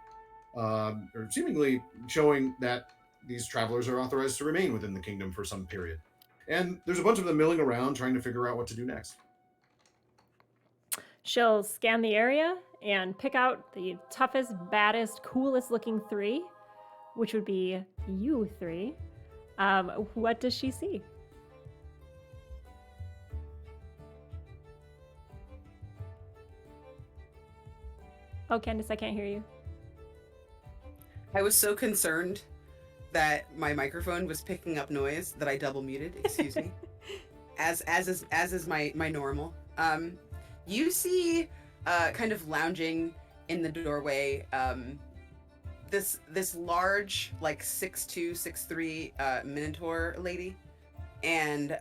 are seemingly showing that these travelers are authorized to remain within the kingdom for some period. And there's a bunch of them milling around trying to figure out what to do next. She'll scan the area and pick out the toughest, baddest, coolest looking 3, which would be you 3. What does she see? Oh, Candace, I can't hear you. I was so concerned that my microphone was picking up noise that I double muted. Excuse me. As is my normal. You see, kind of lounging in the doorway, this large, like 6'2", 6'3", Minotaur lady, and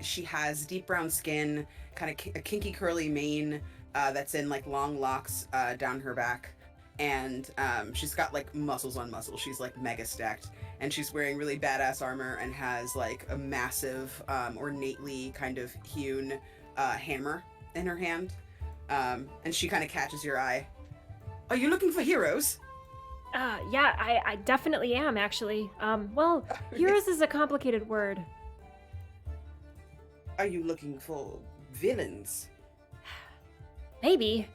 she has deep brown skin, kind of a kinky curly mane that's in like long locks down her back. And she's got like muscles on muscles. She's like mega stacked, and she's wearing really badass armor and has like a massive, ornately kind of hewn hammer in her hand. And she kind of catches your eye. Are you looking for heroes? Yeah, I definitely am, actually. Well, heroes is a complicated word. Are you looking for villains? Maybe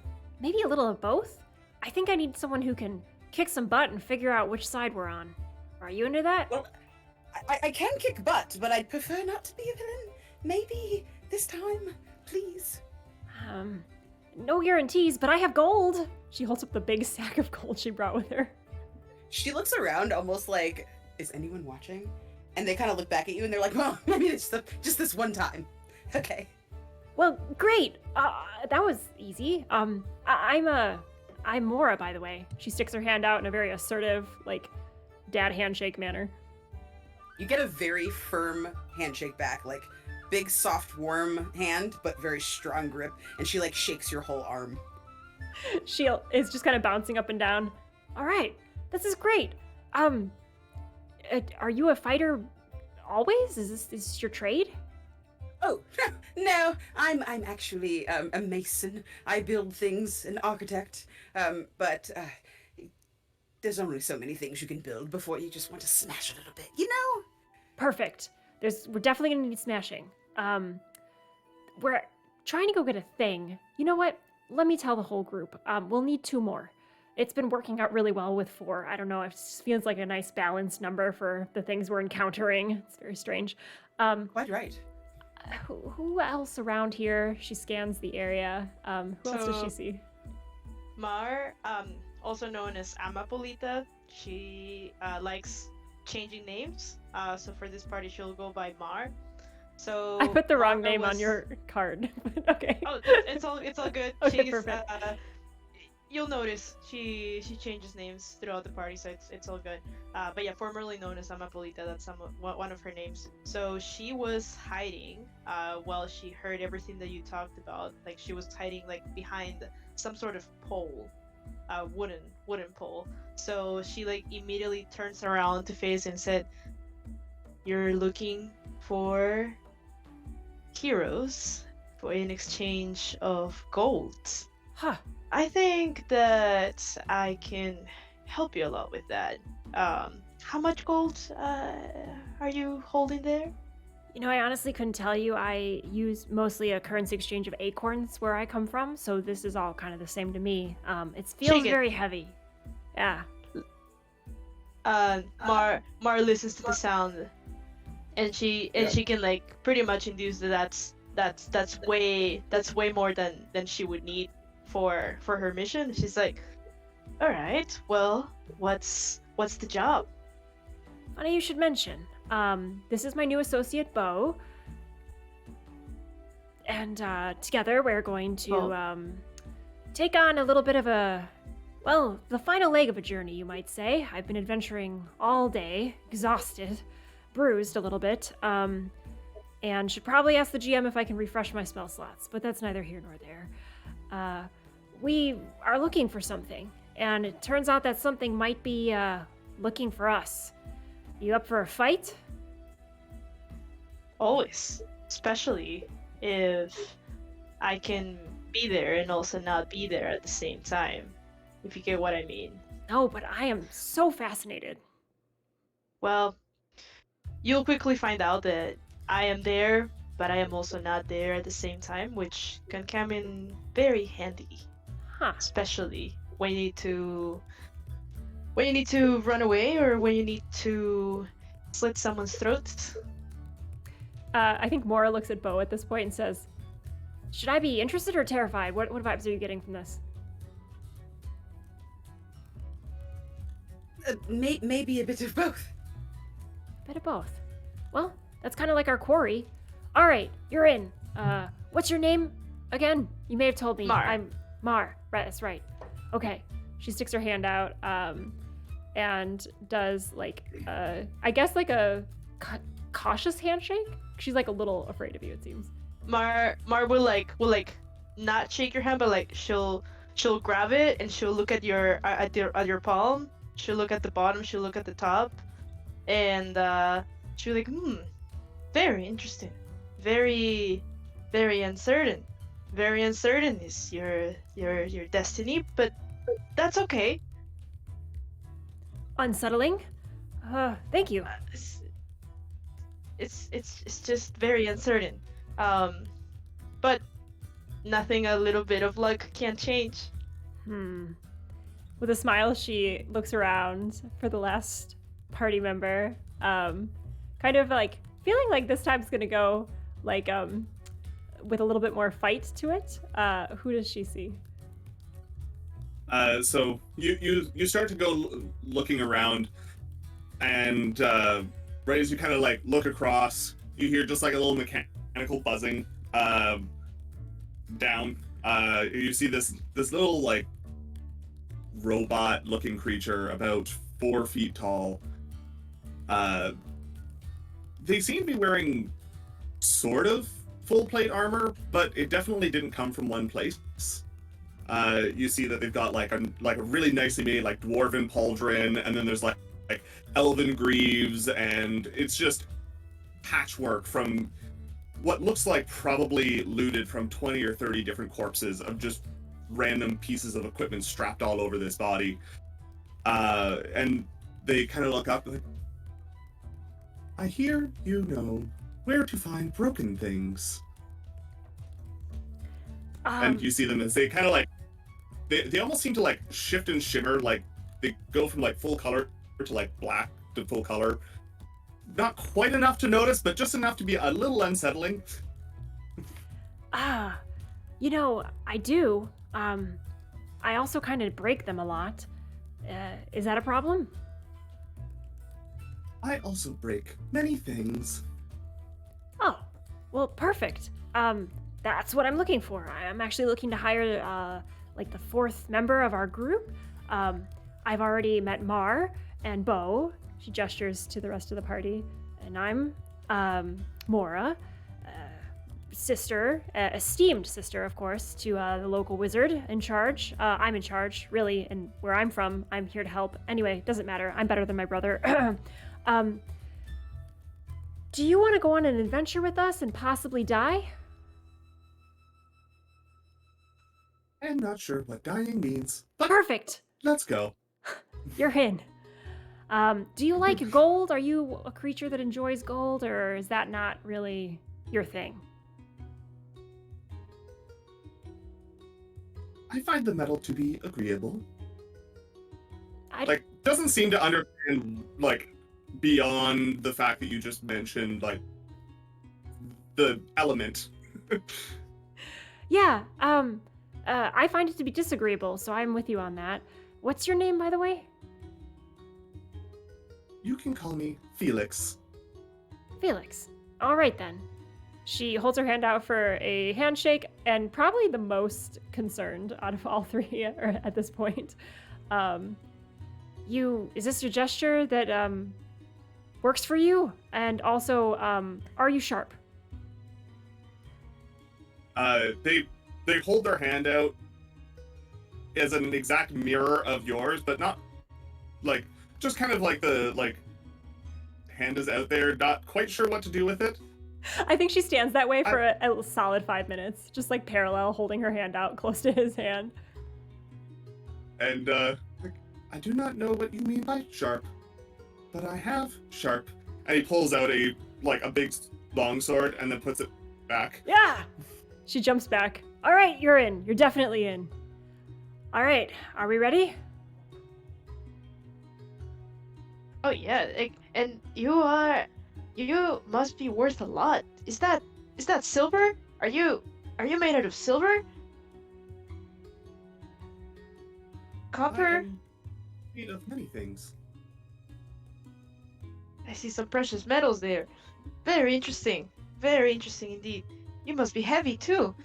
a little of both. I think I need someone who can kick some butt and figure out which side we're on. Are you into that? Well, I can kick butt, but I'd prefer not to be a villain. Maybe this time, please. No guarantees, but I have gold. She holds up the big sack of gold she brought with her. She looks around almost like, is anyone watching? And they kind of look back at you and they're like, well, maybe it's just this one time. Okay. Well, great. That was easy. I'm Mora, by the way. She sticks her hand out in a very assertive, like, dad handshake manner. You get a very firm handshake back, like, big, soft, warm hand, but very strong grip, and she, like, shakes your whole arm. She is just kind of bouncing up and down. All right, this is great. Are you a fighter always? Is this your trade? Oh, no, I'm actually a mason. I build things, an architect, but there's only so many things you can build before you just want to smash a little bit, you know? Perfect. We're definitely gonna need smashing. We're trying to go get a thing. You know what? Let me tell the whole group. We'll need 2 more. It's been working out really well with 4. I don't know, it just feels like a nice balanced number for the things we're encountering. It's very strange. Quite right. Who else around here? She scans the area. Who else does she see? Mar, also known as Amapolita, she likes changing names. So for this party, she'll go by Mar. So I put the wrong name on your card. Okay. Oh, it's all good. Okay, She's, perfect. You'll notice she changes names throughout the party, so it's all good. But yeah, formerly known as Amapolita, that's one of her names. So she was hiding while she heard everything that you talked about. Like she was hiding like behind some sort of pole, wooden pole. So she like immediately turns around to face and said, "You're looking for heroes in exchange of gold." Huh. I think that I can help you a lot with that. How much gold are you holding there? You know, I honestly couldn't tell you. I use mostly a currency exchange of acorns where I come from, so this is all kind of the same to me. It feels very heavy. Yeah. Mar listens to the sound, and she can like pretty much induce that's way more than she would need for her mission. She's like, all right, well, what's the job? Funny you should mention. This is my new associate, Bo. And together we're going to take on a little bit of the final leg of a journey, you might say. I've been adventuring all day, exhausted, bruised a little bit, and should probably ask the GM if I can refresh my spell slots, but that's neither here nor there. We are looking for something, and it turns out that something might be looking for us. You up for a fight? Always, especially if I can be there and also not be there at the same time, if you get what I mean. No, but I am so fascinated. Well, you'll quickly find out that I am there, but I am also not there at the same time, which can come in very handy, Huh. especially when you need to run away or when you need to slit someone's throat. I think Mora looks at Bo at this point and says, should I be interested or terrified? What vibes are you getting from this? Maybe a bit of both. Bit of both. Well, that's kind of like our quarry. All right, you're in. What's your name again? You may have told me. Mar. I'm Mar. Right, that's right. Okay. She sticks her hand out and does like I guess like a cautious handshake. She's like a little afraid of you, it seems. Mar will not shake your hand, but like she'll grab it and she'll look at your palm. She'll look at the bottom. She'll look at the top, and she'll be like, very interesting, very, very uncertain. Very uncertain is your destiny, but that's okay. Unsettling? Thank you. It's just very uncertain. But nothing a little bit of luck can't change. With a smile, she looks around for the last party member, kind of like feeling like this time's gonna go like with a little bit more fight to it. Who does she see? So you start to go looking around, and right as you kind of like look across, you hear just like a little mechanical buzzing down. You see this little like robot-looking creature about 4 feet tall. They seem to be wearing sort of full plate armor, but it definitely didn't come from one place. You see that they've got like a really nicely made like dwarven pauldron, and then there's like elven greaves, and it's just patchwork from what looks like probably looted from 20 or 30 different corpses of just random pieces of equipment strapped all over this body. And they kind of look up and like, I hear you know where to find broken things. And you see them as they kind of like, they almost seem to like shift and shimmer, like they go from like full color to like black to full color. Not quite enough to notice, but just enough to be a little unsettling. You know, I do. I also kind of break them a lot. Is that a problem? I also break many things. Oh, well, perfect. That's what I'm looking for. I'm actually looking to hire, like the 4th member of our group. I've already met Mar and Bo. She gestures to the rest of the party. And I'm, Mora, sister, esteemed sister, of course, to the local wizard in charge. I'm in charge, really, and where I'm from, I'm here to help. Anyway, doesn't matter. I'm better than my brother. Do you want to go on an adventure with us and possibly die? I'm not sure what dying means, but Perfect. let's go. You're in. Do you like gold? Are you a creature that enjoys gold, or is that not really your thing? I find the metal to be agreeable. I Like, doesn't seem to understand, like, beyond the fact that you just mentioned, like, the element. Yeah, I find it to be disagreeable, so I'm with you on that. What's your name, by the way? You can call me Felix. Felix. All right, then. She holds her hand out for a handshake, and probably the most concerned out of all 3 at this point. Is this your gesture that works for you? And also, are you sharp? They hold their hand out. as an exact mirror of yours, but not like just kind of like the hand is out there, not quite sure what to do with it. I think she stands that way for a solid 5 minutes, just like parallel, holding her hand out close to his hand. And I do not know what you mean by sharp, but I have sharp. And he pulls out a big long sword and then puts it back. Yeah! She jumps back. All right, you're in. You're definitely in. All right, are we ready? Oh yeah, and you must be worth a lot. Is that silver? Are you made out of silver? I Copper? am made of many things. I see some precious metals there. Very interesting. Very interesting indeed. You must be heavy too.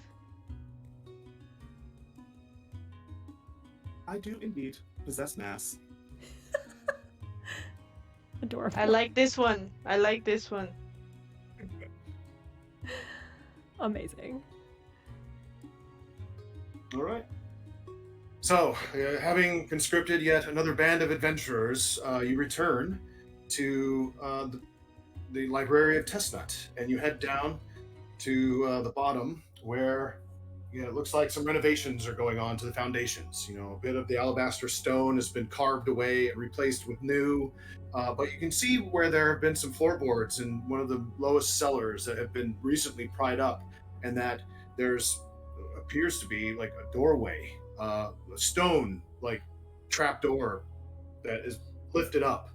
I do indeed possess mass. Adorable. I like this one. I like this one. Amazing. All right. So, having conscripted yet another band of adventurers, you return to the Library of Testnut, and you head down to the bottom where it looks like some renovations are going on to the foundations. A bit of the alabaster stone has been carved away and replaced with new, but you can see where there have been some floorboards in one of the lowest cellars that have been recently pried up, and that there's appears to be like a doorway, a stone trap door that is lifted up,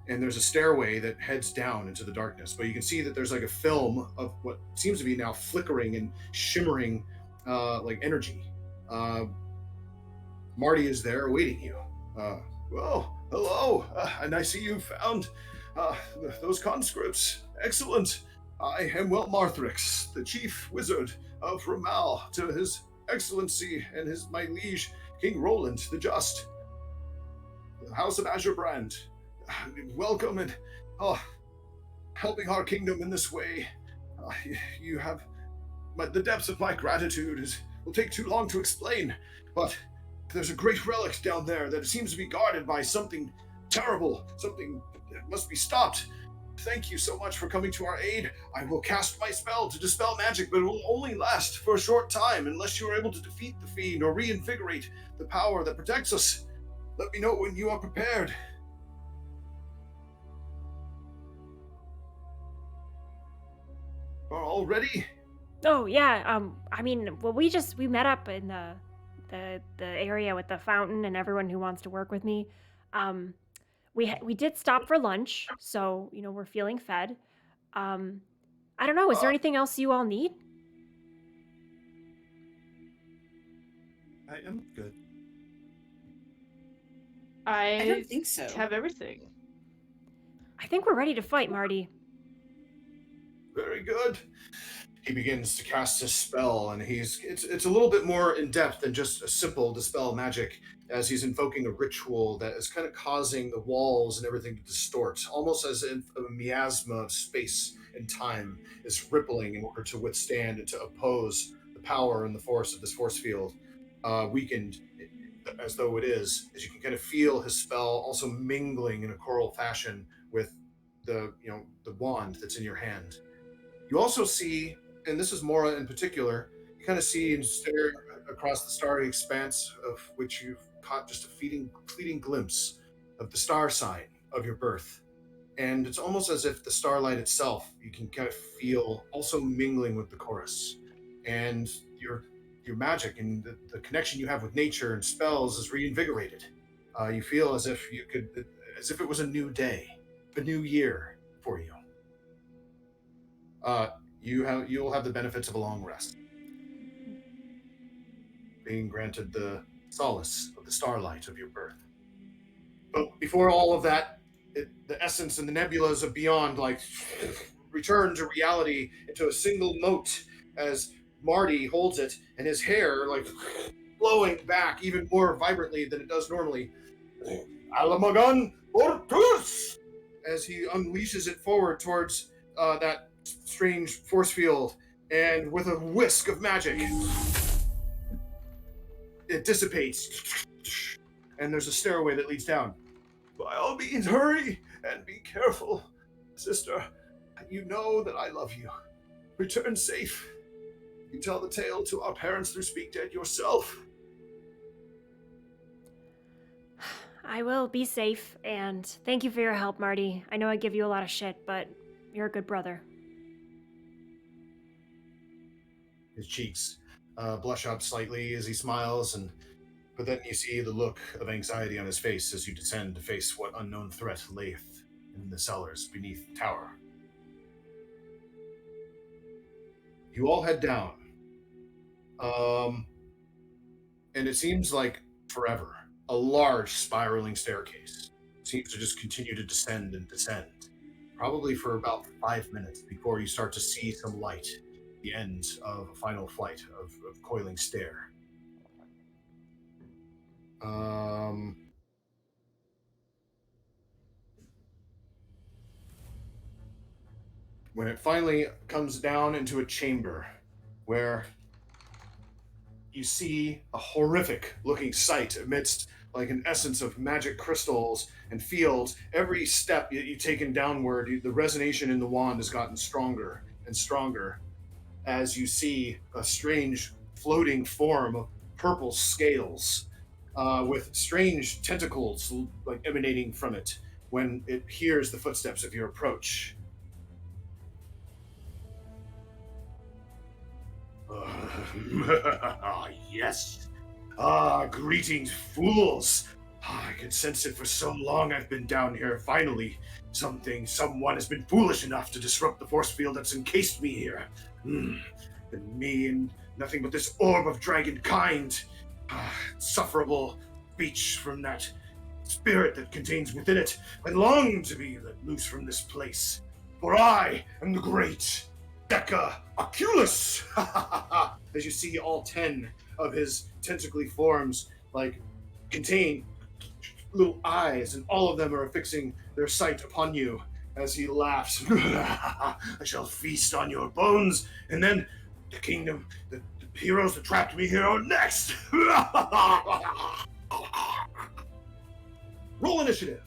and there's a stairway that heads down into the darkness. But you can see that there's a film of what seems to be now flickering and shimmering energy. Marty is there awaiting you. Well, hello, and I see you found those conscripts. Excellent. I am Will Marthrix, the chief wizard of Ramal, to his excellency and my liege, King Roland the Just. The House of Azure Brand. Welcome, and helping our kingdom in this way. You have the depths of my gratitude will take too long to explain, but there's a great relic down there that seems to be guarded by something terrible, something that must be stopped. Thank you so much for coming to our aid. I will cast my spell to dispel magic, but it will only last for a short time unless you are able to defeat the fiend or reinvigorate the power that protects us. Let me know when you are prepared. Are all ready? Oh yeah. We met up in the area with the fountain and everyone who wants to work with me. We did stop for lunch, so we're feeling fed. I don't know. Is there anything else you all need? I am good. I don't think so. Have everything. I think we're ready to fight, Marty. Very good. He begins to cast his spell, and it's a little bit more in depth than just a simple dispel magic, as he's invoking a ritual that is kind of causing the walls and everything to distort, almost as if a miasma of space and time is rippling in order to withstand and to oppose the power and the force of this force field, weakened as though it is, as you can kind of feel his spell also mingling in a choral fashion with the wand that's in your hand. You also see, and this is Mora in particular, you kind of see and stare across the starry expanse, of which you've caught just a fleeting glimpse of the star sign of your birth. And it's almost as if the starlight itself, you can kind of feel also mingling with the chorus. And your magic and the connection you have with nature and spells is reinvigorated. You feel as if it was a new day, a new year for you. You'll have the benefits of a long rest, being granted the solace of the starlight of your birth. But before all of that, the essence and the nebulas of beyond return to reality into a single mote as Marty holds it, and his hair blowing back even more vibrantly than it does normally. Alamagan Portus! As he unleashes it forward towards that strange force field, and with a whisk of magic, it dissipates and there's a stairway that leads down. By all means, hurry and be careful. Sister, you know that I love you. Return safe. You tell the tale to our parents through Speak Dead yourself. I will be safe, and thank you for your help, Marty. I know I give you a lot of shit, but you're a good brother. His cheeks blush up slightly as he smiles, but then you see the look of anxiety on his face as you descend to face what unknown threat layeth in the cellars beneath the tower. You all head down. And it seems like forever. A large spiraling staircase seems to just continue to descend and descend, probably for about 5 minutes before you start to see some light at the end of a final flight of coiling stair. When it finally comes down into a chamber where you see a horrific looking sight amidst like an essence of magic crystals and fields. Every step that you've taken downward, the resonation in the wand has gotten stronger and stronger as you see a strange floating form of purple scales with strange tentacles like emanating from it when it hears the footsteps of your approach. Yes. Greetings, fools. I could sense it for so long I've been down here. Finally, someone has been foolish enough to disrupt the force field that's encased me here. And me and nothing but this orb of dragon kind. Insufferable speech from that spirit that contains within it. I long to be let loose from this place, for I am the great Deca Oculus! As you see all 10 of his tentacly forms like contain little eyes, and all of them are affixing their sight upon you as he laughs. I shall feast on your bones, and then the kingdom, the heroes that trapped me here are next! Roll initiative.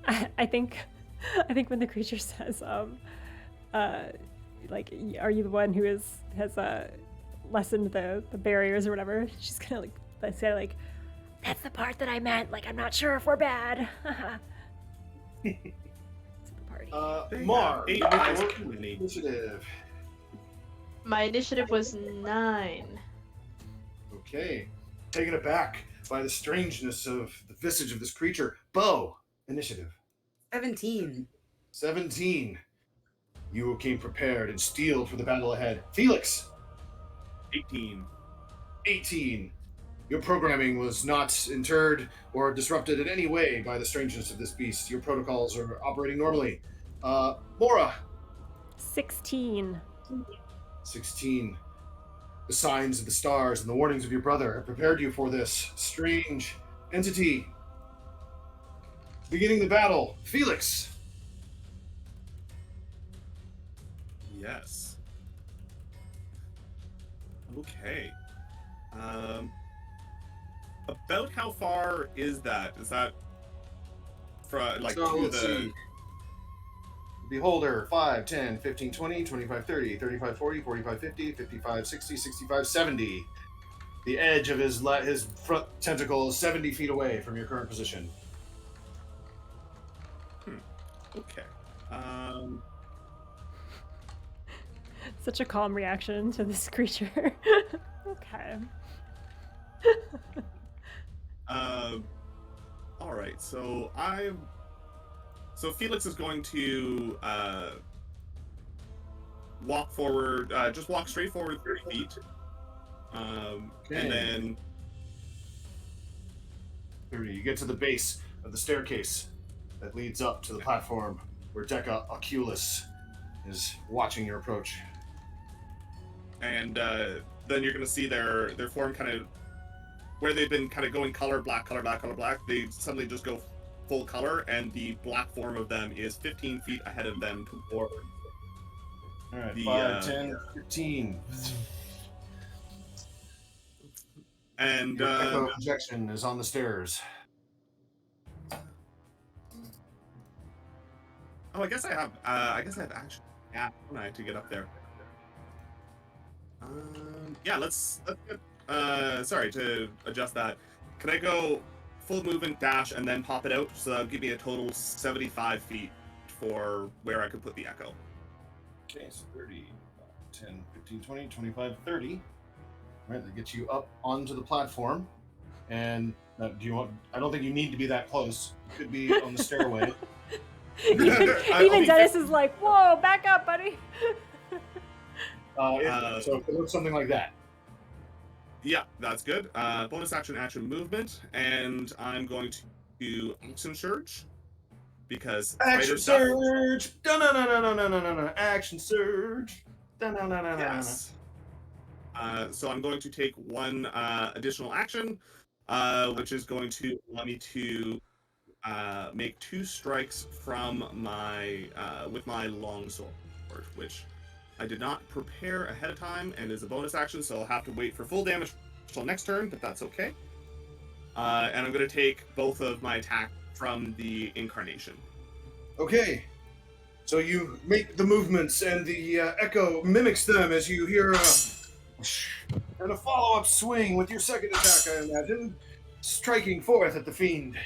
I think when the creature says, like, are you the one who has lessened the barriers or whatever? She's gonna like say like, that's the part that I meant. Like, I'm not sure if we're bad. To the party. Mar, Roll initiative. My initiative was 9. Okay. Taken aback by the strangeness of the visage of this creature. Bo, initiative. 17. 17. You came prepared and steeled for the battle ahead. Felix. 18. 18. Your programming was not interred or disrupted in any way by the strangeness of this beast. Your protocols are operating normally. Mora. 16. 16. The signs of the stars and the warnings of your brother have prepared you for this strange entity. Beginning the battle. Felix. Yes. Okay. About how far is that? Is that from like So, to let's the see. Beholder, 5, 10, 15, 20, 25, 30, 35, 40, 45, 50, 55, 60, 65, 70. The edge of his front tentacle is 70 feet away from your current position. Okay. Such a calm reaction to this creature. Okay. All right. So Felix is going to walk forward. Just walk straight forward 30 feet. Okay. And then 30. You get to the base of the staircase that leads up to the platform where Deca Oculus is watching your approach. And then you're going to see their form kind of, where they've been kind of going color black, they suddenly just go full color, and the black form of them is 15 feet ahead of them forward. All right, The, 5, 10, 15. And Your echo projection is on the stairs. oh, I guess I have action. Yeah, don't I, to get up there. Yeah, let's get, sorry to adjust that. Can I go full movement dash and then pop it out? So that'll give me a total 75 feet for where I could put the echo. Okay, so 30, 10, 15, 20, 25, 30. All right, that gets you up onto the platform. And do you want? I don't think you need to be that close. You could be on the stairway. Even Dennis is like, "Whoa, back up, buddy." So it looks something like that. Yeah, that's good. Bonus action movement, and I'm going to do action surge because Action surge. No. Action surge. No. Yes. So I'm going to take one additional action, which is going to allow me to make 2 strikes from my with my longsword, which I did not prepare ahead of time and is a bonus action, so I'll have to wait for full damage till next turn, but that's okay. And I'm going to take both of my attack from the incarnation. Okay. So you make the movements, and the echo mimics them as you hear and a follow-up swing with your second attack, I imagine, striking forth at the fiend.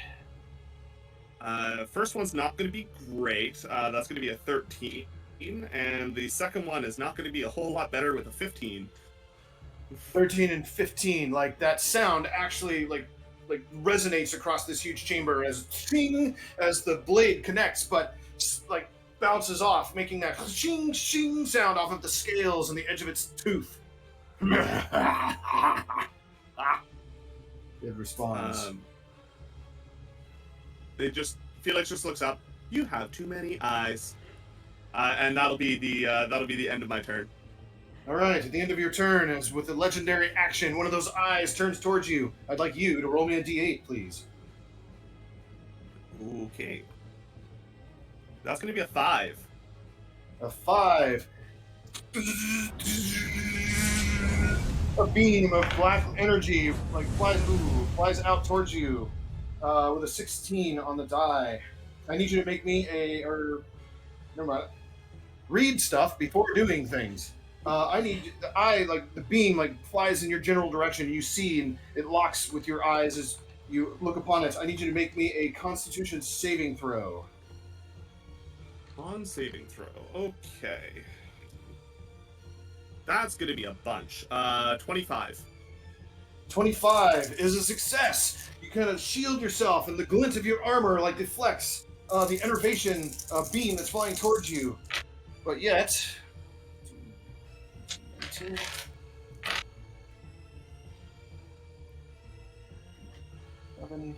First one's not going to be great. That's going to be a 13. And the second one is not going to be a whole lot better with a 15. 13 and 15, like that sound actually like resonates across this huge chamber as ching as the blade connects, but like bounces off, making that ching ching sound off of the scales and the edge of its tooth. It responds. Felix just looks up. You have too many eyes. And that'll be the end of my turn. All right, at the end of your turn, as with the legendary action, one of those eyes turns towards you. I'd like you to roll me a d8, please. Okay. That's going to be a 5. A 5. A beam of black energy flies out towards you with a 16 on the die. I need you to make me never mind. Read stuff before doing things. I need the beam flies in your general direction. You see, and it locks with your eyes as you look upon it. I need you to make me a Constitution saving throw. On saving throw. Okay. That's going to be a bunch. 25. 25 is a success. You kind of shield yourself, and the glint of your armor deflects the enervation beam that's flying towards you. But yet, 19, 11,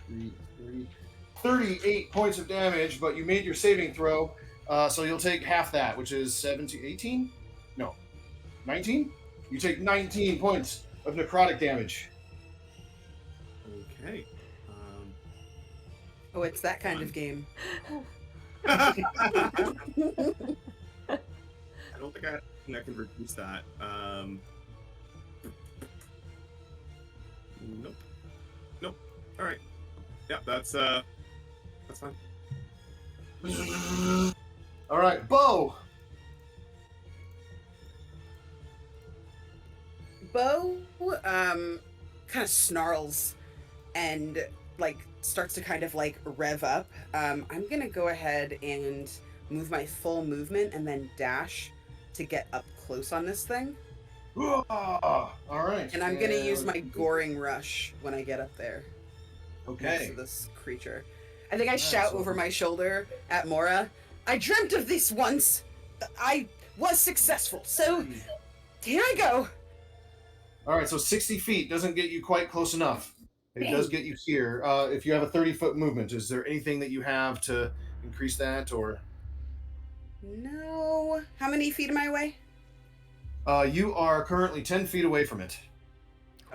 3, 38 points of damage, but you made your saving throw, so you'll take half that, which is 17, 18? No, 19? You take 19 points of necrotic damage. Okay. Oh, it's that kind of game. I don't think I can reduce that. Nope. All right. Yeah, that's fine. All right, Bo. Bo kind of snarls and starts to kind of rev up. I'm gonna go ahead and move my full movement and then dash to get up close on this thing. All right. And I'm gonna use my goring rush when I get up there. Okay. Next to this creature. I think I shout over my shoulder at Mora, I dreamt of this once. I was successful, so here I go. All right, so 60 feet doesn't get you quite close enough. It does get you here. If you have a 30-foot movement, is there anything that you have to increase that, or? No. How many feet am I away? You are currently 10 feet away from it.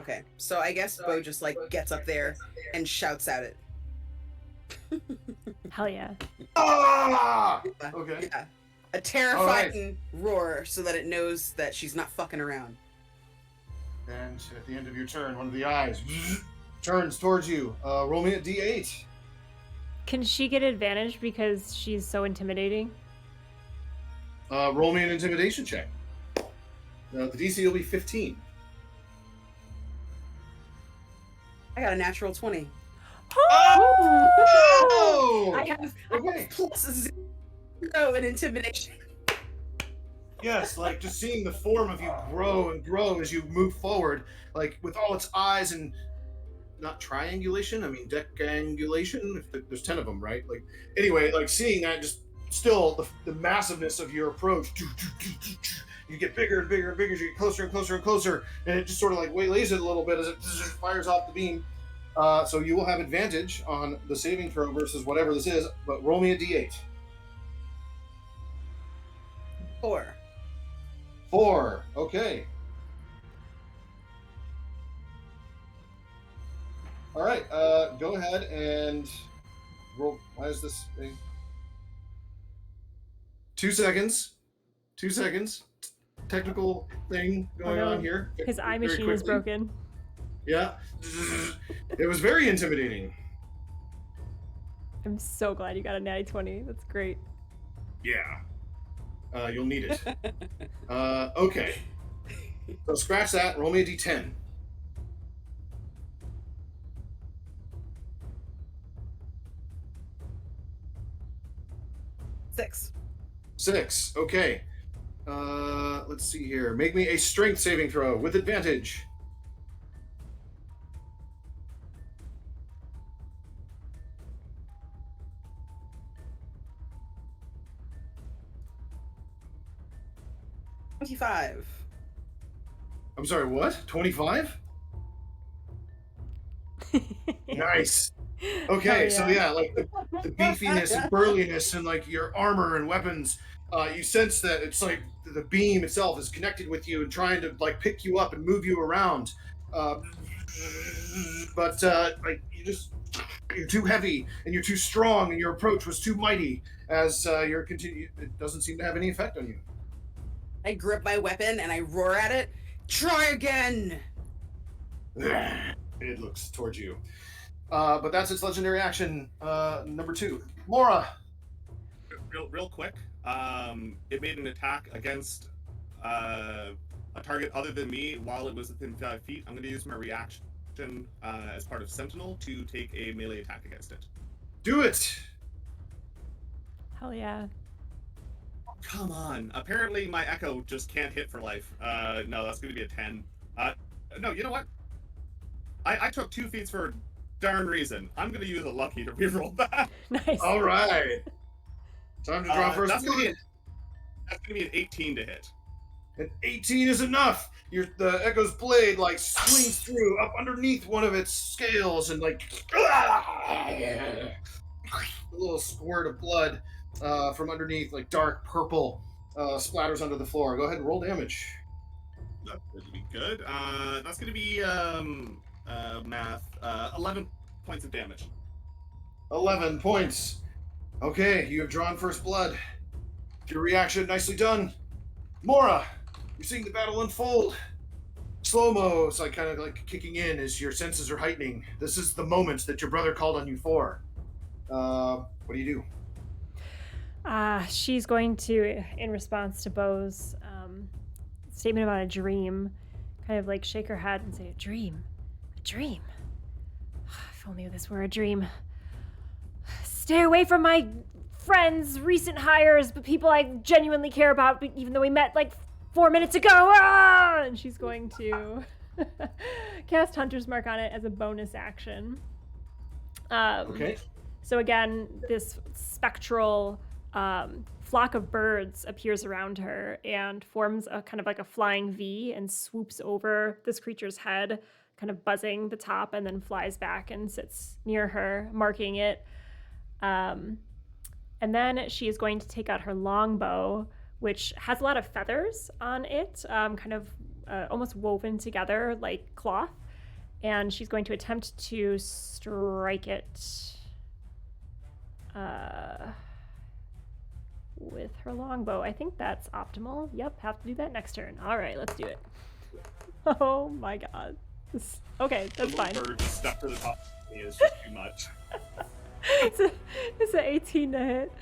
Okay, so I guess Bo just gets up there and shouts at it. Hell yeah. Ah! Okay. Yeah. A terrifying roar so that it knows that she's not fucking around. And at the end of your turn, one of the eyes turns towards you. Roll me a d8. Can she get advantage because she's so intimidating? Roll me an intimidation check. The DC will be 15. I got a natural 20. Oh! I have Okay. plus 0 in intimidation. Yes, like just seeing the form of you grow and grow as you move forward, like with all its eyes and not triangulation, I mean decangulation. If there's 10 of them, right? Like anyway, like seeing that, just still the massiveness of your approach. You get bigger and bigger and bigger as you get closer and closer and closer, and it just sort of like waylays it a little bit as it fires off the beam. So you will have advantage on the saving throw versus whatever this is, but roll me a d8. 4. 4. Okay. All right. Go ahead and roll. Why is this thing? 2 seconds. 2 seconds. Technical thing going on here. His eye Very machine is quickly. broken. Yeah. It was very intimidating. I'm so glad you got a natty 20. That's great. Yeah. You'll need it. Okay. So scratch that. Roll me a d10. 6. 6. Okay. Let's see here. Make me a strength saving throw with advantage. $25. I'm sorry, what? 25? Nice. Okay, so yeah, like the beefiness and burliness and like your armor and weapons, you sense that it's like the beam itself is connected with you and trying to like pick you up and move you around. But like you're too heavy and you're too strong and your approach was too mighty as it doesn't seem to have any effect on you. I grip my weapon and I roar at it. Try again! It looks towards you. But that's its legendary action. Number 2. Mora. Real quick. It made an attack against a target other than me while it was within 5 feet. I'm going to use my reaction as part of Sentinel to take a melee attack against it. Do it! Hell yeah. Come on. Apparently my echo just can't hit for life. No, that's going to be a 10. No, you know what? I took 2 feats for a darn reason. I'm going to use a lucky to reroll that. Nice. All right. Time to draw first. That's going to be an 18 to hit. An 18 is enough. The Echo's blade like swings through up underneath one of its scales and like a little squirt of blood from underneath, like dark purple, splatters under the floor. Go ahead and roll damage. That's going to be good. That's going to be math. 11 points of damage. 11 points. Okay, you have drawn first blood. Your reaction, nicely done. Mora, you're seeing the battle unfold. Slow-mo, it's like kind of like kicking in as your senses are heightening. This is the moment that your brother called on you for. What do you do? She's going to, in response to Bo's statement about a dream, kind of like shake her head and say, a dream. A dream. If only this were a dream. Stay away from my friends, recent hires, but people I genuinely care about, even though we met like 4 minutes ago. Ah! And she's going to cast Hunter's Mark on it as a bonus action. Okay. So again, this spectral flock of birds appears around her and forms a kind of like a flying V and swoops over this creature's head, kind of buzzing the top, and then flies back and sits near her, marking it. And then she is going to take out her longbow, which has a lot of feathers on it, kind of almost woven together like cloth. And she's going to attempt to strike it with her longbow. I think that's optimal. Yep, have to do that next turn. All right, let's do it. Oh my god. Okay, that's the fine. little bird just stuck to the top of me is just too much. It's an 18 to hit.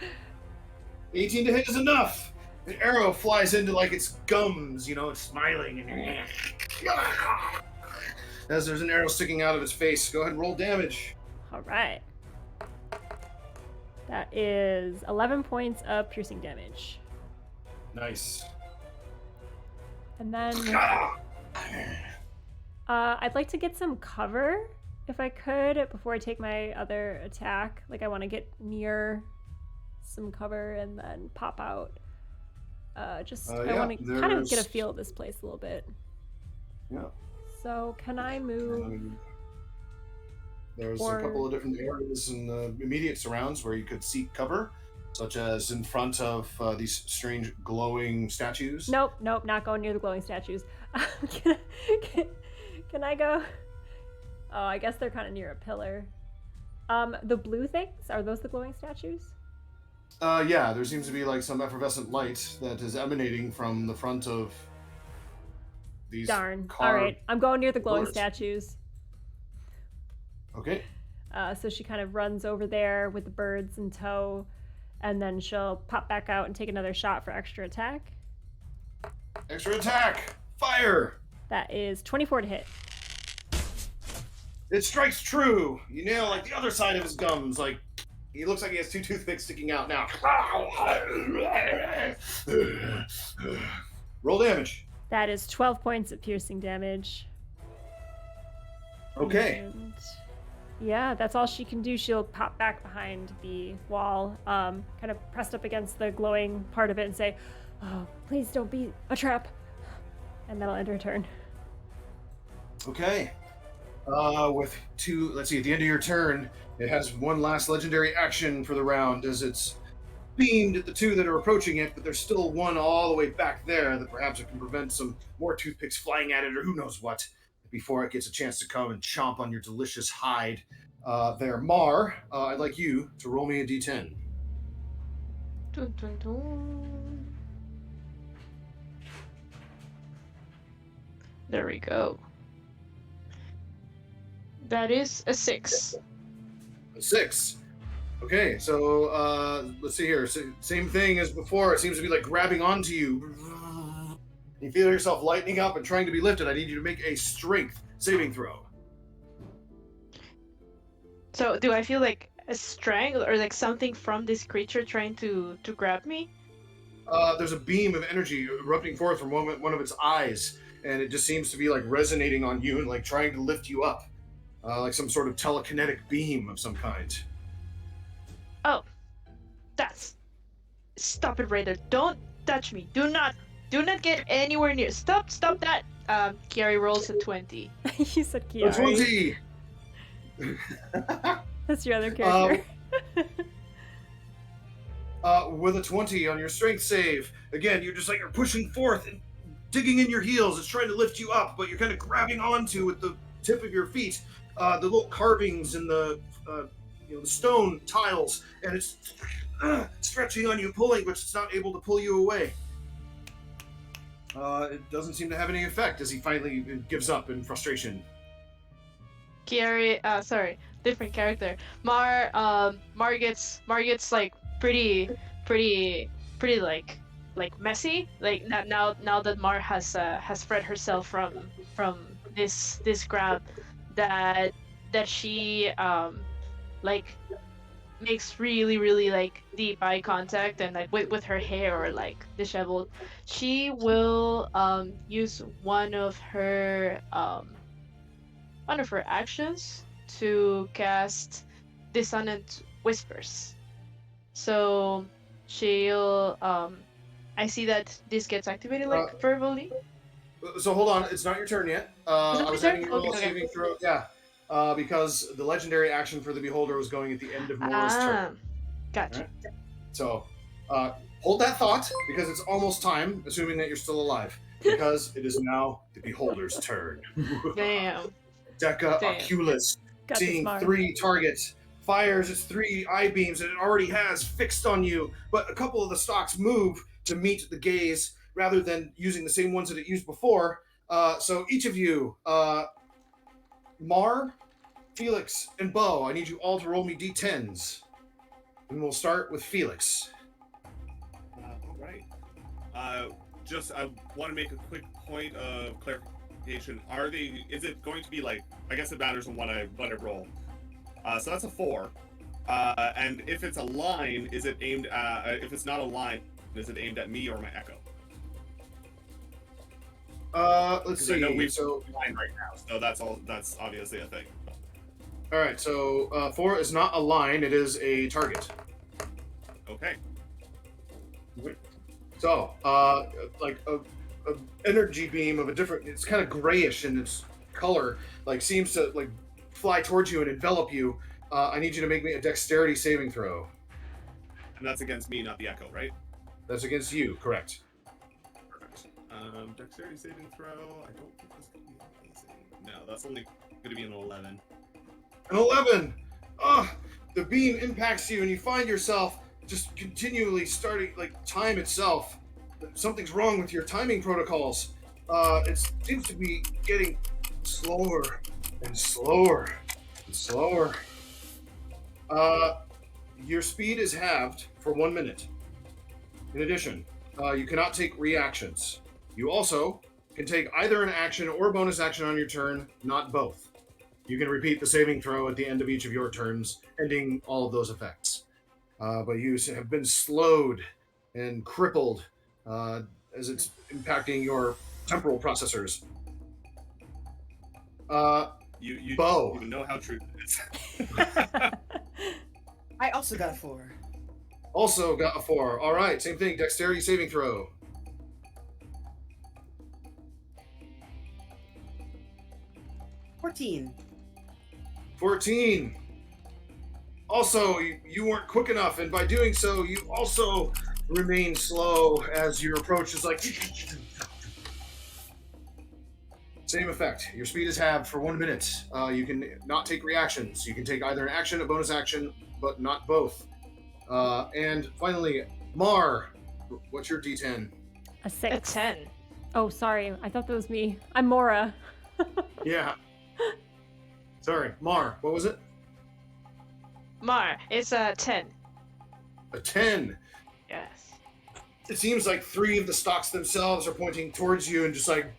18 to hit is enough. The arrow flies into like its gums, it's smiling. As there's an arrow sticking out of its face. Go ahead and roll damage. All right. That is 11 points of piercing damage. Nice. And then I'd like to get some cover if I could before I take my other attack. Like I want to get near some cover and then pop out. I want to kind of get a feel of this place a little bit. Yeah. So can I move? There's a couple of different areas in the immediate surrounds where you could seek cover, such as in front of these strange glowing statues. Nope, not going near the glowing statues. Can I go? Oh, I guess they're kind of near a pillar. The blue things, are those the glowing statues? Yeah, there seems to be like some effervescent light that is emanating from the front of these. Darn. All right, I'm going near the glowing pillars. statues. Okay. So she kind of runs over there with the birds in tow, and then she'll pop back out and take another shot for extra attack. Extra attack! Fire! That is 24 to hit. It strikes true! You nail like the other side of his gums, like he looks like he has two toothpicks sticking out now. Roll damage. That is 12 points of piercing damage. Okay. And yeah, that's all she can do. She'll pop back behind the wall, kind of pressed up against the glowing part of it and say, "Oh, please don't be a trap." And that'll end her turn. Okay. With two, let's see, at the end of your turn, it has one last legendary action for the round as it's beamed at the two that are approaching it, but there's still one all the way back there that perhaps it can prevent some more toothpicks flying at it or who knows what before it gets a chance to come and chomp on your delicious hide. There, Mar, I'd like you to roll me a d10. Dun, dun, dun. There we go. That is a 6. A 6. Okay, so let's see here. Same thing as before. It seems to be like grabbing onto you. You feel yourself lightening up and trying to be lifted. I need you to make a strength saving throw. So, do I feel like a strength or like something from this creature trying to grab me? There's a beam of energy erupting forth from one of its eyes, and it just seems to be like resonating on you and like trying to lift you up, like some sort of telekinetic beam of some kind. Oh, stop it right there. Don't touch me. Do not get anywhere near. Stop that. Kiari rolls a 20. You said A Kiari. 20. That's your other character. With a 20 on your strength save, again, you're pushing forth and digging in your heels. It's trying to lift you up, but you're kind of grabbing onto with the tip of your feet the little carvings in the the stone tiles, and it's stretching on you, pulling, but it's not able to pull you away. It doesn't seem to have any effect as he finally gives up in frustration. Kiari, sorry, different character. Mar gets like pretty like messy. Like now that Mar has spread herself from this grab, that she like makes really like deep eye contact and like with her hair or like disheveled. She will use one of her actions to cast Dissonant Whispers. So she'll I see that this gets activated like verbally. So hold on, it's not your turn yet. I was having you roll a Okay. saving throw. Yeah. Because the legendary action for the Beholder was going at the end of Nora's turn. Gotcha. Right? So, hold that thought, because it's almost time, assuming that you're still alive. Because it is now the Beholder's turn. Damn. Deca Damn. Oculus, Got this, seeing Mar. 3 targets, fires its 3 eye beams that it already has fixed on you, but a couple of the stalks move to meet the gaze, rather than using the same ones that it used before. So each of you, Mar, Felix, and Bo, I need you all to roll me d10s. And we'll start with Felix. All right. I want to make a quick point of clarification. Is it going to be like, I guess it matters on what I roll. So that's a 4. And if it's a line, is it aimed at, if it's not a line, is it aimed at me or my echo? Let's see. I know we've line right now, so that's obviously a thing. All right, so 4 is not a line, it is a target. Okay. So, like a energy beam of a different, it's kind of grayish in its color, like seems to like fly towards you and envelop you. I need you to make me a dexterity saving throw. And that's against me, not the echo, right? That's against you, correct. Perfect. Dexterity saving throw, I don't think that's going to be amazing. No, that's only going to be an 11. An 11! The beam impacts you and you find yourself just continually starting, like, time itself. Something's wrong with your timing protocols. It seems to be getting slower and slower and slower. Your speed is halved for 1 minute. In addition, you cannot take reactions. You also can take either an action or bonus action on your turn, not both. You can repeat the saving throw at the end of each of your turns, ending all of those effects. But you have been slowed and crippled as it's impacting your temporal processors. You Bo. don't even know how true it is. I also got a 4. Also got a 4. All right, same thing. Dexterity saving throw. 14. 14. Also, you weren't quick enough, and by doing so, you also remain slow as your approach is like... Same effect. Your speed is halved for 1 minute. You can not take reactions. You can take either an action, a bonus action, but not both. And finally, Mar, what's your D10? A 6. A 10. Oh, sorry. I thought that was me. I'm Mora. Yeah. Sorry, Mar, what was it? Mar, it's a 10. A 10. Yes. It seems like 3 of the stalks themselves are pointing towards you and just like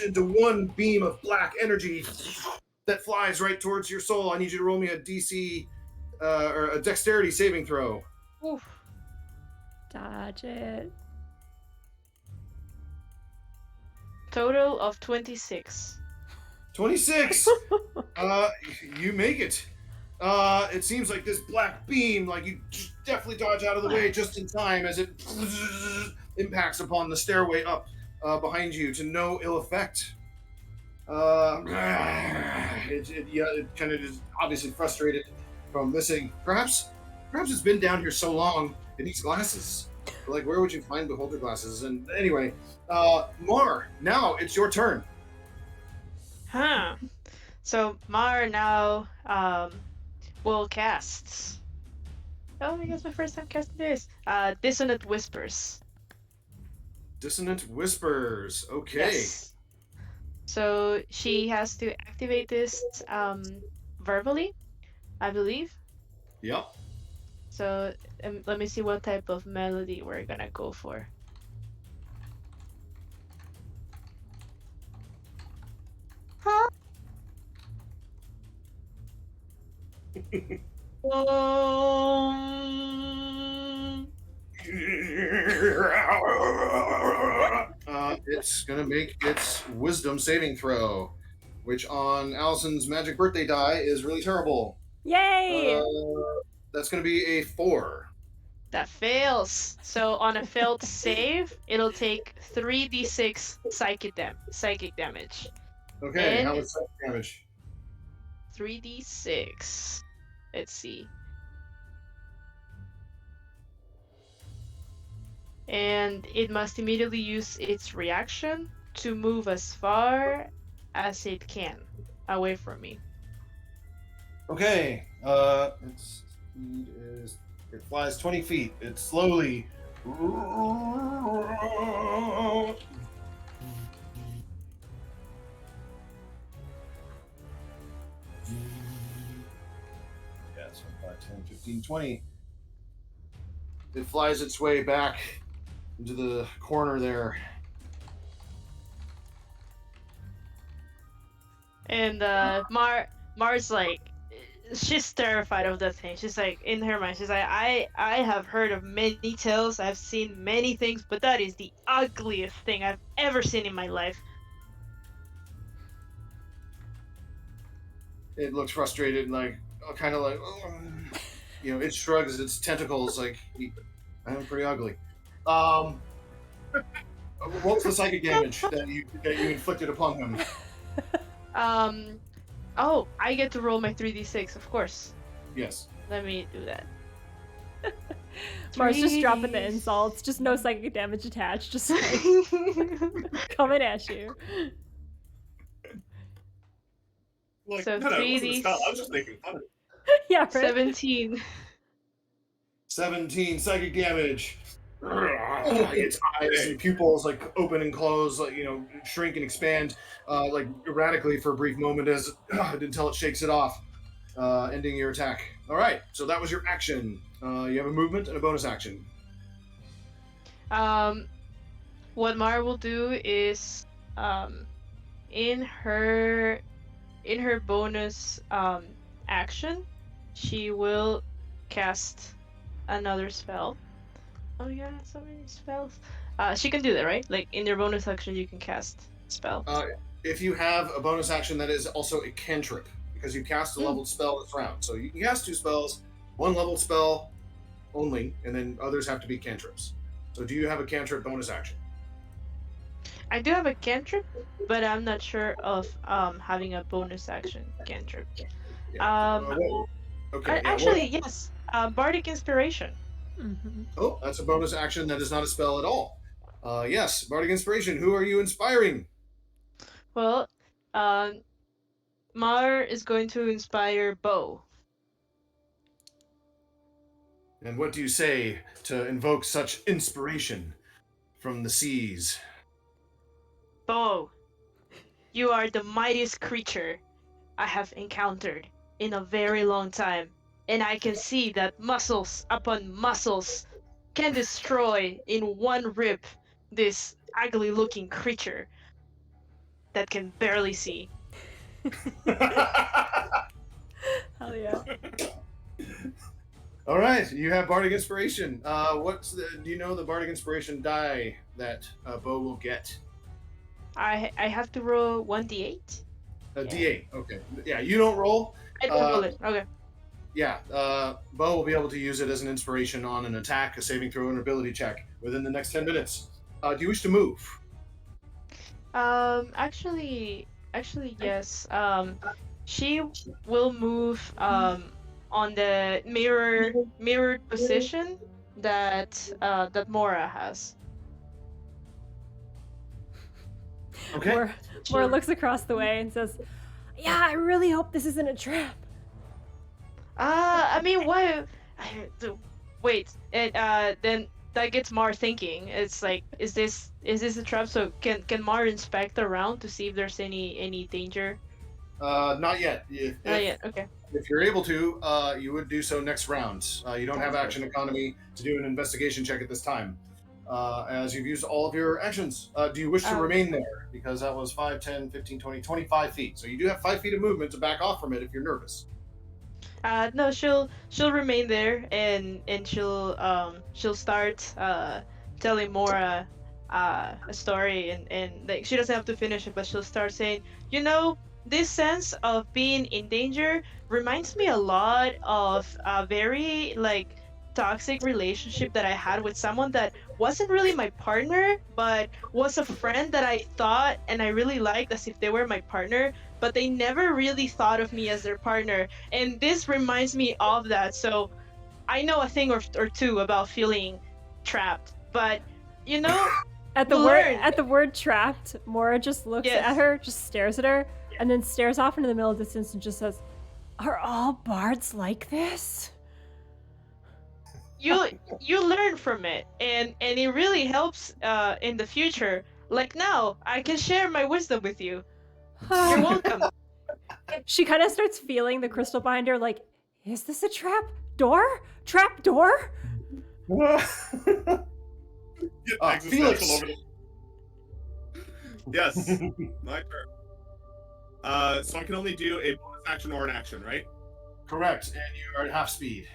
into one beam of black energy that flies right towards your soul. I need you to roll me a DC or a dexterity saving throw. Oof. Dodge it. Total of 26. 26. You make it. It seems like this black beam, like you definitely dodge out of the way just in time as it impacts upon the stairway up behind you to no ill effect. It kind of is obviously frustrated from missing. Perhaps it's been down here so long it needs glasses. Like, where would you find beholder glasses? And anyway, Mar, now it's your turn. Huh. So Mar now will cast. Oh, I guess my first time casting this. Dissonant Whispers. Dissonant Whispers. Okay. Yes. So she has to activate this verbally, I believe. Yep. So let me see what type of melody we're gonna go for. It's gonna make its wisdom saving throw, which on Allison's magic birthday die is really terrible. Yay! That's gonna be a 4. That fails. So on a failed save, it'll take 3d6 psychic damage. Okay, And how much psychic damage? 3d6. Let's see. And it must immediately use its reaction to move as far as it can away from me. Okay, its speed is, it flies 20 feet. It slowly So 5, 10, 15, 20. It flies its way back into the corner there. And Mar's like, she's terrified of that thing. She's like, in her mind, she's like, I have heard of many tales, I've seen many things, but that is the ugliest thing I've ever seen in my life. It looks frustrated and like, kind of like, you know, it shrugs its tentacles like, I'm pretty ugly. What's the psychic damage that you inflicted upon him? Oh, I get to roll my 3d6, of course. Yes. Let me do that. Mars just dropping the insults, just no psychic damage attached, just like, coming at you. Like, So no, it wasn't a 3D. spell. I was just making fun of it. Yeah, right? 17. 17 psychic damage. Its eyes and pupils like open and close, like, you know, shrink and expand, like erratically for a brief moment as until it shakes it off, ending your attack. All right, so that was your action. You have a movement and a bonus action. What Mara will do is, in her bonus action, she will cast another spell. Oh yeah, so many spells. She can do that, right? Like in your bonus action, you can cast spell. If you have a bonus action that is also a cantrip, because you cast a leveled spell this round, so you can cast 2 spells, 1 leveled spell only, and then others have to be cantrips. So do you have a cantrip bonus action? I do have a cantrip, but I'm not sure of having a bonus action cantrip. Okay. Actually, yes. Bardic Inspiration. Mm-hmm. Oh, that's a bonus action that is not a spell at all. Yes, Bardic Inspiration. Who are you inspiring? Well, Mar is going to inspire Bo. And what do you say to invoke such inspiration from the seas? Bo, you are the mightiest creature I have encountered in a very long time. And I can see that muscles upon muscles can destroy in one rip this ugly looking creature that can barely see. Hell yeah. All right, you have Bardic Inspiration. Do you know the Bardic Inspiration die that Bo will get? I have to roll 1d8? A D8, okay. Yeah, you don't roll. I don't roll it, okay. Yeah, Bo will be able to use it as an inspiration on an attack, a saving throw, and ability check within the next 10 minutes. Do you wish to move? Actually, yes. She will move on the mirrored position that Mora has. Okay. Mora looks across the way and says, "Yeah, I really hope this isn't a trap." I mean, why? Wait, and then that gets Mar thinking. It's like, is this a trap? So can Mar inspect around to see if there's any danger? Not yet. Not yet. Okay. If you're able to, you would do so next round. You don't have action economy to do an investigation check at this time, as you've used all of your actions. Do you wish to remain there? Because that was 5, 10, 15, 20, 25 feet. So you do have 5 feet of movement to back off from it if you're nervous. No, she'll remain there, and she'll start telling Mora a story, and like she doesn't have to finish it, but she'll start saying, you know, this sense of being in danger reminds me a lot of a very like toxic relationship that I had with someone that wasn't really my partner, but was a friend that I thought and I really liked as if they were my partner, but they never really thought of me as their partner. And this reminds me of that. So I know a thing or two about feeling trapped, but you know, at the word trapped, Mora just looks at her, just stares at her, and then stares off into the middle of the distance and just says, "Are all bards like this?" You learn from it, and it really helps in the future. Like now, I can share my wisdom with you. You're welcome. She kind of starts feeling the crystal behind her, like, Is this a trap door? Trap door? Existential over the... Yes, my turn. So I can only do a bonus action or an action, right? Correct, and you are at half speed.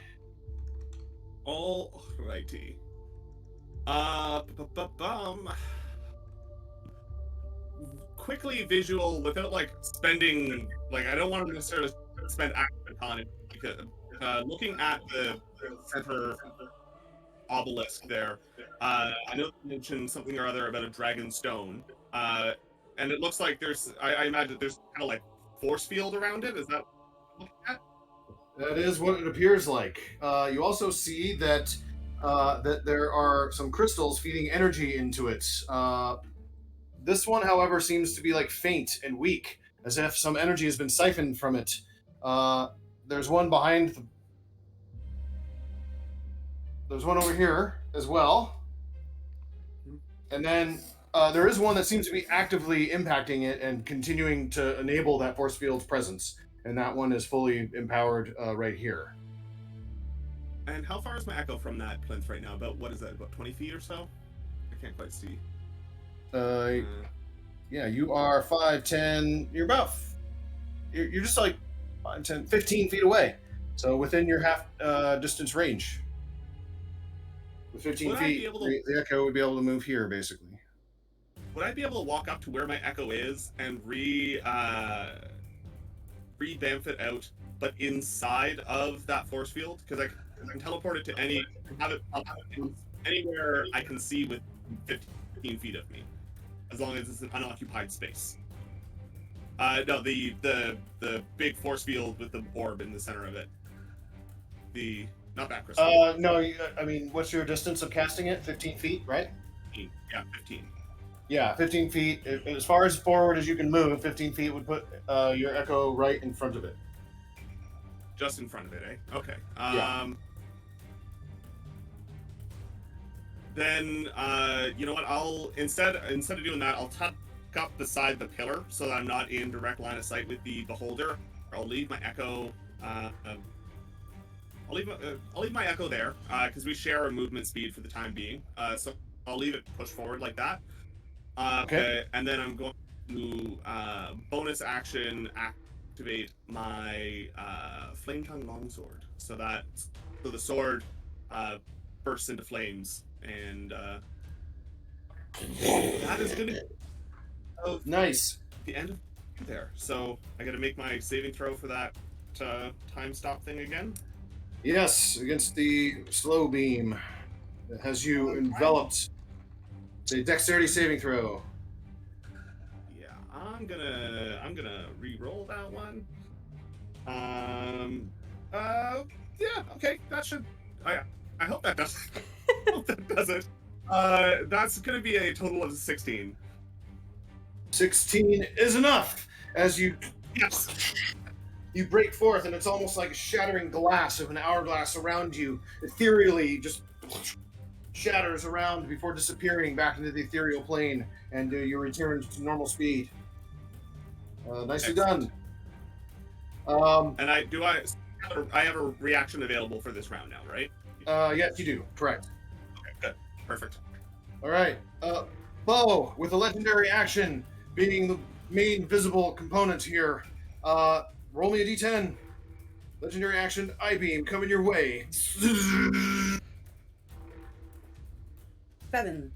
Alrighty. Quickly visual without like spending, like I don't want to necessarily spend action on it, because looking at the center obelisk there, I know you mentioned something or other about a dragon stone, and it looks like there's, I imagine there's kind of like force field around it. Is that what you're looking at? That is what it appears like. You also see that that there are some crystals feeding energy into it. This one, however, seems to be like faint and weak, as if some energy has been siphoned from it. There's one behind. There's one over here as well, and then there is one that seems to be actively impacting it and continuing to enable that force field's presence. And that one is fully empowered right here. And how far is my echo from that plinth right now? About, what is that, about 20 feet or so? I can't quite see. Yeah, you are 5, 10, you're about, you're just like 5, 10, 15 feet away. So within your half distance range. With 15 Would I feet, be able to... the echo would be able to move here, basically. Would I be able to walk up to where my echo is and revamp it out, but inside of that force field? Because I can teleport it to anywhere I can see with 15 feet of me, as long as it's an unoccupied space. No, the big force field with the orb in the center of it. Not that crystal. No, I mean, what's your distance of casting it? 15 feet, right? 15. Yeah, 15. Yeah, 15 feet. As far as forward as you can move, 15 feet would put your echo right in front of it. Just in front of it, eh? Okay. Yeah. Then, you know what? I'll instead of doing that, I'll tuck up beside the pillar so that I'm not in direct line of sight with the beholder. I'll leave my echo. I'll leave my echo there because we share a movement speed for the time being. So I'll leave it pushed forward like that. Okay. And then I'm going to bonus action activate my flame tongue longsword, so the sword bursts into flames, and that is gonna be nice. The end of there. So I got to make my saving throw for that time stop thing again. Yes, against the slow beam that has you enveloped. It's a dexterity saving throw. Yeah, I'm gonna re-roll that one. Yeah, okay, that should. I hope that does. I hope that does it. That's gonna be a total of 16. 16 is enough. As you Yes. you break forth, and it's almost like a shattering glass of an hourglass around you. Ethereally, just shatters around before disappearing back into the ethereal plane, and you return to normal speed. Nicely done. And I have a reaction available for this round now, right? Yes, you do. Correct. Okay, good, perfect. All right. Bo, with a legendary action being the main visible component here. Roll me a d10. Legendary action, I-beam, coming your way. 7.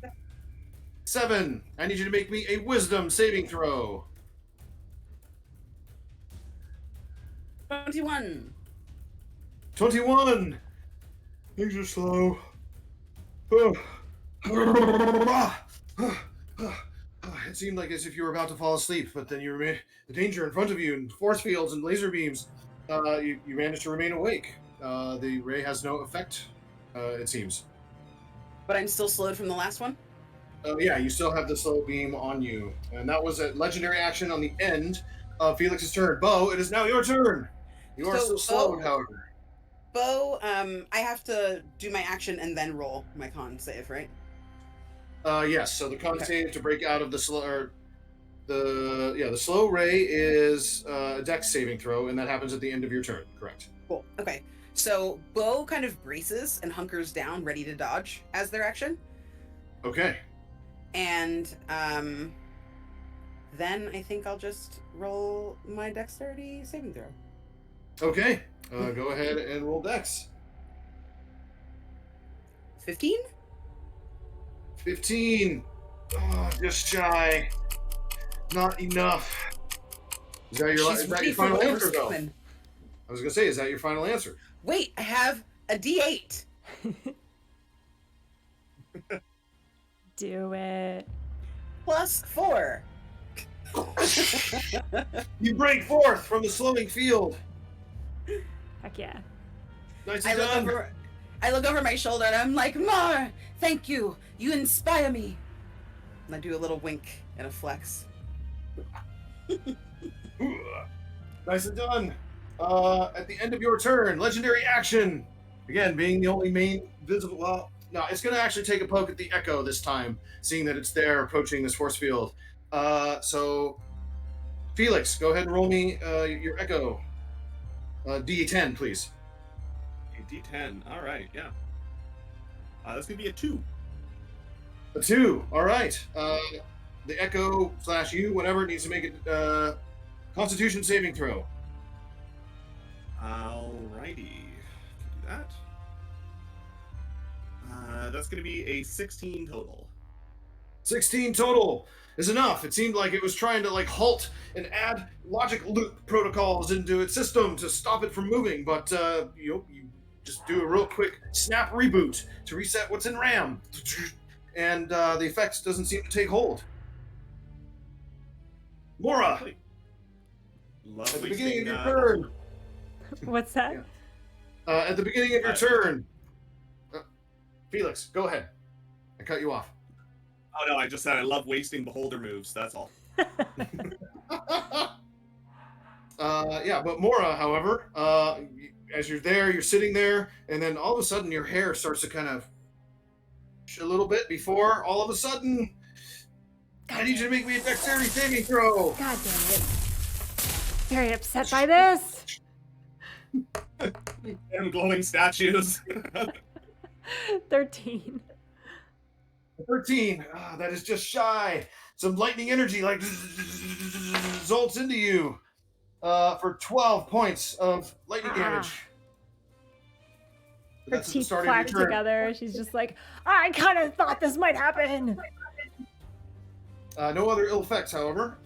7. I need you to make me a wisdom saving throw. 21. 21. Things are slow. It seemed like as if you were about to fall asleep, but then the danger in front of you and force fields and laser beams, you managed to remain awake. The ray has no effect, it seems. But I'm still slowed from the last one? Yeah, you still have the slow beam on you. And that was a legendary action on the end of Felix's turn. Bo, it is now your turn. You are still slowed, however. Bo, I have to do my action and then roll my con save, right? Yes, so the con save to break out of the slow, the slow ray is a dex saving throw, and that happens at the end of your turn, correct? Cool. Okay. So Bo kind of braces and hunkers down, ready to dodge as their action. Okay. And then I think I'll just roll my dexterity saving throw. Okay. Go ahead and roll dex. 15? 15. Oh, just shy. Not enough. Is that your, She's is that ready your for final whatever's answer, though? coming. I was going to say, is that your final answer? Wait, I have a D8. Do it. Plus 4. You break forth from the slowing field. Heck yeah. Nicely I done. look over my shoulder and I'm like, Mar, thank you. You inspire me. And I do a little wink and a flex. Nicely done. At the end of your turn, legendary action. Again, being the only main visible. Well, no, it's going to actually take a poke at the Echo this time, seeing that it's there approaching this force field. So, Felix, go ahead and roll me your Echo. D10, please. A D10. All right, yeah. That's gonna be a 2. A 2. All right. The Echo / you, whatever, needs to make a Constitution saving throw. Alrighty, can do that. That's gonna be a 16 total. 16 total is enough. It seemed like it was trying to halt and add logic loop protocols into its system to stop it from moving, but you just do a real quick snap reboot to reset what's in RAM, and the effects doesn't seem to take hold. Mora, Love at the beginning of your wasting, turn. What's that? Yeah. At the beginning of your turn, Felix, go ahead. I cut you off. Oh no, I just said I love wasting beholder moves. That's all. Yeah, but Mora, however, as you're there, you're sitting there, and then all of a sudden your hair starts to kind of a little bit before all of a sudden I need you to make me a dexterity saving throw. God damn it. Very upset by this. And glowing statues. 13. 13. That is just shy. Some lightning energy results into you for 12 points of lightning damage. Her That's at the teeth start of your clack turn. together. She's just like, I kind of thought this might happen. No other ill effects, however.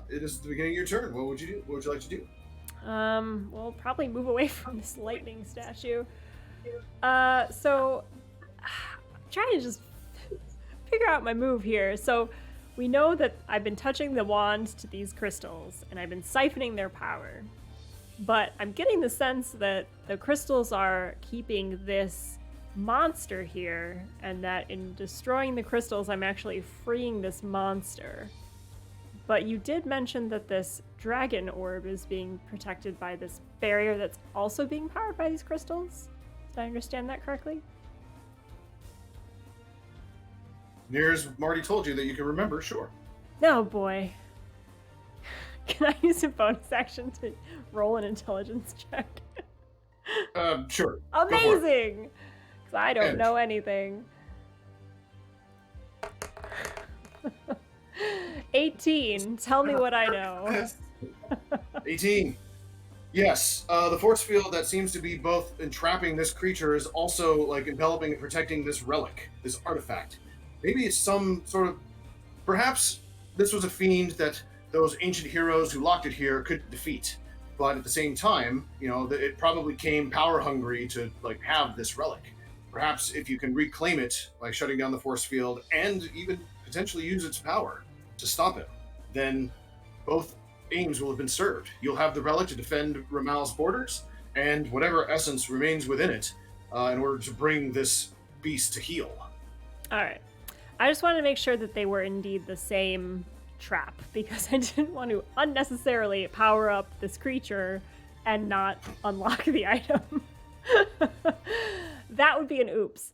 It is the beginning of your turn. What would you do? What would you like to do? We'll probably move away from this lightning statue. So I'm trying to just figure out my move here. So we know that I've been touching the wand to these crystals and I've been siphoning their power. But I'm getting the sense that the crystals are keeping this monster here, and that in destroying the crystals, I'm actually freeing this monster. But you did mention that this dragon orb is being protected by this barrier that's also being powered by these crystals. Did I understand that correctly? Near as Marty told you that you can remember, sure. Oh boy. Can I use a bonus action to roll an intelligence check? Sure. Amazing! Because I don't And- know anything. 18. Tell me what I know. 18. Yes, the force field that seems to be both entrapping this creature is also enveloping and protecting this relic, this artifact. Maybe it's some sort of, perhaps this was a fiend that those ancient heroes who locked it here could defeat. But at the same time, it probably came power hungry to have this relic. Perhaps if you can reclaim it by shutting down the force field and even potentially use its power to stop it, then both aims will have been served. You'll have the relic to defend Ramal's borders and whatever essence remains within it in order to bring this beast to heel. All right. I just wanted to make sure that they were indeed the same trap, because I didn't want to unnecessarily power up this creature and not unlock the item. That would be an oops.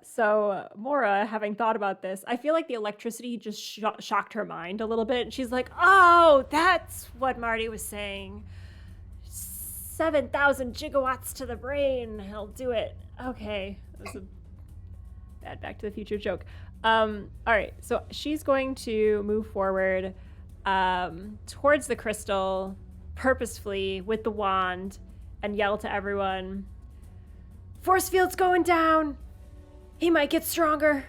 So Mora, having thought about this, I feel like the electricity just shocked her mind a little bit. She's like, oh, that's what Marty was saying. 7,000 gigawatts to the brain. I'll do it. Okay. That was a bad Back to the Future joke. All right. So she's going to move forward towards the crystal purposefully with the wand and yell to everyone, "Force field's going down. He might get stronger,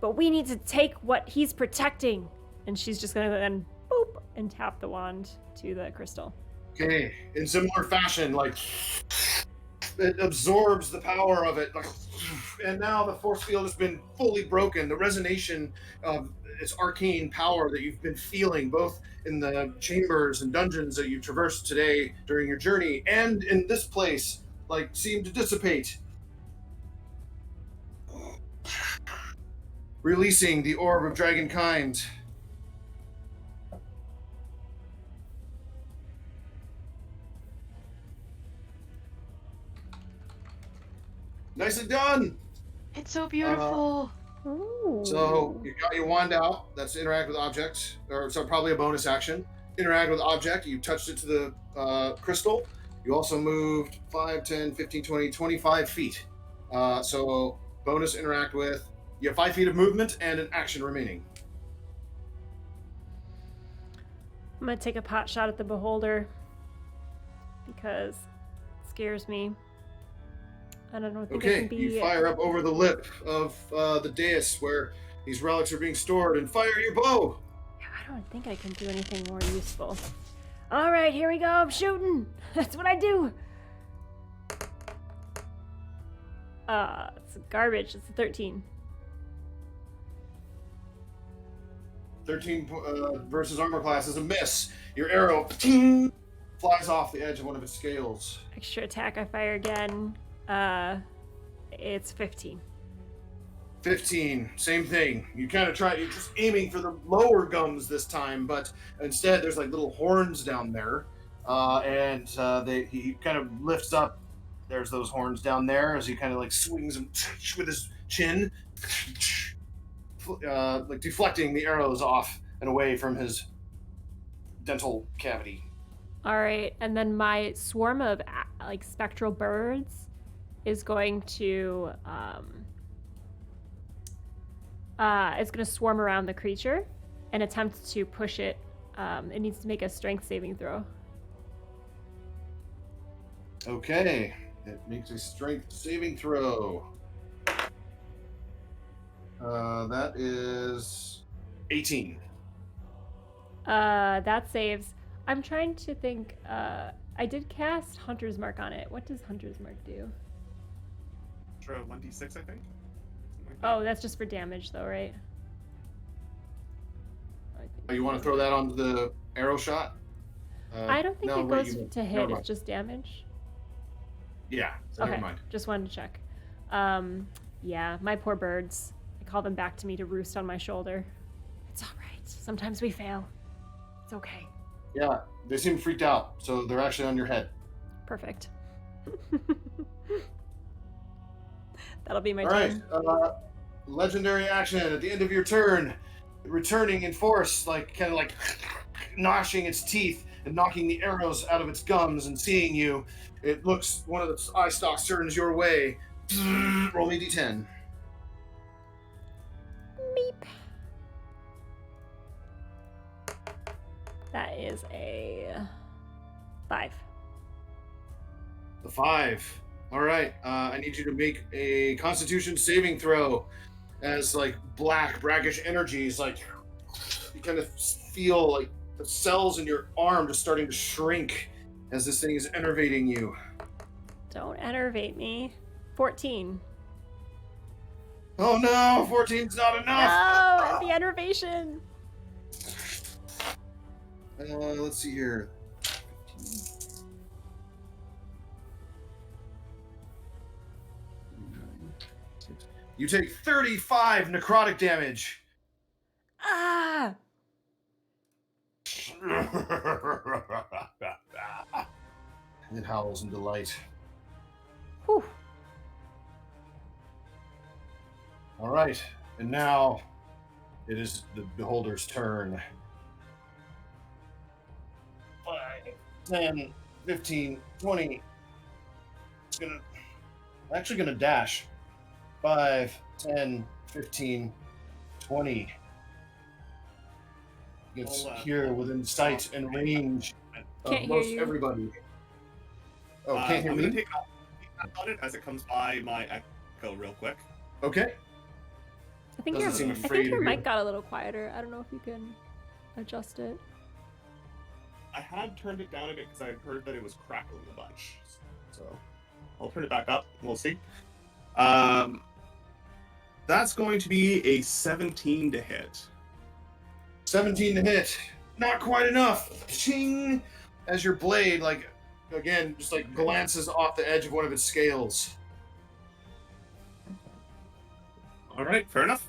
but we need to take what he's protecting." And she's just going to then boop and tap the wand to the crystal. Okay, in similar fashion, like it absorbs the power of it, like, and now the force field has been fully broken. The resonation of its arcane power that you've been feeling, both in the chambers and dungeons that you traversed today during your journey, and in this place, like, seemed to dissipate, releasing the orb of dragonkind. Nicely done. It's so beautiful. So you got your wand out. That's interact with object, or so probably a bonus action. Interact with object. You touched it to the crystal. You also moved 5, 10, 15, 20, 25 feet. So bonus interact with. You have 5 feet of movement and an action remaining. I'm going to take a pot shot at the beholder because it scares me. I don't think I Okay, can be... you fire up over the lip of the dais where these relics are being stored and fire your bow. I don't think I can do anything more useful. All right, here we go. I'm shooting. That's what I do. It's garbage. It's a 13. 13 versus armor class is a miss. Your arrow ting, flies off the edge of one of its scales. Extra attack. I fire again. It's 15. 15, same thing. You kind of try, you're just aiming for the lower gums this time, but instead there's like little horns down there, and he kind of lifts up. There's those horns down there as he kind of like swings them with his chin, like deflecting the arrows off and away from his dental cavity. All right, and then my swarm of like spectral birds is going to it's going to swarm around the creature and attempt to push it. It needs to make a strength saving throw. Okay, it makes a strength saving throw. That is 18. That saves. I'm trying to think. I did cast Hunter's Mark on it. What does Hunter's Mark do? 1d6, I think. Oh, that's just for damage, though, right? You want to throw that onto the arrow shot? I don't think it goes to hit. Never mind. It's just damage. Yeah. So Okay. Never mind. Just wanted to check. Yeah, my poor birds. I call them back to me to roost on my shoulder. It's all right. Sometimes we fail. It's okay. Yeah, they seem freaked out, so they're actually on your head. Perfect. That'll be my All turn. right. Legendary action at the end of your turn, returning in force, like kind of like gnashing its teeth and knocking the arrows out of its gums and seeing you. It looks, one of its eye stalks turns your way. Roll me d10. Meep. That is a 5. The 5. All right. I need you to make a Constitution saving throw, as like black, brackish energies, like you kind of feel like the cells in your arm just starting to shrink as this thing is enervating you. Don't enervate me. 14. Oh no, 14's not enough. No, the enervation. Let's see here. You take 35 necrotic damage. Ah! It howls in delight. Whew. All right, and now it is the beholder's turn. 5, 10, 15, 20. I'm actually gonna dash. 5, 10, 15, 20. Gets here within sight and range of Can't hear most you. everybody. Oh, can't hear I'm me? gonna take on it as it comes by my echo real quick. Okay. I think Doesn't seem I afraid think your of you. mic got a little quieter. I don't know if you can adjust it. I had turned it down a bit because I heard that it was crackling a bunch. So I'll turn it back up. We'll see. That's going to be a 17 to hit. 17 to hit. Not quite enough. Ching! As your blade, like, again, just like glances off the edge of one of its scales. All right, fair enough.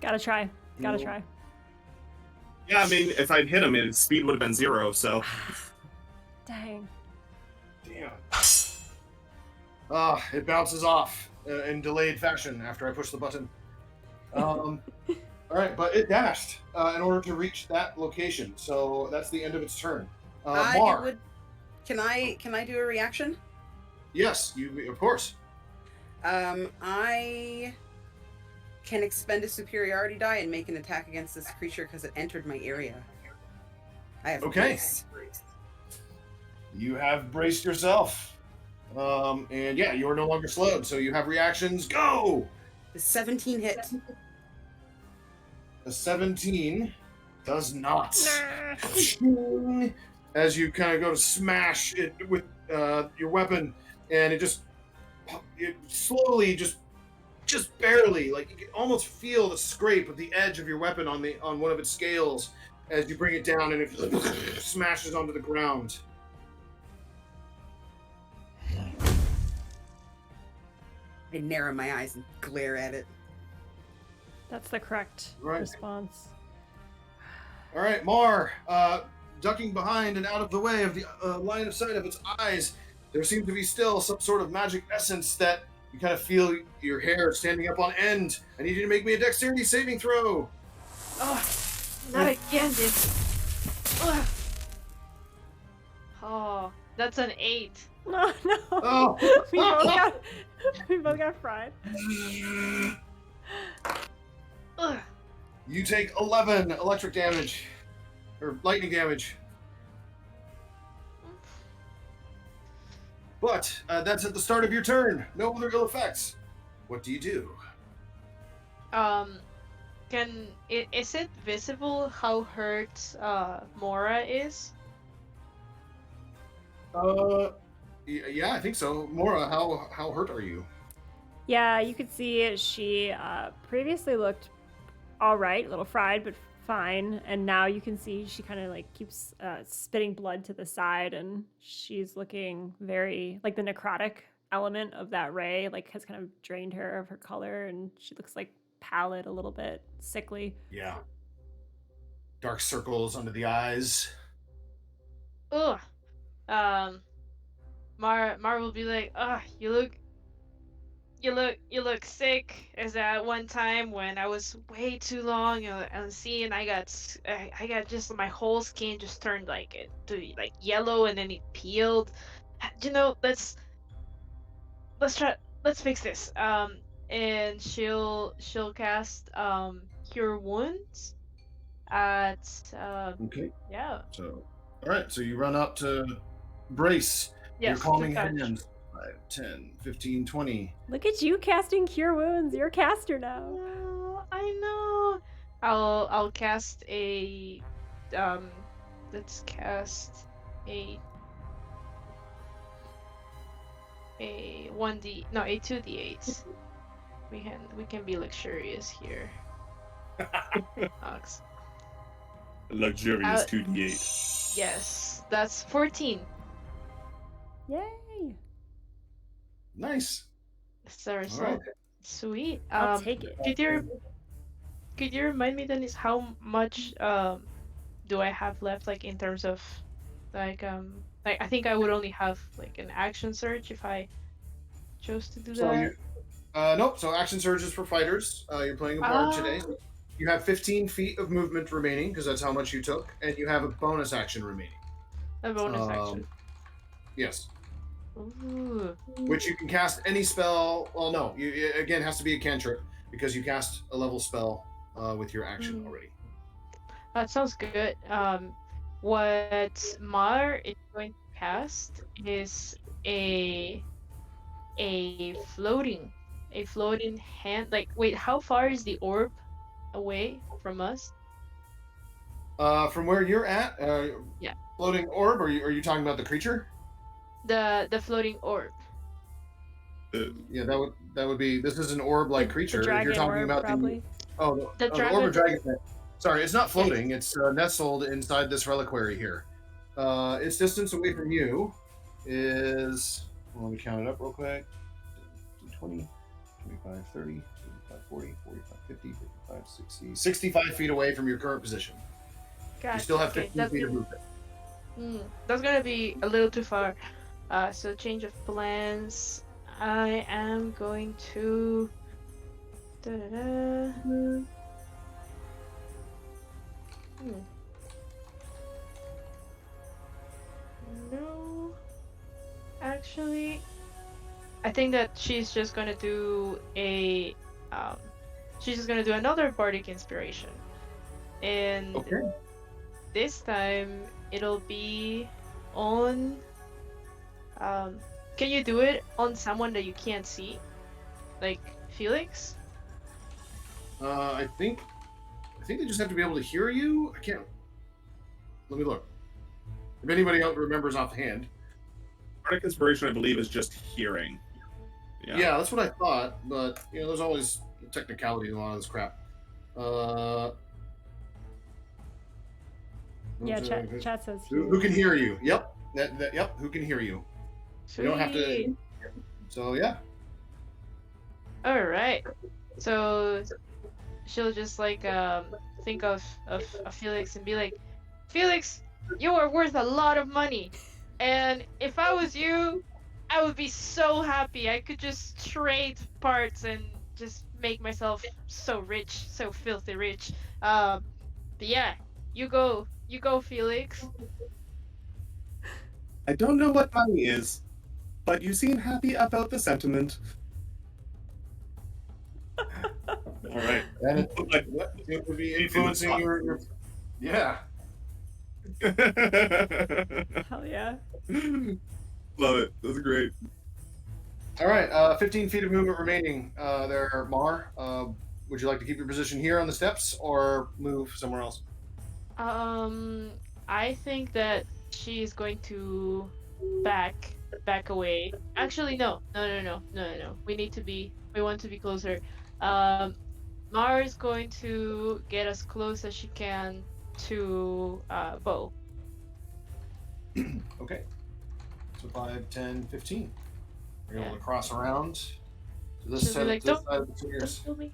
Gotta try. Gotta Cool. try. Yeah, I mean, if I'd hit him, his speed would have been 0. So Dang. Damn. It bounces off in delayed fashion after I push the button. All right, but it dashed in order to reach that location. So that's the end of its turn. Mar. Can I do a reaction? Yes, you of course. I can expend a superiority die and make an attack against this creature because it entered my area. I have Okay. brace. You have braced yourself. And yeah, you are no longer slowed, so you have reactions. Go! The 17 hit. A 17 does not. As you kind of go to smash it with your weapon, and it slowly, just barely, like you can almost feel the scrape of the edge of your weapon on one of its scales as you bring it down, and it smashes onto the ground. I narrow my eyes and glare at it. That's the correct Right. response. All right, Mar, ducking behind and out of the way of the line of sight of its eyes, there seems to be still some sort of magic essence that you kind of feel your hair standing up on end. I need you to make me a dexterity saving throw. Oh, not again, this. Ugh. Oh, that's an 8. No, no. Oh. we both got fried. Ugh. You take 11 electric damage, or lightning damage. But that's at the start of your turn. No other ill effects. What do you do? Is it visible how hurt Mora is? Yeah, I think so. Mora, how hurt are you? Yeah, you could see she previously looked all right, a little fried, but fine. And now you can see she kind of like keeps spitting blood to the side, and she's looking very like the necrotic element of that ray like has kind of drained her of her color, and she looks like pallid, a little bit sickly. Yeah. Dark circles under the eyes. Ugh. Mar will be like, you look sick. As that one time when I was way too long on scene, I got just my whole skin just turned like yellow, and then it peeled. You know, let's fix this. And she'll cast Cure Wounds at Okay. yeah. So, all right. So you run up to brace. Yes, Your calming to touch. hands. 5, 10, 15, 20. Look at you casting Cure Wounds. You're a caster now. I know. I'll cast a let's cast a 2d8. We can be luxurious here. Alex. Luxurious 2d8. Yes, that's 14. Yay! Nice. That's the result. right. Sweet. I'll take it. Could you remind me, Dennis, how much do I have left, like in terms of like I think I would only have like an action surge if I chose to do So that. you, nope. So action surges for fighters. You're playing a bard today. You have 15 feet of movement remaining because that's how much you took, and you have a bonus action remaining. A bonus action. Yes. Ooh. Which you can cast any spell. Well, no, it again has to be a cantrip because you cast a level spell with your action already. That sounds good. What Mar is going to cast is a floating hand. Like, wait, how far is the orb away from us? From where you're at, Yeah. floating orb. Are you talking about the creature? The floating orb. Yeah, that would be. This is an orb-like creature. The If you're dragon talking orb, about probably. The the orb or dragon- dragon. Sorry, it's not floating. It's nestled inside this reliquary here. Its distance away from you is. Well, let me count it up real quick. 20, 25, 30, 35, 40, 45, 50, 55, 60, 65 feet away from your current position. Gotcha. You still have Okay, 15 feet of movement. That's gonna be a little too far. So change of plans. I am going to. No. Actually, I think that she's just gonna do a. She's just gonna do another bardic inspiration, and Okay. this time it'll be on. Can you do it on someone that you can't see, like Felix? I think they just have to be able to hear you. I can't. Let me look. If anybody else remembers offhand. Bardic inspiration, I believe, is just hearing. Yeah, that's what I thought. But there's always technicality in a lot of this crap. Yeah, chat says. Who can hear you? Yep. Yep. Who can hear you? You don't have to. Sweet. So yeah. All right. So she'll just like think of Felix and be like, Felix, you are worth a lot of money, and if I was you, I would be so happy. I could just trade parts and just make myself so rich, so filthy rich. But yeah, you go, Felix. I don't know what money is, but you seem happy about the sentiment. All right. And it would be influencing your. Yeah. Hell yeah. Love it. That's great. All right. 15 feet of movement remaining. There, Mar. Would you like to keep your position here on the steps or move somewhere else? I think that she's going to back away. Actually, no. We want to be closer. Mar is going to get as close as she can to Bo. Okay. So 5, 10, 15. You're able to cross around to this She'll be side, like, this side of the Don't stairs. kill me.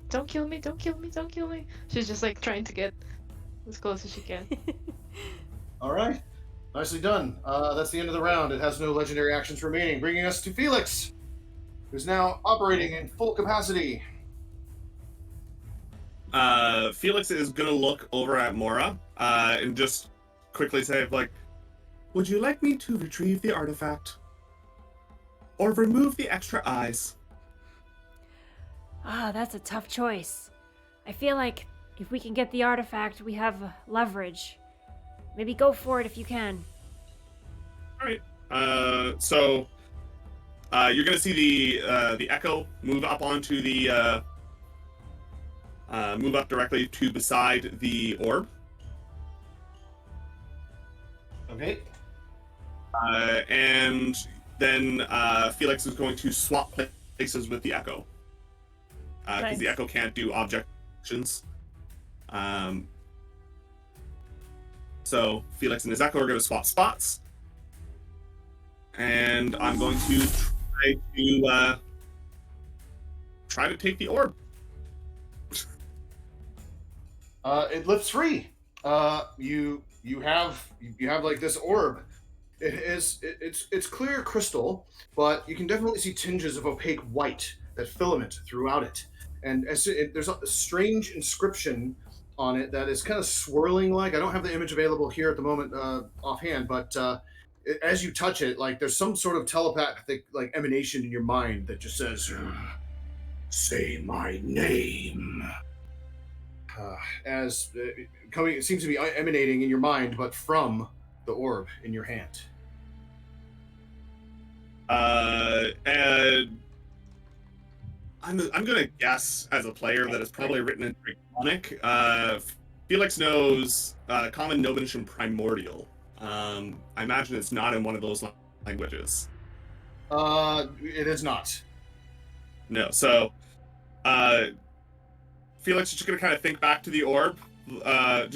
Don't kill me. Don't kill me. Don't kill me. She's just like trying to get as close as she can. All right. Nicely done. That's the end of the round. It has no legendary actions remaining, bringing us to Felix, who's now operating in full capacity. Felix is gonna look over at Mora and just quickly say, like, would you like me to retrieve the artifact? Or remove the extra eyes? That's a tough choice. I feel like if we can get the artifact, we have leverage. Maybe go for it if you can. Alright. So you're gonna see the echo move up onto the move up directly to beside the orb. Okay. And then Felix is going to swap places with the echo. Because Nice. the echo can't do object actions. So Felix and his echo are going to swap spots. And I'm going to try to take the orb. It lifts free. You have like this orb. It's clear crystal, but you can definitely see tinges of opaque white that filament throughout it. And there's a strange inscription on it that is kind of swirling like. I don't have the image available here at the moment offhand, but as you touch it, like there's some sort of telepathic like emanation in your mind that just says, "Say my name." As coming, it seems to be emanating in your mind, but from the orb in your hand. And I'm gonna guess as a player that it's probably written in Draconic. Felix knows Common, Gnomish, and Primordial. I imagine it's not in one of those languages. It is not. No, so Felix is just gonna kind of think back to the orb. I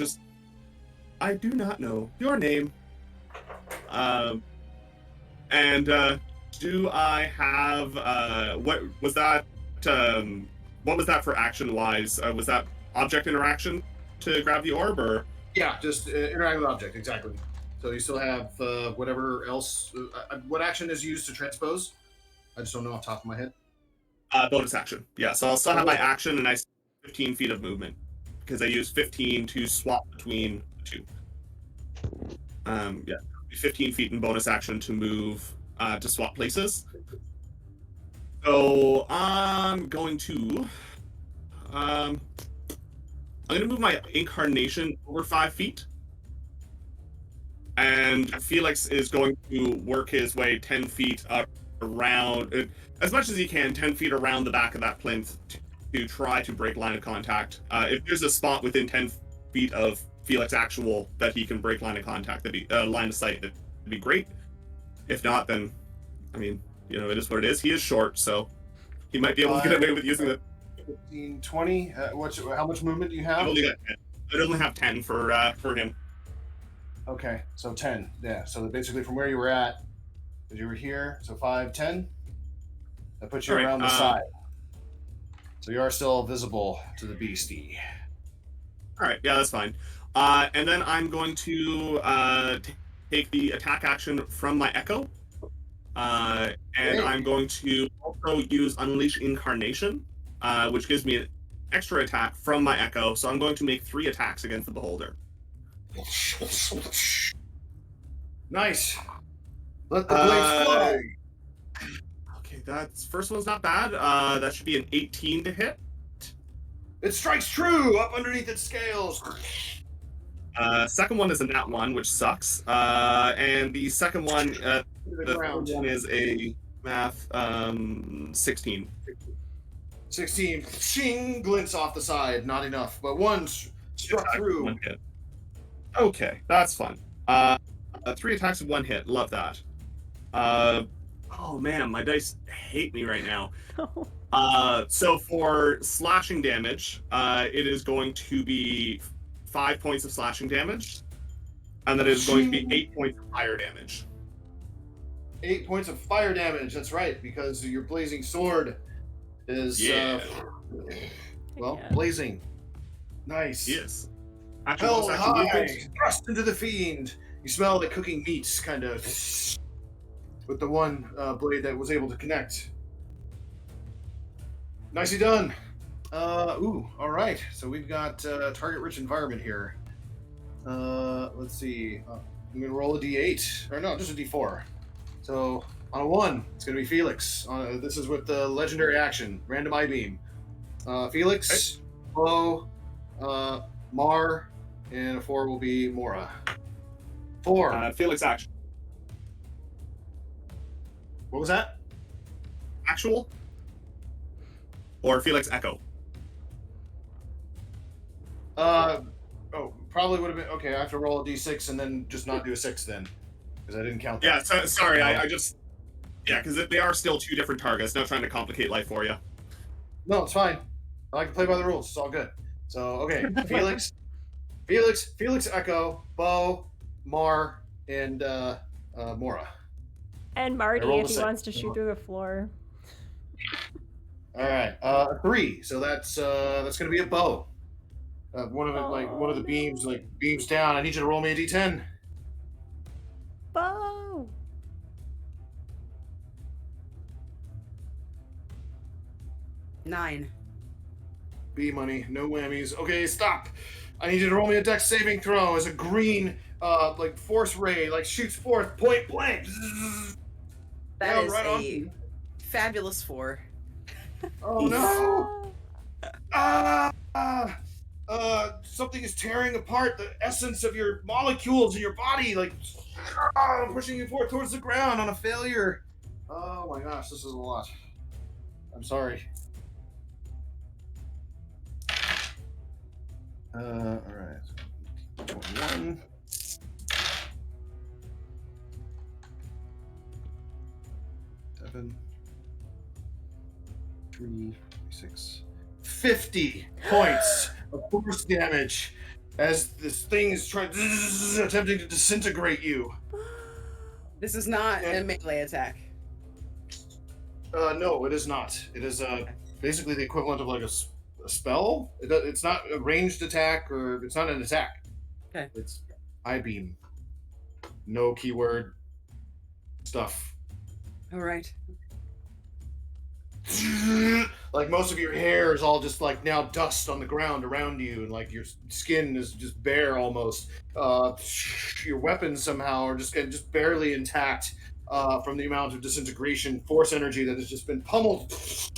do not know your name. And do I have what was that? What was that for action wise? Was that object interaction to grab the orb, or? Yeah, just interact with object, exactly. So you still have whatever else. What action is used to transpose? I just don't know off the top of my head. Bonus action. Yeah, so I'll still have my action, and I still have 15 feet of movement because I use 15 to swap between the two. Yeah, 15 feet in bonus action to move to swap places. So I'm going to move my incarnation over 5 feet. And Felix is going to work his way 10 feet up around, as much as he can, 10 feet around the back of that plinth to try to break line of contact. If there's a spot within 10 feet of Felix actual that he can break line of contact, line of sight, that'd be great. If not, then, I mean, you know, it is what it is. He is short, so he might be able to get away with using the 15, 20. How much movement do you have? I'd only have 10 for him. Okay, so 10. Yeah, so basically from where you were at, because you were here, so 5, 10. That puts you around the side. So you are still visible to the beastie. All right, yeah, that's fine. And then I'm going to take the attack action from my Echo. And I'm going to also use Unleash Incarnation, which gives me an extra attack from my Echo. So I'm going to make 3 attacks against the Beholder. Nice. Let the blades fly. Okay, that's first one's not bad. That should be an 18 to hit. It strikes true up underneath its scales. Second one is a nat 1, which sucks. And the second one, the third one is a math 16. 16. Shing glints off the side. Not enough, but one struck through. One hit. Okay, that's fun. 3 attacks with 1 hit. Love that. Oh man, my dice hate me right now. So for slashing damage, it is going to be 5 points of slashing damage, and then it is going to be 8 points of fire damage. 8 points of fire damage. That's right, because your blazing sword is blazing. Nice. Yes. Hell high, thrust into the fiend. You smell the cooking meats, kind of, with the one blade that was able to connect. Nicely done. All right. So we've got target-rich environment here. Let's see. I'm gonna roll a d8, or no, just a d4. So on a 1, it's gonna be Felix. This is with the legendary action, random eye beam. Felix, Bo, Mar, and a 4 will be Mora. 4. Felix action. What was that? Actual? Or Felix Echo? Probably would have been okay. I have to roll a d6 and then just not do a 6 then, because I didn't count that. Yeah, so, sorry, I just because they are still 2 different targets. Not trying to complicate life for you. No, it's fine. I like to play by the rules. It's all good. So okay, Felix, Echo, Bo, Mar, and Mora. And Marty, if he wants to shoot through the floor. All right, 3. So that's gonna be a Bo. One of the beams beams down. I need you to roll me a d10. Bo. 9. B money, no whammies. Okay, stop. I need you to roll me a dex saving throw as a green, like force ray, like shoots forth point blank. That Down is right on a you. fabulous 4. Oh no! Something is tearing apart the essence of your molecules in your body, like pushing you forward towards the ground on a failure. Oh my gosh, this is a lot. I'm sorry. All right. 21. 7. 3, 6. 50 points of force damage as this thing is attempting to disintegrate you. This is not a melee attack. No, it is not. It is basically the equivalent of like a spell. It's not a ranged attack, or it's not an attack. Okay. It's I-beam. No keyword stuff. All right. Like most of your hair is all just like now dust on the ground around you, and like your skin is just bare almost. Your weapons somehow are just barely intact from the amount of disintegration force energy that has just been pummeled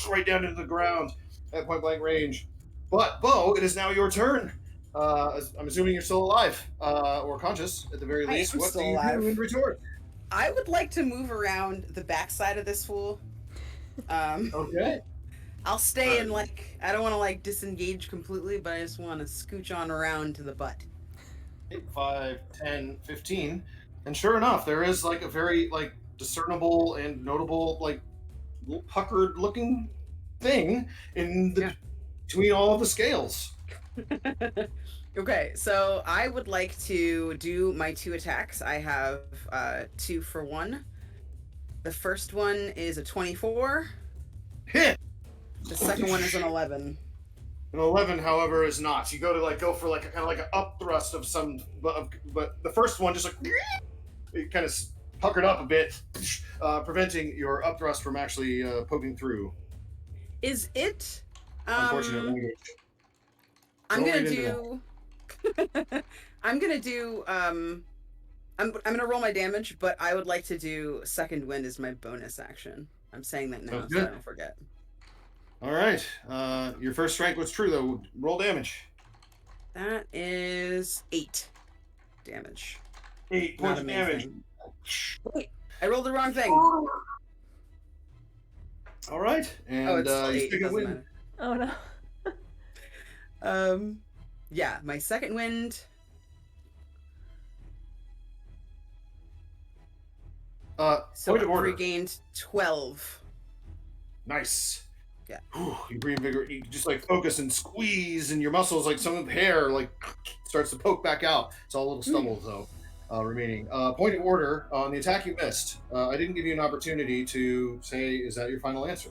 right down into the ground at point blank range. But Bo, it is now your turn. I'm assuming you're still alive or conscious at the very least. What do you do in retort? I would like to move around the backside of this fool. Okay. I'll stay in, like, I don't want to like disengage completely, but I just want to scooch on around to the butt. 8, 5, 10, 15. And sure enough, there is like a very like discernible and notable like little puckered looking thing in the between all of the scales. Okay, so I would like to do my 2 attacks. I have 2 for 1. The first one is a 24. Hit. The second one is an 11. An 11, however, is not. You go for like a kind of like an up thrust of some, but the first one just like it kind of puckered up a bit, preventing your up thrust from actually poking through. Is it? Unfortunate language. I'm gonna do. I'm gonna roll my damage, but I would like to do second wind as my bonus action. I'm saying that now, so I don't forget. All right. Your first strike was true though. Roll damage. That is 8 damage. 8 points of damage. Wait, I rolled the wrong thing. All right, and it's still 8. second Doesn't wind. matter. Oh no. Yeah, my second wind. So point of order. regained 12. Nice. Yeah. You reinvigorate. You just like focus and squeeze, and your muscles, like some of the hair, like starts to poke back out. It's all little stubble though, remaining. Point of order on the attack you missed. I didn't give you an opportunity to say, "Is that your final answer?"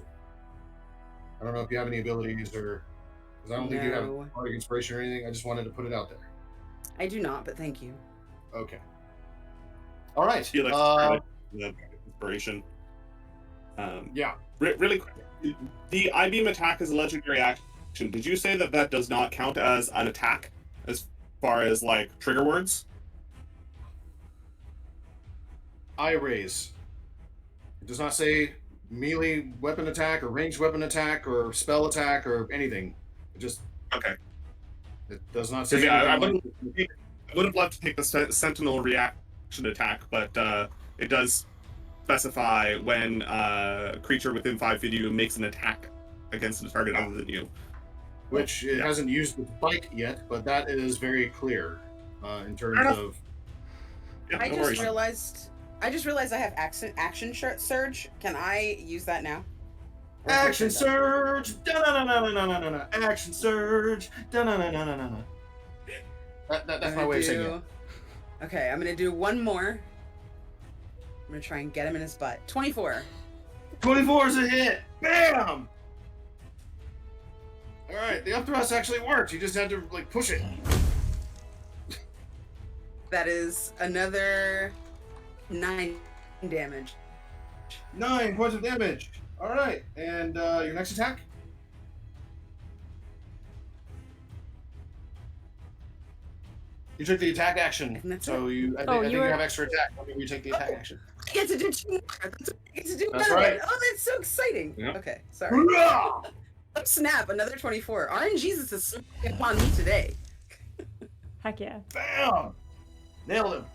I don't know if you have any abilities or, because I don't think you have bardic inspiration or anything. I just wanted to put it out there. I do not, but thank you. Okay. All right. Felix, the inspiration. Yeah. Really quick. The I-beam attack is a legendary action. Did you say that that does not count as an attack as far as like trigger words? I raise. It does not say melee weapon attack or ranged weapon attack or spell attack or anything. It just It does not say. I would have loved to take the sentinel reaction attack, but it does specify when a creature within 5 feet of you makes an attack against a target other than you. Which it hasn't used the bite yet, but that is very clear in terms of. Yeah, I just realized I have action surge. Can I use that now? Action surge! Da-na-na-na-na-na-na-na. Action surge! Da-na-na-na-na-na. That's my way of saying it. Okay, I'm gonna do one more. I'm gonna try and get him in his butt. 24. 24 is a hit! Bam! Alright, the up thrust actually worked. You just had to, like, push it. That is another 9 damage. 9 points of damage. Alright, and your next attack? You took the attack action, And that's so you. I Oh, think you you were- have extra attack. Whenever you take the attack action. I get to do 2 more. That's what I get to do. That's another right. one. Oh, that's so exciting. Yep. Okay, sorry. Oh, snap! Another 24. RNGesus is smoking upon me today. Heck yeah. Bam! Nailed him.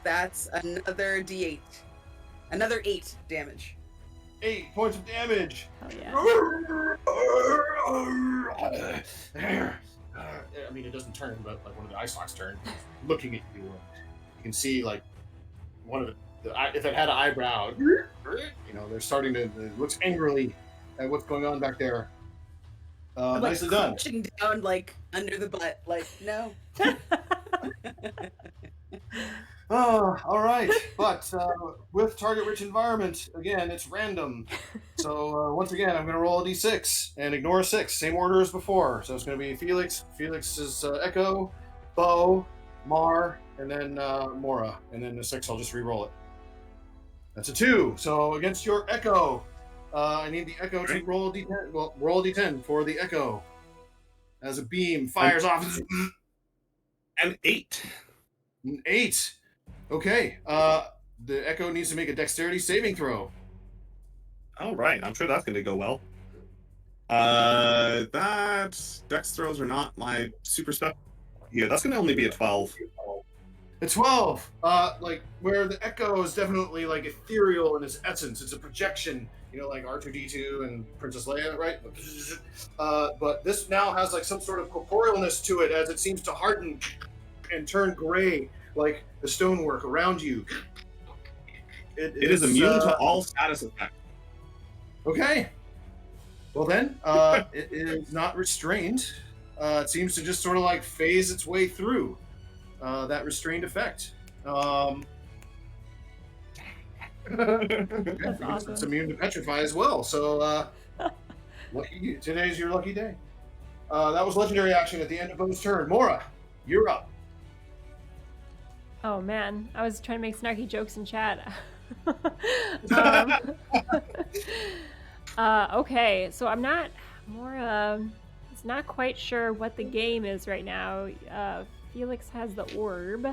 That's another D8. Another 8 damage. 8 points of damage. Hell yeah. I mean, it doesn't turn, but like one of the ice locks turn, looking at you. You can see like one of if it had an eyebrow, you know, they're starting to. It looks angrily at what's going on back there. I'm, Nicely done. crouching down like under the butt. Like no. Oh, all right. But with target-rich environment, again, it's random. So once again, I'm going to roll a d6 and ignore a 6. Same order as before. So it's going to be Felix. Felix's Echo, Bo, Mar, and then Mora. And then the 6, I'll just re-roll it. That's a 2. So against your Echo, I need the Echo to roll a d10. Well, roll a d10 for the Echo. As a beam fires off. An 8. An 8. Okay. The Echo needs to make a dexterity saving throw. All right, I'm sure that's going to go well. That dex throws are not my super stuff. Yeah, that's going to only be a 12. A 12. Like where the Echo is definitely like ethereal in its essence. It's a projection, you know, like R2D2 and Princess Leia, right? But this now has like some sort of corporealness to it as it seems to harden and turn gray, like the stonework around you. It is immune to all status effects. Okay. Well then, it is not restrained. It seems to just sort of like phase its way through that restrained effect. That's awesome. It's immune to petrify as well. So today's your lucky day. That was legendary action at the end of Bo's turn. Mora, you're up. Oh man, I was trying to make snarky jokes in chat. Okay, so I'm not it's not quite sure what the game is right now. Felix has the orb.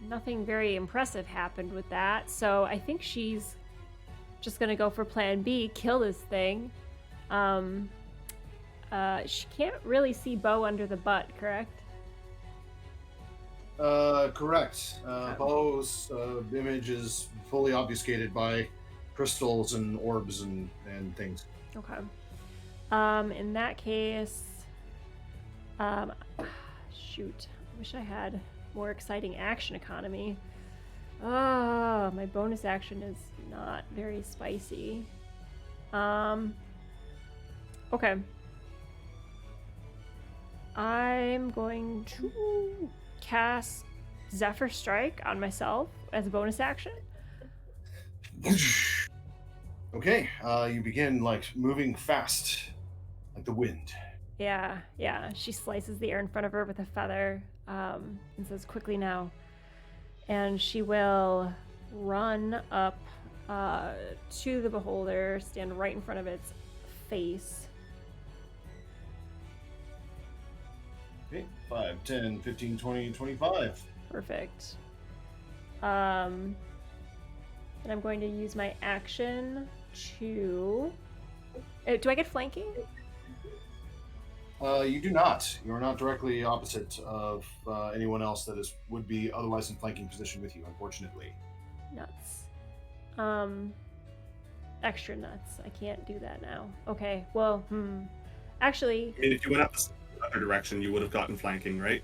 Nothing very impressive happened with that, so I think she's just gonna go for plan B, kill this thing. She can't really see Bo under the butt, correct? Correct. Bo's image is fully obfuscated by crystals and orbs and things. Okay. In that case, shoot. I wish I had more exciting action economy. My bonus action is not very spicy. Okay. I'm going to cast Zephyr Strike on myself as a bonus action. Okay, you begin like moving fast, like the wind. Yeah. She slices the air in front of her with a feather and says, "Quickly now." And she will run up to the beholder, stand right in front of its face. Okay, 5, 10, 15, 20, 25. Perfect. And I'm going to use my action to... do I get flanking? You do not. You are not directly opposite of anyone else that would be otherwise in flanking position with you, unfortunately. Nuts. Extra nuts. I can't do that now. Okay, well, actually... I mean, if you went up the other direction, you would have gotten flanking, right?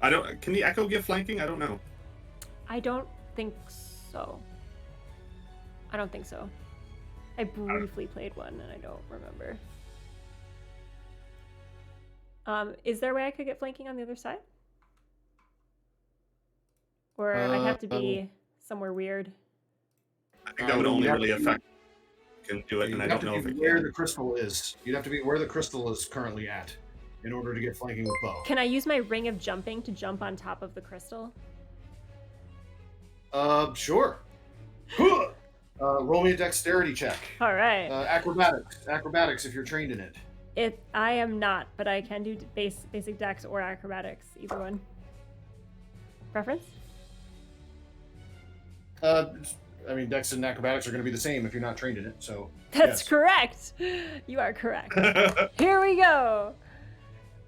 I don't. Can the Echo give flanking? I don't know. I don't think so. I briefly played one and I don't remember. Is there a way I could get flanking on the other side? Or I have to be somewhere weird? I think that would only really affect. Can do it, You'd and I have don't know to if be it where can. the crystal is. You'd have to be where the crystal is currently at in order to get flanking with Bo. Can I use my ring of jumping to jump on top of the crystal? Sure. Roll me a dexterity check. All right. Acrobatics if you're trained in it. I am not, but I can do basic dex or acrobatics, either one. Preference? I mean, dex and acrobatics are going to be the same if you're not trained in it. So That's yes. correct. You are correct. Here we go.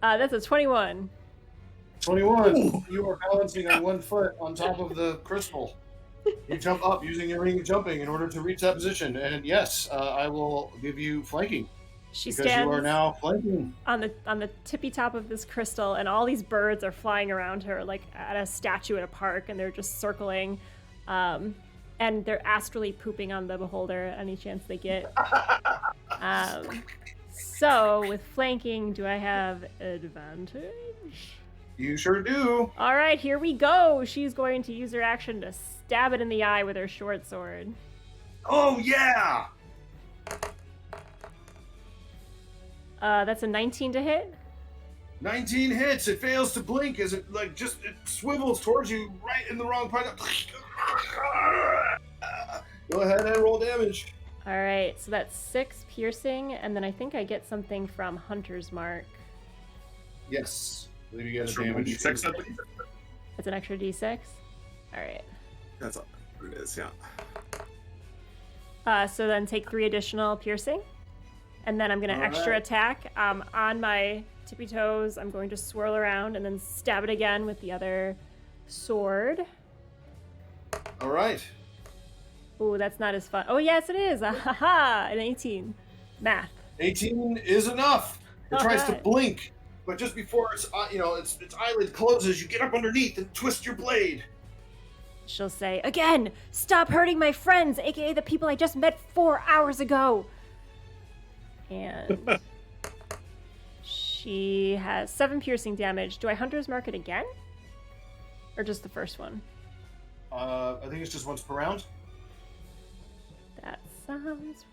That's a 21. 21. Ooh. You are balancing on one foot on top of the crystal. You jump up using your ring of jumping in order to reach that position. And yes, I will give you flanking. She Because stands you are now flanking. on the tippy top of this crystal, and all these birds are flying around her like at a statue at a park, and they're just circling, and they're astrally pooping on the beholder any chance they get. So with flanking, do I have advantage? You sure do. All right, here we go. She's going to use her action to stab it in the eye with her short sword. Oh, yeah. That's a 19 to hit. 19 hits. It fails to blink as it it swivels towards you right in the wrong part. Go ahead and roll damage. All right, so that's 6 piercing, and then I think I get something from Hunter's Mark. Yes. I believe you get a Sure, damage. D6, I believe. It's an extra d6. All right. That's what it is, yeah. So then take 3 additional piercing, and then I'm gonna All extra right. attack. On my tippy toes, I'm going to swirl around and then stab it again with the other sword. All right. Ooh, that's not as fun. Oh yes, it is. Haha, an 18. Math. 18 is enough. It tries to Alright. blink, but just before its eyelid closes, you get up underneath and twist your blade. She'll say, again, stop hurting my friends, aka the people I just met 4 hours ago. And she has 7 piercing damage. Do I Hunter's Mark it again? Or just the first one? I think it's just once per round. That sounds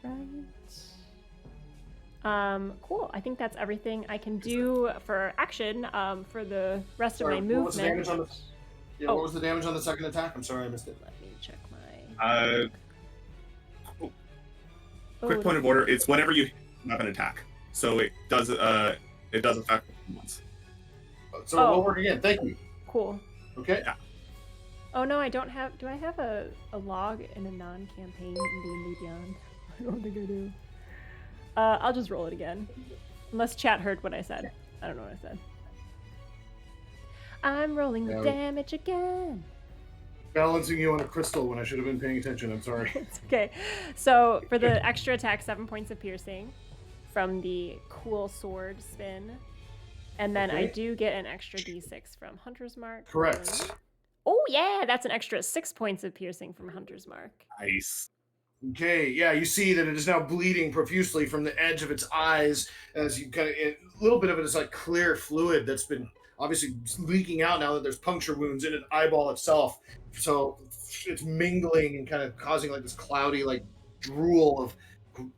right. Cool. I think that's everything I can do for action. For the rest of my movement. What was the damage on the? Yeah, Oh. what was the damage on the second attack? I'm sorry, I missed it. Let me check my. Quick point of order: it's whenever you have an attack, so it does affect once. So Oh. we'll work again. Thank you. Cool. Okay. Yeah. Oh no, I don't have. Do I have a log in a non-campaign in D&D Beyond? I don't think I do. I'll just roll it again, unless chat heard what I said. I don't know what I said. I'm rolling the Yeah. damage again. Balancing you on a crystal when I should have been paying attention. I'm sorry. It's okay. So for the extra attack, 7 points of piercing from the cool sword spin, and then I Okay. do get an extra d6 from Hunter's Mark. Correct. Oh yeah, that's an extra 6 points of piercing from Hunter's Mark. Nice. Okay, yeah, you see that it is now bleeding profusely from the edge of its eyes as you kind of, a little bit of it is like clear fluid that's been obviously leaking out now that there's puncture wounds in an eyeball itself. So it's mingling and kind of causing like this cloudy, like drool of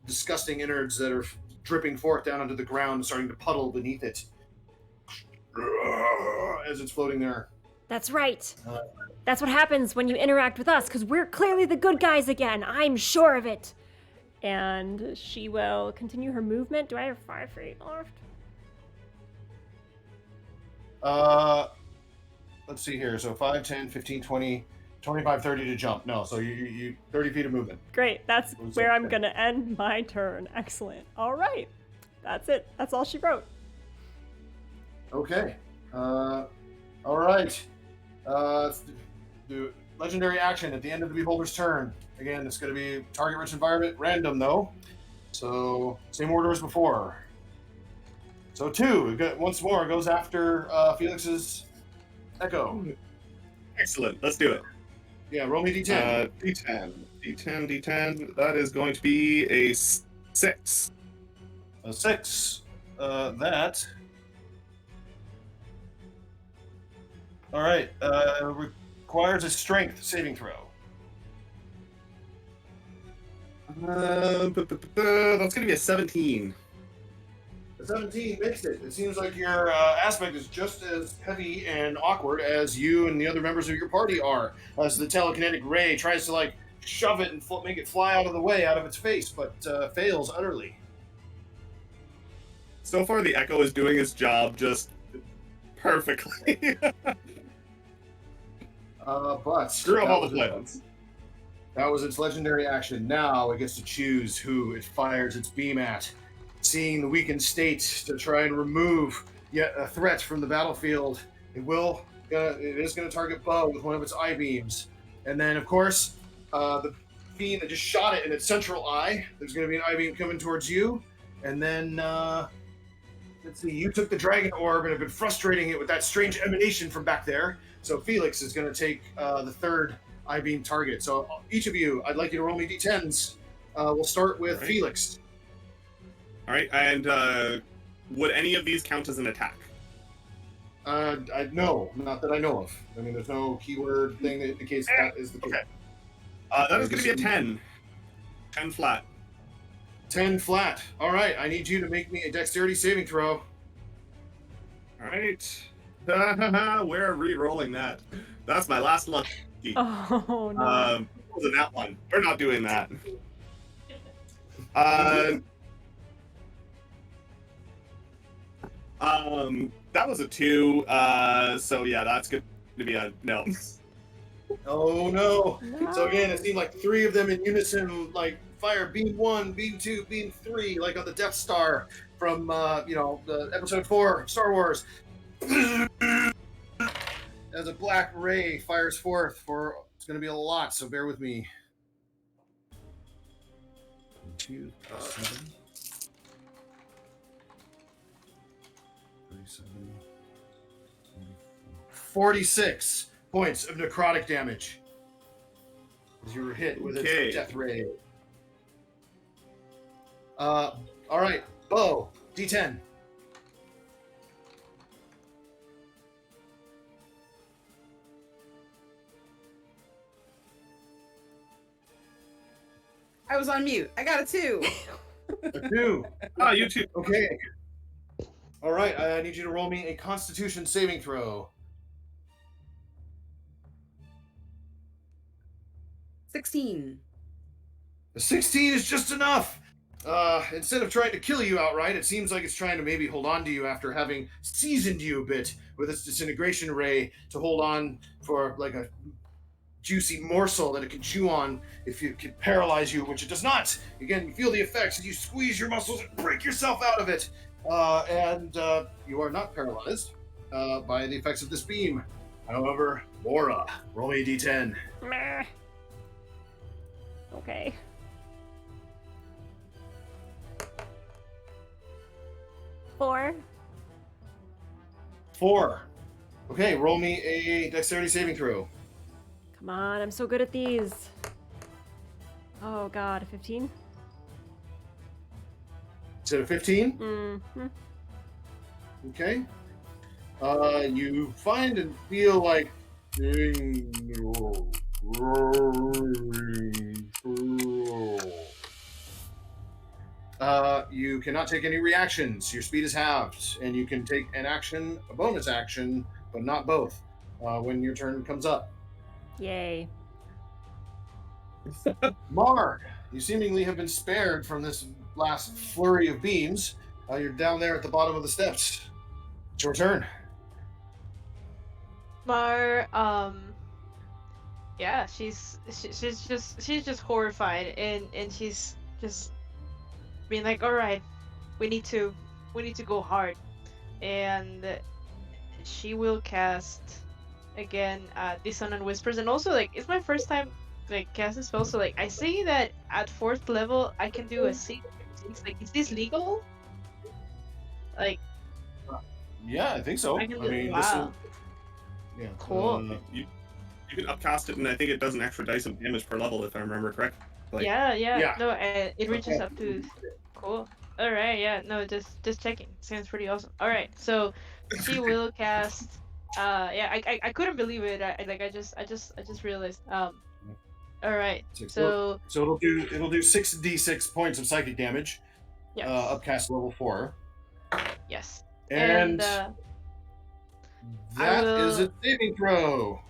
disgusting innards that are dripping forth down onto the ground and starting to puddle beneath it as it's floating there. That's right. That's what happens when you interact with us, because we're clearly the good guys again. I'm sure of it. And she will continue her movement. Do I have 5 feet left? Let's see here. So 5, 10, 15, 20, 25, 30 to jump. No, so you 30 feet of movement. Great. That's What was where that? I'm going to end my turn. Excellent. All right. That's it. That's all she wrote. Okay. All right. The legendary action at the end of the beholder's turn. Again, it's going to be target-rich environment, random though. So same order as before. So 2, once more, it goes after Felix's echo. Excellent. Let's do it. Yeah, roll me d10. D10. That is going to be a 6. A 6. That. All right. Requires a strength saving throw. That's going to be a 17. A 17 makes it. It seems like your aspect is just as heavy and awkward as you and the other members of your party are, as the telekinetic ray tries to like shove it and make it fly out of the way, out of its face, but fails utterly. So far, the Echo is doing its job just perfectly. But Screw up that all the was plans. That was its legendary action. Now it gets to choose who it fires its beam at. Seeing the weakened state to try and remove yet a threat from the battlefield, it is going to target Bo with one of its eye beams. And then, of course, the fiend that just shot it in its central eye, there's going to be an eye beam coming towards you. And then, let's see, you took the dragon orb and have been frustrating it with that strange emanation from back there. So Felix is going to take the third I-beam target. So each of you, I'd like you to roll me d10s. We'll start with Felix. All right, and would any of these count as an attack? No, not that I know of. I mean, there's no keyword thing that indicates that is the case. Okay. That is going to be a 10. 10 flat. 10 flat. All right, I need you to make me a dexterity saving throw. All right. We're re-rolling that. That's my last luck. Oh no. Wasn't that one? We're not doing that. That was a 2. So yeah, that's good to be a no. Oh no. So again, it seemed like 3 of them in unison, like fire beam 1, beam 2, beam 3, like on the Death Star from the episode 4 of Star Wars. As a black ray fires forth it's going to be a lot, so bear with me. 2 plus 7. 37. 46 points of necrotic damage as you were hit with its death ray. All right, Bo, D10. I was on mute. I got a 2. A 2. Oh, you too. Okay. All right, I need you to roll me a Constitution saving throw. 16. A 16 is just enough. Instead of trying to kill you outright, it seems like it's trying to maybe hold on to you after having seasoned you a bit with its disintegration ray to hold on for like a juicy morsel that it can chew on if it can paralyze you, which it does not. Again, you feel the effects as you squeeze your muscles and break yourself out of it. And you are not paralyzed by the effects of this beam. However, Laura, roll me a d10. Meh. Okay. 4. 4. Okay, roll me a dexterity saving throw. Come on, I'm so good at these. Oh god, 15? Is it a 15? Mm-hmm. Okay. You find and feel like you cannot take any reactions. Your speed is halved, and you can take an action, a bonus action, but not both, when your turn comes up. Yay. Mar, you seemingly have been spared from this last flurry of beams. You're down there at the bottom of the steps. It's your turn. Mar, yeah, she's just horrified, and she's just being like, all right, we need to go hard, and she will cast again Dissonant Whispers, and also like it's my first time like casting spells, so like I see that at 4th level I can do a secret. Like, is this legal? Like, Yeah, I think so. I can I mean, wow. Yeah. Cool. You can upcast it, and I think it does an extra dice of damage per level, if I remember correct. Like, Yeah. No, it reaches up to. Cool. All right. Yeah. No, just checking. Sounds pretty awesome. All right. So she will cast. Yeah. I couldn't believe it. I just realized. All right. So it'll do 6d6 points of psychic damage. yes. Upcast level 4. Yes. And I that will- is a saving throw.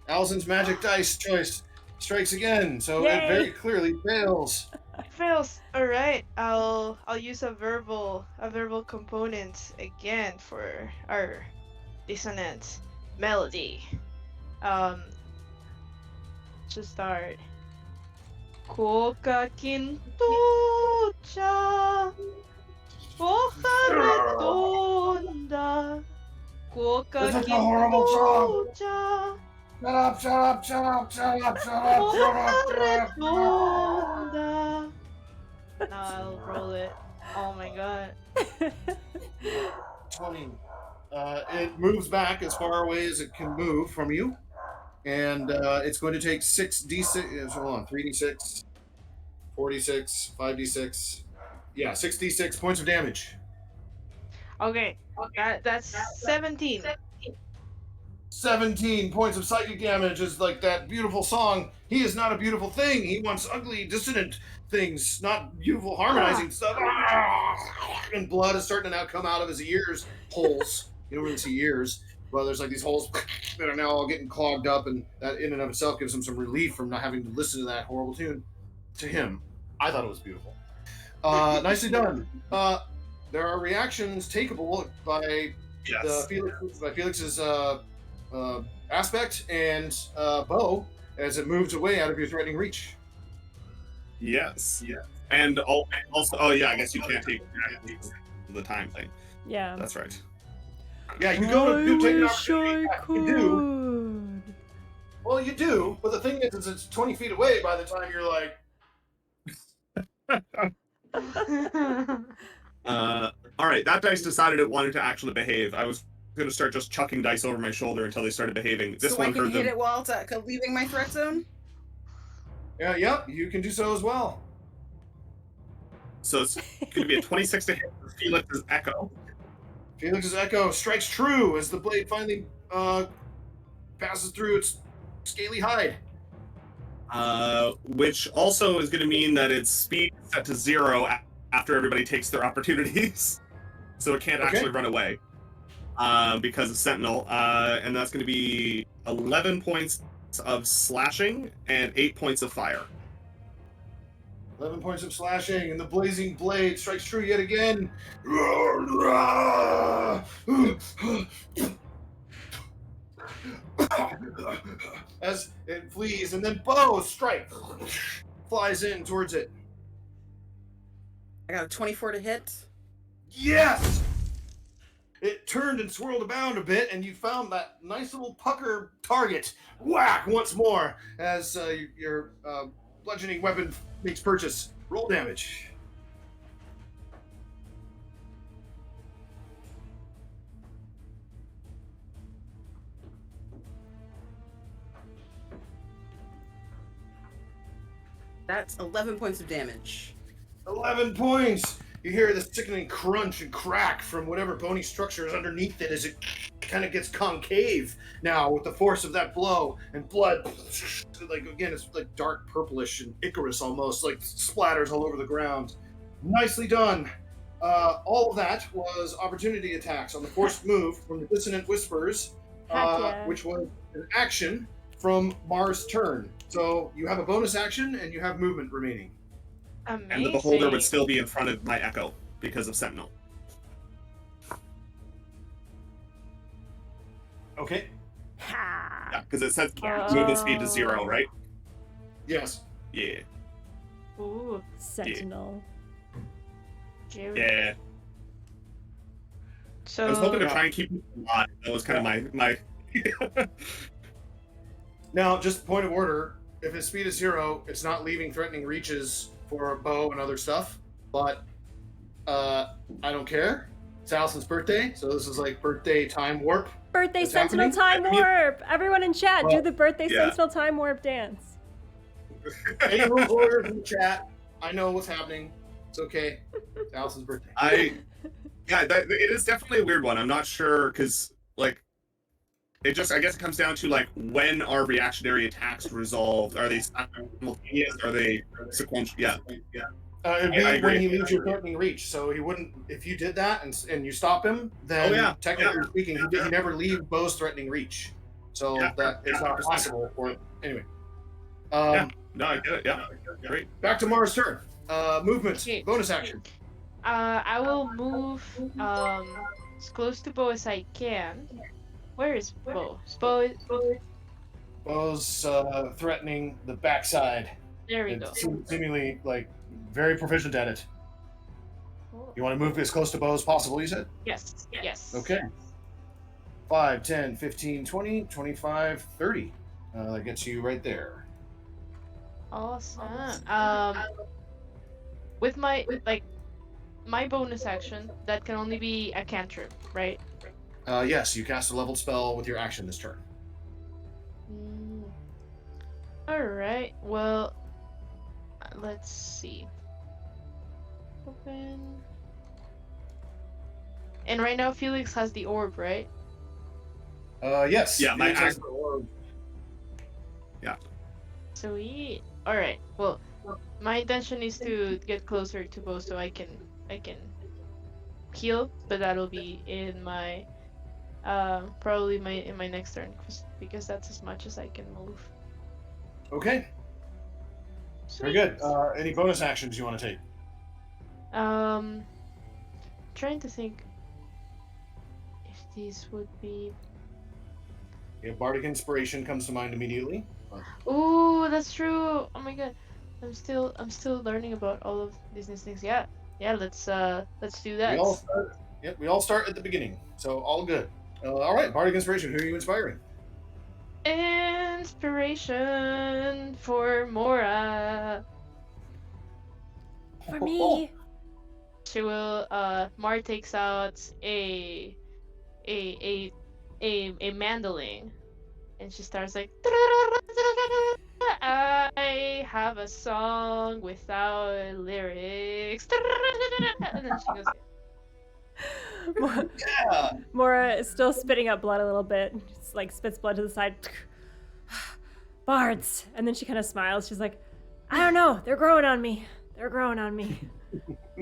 Allison's magic dice choice strikes again, so it Yay. very clearly fails. Fails. All right. I'll use a verbal component again for our dissonant melody. To start. Coca quintucha, hoja redonda. Coca This is a horrible song. quintucha, Shut up, shut up, shut up, shut up, shut up, hoja shut up, shut up. redonda. Now I'll roll it. Oh my god. 20. It moves back as far away as it can move from you. And it's going to take 6d6. Hold on, 3d6, 4d6, 5d6. Yeah, 6d6 points of damage. Okay, that's 17. 17 points of psychic damage is like that beautiful song. He is not a beautiful thing. He wants ugly, dissonant things, not beautiful, harmonizing stuff. And blood is starting to now come out of his ears holes. You don't really see ears. Well, there's like these holes that are now all getting clogged up, and that in and of itself gives him some relief from not having to listen to that horrible tune. To him, I thought it was beautiful. Nicely done. There are reactions takeable by Felix's aspect and bow as it moves away out of your threatening reach. Yes. Yeah. And also, I guess you can't take the time thing. Yeah. That's right. Yeah, you go to take an opportunity. I You do. Well, you do, but the thing is it's 20 feet away by the time you're like. All right, that dice decided it wanted to actually behave. I was going to start just chucking dice over my shoulder until they started behaving. This so one I can heard hit them. it while it's leaving my threat zone? Yeah, yep, you can do so as well. So it's going to be a 26 to hit for Felix's Echo. Felix's Echo strikes true as the blade finally passes through its scaly hide. Which also is going to mean that its speed is set to 0 after everybody takes their opportunities. So it can't actually run away because of Sentinel. And that's going to be 11 points of slashing and 8 points of fire. 11 points of slashing, and the blazing blade strikes true yet again. As it flees, and then bow strike flies in towards it. I got a 24 to hit. Yes! It turned and swirled about a bit, and you found that nice little pucker target. Whack once more as your bludgeoning weapon makes purchase. Roll damage. That's 11 points of damage. 11 points! You hear the sickening crunch and crack from whatever bony structure is underneath it as it kind of gets concave now with the force of that blow, and blood, like again, it's like dark purplish and Icarus almost, like splatters all over the ground. Nicely done. All of that was opportunity attacks on the forced move from the Dissonant Whispers, which was an action from Mars' turn. So you have a bonus action and you have movement remaining. Amazing. And the Beholder would still be in front of my Echo because of Sentinel. Okay. Yeah, because it says movement speed to 0, right? Yes. Yeah. Ooh. Sentinel. Yeah. So I was hoping to try and keep it alive. That was kind of my Now, just point of order, if its speed is 0, it's not leaving threatening reaches for a bow and other stuff, but I don't care. It's Allison's birthday, so this is like birthday time warp. Birthday What's Sentinel happening? time warp! Everyone in chat, do the birthday yeah. Sentinel time warp dance. Any rules lawyers in the chat, I know what's happening. It's okay. It's Allison's birthday. it is definitely a weird one. I'm not sure because like I guess it comes down to like when are reactionary attacks resolved? Are they simultaneous? Are they sequential? Yeah. It'd I be agree. when he leaves your threatening reach, so he wouldn't. If you did that and you stop him, then technically speaking, he never leave Bo's threatening reach. So that is not possible. Anyway. No, I get it. Yeah, great. Back to Mars' turn. Movement. Okay. Bonus action. I will move as close to Bo as I can. Where is Bo? Bo's threatening the backside. There we go. Seemingly, like, very proficient at it. You want to move as close to Bo as possible, you said? Yes. Yes. Okay. 5, 10, 15, 20, 25, 30. That gets you right there. Awesome. With my my bonus action, that can only be a cantrip, right? Yes, you cast a leveled spell with your action this turn. Alright, well, let's see. Open. And right now Felix has the orb, right? Yes. Yeah, my Felix has act- the orb. Sweet. Alright, well, my intention is to get closer to Bo so I can heal, but that'll be in my probably in my next turn because that's as much as I can move. Okay. Very good. Any bonus actions you want to take? Trying to think if these would be. Yeah, Bardic Inspiration comes to mind immediately. Ooh, that's true. Oh my god, I'm still learning about all of these things. Yeah, let's do that. We all start at the beginning, so all good. All right, Bardic Inspiration. Who are you inspiring? Inspiration for Mora. For me. She will. Mar takes out a mandolin, and she starts like. I have a song without lyrics. And then she goes. Yeah. Mora is still spitting up blood a little bit. Just like spits blood to the side. Bards. And then she kind of smiles. She's like, I don't know. They're growing on me. They're growing on me.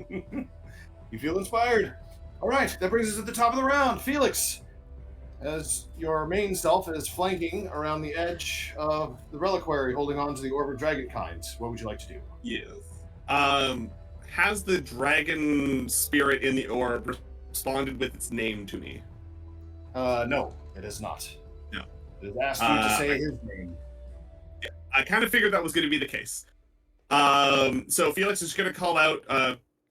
You feel inspired. All right, that brings us to the top of the round. Felix, as your main self is flanking around the edge of the reliquary, holding on to the orb of dragon kinds, what would you like to do? Yes. Has the dragon spirit in the orb responded with its name to me? No, it is not. No. It has asked you to say his name. Yeah, I kind of figured that was going to be the case. So Felix is going to call out,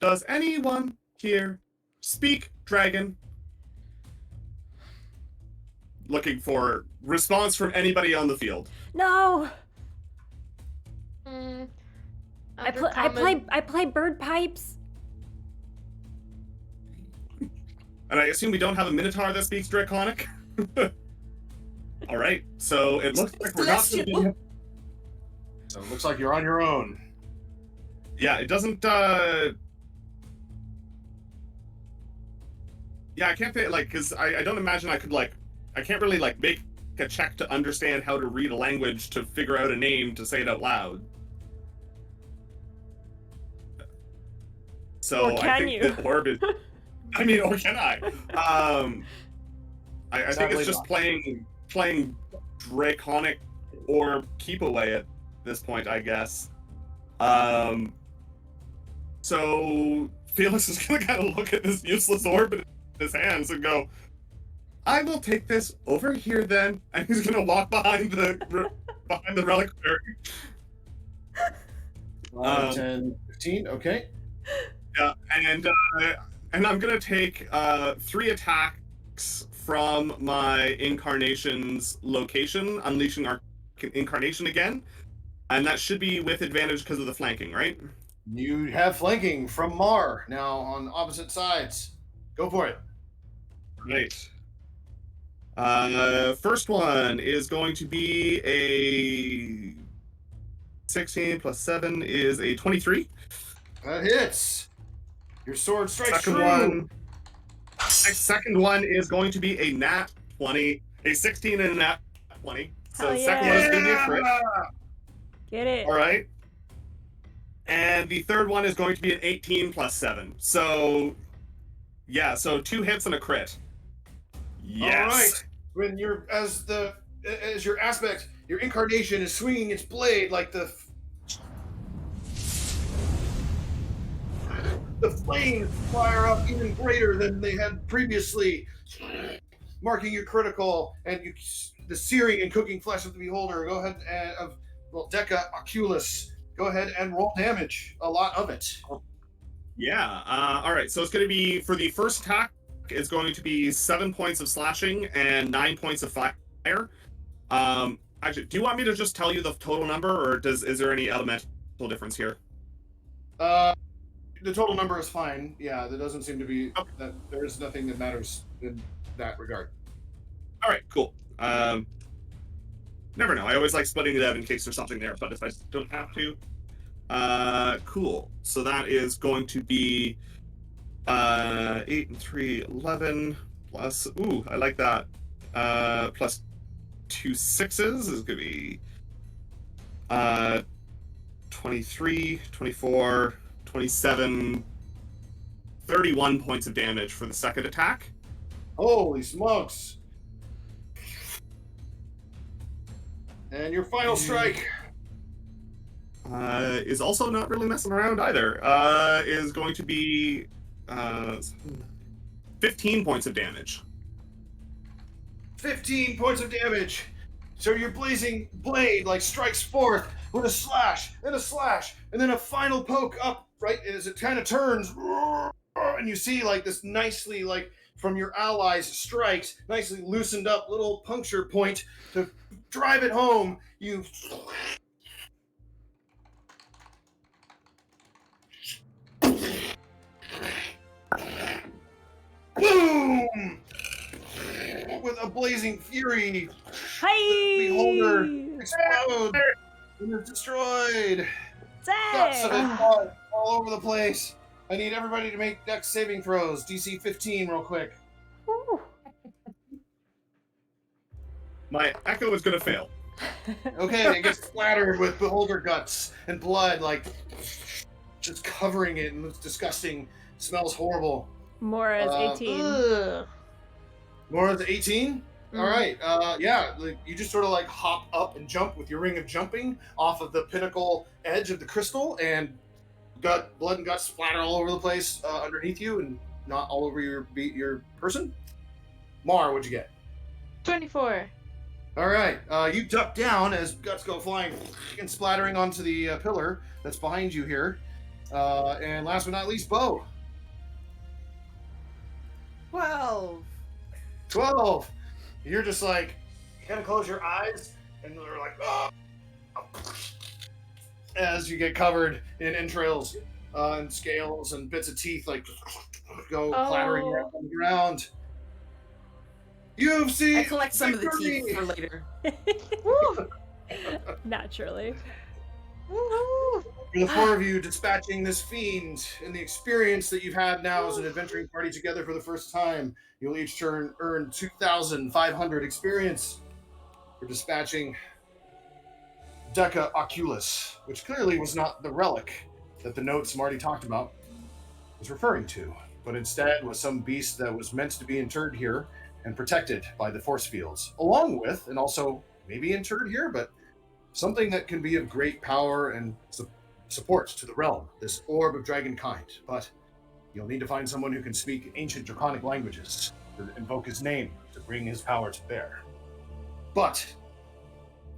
does anyone here speak dragon? Looking for response from anybody on the field. No. I Undercommon. play bird pipes. And I assume we don't have a minotaur that speaks draconic? All right, so it looks like we're not going to be... So it looks like you're on your own. Yeah, it doesn't, Yeah, I can't think, like, because I don't imagine I could, like, I can't really, like, make a check to understand how to read a language to figure out a name to say it out loud. So Or can I think you? the orb is... I mean, or can I? I think it's just playing draconic orb keep away at this point, I guess. So Felix is gonna kind of look at this useless orb in his hands and go, I will take this over here then, and he's gonna walk behind the reliquary. 10, 15, okay. Yeah, and I'm gonna take 3 attacks from my incarnation's location, unleashing our incarnation again, and that should be with advantage because of the flanking, right? You have flanking from Mar now on opposite sides. Go for it. Right. First one is going to be a 16 plus 7 is a 23. That hits. Your sword strikes Second true. Second one is going to be a nat 20, a 16 and a nat 20. So Hell second one is going to be a crit. Get it. All right. And the third one is going to be an 18 plus 7. So, yeah, so 2 hits and a crit. Yes. All right. When you're as your aspect, your incarnation is swinging its blade like the the flames fire up even greater than they had previously, marking you critical, and the searing and cooking flesh of the beholder. Go ahead and Deca Oculus. Go ahead and roll damage. A lot of it. Yeah. All right. So it's going to be, for the first attack, it's going to be 7 points of slashing and 9 points of fire. Actually, do you want me to just tell you the total number, or is there any elemental difference here? The total number is fine. Yeah, there doesn't seem to be that there is nothing that matters in that regard. All right, cool. Never know. I always like splitting it out in case there's something there, but if I don't have to, cool. So that is going to be 8 and 3, 11 plus. Ooh, I like that. Plus 2 6s is going to be 23, 24, 27, 31 points of damage for the second attack. Holy smokes! And your final strike is also not really messing around either. Is going to be 15 points of damage. 15 points of damage. So your blazing blade strikes forth with a slash, and then a final poke up, right? As it kind of turns, and you see this nicely, from your allies strikes, nicely loosened up little puncture point to drive it home. You boom! With a blazing fury, the beholder explodes and is destroyed. Guts of it blood all over the place. I need everybody to make dex saving throws. DC 15 real quick. Ooh. My echo is going to fail. Okay, it gets splattered with beholder guts and blood, just covering it, and it's disgusting. Smells horrible. Mora's 18. Ugh. Mora's 18? All right. Yeah, you just sort of hop up and jump with your ring of jumping off of the pinnacle edge of the crystal, and blood and guts splatter all over the place underneath you, and not all over your person. Mar, what'd you get? 24. All right. You duck down as guts go flying and splattering onto the pillar that's behind you here. And last but not least, Bo. 12. You're just you kind of close your eyes, and they're oh! As you get covered in entrails and scales and bits of teeth go clattering around on the ground. You've seen. I collect some of the teeth for later. Naturally. For the four of you dispatching this fiend, and the experience that you've had now as an adventuring party together for the first time, you'll each earn 2,500 experience for dispatching Deca Oculus, which clearly was not the relic that the notes Marty talked about was referring to, but instead was some beast that was meant to be interred here and protected by the force fields, along with, and also maybe interred here, but something that can be of great power and support to the realm, this orb of dragon kind. But you'll need to find someone who can speak ancient draconic languages to invoke his name to bring his power to bear. But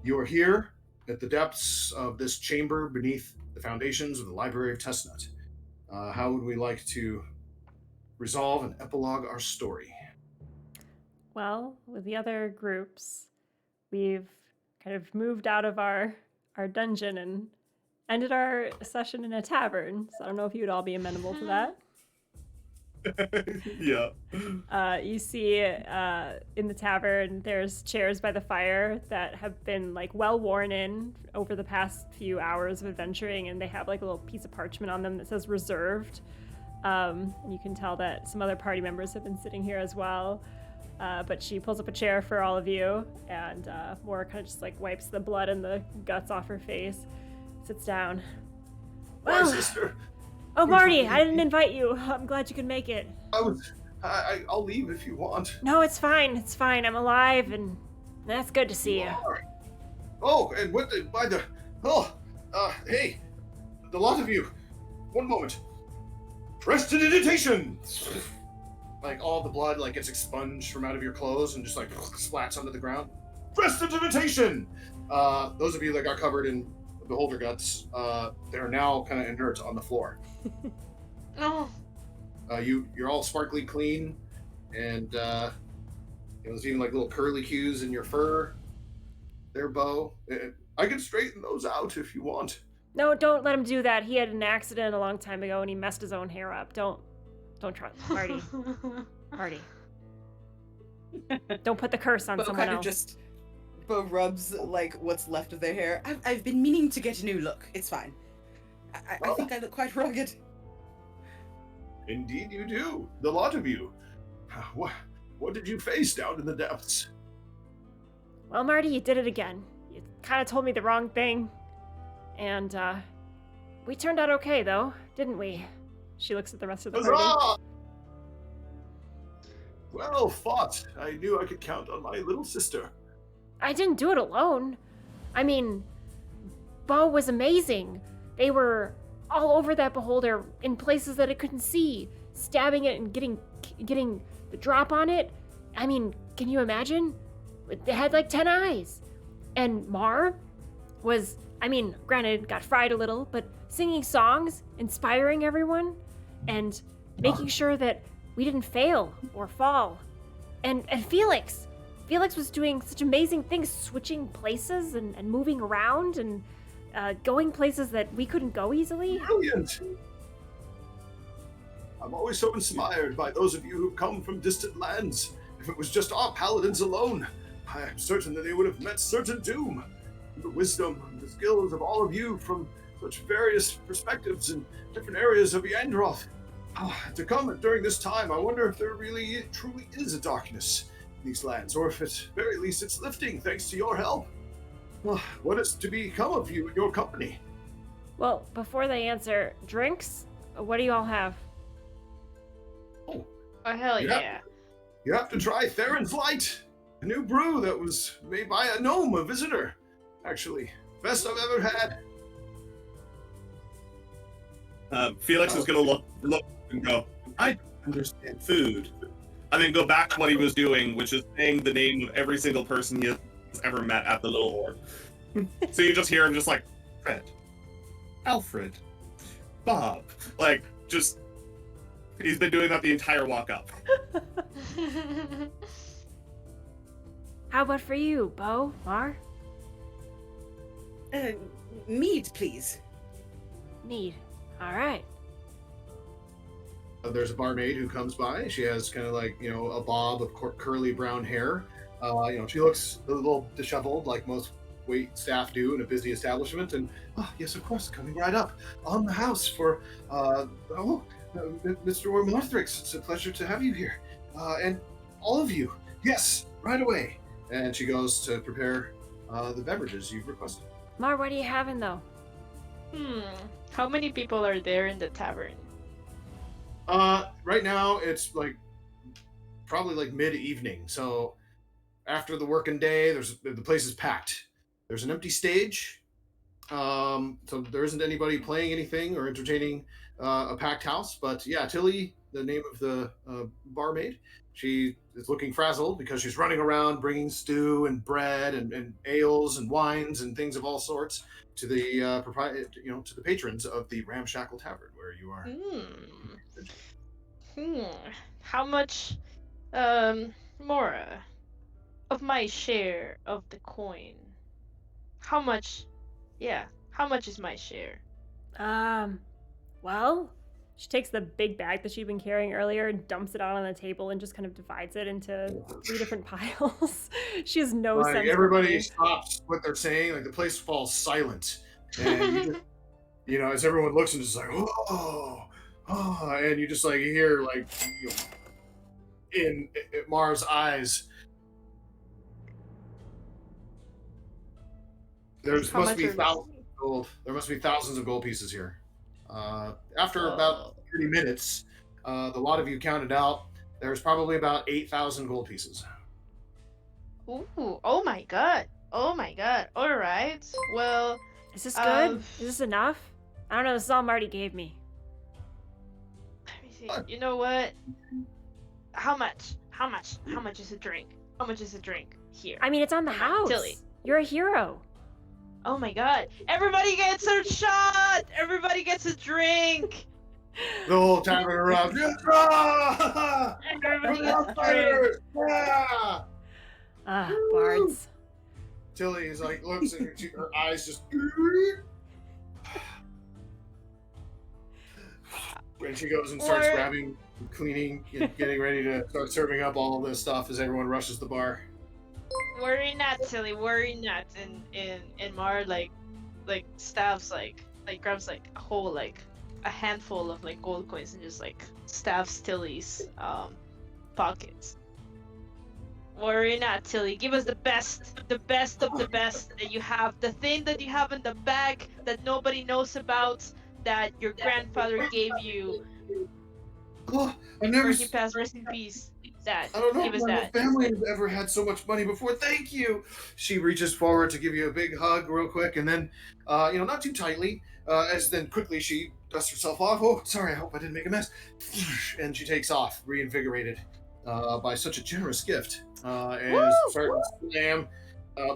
you are here at the depths of this chamber beneath the foundations of the Library of Testnut. How would we like to resolve and epilogue our story? Well, with the other groups, we've kind of moved out of our dungeon and ended our session in a tavern. So I don't know if you would all be amenable to that. Yeah. You see in the tavern, there's chairs by the fire that have been well worn in over the past few hours of adventuring, and they have a little piece of parchment on them that says reserved. And you can tell that some other party members have been sitting here as well. But she pulls up a chair for all of you, and Mora kind of just wipes the blood and the guts off her face, sits down. Well, my sister. Oh, Marty, I didn't invite you. I'm glad you could make it. I'll leave if you want. No, it's fine. It's fine. I'm alive, and that's good to see you. Oh, and hey, the lot of you. One moment. Prestidigitation! Like all the blood like gets expunged from out of your clothes and just like splats onto the ground. Prestidigitation! Those of you that got covered in beholder guts, they're now kind of inert on the floor. No. You're all sparkly clean, and there's even like little curly cues in your fur. There, Bo. I can straighten those out if you want. No, don't let him do that. He had an accident a long time ago and he messed his own hair up. Don't try, Marty. Marty. Don't put the curse on Bo someone kind else. of just Bo rubs like what's left of their hair. I've been meaning to get a new look. It's fine. I think I look quite rugged. Indeed you do. The lot of you. What did you face down in the depths? Well, Marty, you did it again. You kind of told me the wrong thing. And, we turned out okay, though, didn't we? She looks at the rest of the party. Huzzah! Well fought. I knew I could count on my little sister. I didn't do it alone. I mean, Bo was amazing. They were all over that beholder in places that it couldn't see, stabbing it and getting the drop on it. I mean, can you imagine? It had like 10 eyes. And Mar was, I mean, granted, got fried a little, but singing songs, inspiring everyone, and making sure that we didn't fail or fall. And Felix was doing such amazing things, switching places and moving around and going places that we couldn't go easily. Brilliant! I'm always so inspired by those of you who've come from distant lands. If it was just our paladins alone, I am certain that they would have met certain doom. The wisdom and the skills of all of you from such various perspectives and different areas of Yandroth. To come during this time, I wonder if there really truly is a darkness in these lands, or if at very least it's lifting thanks to your help. What is to become of you and your company? Well, before they answer, drinks? What do you all have? Oh, hell yeah. You have to try Theron's Light, a new brew that was made by a gnome, a visitor. Actually, best I've ever had. Felix is gonna look and go, I don't understand food. And then go back to what he was doing, which is saying the name of every single person he has ever met at the little orb. So you just hear him just like, Fred, Alfred, Bob. Like, just, he's been doing that the entire walk up. How about for you, Bo, Mar? Mead, please. Mead. All right. There's a barmaid who comes by. She has kind of like, a bob of curly brown hair. She looks a little disheveled, like most wait staff do in a busy establishment. And, yes, of course, coming right up on the house for, Mr. Moritz. It's a pleasure to have you here. And all of you. Yes, right away. And she goes to prepare the beverages you've requested. Mar, what are you having, though? How many people are there in the tavern? Right now it's probably mid-evening. So after the working day, the place is packed. There's an empty stage. So there isn't anybody playing anything or entertaining a packed house. But yeah, Tilly, the name of the barmaid, she is looking frazzled because she's running around bringing stew and bread and ales and wines and things of all sorts to the to the patrons of the Ramshackle Tavern where you are. How much, Mora, of my share of the coin? How much is my share? Well, she takes the big bag that she'd been carrying earlier and dumps it out on the table and just kind of divides it into 3 different piles. She has no sense. Everybody stops what they're saying. Like the place falls silent, and as everyone looks and just like, and you just hear in Mara's eyes. There must be thousands of gold. There must be thousands of gold pieces here. After about 30 minutes, the lot of you counted out. There's probably about 8,000 gold pieces. Ooh! Oh my god! All right. Well, is this good? Is this enough? I don't know. This is all Marty gave me. I You know what? How much? How much is a drink? How much is a drink here? I mean, it's on the Come on, house. Tilly. You're a hero. Oh my god. Everybody gets a shot! Everybody gets a drink! The whole tavern around. Everybody gets a drink! Yeah! Bards. Tilly is like, looks and her eyes just. When she goes and starts grabbing, cleaning, and getting ready to start serving up all this stuff as everyone rushes the bar. Worry not, Tilly, worry not. And Mar like stabs grabs like a whole like a handful of like gold coins and just like stabs Tilly's pockets. Worry not, Tilly. Give us the best of the best that you have. The thing that you have in the bag that nobody knows about, that your grandfather gave you. Oh, I've never. He passed, rest in peace. That. I don't know Give if us my that. family has ever had so much money before. Thank you. She reaches forward to give you a big hug real quick, and then, not too tightly, as then quickly she dusts herself off. Oh, sorry, I hope I didn't make a mess. And she takes off, reinvigorated by such a generous gift. And start to slam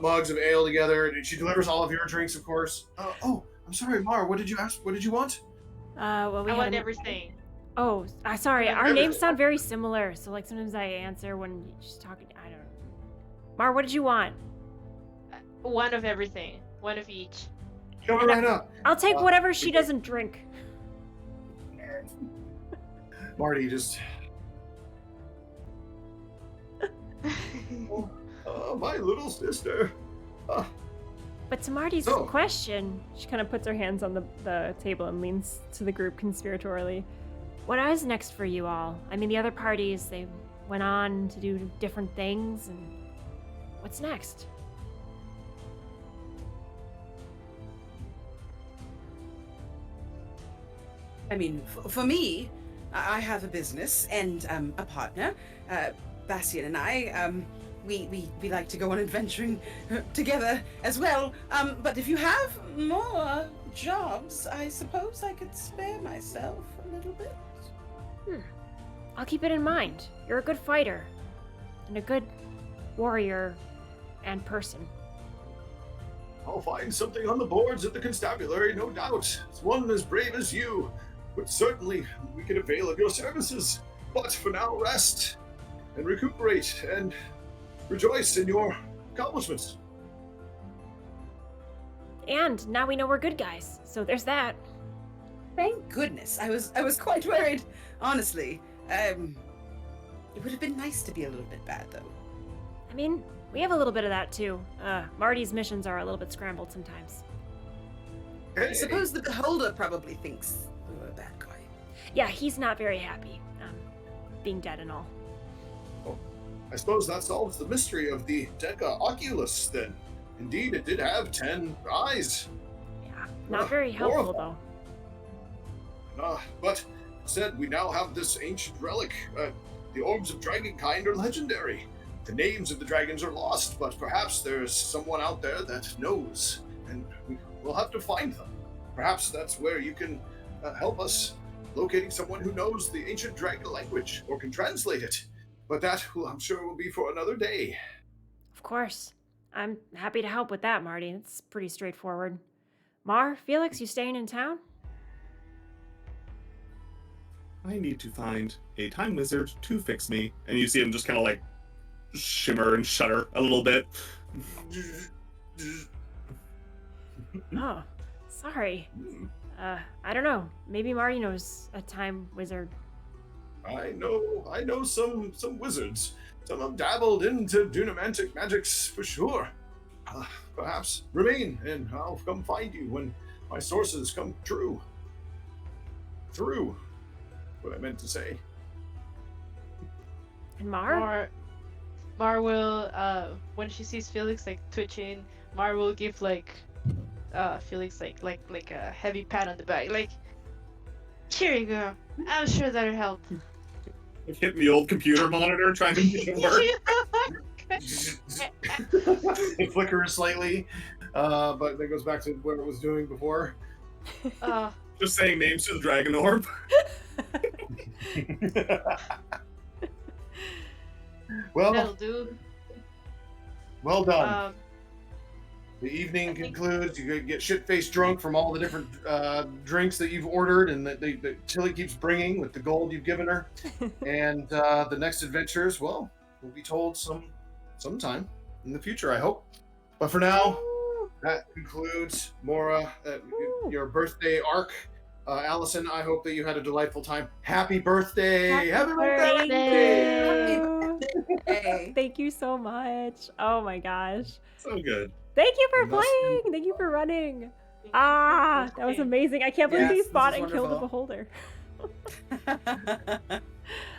mugs of ale together. And she delivers all of your drinks, of course. I'm sorry, Mar, what did you ask? What did you want? Well, we I want had everything. Oh, sorry. Our Everything. names sound very similar, so like sometimes I answer when she's talking. I don't know. Mar, what did you want? One of everything. One of each. Coming right up. I'll take whatever she doesn't drink. Marty just. My little sister. But to Marty's Oh. question, she kind of puts her hands on the table and leans to the group conspiratorially. What is next for you all? I mean, the other parties, they went on to do different things, and what's next? I mean, for me, I have a business and a partner. Bastian and I, we like to go on adventuring together as well. But if you have more jobs, I suppose I could spare myself a little bit. I'll keep it in mind. You're a good fighter, and a good warrior and person. I'll find something on the boards at the constabulary, no doubt. It's one as brave as you. But certainly we can avail of your services. But for now, rest and recuperate and rejoice in your accomplishments. And now we know we're good guys, so there's that. Thank goodness. I was quite worried, honestly. It would have been nice to be a little bit bad, though. I mean, we have a little bit of that too. Marty's missions are a little bit scrambled sometimes. I suppose the Beholder probably thinks we're a bad guy. Yeah, he's not very happy, being dead and all. I suppose that solves the mystery of the Deca Oculus, then. Indeed, it did have 10 eyes. Yeah, not very helpful though. But instead, we now have this ancient relic. The orbs of dragonkind are legendary. The names of the dragons are lost, but perhaps there's someone out there that knows, and we'll have to find them. Perhaps that's where you can help us, locating someone who knows the ancient dragon language or can translate it. But that, I'm sure, will be for another day. Of course. I'm happy to help with that, Marty. It's pretty straightforward. Mar, Felix, you staying in town? I need to find a time wizard to fix me. And you see him just kind of like shimmer and shudder a little bit. Oh, sorry. I don't know. Maybe Marty knows a time wizard. I know some wizards. Some have dabbled into dunamantic magics for sure. Perhaps remain, and I'll come find you when my sources come true. Through. What I meant to say. And Mar? Mar will, when she sees Felix like twitching, Mar will give Felix like a heavy pat on the back, like, here you go. I'm sure that'll help. Hitting the old computer monitor, trying to make it work. It flickers slightly, but then goes back to what it was doing before. Just saying names to the dragon orb. Well, That'll do. well done. Um, The evening concludes. You get shit-faced drunk from all the different drinks that you've ordered and that Tilly keeps bringing with the gold you've given her. And the next adventures, well, will be told sometime in the future, I hope. But for now, that concludes Mora, your birthday arc. Allison, I hope that you had a delightful time. Happy birthday! Happy birthday! Hey. Thank you so much. Oh my gosh. So good. Thank you for Must playing. Thank you for running. That was amazing. I can't believe Yes, he this fought is and killed the wonderful. beholder.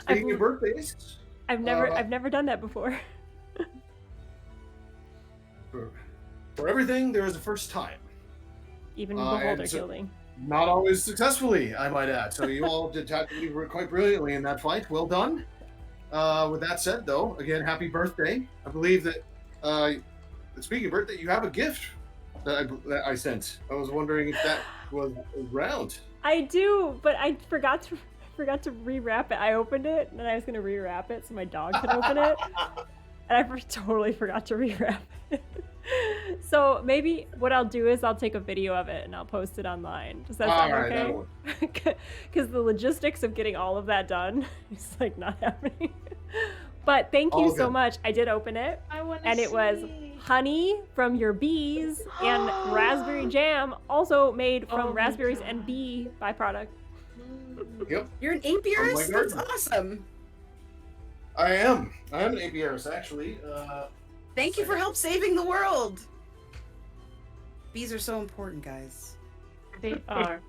Speaking of birthdays, I've never done that before. for everything, there is a first time. Even and beholder so- killing. Not always successfully, I might add. So you all did tactically quite brilliantly in that fight. Well done. With that said, though, again, happy birthday. I believe that, speaking of birthday, you have a gift that I sent. I was wondering if that was around. I do, but I forgot to rewrap it. I opened it and then I was gonna rewrap it so my dog could open it, and I totally forgot to rewrap it. So maybe what I'll do is I'll take a video of it and I'll post it online. Does that sound All right, that'll okay? Because the logistics of getting all of that done is like not happening. But thank you All so good. much. I did open it, I want to and it was honey from your bees and raspberry jam, also made from Oh my raspberries God. and bee byproduct. Yep, You're an apiarist? Oh my That's God. awesome. I am. I am an apiarist, actually. Thank you for help saving the world. Bees are so important, guys. They are.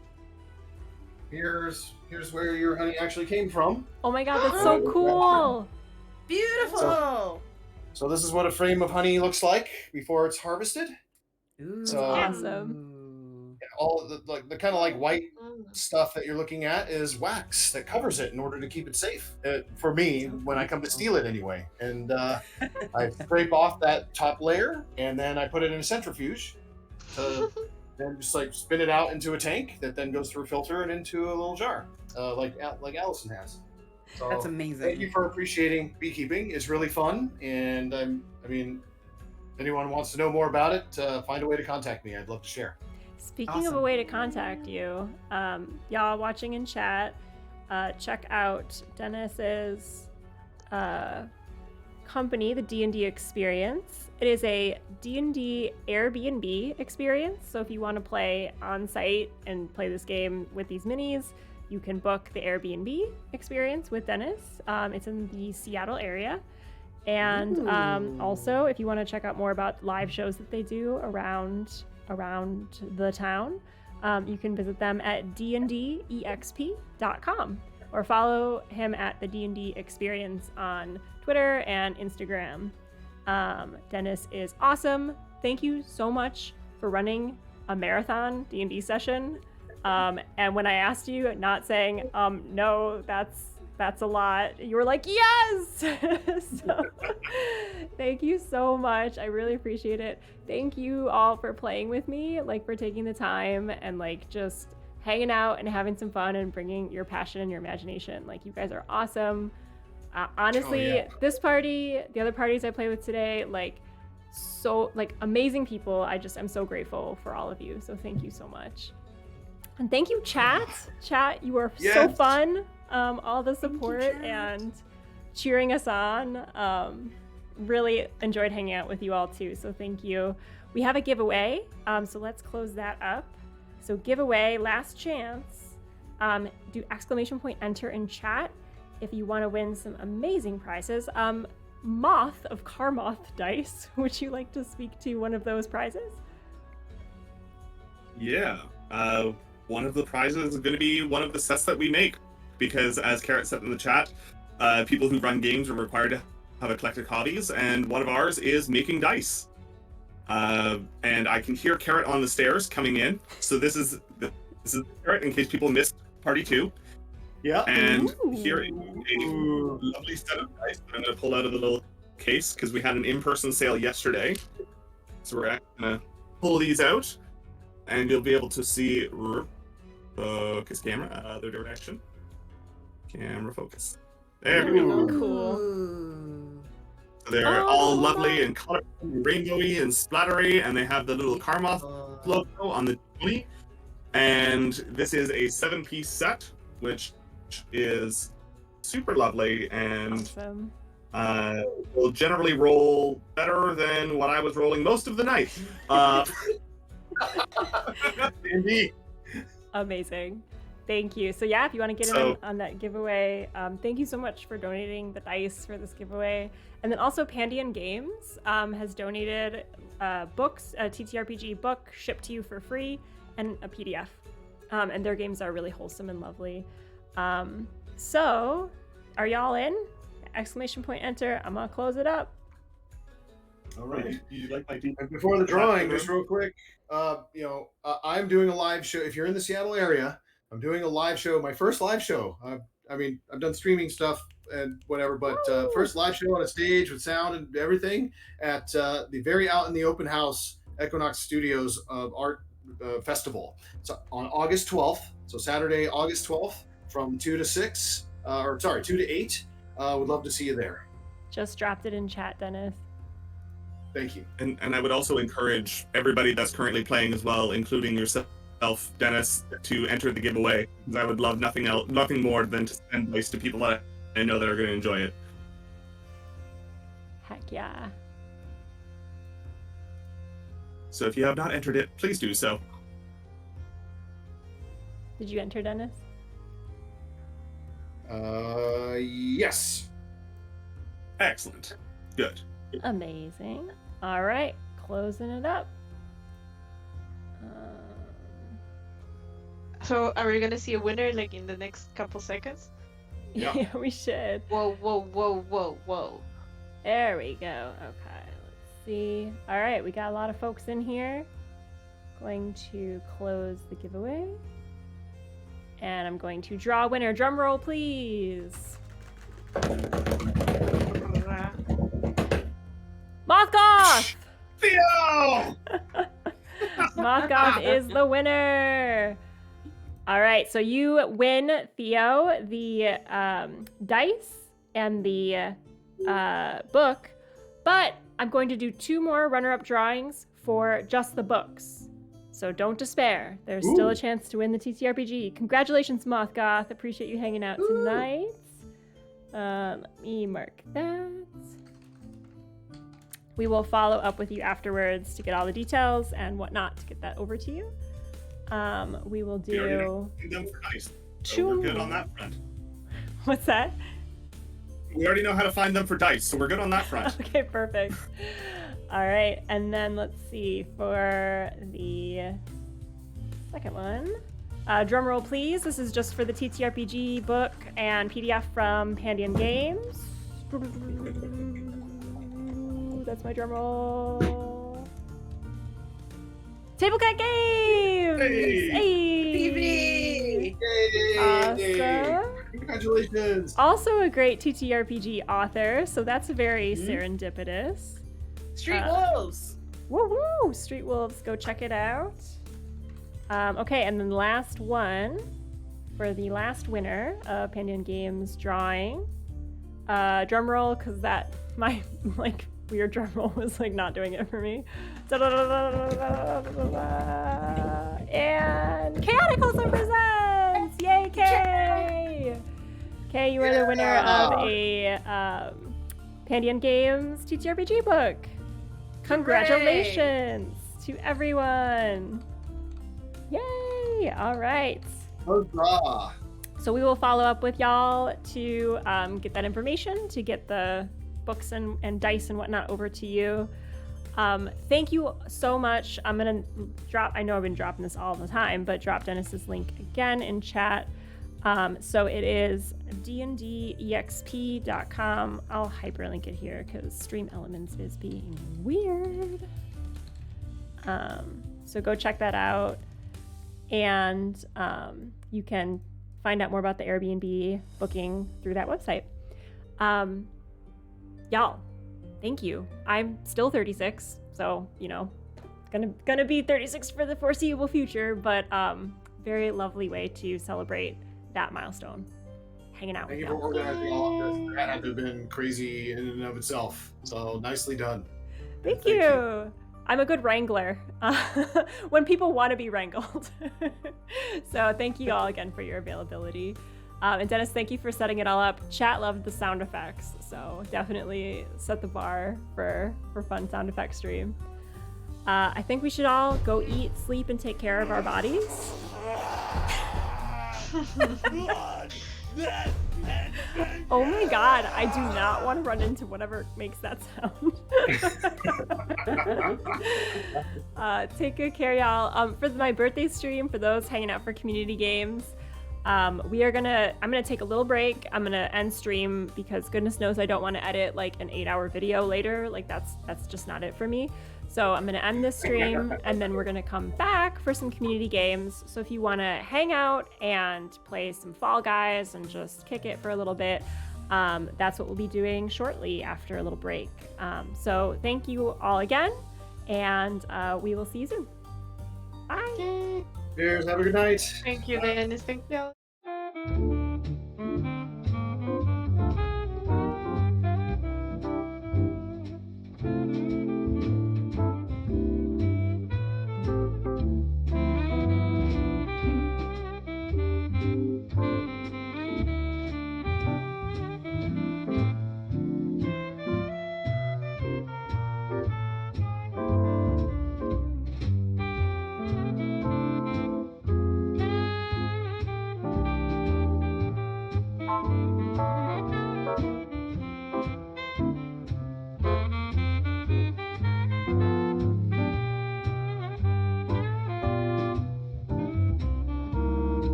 Here's where your honey actually came from. Oh my god, that's so cool! Beautiful. So this is what a frame of honey looks like before it's harvested. Ooh. So- Awesome. All the kind of like white stuff that you're looking at is wax that covers it in order to keep it safe. For me, when I come to steal it anyway. And I scrape off that top layer and then I put it in a centrifuge to then just like spin it out into a tank that then goes through a filter and into a little jar, like Allison has. So That's amazing. thank you for appreciating beekeeping. It's really fun, and I mean, if anyone wants to know more about it, find a way to contact me. I'd love to share. Speaking of a Awesome. way to contact you, y'all watching in chat, check out Dennis's company, the D&D Experience. It is a D&D Airbnb experience. So if you want to play on site and play this game with these minis, you can book the Airbnb experience with Dennis. It's in the Seattle area. And also, if you want to check out more about live shows that they do around the town, you can visit them at dndexp.com or follow him at the D&D Experience on Twitter and Instagram. Dennis is awesome. Thank you so much for running a marathon D&D session. And when I asked you, not saying, no, that's a lot, you were like, yes! So, thank you so much. I really appreciate it. Thank you all for playing with me, like for taking the time and like just hanging out and having some fun and bringing your passion and your imagination. Like, you guys are awesome. Honestly, Oh, yeah. this party, the other parties I played with today, like, so like amazing people. I'm so grateful for all of you. So thank you so much. And thank you, chat. Chat, you are so Yes. fun. All the support and cheering us on. Really enjoyed hanging out with you all too. So thank you. We have a giveaway. So let's close that up. So giveaway, last chance. Do !enter in chat if you want to win some amazing prizes. Moth of Karmoth dice. Would you like to speak to one of those prizes? Yeah. One of the prizes is going to be one of the sets that we make, because as Carrot said in the chat, people who run games are required to have eclectic hobbies, and one of ours is making dice. And I can hear Carrot on the stairs coming in, so this is Carrot in case people missed party 2. Yeah. And Ooh. here is a lovely set of dice that I'm going to pull out of the little case, because we had an in-person sale yesterday. So we're actually going to pull these out, and you'll be able to see focus camera, other direction. Camera focus. There we go. Cool. So they're all lovely and colorful, and rainbowy and splattery, and they have the little Karmoth logo on the 20. And this is a 7-piece set, which is super lovely and will generally roll better than what I was rolling most of the night. Indeed. Amazing. Thank you. So yeah, if you want to get in on that giveaway, thank you so much for donating the dice for this giveaway. And then also Pandian Games has donated books, a TTRPG book shipped to you for free, and a PDF. And their games are really wholesome and lovely. So, are y'all in? Exclamation point enter. I'm gonna close it up. All right. You like my deep? Before the drawing, just real quick, I'm doing a live show. If you're in the Seattle area, I'm doing a live show, my first live show. I mean, I've done streaming stuff and whatever, but first live show on a stage with sound and everything at the very out in the open house Equinox Studios Art Festival. So on August 12th, so Saturday, August 12th, from 2 to 6, 2 to 8. Would love to see you there. Just dropped it in chat, Dennis. Thank you. And I would also encourage everybody that's currently playing as well, including yourself, Dennis, to enter the giveaway. Because I would love nothing more than to send dice to people that I know that are going to enjoy it. Heck yeah. So if you have not entered it, please do so. Did you enter, Dennis? Yes. Excellent. Good. Amazing. All right, closing it up. So, are we gonna see a winner like in the next couple seconds? Yeah, we should. Whoa, whoa, whoa, whoa, whoa. There we go. Okay, let's see. All right, we got a lot of folks in here. Going to close the giveaway. And I'm going to draw a winner. Drum roll, please. Mothgoth! Theo! Mothgoth is the winner. All right, so you win, Theo, the dice and the book, but I'm going to do 2 more runner-up drawings for just the books. So don't despair. There's still a chance to win the TTRPG. Congratulations, Mothgoth. Appreciate you hanging out tonight. Let me mark that. We will follow up with you afterwards to get all the details and whatnot to get that over to you. We will do... them for dice, so 2 we're good on that front. What's that? We already know how to find them for dice, so we're good on that front. Okay, perfect. All right, and then let's see for the second one. Drum roll, please. This is just for the TTRPG book and PDF from Pandian Games. That's my drum roll. Table Cat Games! Hey! Awesome. Congratulations! Also a great TTRPG author, so that's very serendipitous. Street Wolves! Woo woo! Street Wolves, go check it out. Okay, and then the last one for the last winner of Pandian Games drawing. Drum roll, because that my weird drum roll was not doing it for me. And Chaotic also presents! Yay, Kay! Kay, you are the winner of a Pandian Games TTRPG book. Congratulations to everyone! Yay! All right. Hurrah! So we will follow up with y'all to get that information, to get the books and dice and whatnot over to you. Thank you so much. I'm gonna drop, I know I've been dropping this all the time, but drop Dennis's link again in chat. So it is dndexp.com. I'll hyperlink it here because Stream Elements is being weird. So go check that out. And you can find out more about the Airbnb booking through that website. Y'all, thank you. I'm still 36, so gonna be 36 for the foreseeable future, but very lovely way to celebrate that milestone. hanging out Thank with you for y'all. organizing all of this. That had to have been crazy in and of itself. So nicely done. Thank you. I'm a good wrangler when people want to be wrangled. So thank you all again for your availability. And Dennis, thank you for setting it all up. Chat loved the sound effects, so definitely set the bar for fun sound effect stream. I think we should all go eat, sleep, and take care of our bodies. Oh my god, I do not want to run into whatever makes that sound. Take good care, y'all. For my birthday stream, for those hanging out for community games, I'm gonna take a little break. I'm gonna end stream because goodness knows I don't want to edit like an 8-hour video later. Like that's just not it for me. So I'm gonna end this stream and then we're gonna come back for some community games. So if you wanna hang out and play some Fall Guys and just kick it for a little bit, that's what we'll be doing shortly after a little break. So thank you all again, and we will see you soon. Bye. Cheers. Have a good night. Thank you, Dennis. Thank you.